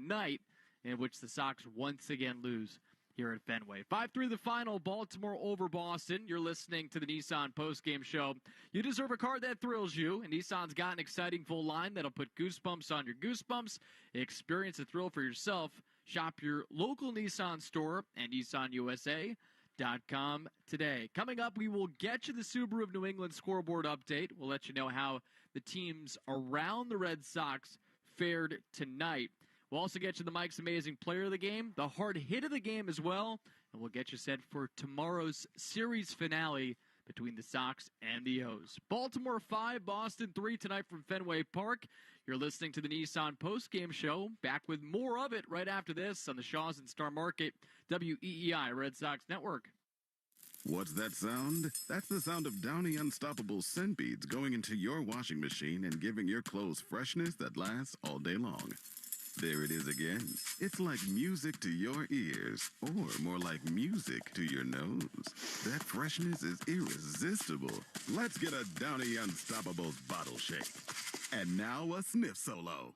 night in which the Sox once again lose here at Fenway. 5-3 the final, Baltimore over Boston. You're listening to the Nissan postgame show. You deserve a car that thrills you, and Nissan's got an exciting full line that'll put goosebumps on your goosebumps. Experience the thrill for yourself. Shop your local Nissan store at nissanusa.com today. Coming up, we will get you the Subaru of New England scoreboard update. We'll let you know how the teams around the Red Sox fared tonight. We'll also get you the Mike's Amazing Player of the Game, the hard hit of the game as well, and we'll get you set for tomorrow's series finale between the Sox and the O's. Baltimore 5, Boston 3 tonight from Fenway Park. You're listening to the Nissan postgame show. Back with more of it right after this on the Shaws and Star Market WEEI Red Sox Network. What's that sound? That's the sound of Downy Unstoppable scent beads going into your washing machine and giving your clothes freshness that lasts all day long. There it is again. It's like music to your ears, or more like music to your nose. That freshness is irresistible. Let's get a Downy Unstoppables bottle shake. And now a sniff solo.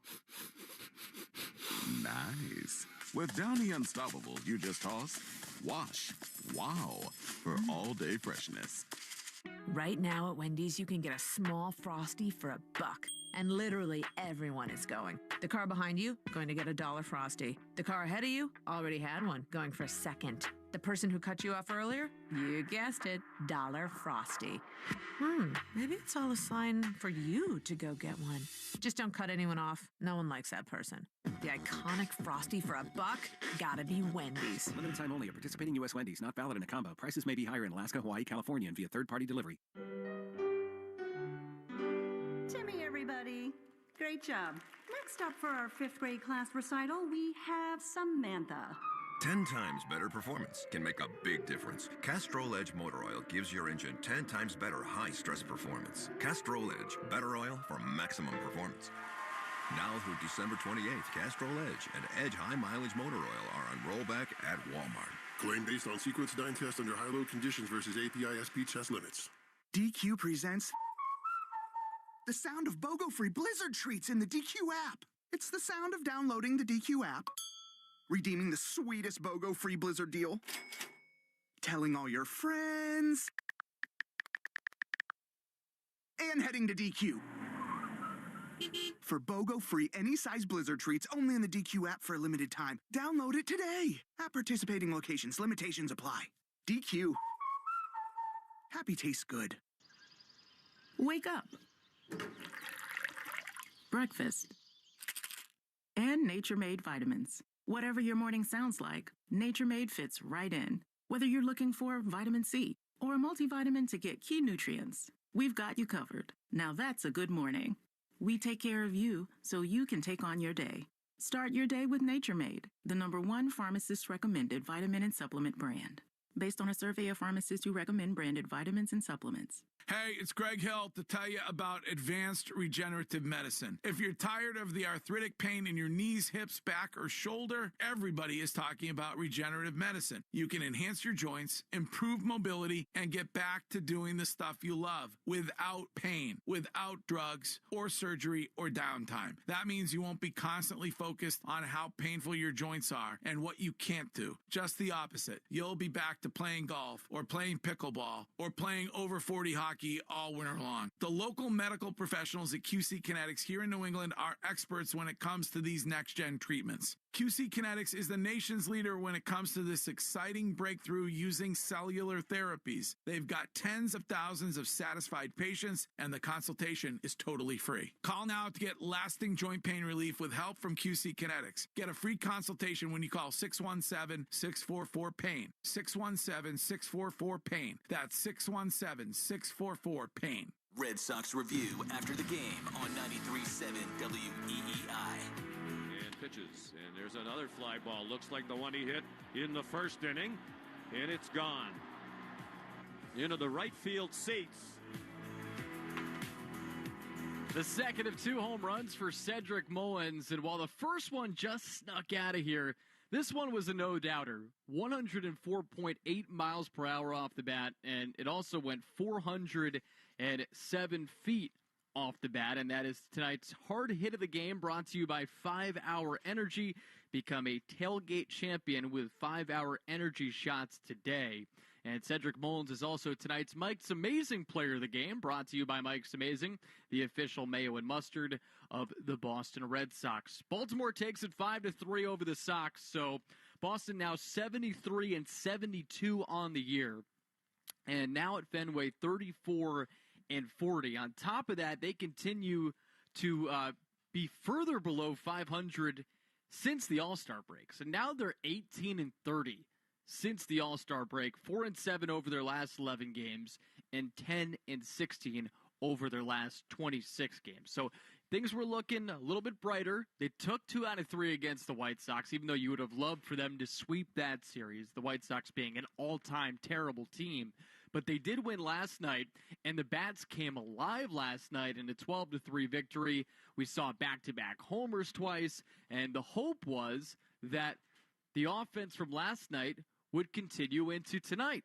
Nice. With Downy Unstoppables, you just toss, wash, wow, for all-day freshness. Right now at Wendy's, you can get a small Frosty for $1. And literally everyone is going. The car behind you, going to get a $1 Frosty. The car ahead of you, already had one, going for a second. The person who cut you off earlier, you guessed it, $1 Frosty. Maybe it's all a sign for you to go get one. Just don't cut anyone off. No one likes that person. The iconic Frosty for $1, gotta be Wendy's. Limited time only at participating U.S. Wendy's. Not valid in a combo. Prices may be higher in Alaska, Hawaii, California, and via third-party delivery. Timmy, everybody. Great job. Next up for our 5th grade class recital, we have Samantha. 10 times better performance can make a big difference. Castrol Edge Motor Oil gives your engine 10 times better high-stress performance. Castrol Edge, better oil for maximum performance. Now through December 28th, Castrol Edge and Edge High Mileage Motor Oil are on rollback at Walmart. Claim based on sequence 9 test under high-load conditions versus API-SP test limits. DQ presents the sound of BOGO-free Blizzard treats in the DQ app. It's the sound of downloading the DQ app, redeeming the sweetest BOGO-free Blizzard deal, telling all your friends, and heading to DQ. For BOGO-free any-size Blizzard treats only in the DQ app for a limited time. Download it today. At participating locations, limitations apply. DQ. Happy tastes good. Wake up. Breakfast. And Nature-Made vitamins. Whatever your morning sounds like, Nature-Made fits right in. Whether you're looking for vitamin C or a multivitamin to get key nutrients, we've got you covered. Now that's a good morning. We take care of you so you can take on your day. Start your day with Nature-Made, the #1 pharmacist-recommended vitamin and supplement brand. Based on a survey of pharmacists who recommend branded vitamins and supplements. Hey, it's Greg Hill to tell you about advanced regenerative medicine. If you're tired of the arthritic pain in your knees, hips, back, or shoulder, everybody is talking about regenerative medicine. You can enhance your joints, improve mobility, and get back to doing the stuff you love without pain, without drugs or surgery or downtime. That means you won't be constantly focused on how painful your joints are and what you can't do. Just the opposite. You'll be back to playing golf or playing pickleball or playing over 40 hockey all winter long. The local medical professionals at QC Kinetics here in New England are experts when it comes to these next-gen treatments. QC Kinetics is the nation's leader when it comes to this exciting breakthrough using cellular therapies. They've got tens of thousands of satisfied patients, and the consultation is totally free. Call now to get lasting joint pain relief with help from QC Kinetics. Get a free consultation when you call 617-644-PAIN. 617-644-PAIN. That's 617-644-PAIN. Red Sox Review after the game on 93.7 WEEI. Pitches, and there's another fly ball. Looks like the one he hit in the first inning, and it's gone into the right field seats. The second of 2 home runs for Cedric Mullins, and while the first one just snuck out of here, this one was a no-doubter. 104.8 miles per hour off the bat, and it also went 407 feet off the bat, and that is tonight's hard hit of the game, brought to you by 5 Hour Energy. Become a tailgate champion with 5 Hour Energy shots today. And Cedric Mullins is also tonight's Mike's Amazing Player of the Game, brought to you by Mike's Amazing, the official mayo and mustard of the Boston Red Sox. Baltimore takes it 5-3 over the Sox, so Boston now 73-72 on the year. And now at Fenway, 34-40. On top of that, they continue to be further below 500 since the All-Star break. So now they're 18-30 since the All-Star break, 4-7 over their last 11 games, and 10-16 over their last 26 games. So things were looking a little bit brighter. They took 2 out of 3 against the White Sox, even though you would have loved for them to sweep that series, the White Sox being an all-time terrible team. But they did win last night, and the Bats came alive last night in a 12-3 victory. We saw back-to-back homers twice, and the hope was that the offense from last night would continue into tonight.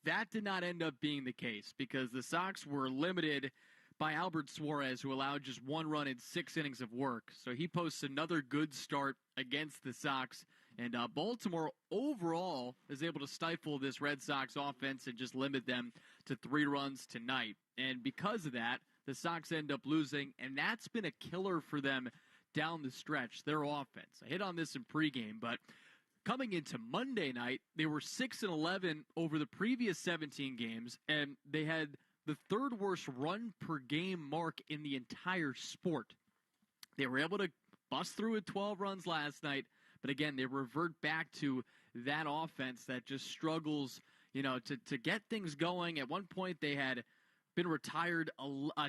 That did not end up being the case because the Sox were limited by Albert Suarez, who allowed just 1 run in 6 innings of work. So he posts another good start against the Sox. And Baltimore overall is able to stifle this Red Sox offense and just limit them to 3 runs tonight. And because of that, the Sox end up losing, and that's been a killer for them down the stretch, their offense. I hit on this in pregame, but coming into Monday night, they were 6-11 over the previous 17 games, and they had the 3rd worst run per game mark in the entire sport. They were able to bust through with 12 runs last night, but again, they revert back to that offense that just struggles, to get things going. At one point, they had been retired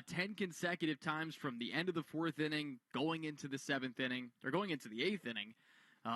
10 consecutive times from the end of the 4th inning, going into the 7th inning, or going into the 8th inning,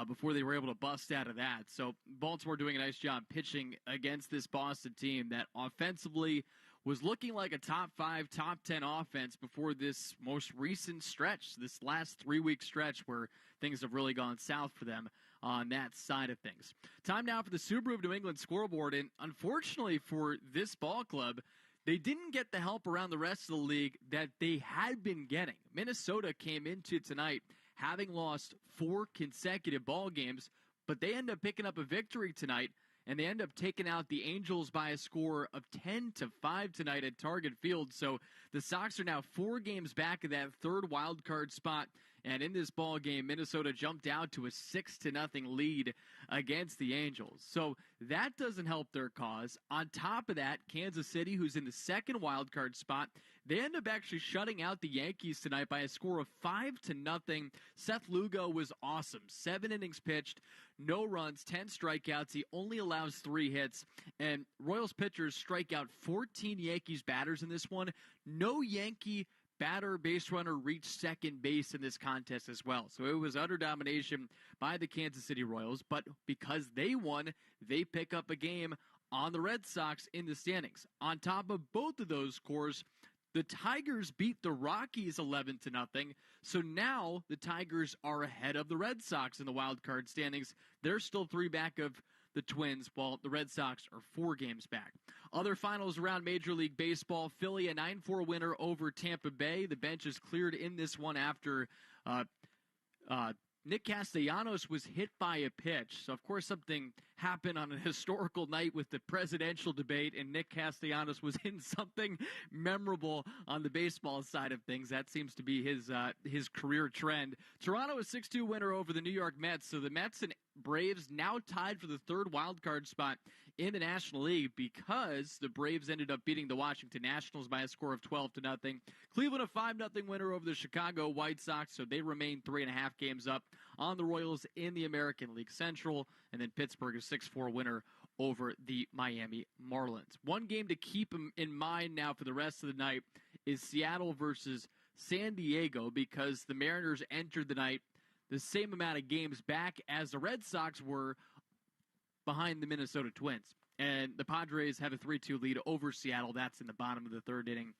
before they were able to bust out of that. So Baltimore doing a nice job pitching against this Boston team that offensively was looking like a top 5, top 10 offense before this most recent stretch, this last 3-week stretch where things have really gone south for them on that side of things. Time now for the Subaru of New England scoreboard, and unfortunately for this ball club, they didn't get the help around the rest of the league that they had been getting. Minnesota came into tonight having lost 4 consecutive ball games, but they end up picking up a victory tonight, and they end up taking out the Angels by a score of 10-5 tonight at Target Field. So the Sox are now 4 games back of that 3rd wild card spot. And in this ball game, Minnesota jumped out to a 6-0 lead against the Angels. So that doesn't help their cause. On top of that, Kansas City, who's in the 2nd wild card spot, they end up actually shutting out the Yankees tonight by a score of 5-0. Seth Lugo was awesome. 7 innings pitched, no runs, 10 strikeouts. He only allows 3 hits. And Royals pitchers strike out 14 Yankees batters in this one. No Yankee batter, base runner reached second base in this contest as well. So it was utter domination by the Kansas City Royals. But because they won, they pick up a game on the Red Sox in the standings. On top of both of those scores, the Tigers beat the Rockies 11-0. So now the Tigers are ahead of the Red Sox in the wild card standings. They're still 3 back of the Twins, while the Red Sox are 4 games back. Other finals around Major League Baseball: Philly, a 9-4 winner over Tampa Bay. The bench is cleared in this one after Nick Castellanos was hit by a pitch. So, of course, something happened on a historical night with the presidential debate, and Nick Castellanos was in something memorable on the baseball side of things. That seems to be his career trend. Toronto, a 6-2 winner over the New York Mets. So the Mets and Braves now tied for the 3rd wild card spot in the National League because the Braves ended up beating the Washington Nationals by a score of 12-0. Cleveland, a 5-0 winner over the Chicago White Sox, so they remain 3.5 games up on the Royals in the American League Central. And then Pittsburgh, a 6-4 winner over the Miami Marlins. One game to keep in mind now for the rest of the night is Seattle versus San Diego, because the Mariners entered the night the same amount of games back as the Red Sox were behind the Minnesota Twins. And the Padres have a 3-2 lead over Seattle. That's in the bottom of the 3rd inning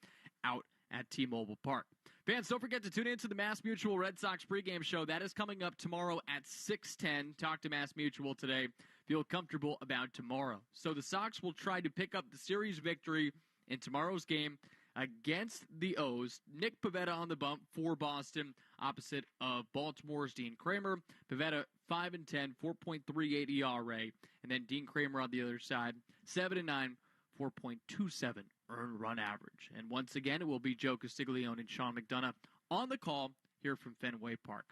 out at T-Mobile Park. Fans, don't forget to tune in to the Mass Mutual Red Sox pregame show. That is coming up tomorrow at 6:10. Talk to Mass Mutual today. Feel comfortable about tomorrow. So the Sox will try to pick up the series victory in tomorrow's game against the O's. Nick Pivetta on the bump for Boston, opposite of Baltimore's Dean Kramer. Pivetta 5-10, 4.38 ERA, and then Dean Kramer on the other side, 7-9, 4.27 earned run average. And once again, it will be Joe Castiglione and Sean McDonough on the call here from Fenway Park.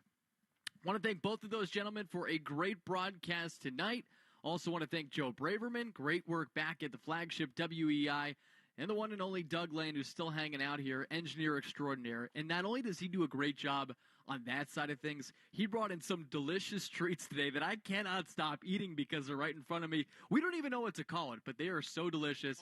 I want to thank both of those gentlemen for a great broadcast tonight. Also want to thank Joe Braverman. Great work back at the flagship WEI. And the one and only Doug Lane, who's still hanging out here, engineer extraordinaire. And not only does he do a great job on that side of things, he brought in some delicious treats today that I cannot stop eating because they're right in front of me. We don't even know what to call it, but they are so delicious.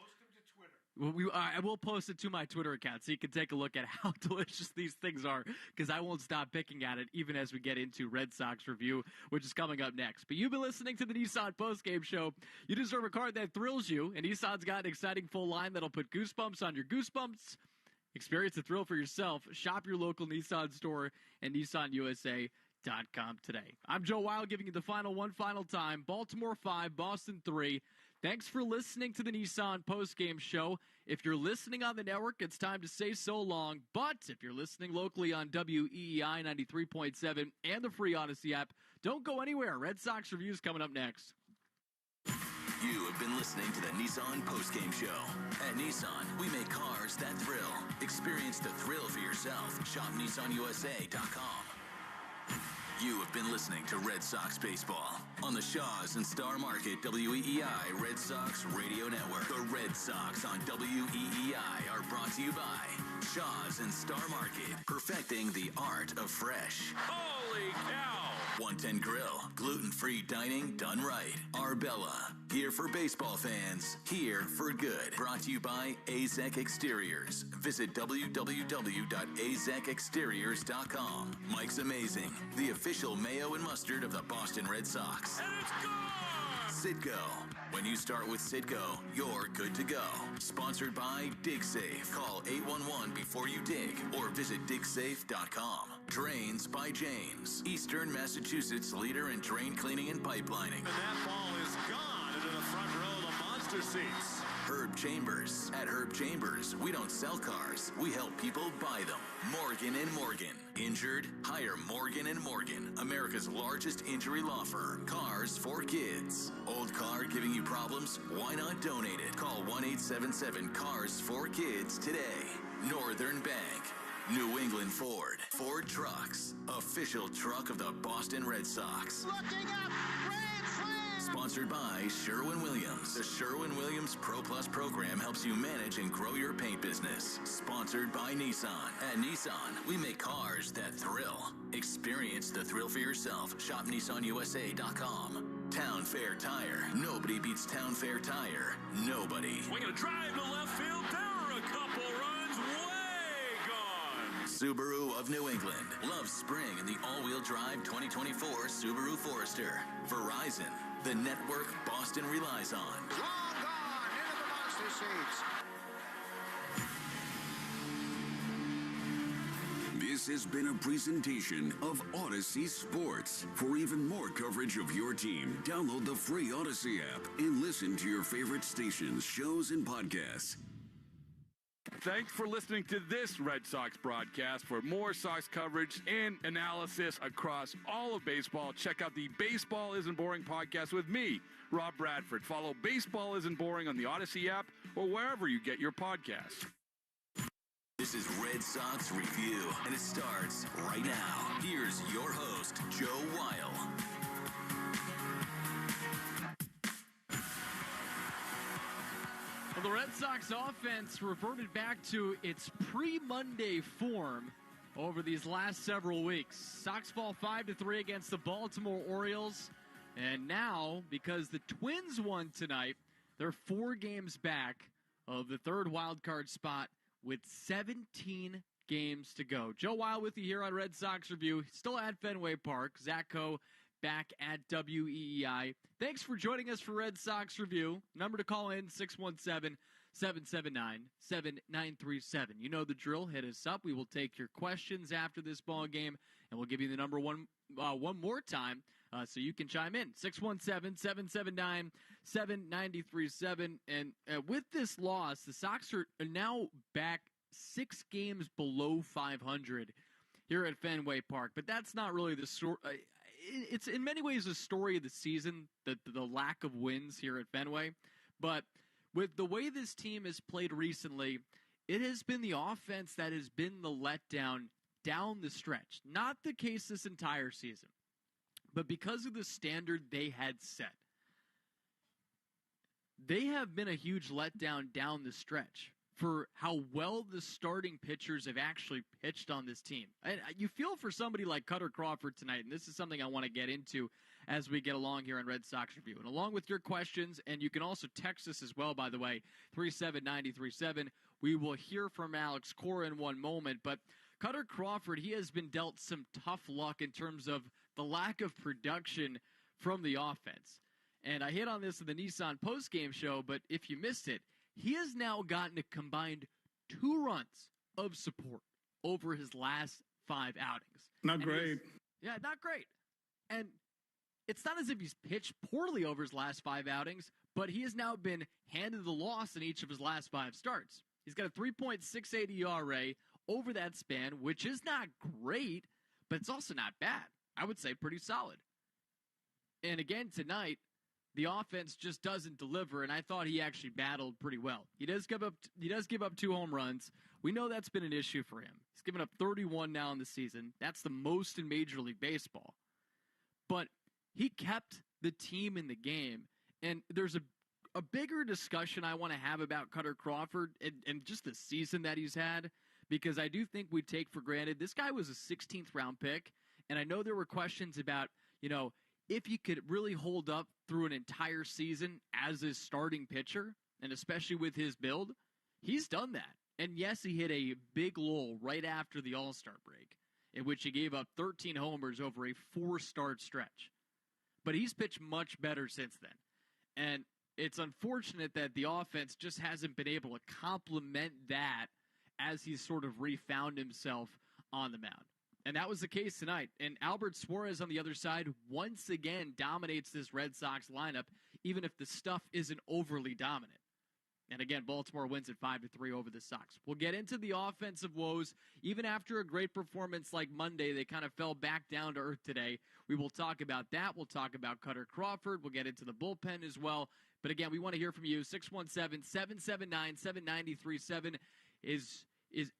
I will post it to my Twitter account so you can take a look at how delicious these things are, because I won't stop picking at it even as we get into Red Sox review, which is coming up next. But you've been listening to the Nissan postgame show. You deserve a car that thrills you, and Nissan's got an exciting full line that'll put goosebumps on your goosebumps. Experience the thrill for yourself. Shop your local Nissan store and NissanUSA.com today. I'm Joe Weil giving you the final time. Baltimore 5, Boston 3. Thanks for listening to the Nissan postgame show. If you're listening on the network, it's time to say so long. But if you're listening locally on WEEI 93.7 and the free Odyssey app, don't go anywhere. Red Sox reviews coming up next. You have been listening to the Nissan postgame show. At Nissan, we make cars that thrill. Experience the thrill for yourself. Shop NissanUSA.com. You have been listening to Red Sox baseball on the Shaws and Star Market WEEI Red Sox Radio Network. The Red Sox on WEEI are brought to you by Shaws and Star Market, perfecting the art of fresh. Holy cow! 110 Grill, gluten-free dining done right. Arbella, here for baseball fans, here for good. Brought to you by AZEK Exteriors. Visit www.azekexteriors.com. Mike's Amazing, the official mayo and mustard of the Boston Red Sox. And it's gone! Citgo. When you start with Citgo, you're good to go. Sponsored by DigSafe. Call 811 before you dig or visit digsafe.com. Drains by James, Eastern Massachusetts leader in drain cleaning and pipelining. And that ball is gone into the front row of the monster seats. Herb Chambers. At Herb Chambers, we don't sell cars. We help people buy them. Morgan & Morgan. Injured? Hire Morgan & Morgan, America's largest injury law firm. Cars for kids. Old car giving you problems? Why not donate it? Call 1-877-CARS-4KIDS today. Northern Bank. New England Ford. Ford Trucks. Official truck of the Boston Red Sox. Looking up, Grand Slam! Sponsored by Sherwin-Williams. The Sherwin-Williams Pro Plus program helps you manage and grow your paint business. Sponsored by Nissan. At Nissan, we make cars that thrill. Experience the thrill for yourself. Shop NissanUSA.com. Town Fair Tire. Nobody beats Town Fair Tire. Nobody. Swinging a drive to left field. There are a couple runs. Way gone. Subaru of New England. Love spring in the all-wheel drive 2024 Subaru Forester. Verizon. The network Boston relies on. Long gone into the monster seats. This has been a presentation of Odyssey Sports. For even more coverage of your team, download the free Odyssey app and listen to your favorite stations, shows, and podcasts. Thanks for listening to this Red Sox broadcast. For more Sox coverage and analysis across all of baseball, check out the Baseball Isn't Boring podcast with me, Rob Bradford. Follow Baseball Isn't Boring on the Odyssey app or wherever you get your podcasts. This is Red Sox Review, and it starts right now. Here's your host, Joe Weil. Well, the Red Sox offense reverted back to its pre-Monday form over these last several weeks. Sox fall 5-3 against the Baltimore Orioles. And now, because the Twins won tonight, they're 4 games back of the third wild card spot with 17 games to go. Joe Weil with you here on Red Sox Review. Still at Fenway Park. Zach Coe back at WEEI. Thanks for joining us for Red Sox Review. Number to call in, 617-779-7937. You know the drill. Hit us up. We will take your questions after this ball game, and we'll give you the number one more time so you can chime in. 617-779-7937. And with this loss, the Sox are now back 6 games below 500 here at Fenway Park. But that's not really the story. It's in many ways the story of the season, the lack of wins here at Fenway. But with the way this team has played recently, it has been the offense that has been the letdown down the stretch. Not the case this entire season, but because of the standard they had set. They have been a huge letdown down the stretch for how well the starting pitchers have actually pitched on this team. And you feel for somebody like Cutter Crawford tonight, and this is something I want to get into as we get along here on Red Sox Review. And along with your questions, and you can also text us as well, by the way, 37937. We will hear from Alex Cora in one moment. But Cutter Crawford, he has been dealt some tough luck in terms of the lack of production from the offense. And I hit on this in the Nissan postgame show, but if you missed it, he has now gotten a combined 2 runs of support over his last 5 outings. Not great. Yeah, not great. And it's not as if he's pitched poorly over his last 5 outings, but he has now been handed the loss in each of his last 5 starts. He's got a 3.68 ERA over that span, which is not great, but it's also not bad. I would say pretty solid. And again, tonight, the offense just doesn't deliver, and I thought he actually battled pretty well. He does give up 2 home runs. We know that's been an issue for him. He's given up 31 now in the season. That's the most in Major League Baseball. But he kept the team in the game, and there's a bigger discussion I want to have about Cutter Crawford and just the season that he's had, because I do think we take for granted this guy was a 16th round pick, and I know there were questions about, if he could really hold up through an entire season as his starting pitcher, and especially with his build, he's done that. And yes, he hit a big lull right after the All-Star break, in which he gave up 13 homers over a 4-start stretch. But he's pitched much better since then. And it's unfortunate that the offense just hasn't been able to complement that as he's sort of refound himself on the mound. And that was the case tonight. And Albert Suarez on the other side once again dominates this Red Sox lineup, even if the stuff isn't overly dominant. And again, Baltimore wins at 5-3 over the Sox. We'll get into the offensive woes. Even after a great performance like Monday, they kind of fell back down to earth today. We will talk about that. We'll talk about Cutter Crawford. We'll get into the bullpen as well. But again, we want to hear from you. 617-779-7937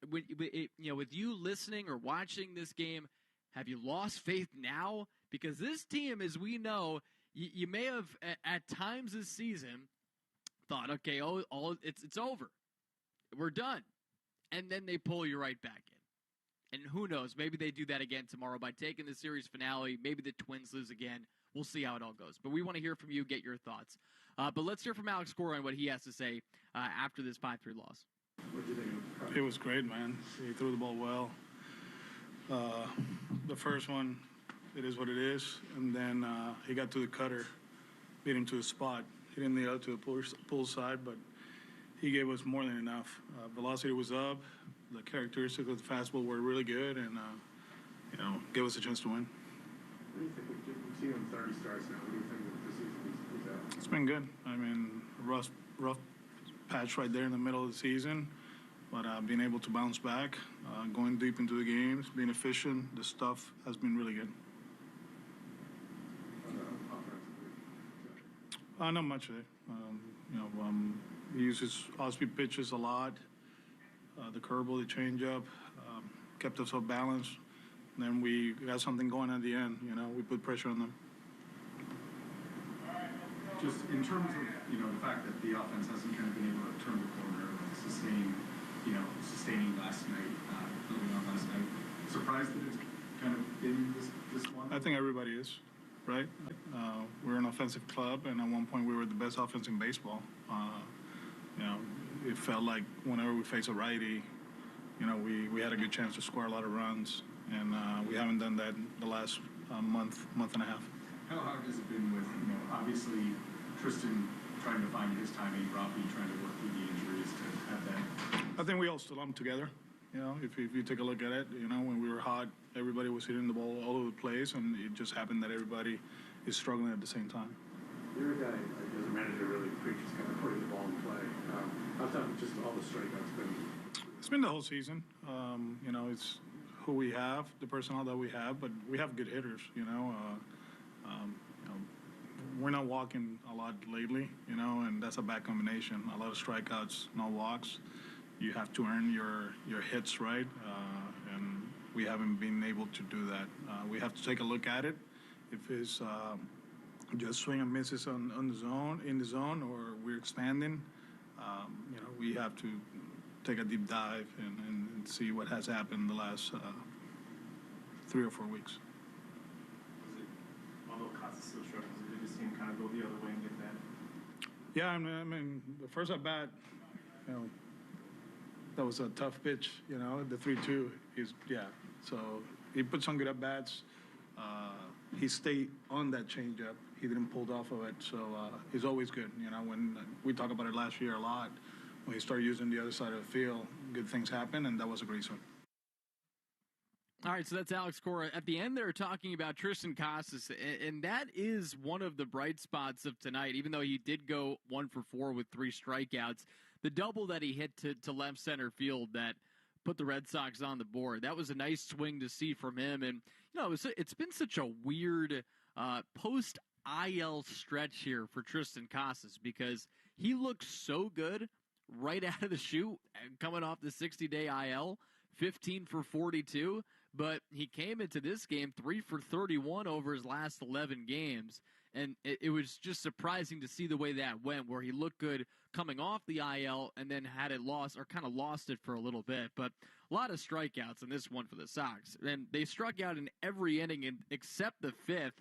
with you listening or watching this game, have you lost faith now? Because this team, as we know, you may have at times this season thought, okay, it's over. We're done. And then they pull you right back in. And who knows, maybe they do that again tomorrow by taking the series finale. Maybe the Twins lose again. We'll see how it all goes. But we want to hear from you, get your thoughts. But let's hear from Alex Cora and what he has to say after this 5-3 loss. It was great, man. He threw the ball well. The first one, it is what it is. And then he got to the cutter, beat him to a spot. He didn't lead out to the pull side, but he gave us more than enough. Velocity was up. The characteristics of the fastball were really good, and gave us a chance to win. What do you think? We've seen him 30 starts now. What do you think of the season he's at? It's been good. I mean, rough patch right there in the middle of the season, but being able to bounce back, going deep into the games, being efficient, the stuff has been really good. Not much today. He uses off-speed pitches a lot. The curveball, the changeup, kept us off balance. Then we got something going at the end. We put pressure on them. Just in terms of the fact that the offense hasn't kind of been able to turn the corner, sustaining last night, building on last night. Surprised that it's kind of been this one. I think everybody is, right? We're an offensive club, and at one point we were the best offense in baseball. It felt like whenever we face a righty, we had a good chance to score a lot of runs, and we haven't done that in the last month and a half. How hard has it been with, obviously Tristan trying to find his timing, Rafi trying to work through the injuries to have that? I think we all stood up together. If you take a look at it, when we were hot, everybody was hitting the ball all over the place, and it just happened that everybody is struggling at the same time. You're a guy, as a manager, really preaches kind of putting the ball in play. How tough just all the strikeouts been? It's been the whole season. It's who we have, the personnel that we have, but we have good hitters. We're not walking a lot lately, and that's a bad combination. A lot of strikeouts, no walks. You have to earn your hits, right? And we haven't been able to do that. We have to take a look at it. If it's just swing and misses in the zone, or we're expanding, we have to take a deep dive and see what has happened the last 3 or 4 weeks. Was it although Costa still struggles, did you see him kind of go the other way and get that? Yeah, I mean, the first at bat, that was a tough pitch, the 3-2 is, so he put some good at bats. He stayed on that changeup. He didn't pull off of it, so he's always good. When we talked about it last year a lot, when he started using the other side of the field, good things happen, and that was a great swing. All right, so that's Alex Cora. At the end, they're talking about Tristan Casas, and that is one of the bright spots of tonight, even though he did go 1 for 4 with 3 strikeouts. The double that he hit to left center field that put the Red Sox on the board, that was a nice swing to see from him. And, it's been such a weird post-IL stretch here for Tristan Casas because he looked so good right out of the chute coming off the 60-day IL, 15 for 42. But he came into this game 3 for 31 over his last 11 games. And it was just surprising to see the way that went, where he looked good coming off the IL and then had it lost, or kind of lost it for a little bit. But a lot of strikeouts in this one for the Sox. And they struck out in every inning except the 5th.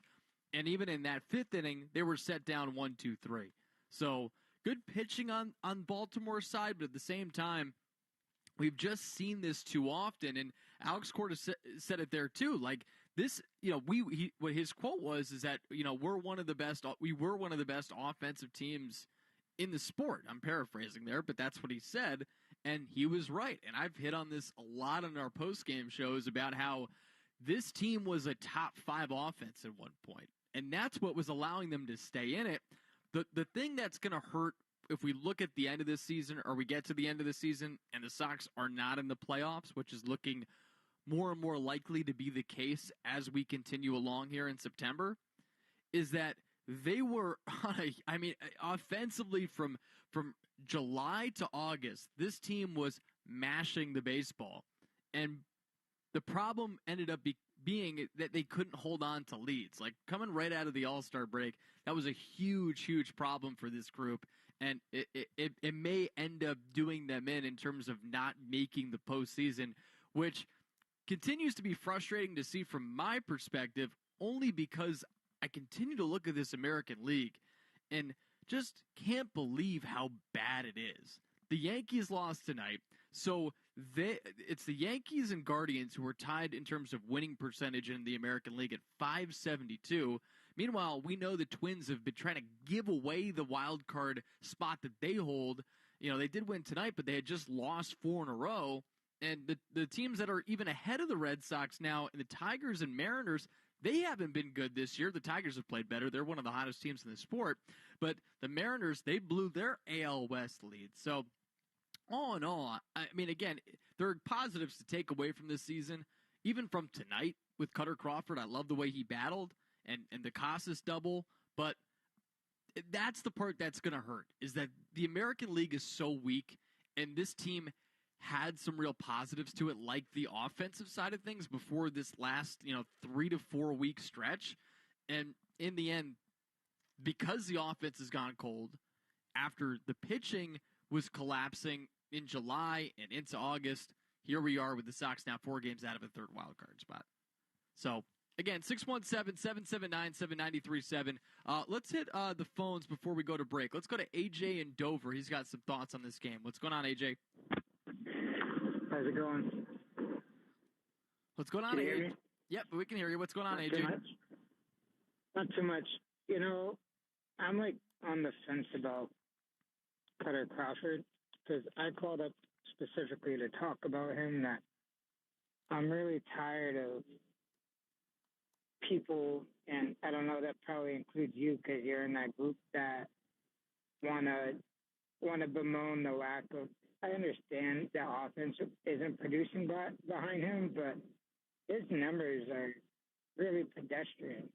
And even in that 5th inning, they were set down 1-2-3. So good pitching on Baltimore's side, but at the same time, we've just seen this too often, and Alex Cora said it there too. Like this, what his quote was is that we were one of the best offensive teams in the sport. I'm paraphrasing there, but that's what he said, and he was right. And I've hit on this a lot on our post-game shows about how this team was a top 5 offense at one point, and that's what was allowing them to stay in it. The thing that's going to hurt if we look at the end of this season, or we get to the end of the season and the Sox are not in the playoffs, which is looking more and more likely to be the case as we continue along here in September, is that they were offensively from July to August, this team was mashing the baseball. And the problem ended up being that they couldn't hold on to leads. Like coming right out of the All-Star break, that was a huge, huge problem for this group. And it may end up doing them in terms of not making the postseason, which continues to be frustrating to see from my perspective, only because I continue to look at this American League and just can't believe how bad it is. The Yankees lost tonight, so it's the Yankees and Guardians who are tied in terms of winning percentage in the American League at .572. Meanwhile, we know the Twins have been trying to give away the wild card spot that they hold. They did win tonight, but they had just lost 4 in a row. And the teams that are even ahead of the Red Sox now, the Tigers and Mariners, they haven't been good this year. The Tigers have played better. They're one of the hottest teams in the sport. But the Mariners, they blew their AL West lead. So all in all, again, there are positives to take away from this season. Even from tonight with Cutter Crawford, I love the way he battled. And the Casas double, but that's the part that's going to hurt, is that the American League is so weak, and this team had some real positives to it, like the offensive side of things before this last 3 to 4 week stretch. And in the end, because the offense has gone cold, after the pitching was collapsing in July and into August, here we are with the Sox now 4 games out of a 3rd wild card spot. So, again, 617-779-7937. Let's hit the phones before we go to break. Let's go to AJ in Dover. He's got some thoughts on this game. What's going on, AJ? How's it going? What's going on, Can you hear AJ? me? Yep, we can hear you. What's going on, Not AJ? too much. Not too much. I'm on the fence about Cutter Crawford because I called up specifically to talk about him. That I'm really tired of people, and I don't know, that probably includes you because you're in that group, that want to bemoan the lack of. I understand that offense isn't producing behind him, but his numbers are really pedestrian.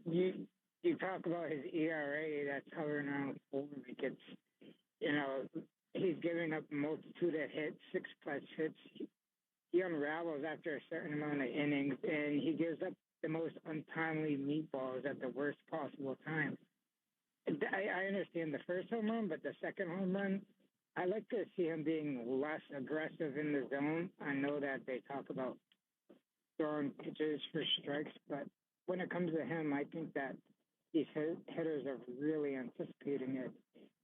You talk about his ERA that's hovering around 4. Like he's giving up a multitude of hits, 6+ hits. He unravels after a certain amount of innings, and he gives up the most untimely meatballs at the worst possible time. I understand the first home run, but the second home run, I like to see him being less aggressive in the zone. I know that they talk about throwing pitches for strikes, but when it comes to him, I think that these hitters are really anticipating it.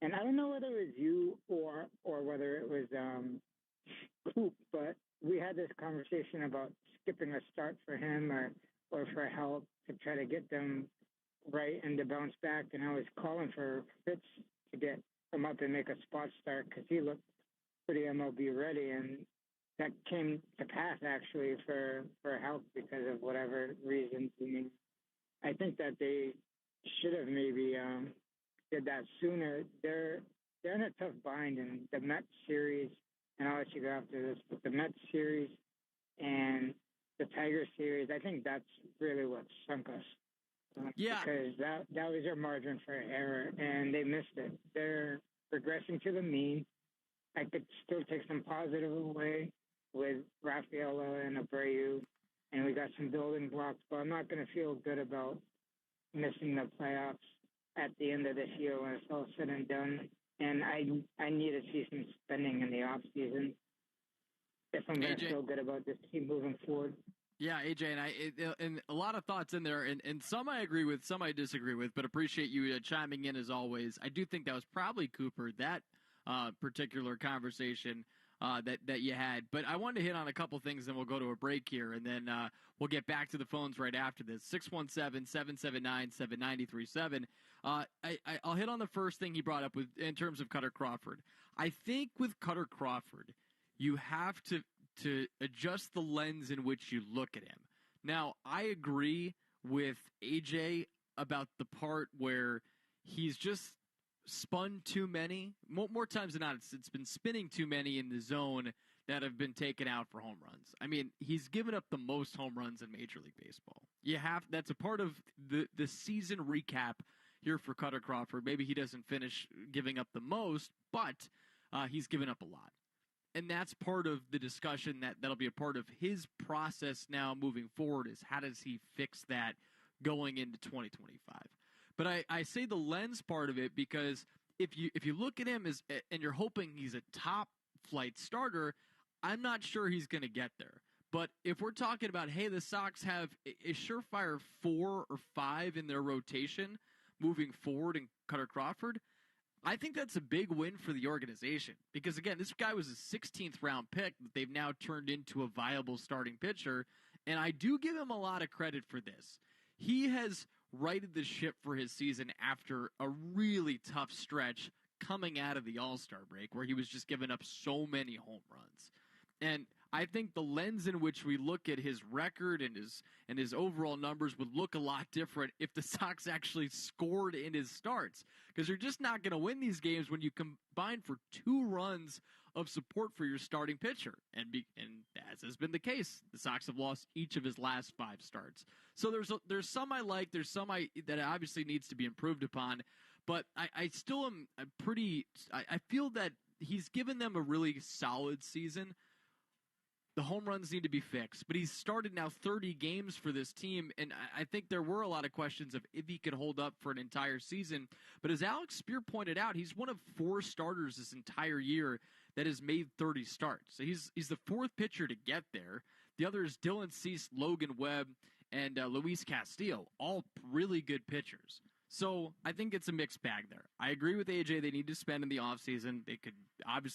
And I don't know whether it was you or whether it was Coop, but we had this conversation about skipping a start for him or for help to try to get them right and to bounce back. And I was calling for Fitz to get him up and make a spot start because he looked pretty MLB ready, and that came to pass actually for help because of whatever reasons. I mean, I think that they should have maybe did that sooner. They're in a tough bind in the Mets series, and I'll let you go after this, but the Mets series and the Tigers series, I think that's really what sunk us. Yeah. Because that was their margin for error, and they missed it. They're regressing to the mean. I could still take some positive away with Rafaela and Abreu, and we got some building blocks, but I'm not going to feel good about missing the playoffs at the end of this year when it's all said and done. And I need to see some spending in the off season if I'm going to feel good about this team moving forward. Yeah, AJ, and a lot of thoughts in there, and some I agree with, some I disagree with, but appreciate you chiming in as always. I do think that was probably Cooper, that particular conversation that you had. But I wanted to hit on a couple things, then we'll go to a break here, and then we'll get back to the phones right after this. 617-779-7937. I'll hit on the first thing he brought up in terms of Cutter Crawford. I think with Cutter Crawford, you have to adjust the lens in which you look at him. Now, I agree with AJ about the part where he's just spun too many. More times than not, it's been spinning too many in the zone that have been taken out for home runs. I mean, he's given up the most home runs in Major League Baseball. That's a part of the season recap here for Cutter Crawford. Maybe he doesn't finish giving up the most, but he's given up a lot. And that's part of the discussion that'll be a part of his process now moving forward is how does he fix that going into 2025. But I say the lens part of it because if you look at him and you're hoping he's a top flight starter, I'm not sure he's going to get there. But if we're talking about, hey, the Sox have a surefire 4 or 5 in their rotation moving forward in Cutter Crawford, I think that's a big win for the organization because, again, this guy was a 16th round pick that they've now turned into a viable starting pitcher, and I do give him a lot of credit for this. He has righted the ship for his season after a really tough stretch coming out of the All-Star break where he was just giving up so many home runs. And I think the lens in which we look at his record and his overall numbers would look a lot different if the Sox actually scored in his starts. Because you're just not going to win these games when you combine for 2 runs of support for your starting pitcher. And as has been the case, the Sox have lost each of his last 5 starts. So there's some I like, there's some that obviously needs to be improved upon. But I still am I feel that he's given them a really solid season. The home runs need to be fixed, but he's started now 30 games for this team, and I think there were a lot of questions of if he could hold up for an entire season. But as Alex Spear pointed out, he's one of 4 starters this entire year that has made 30 starts. So he's the 4th pitcher to get there. The other is Dylan Cease, Logan Webb, and Luis Castillo, all really good pitchers. So I think it's a mixed bag there. I agree with AJ. They need to spend in the offseason. They could obviously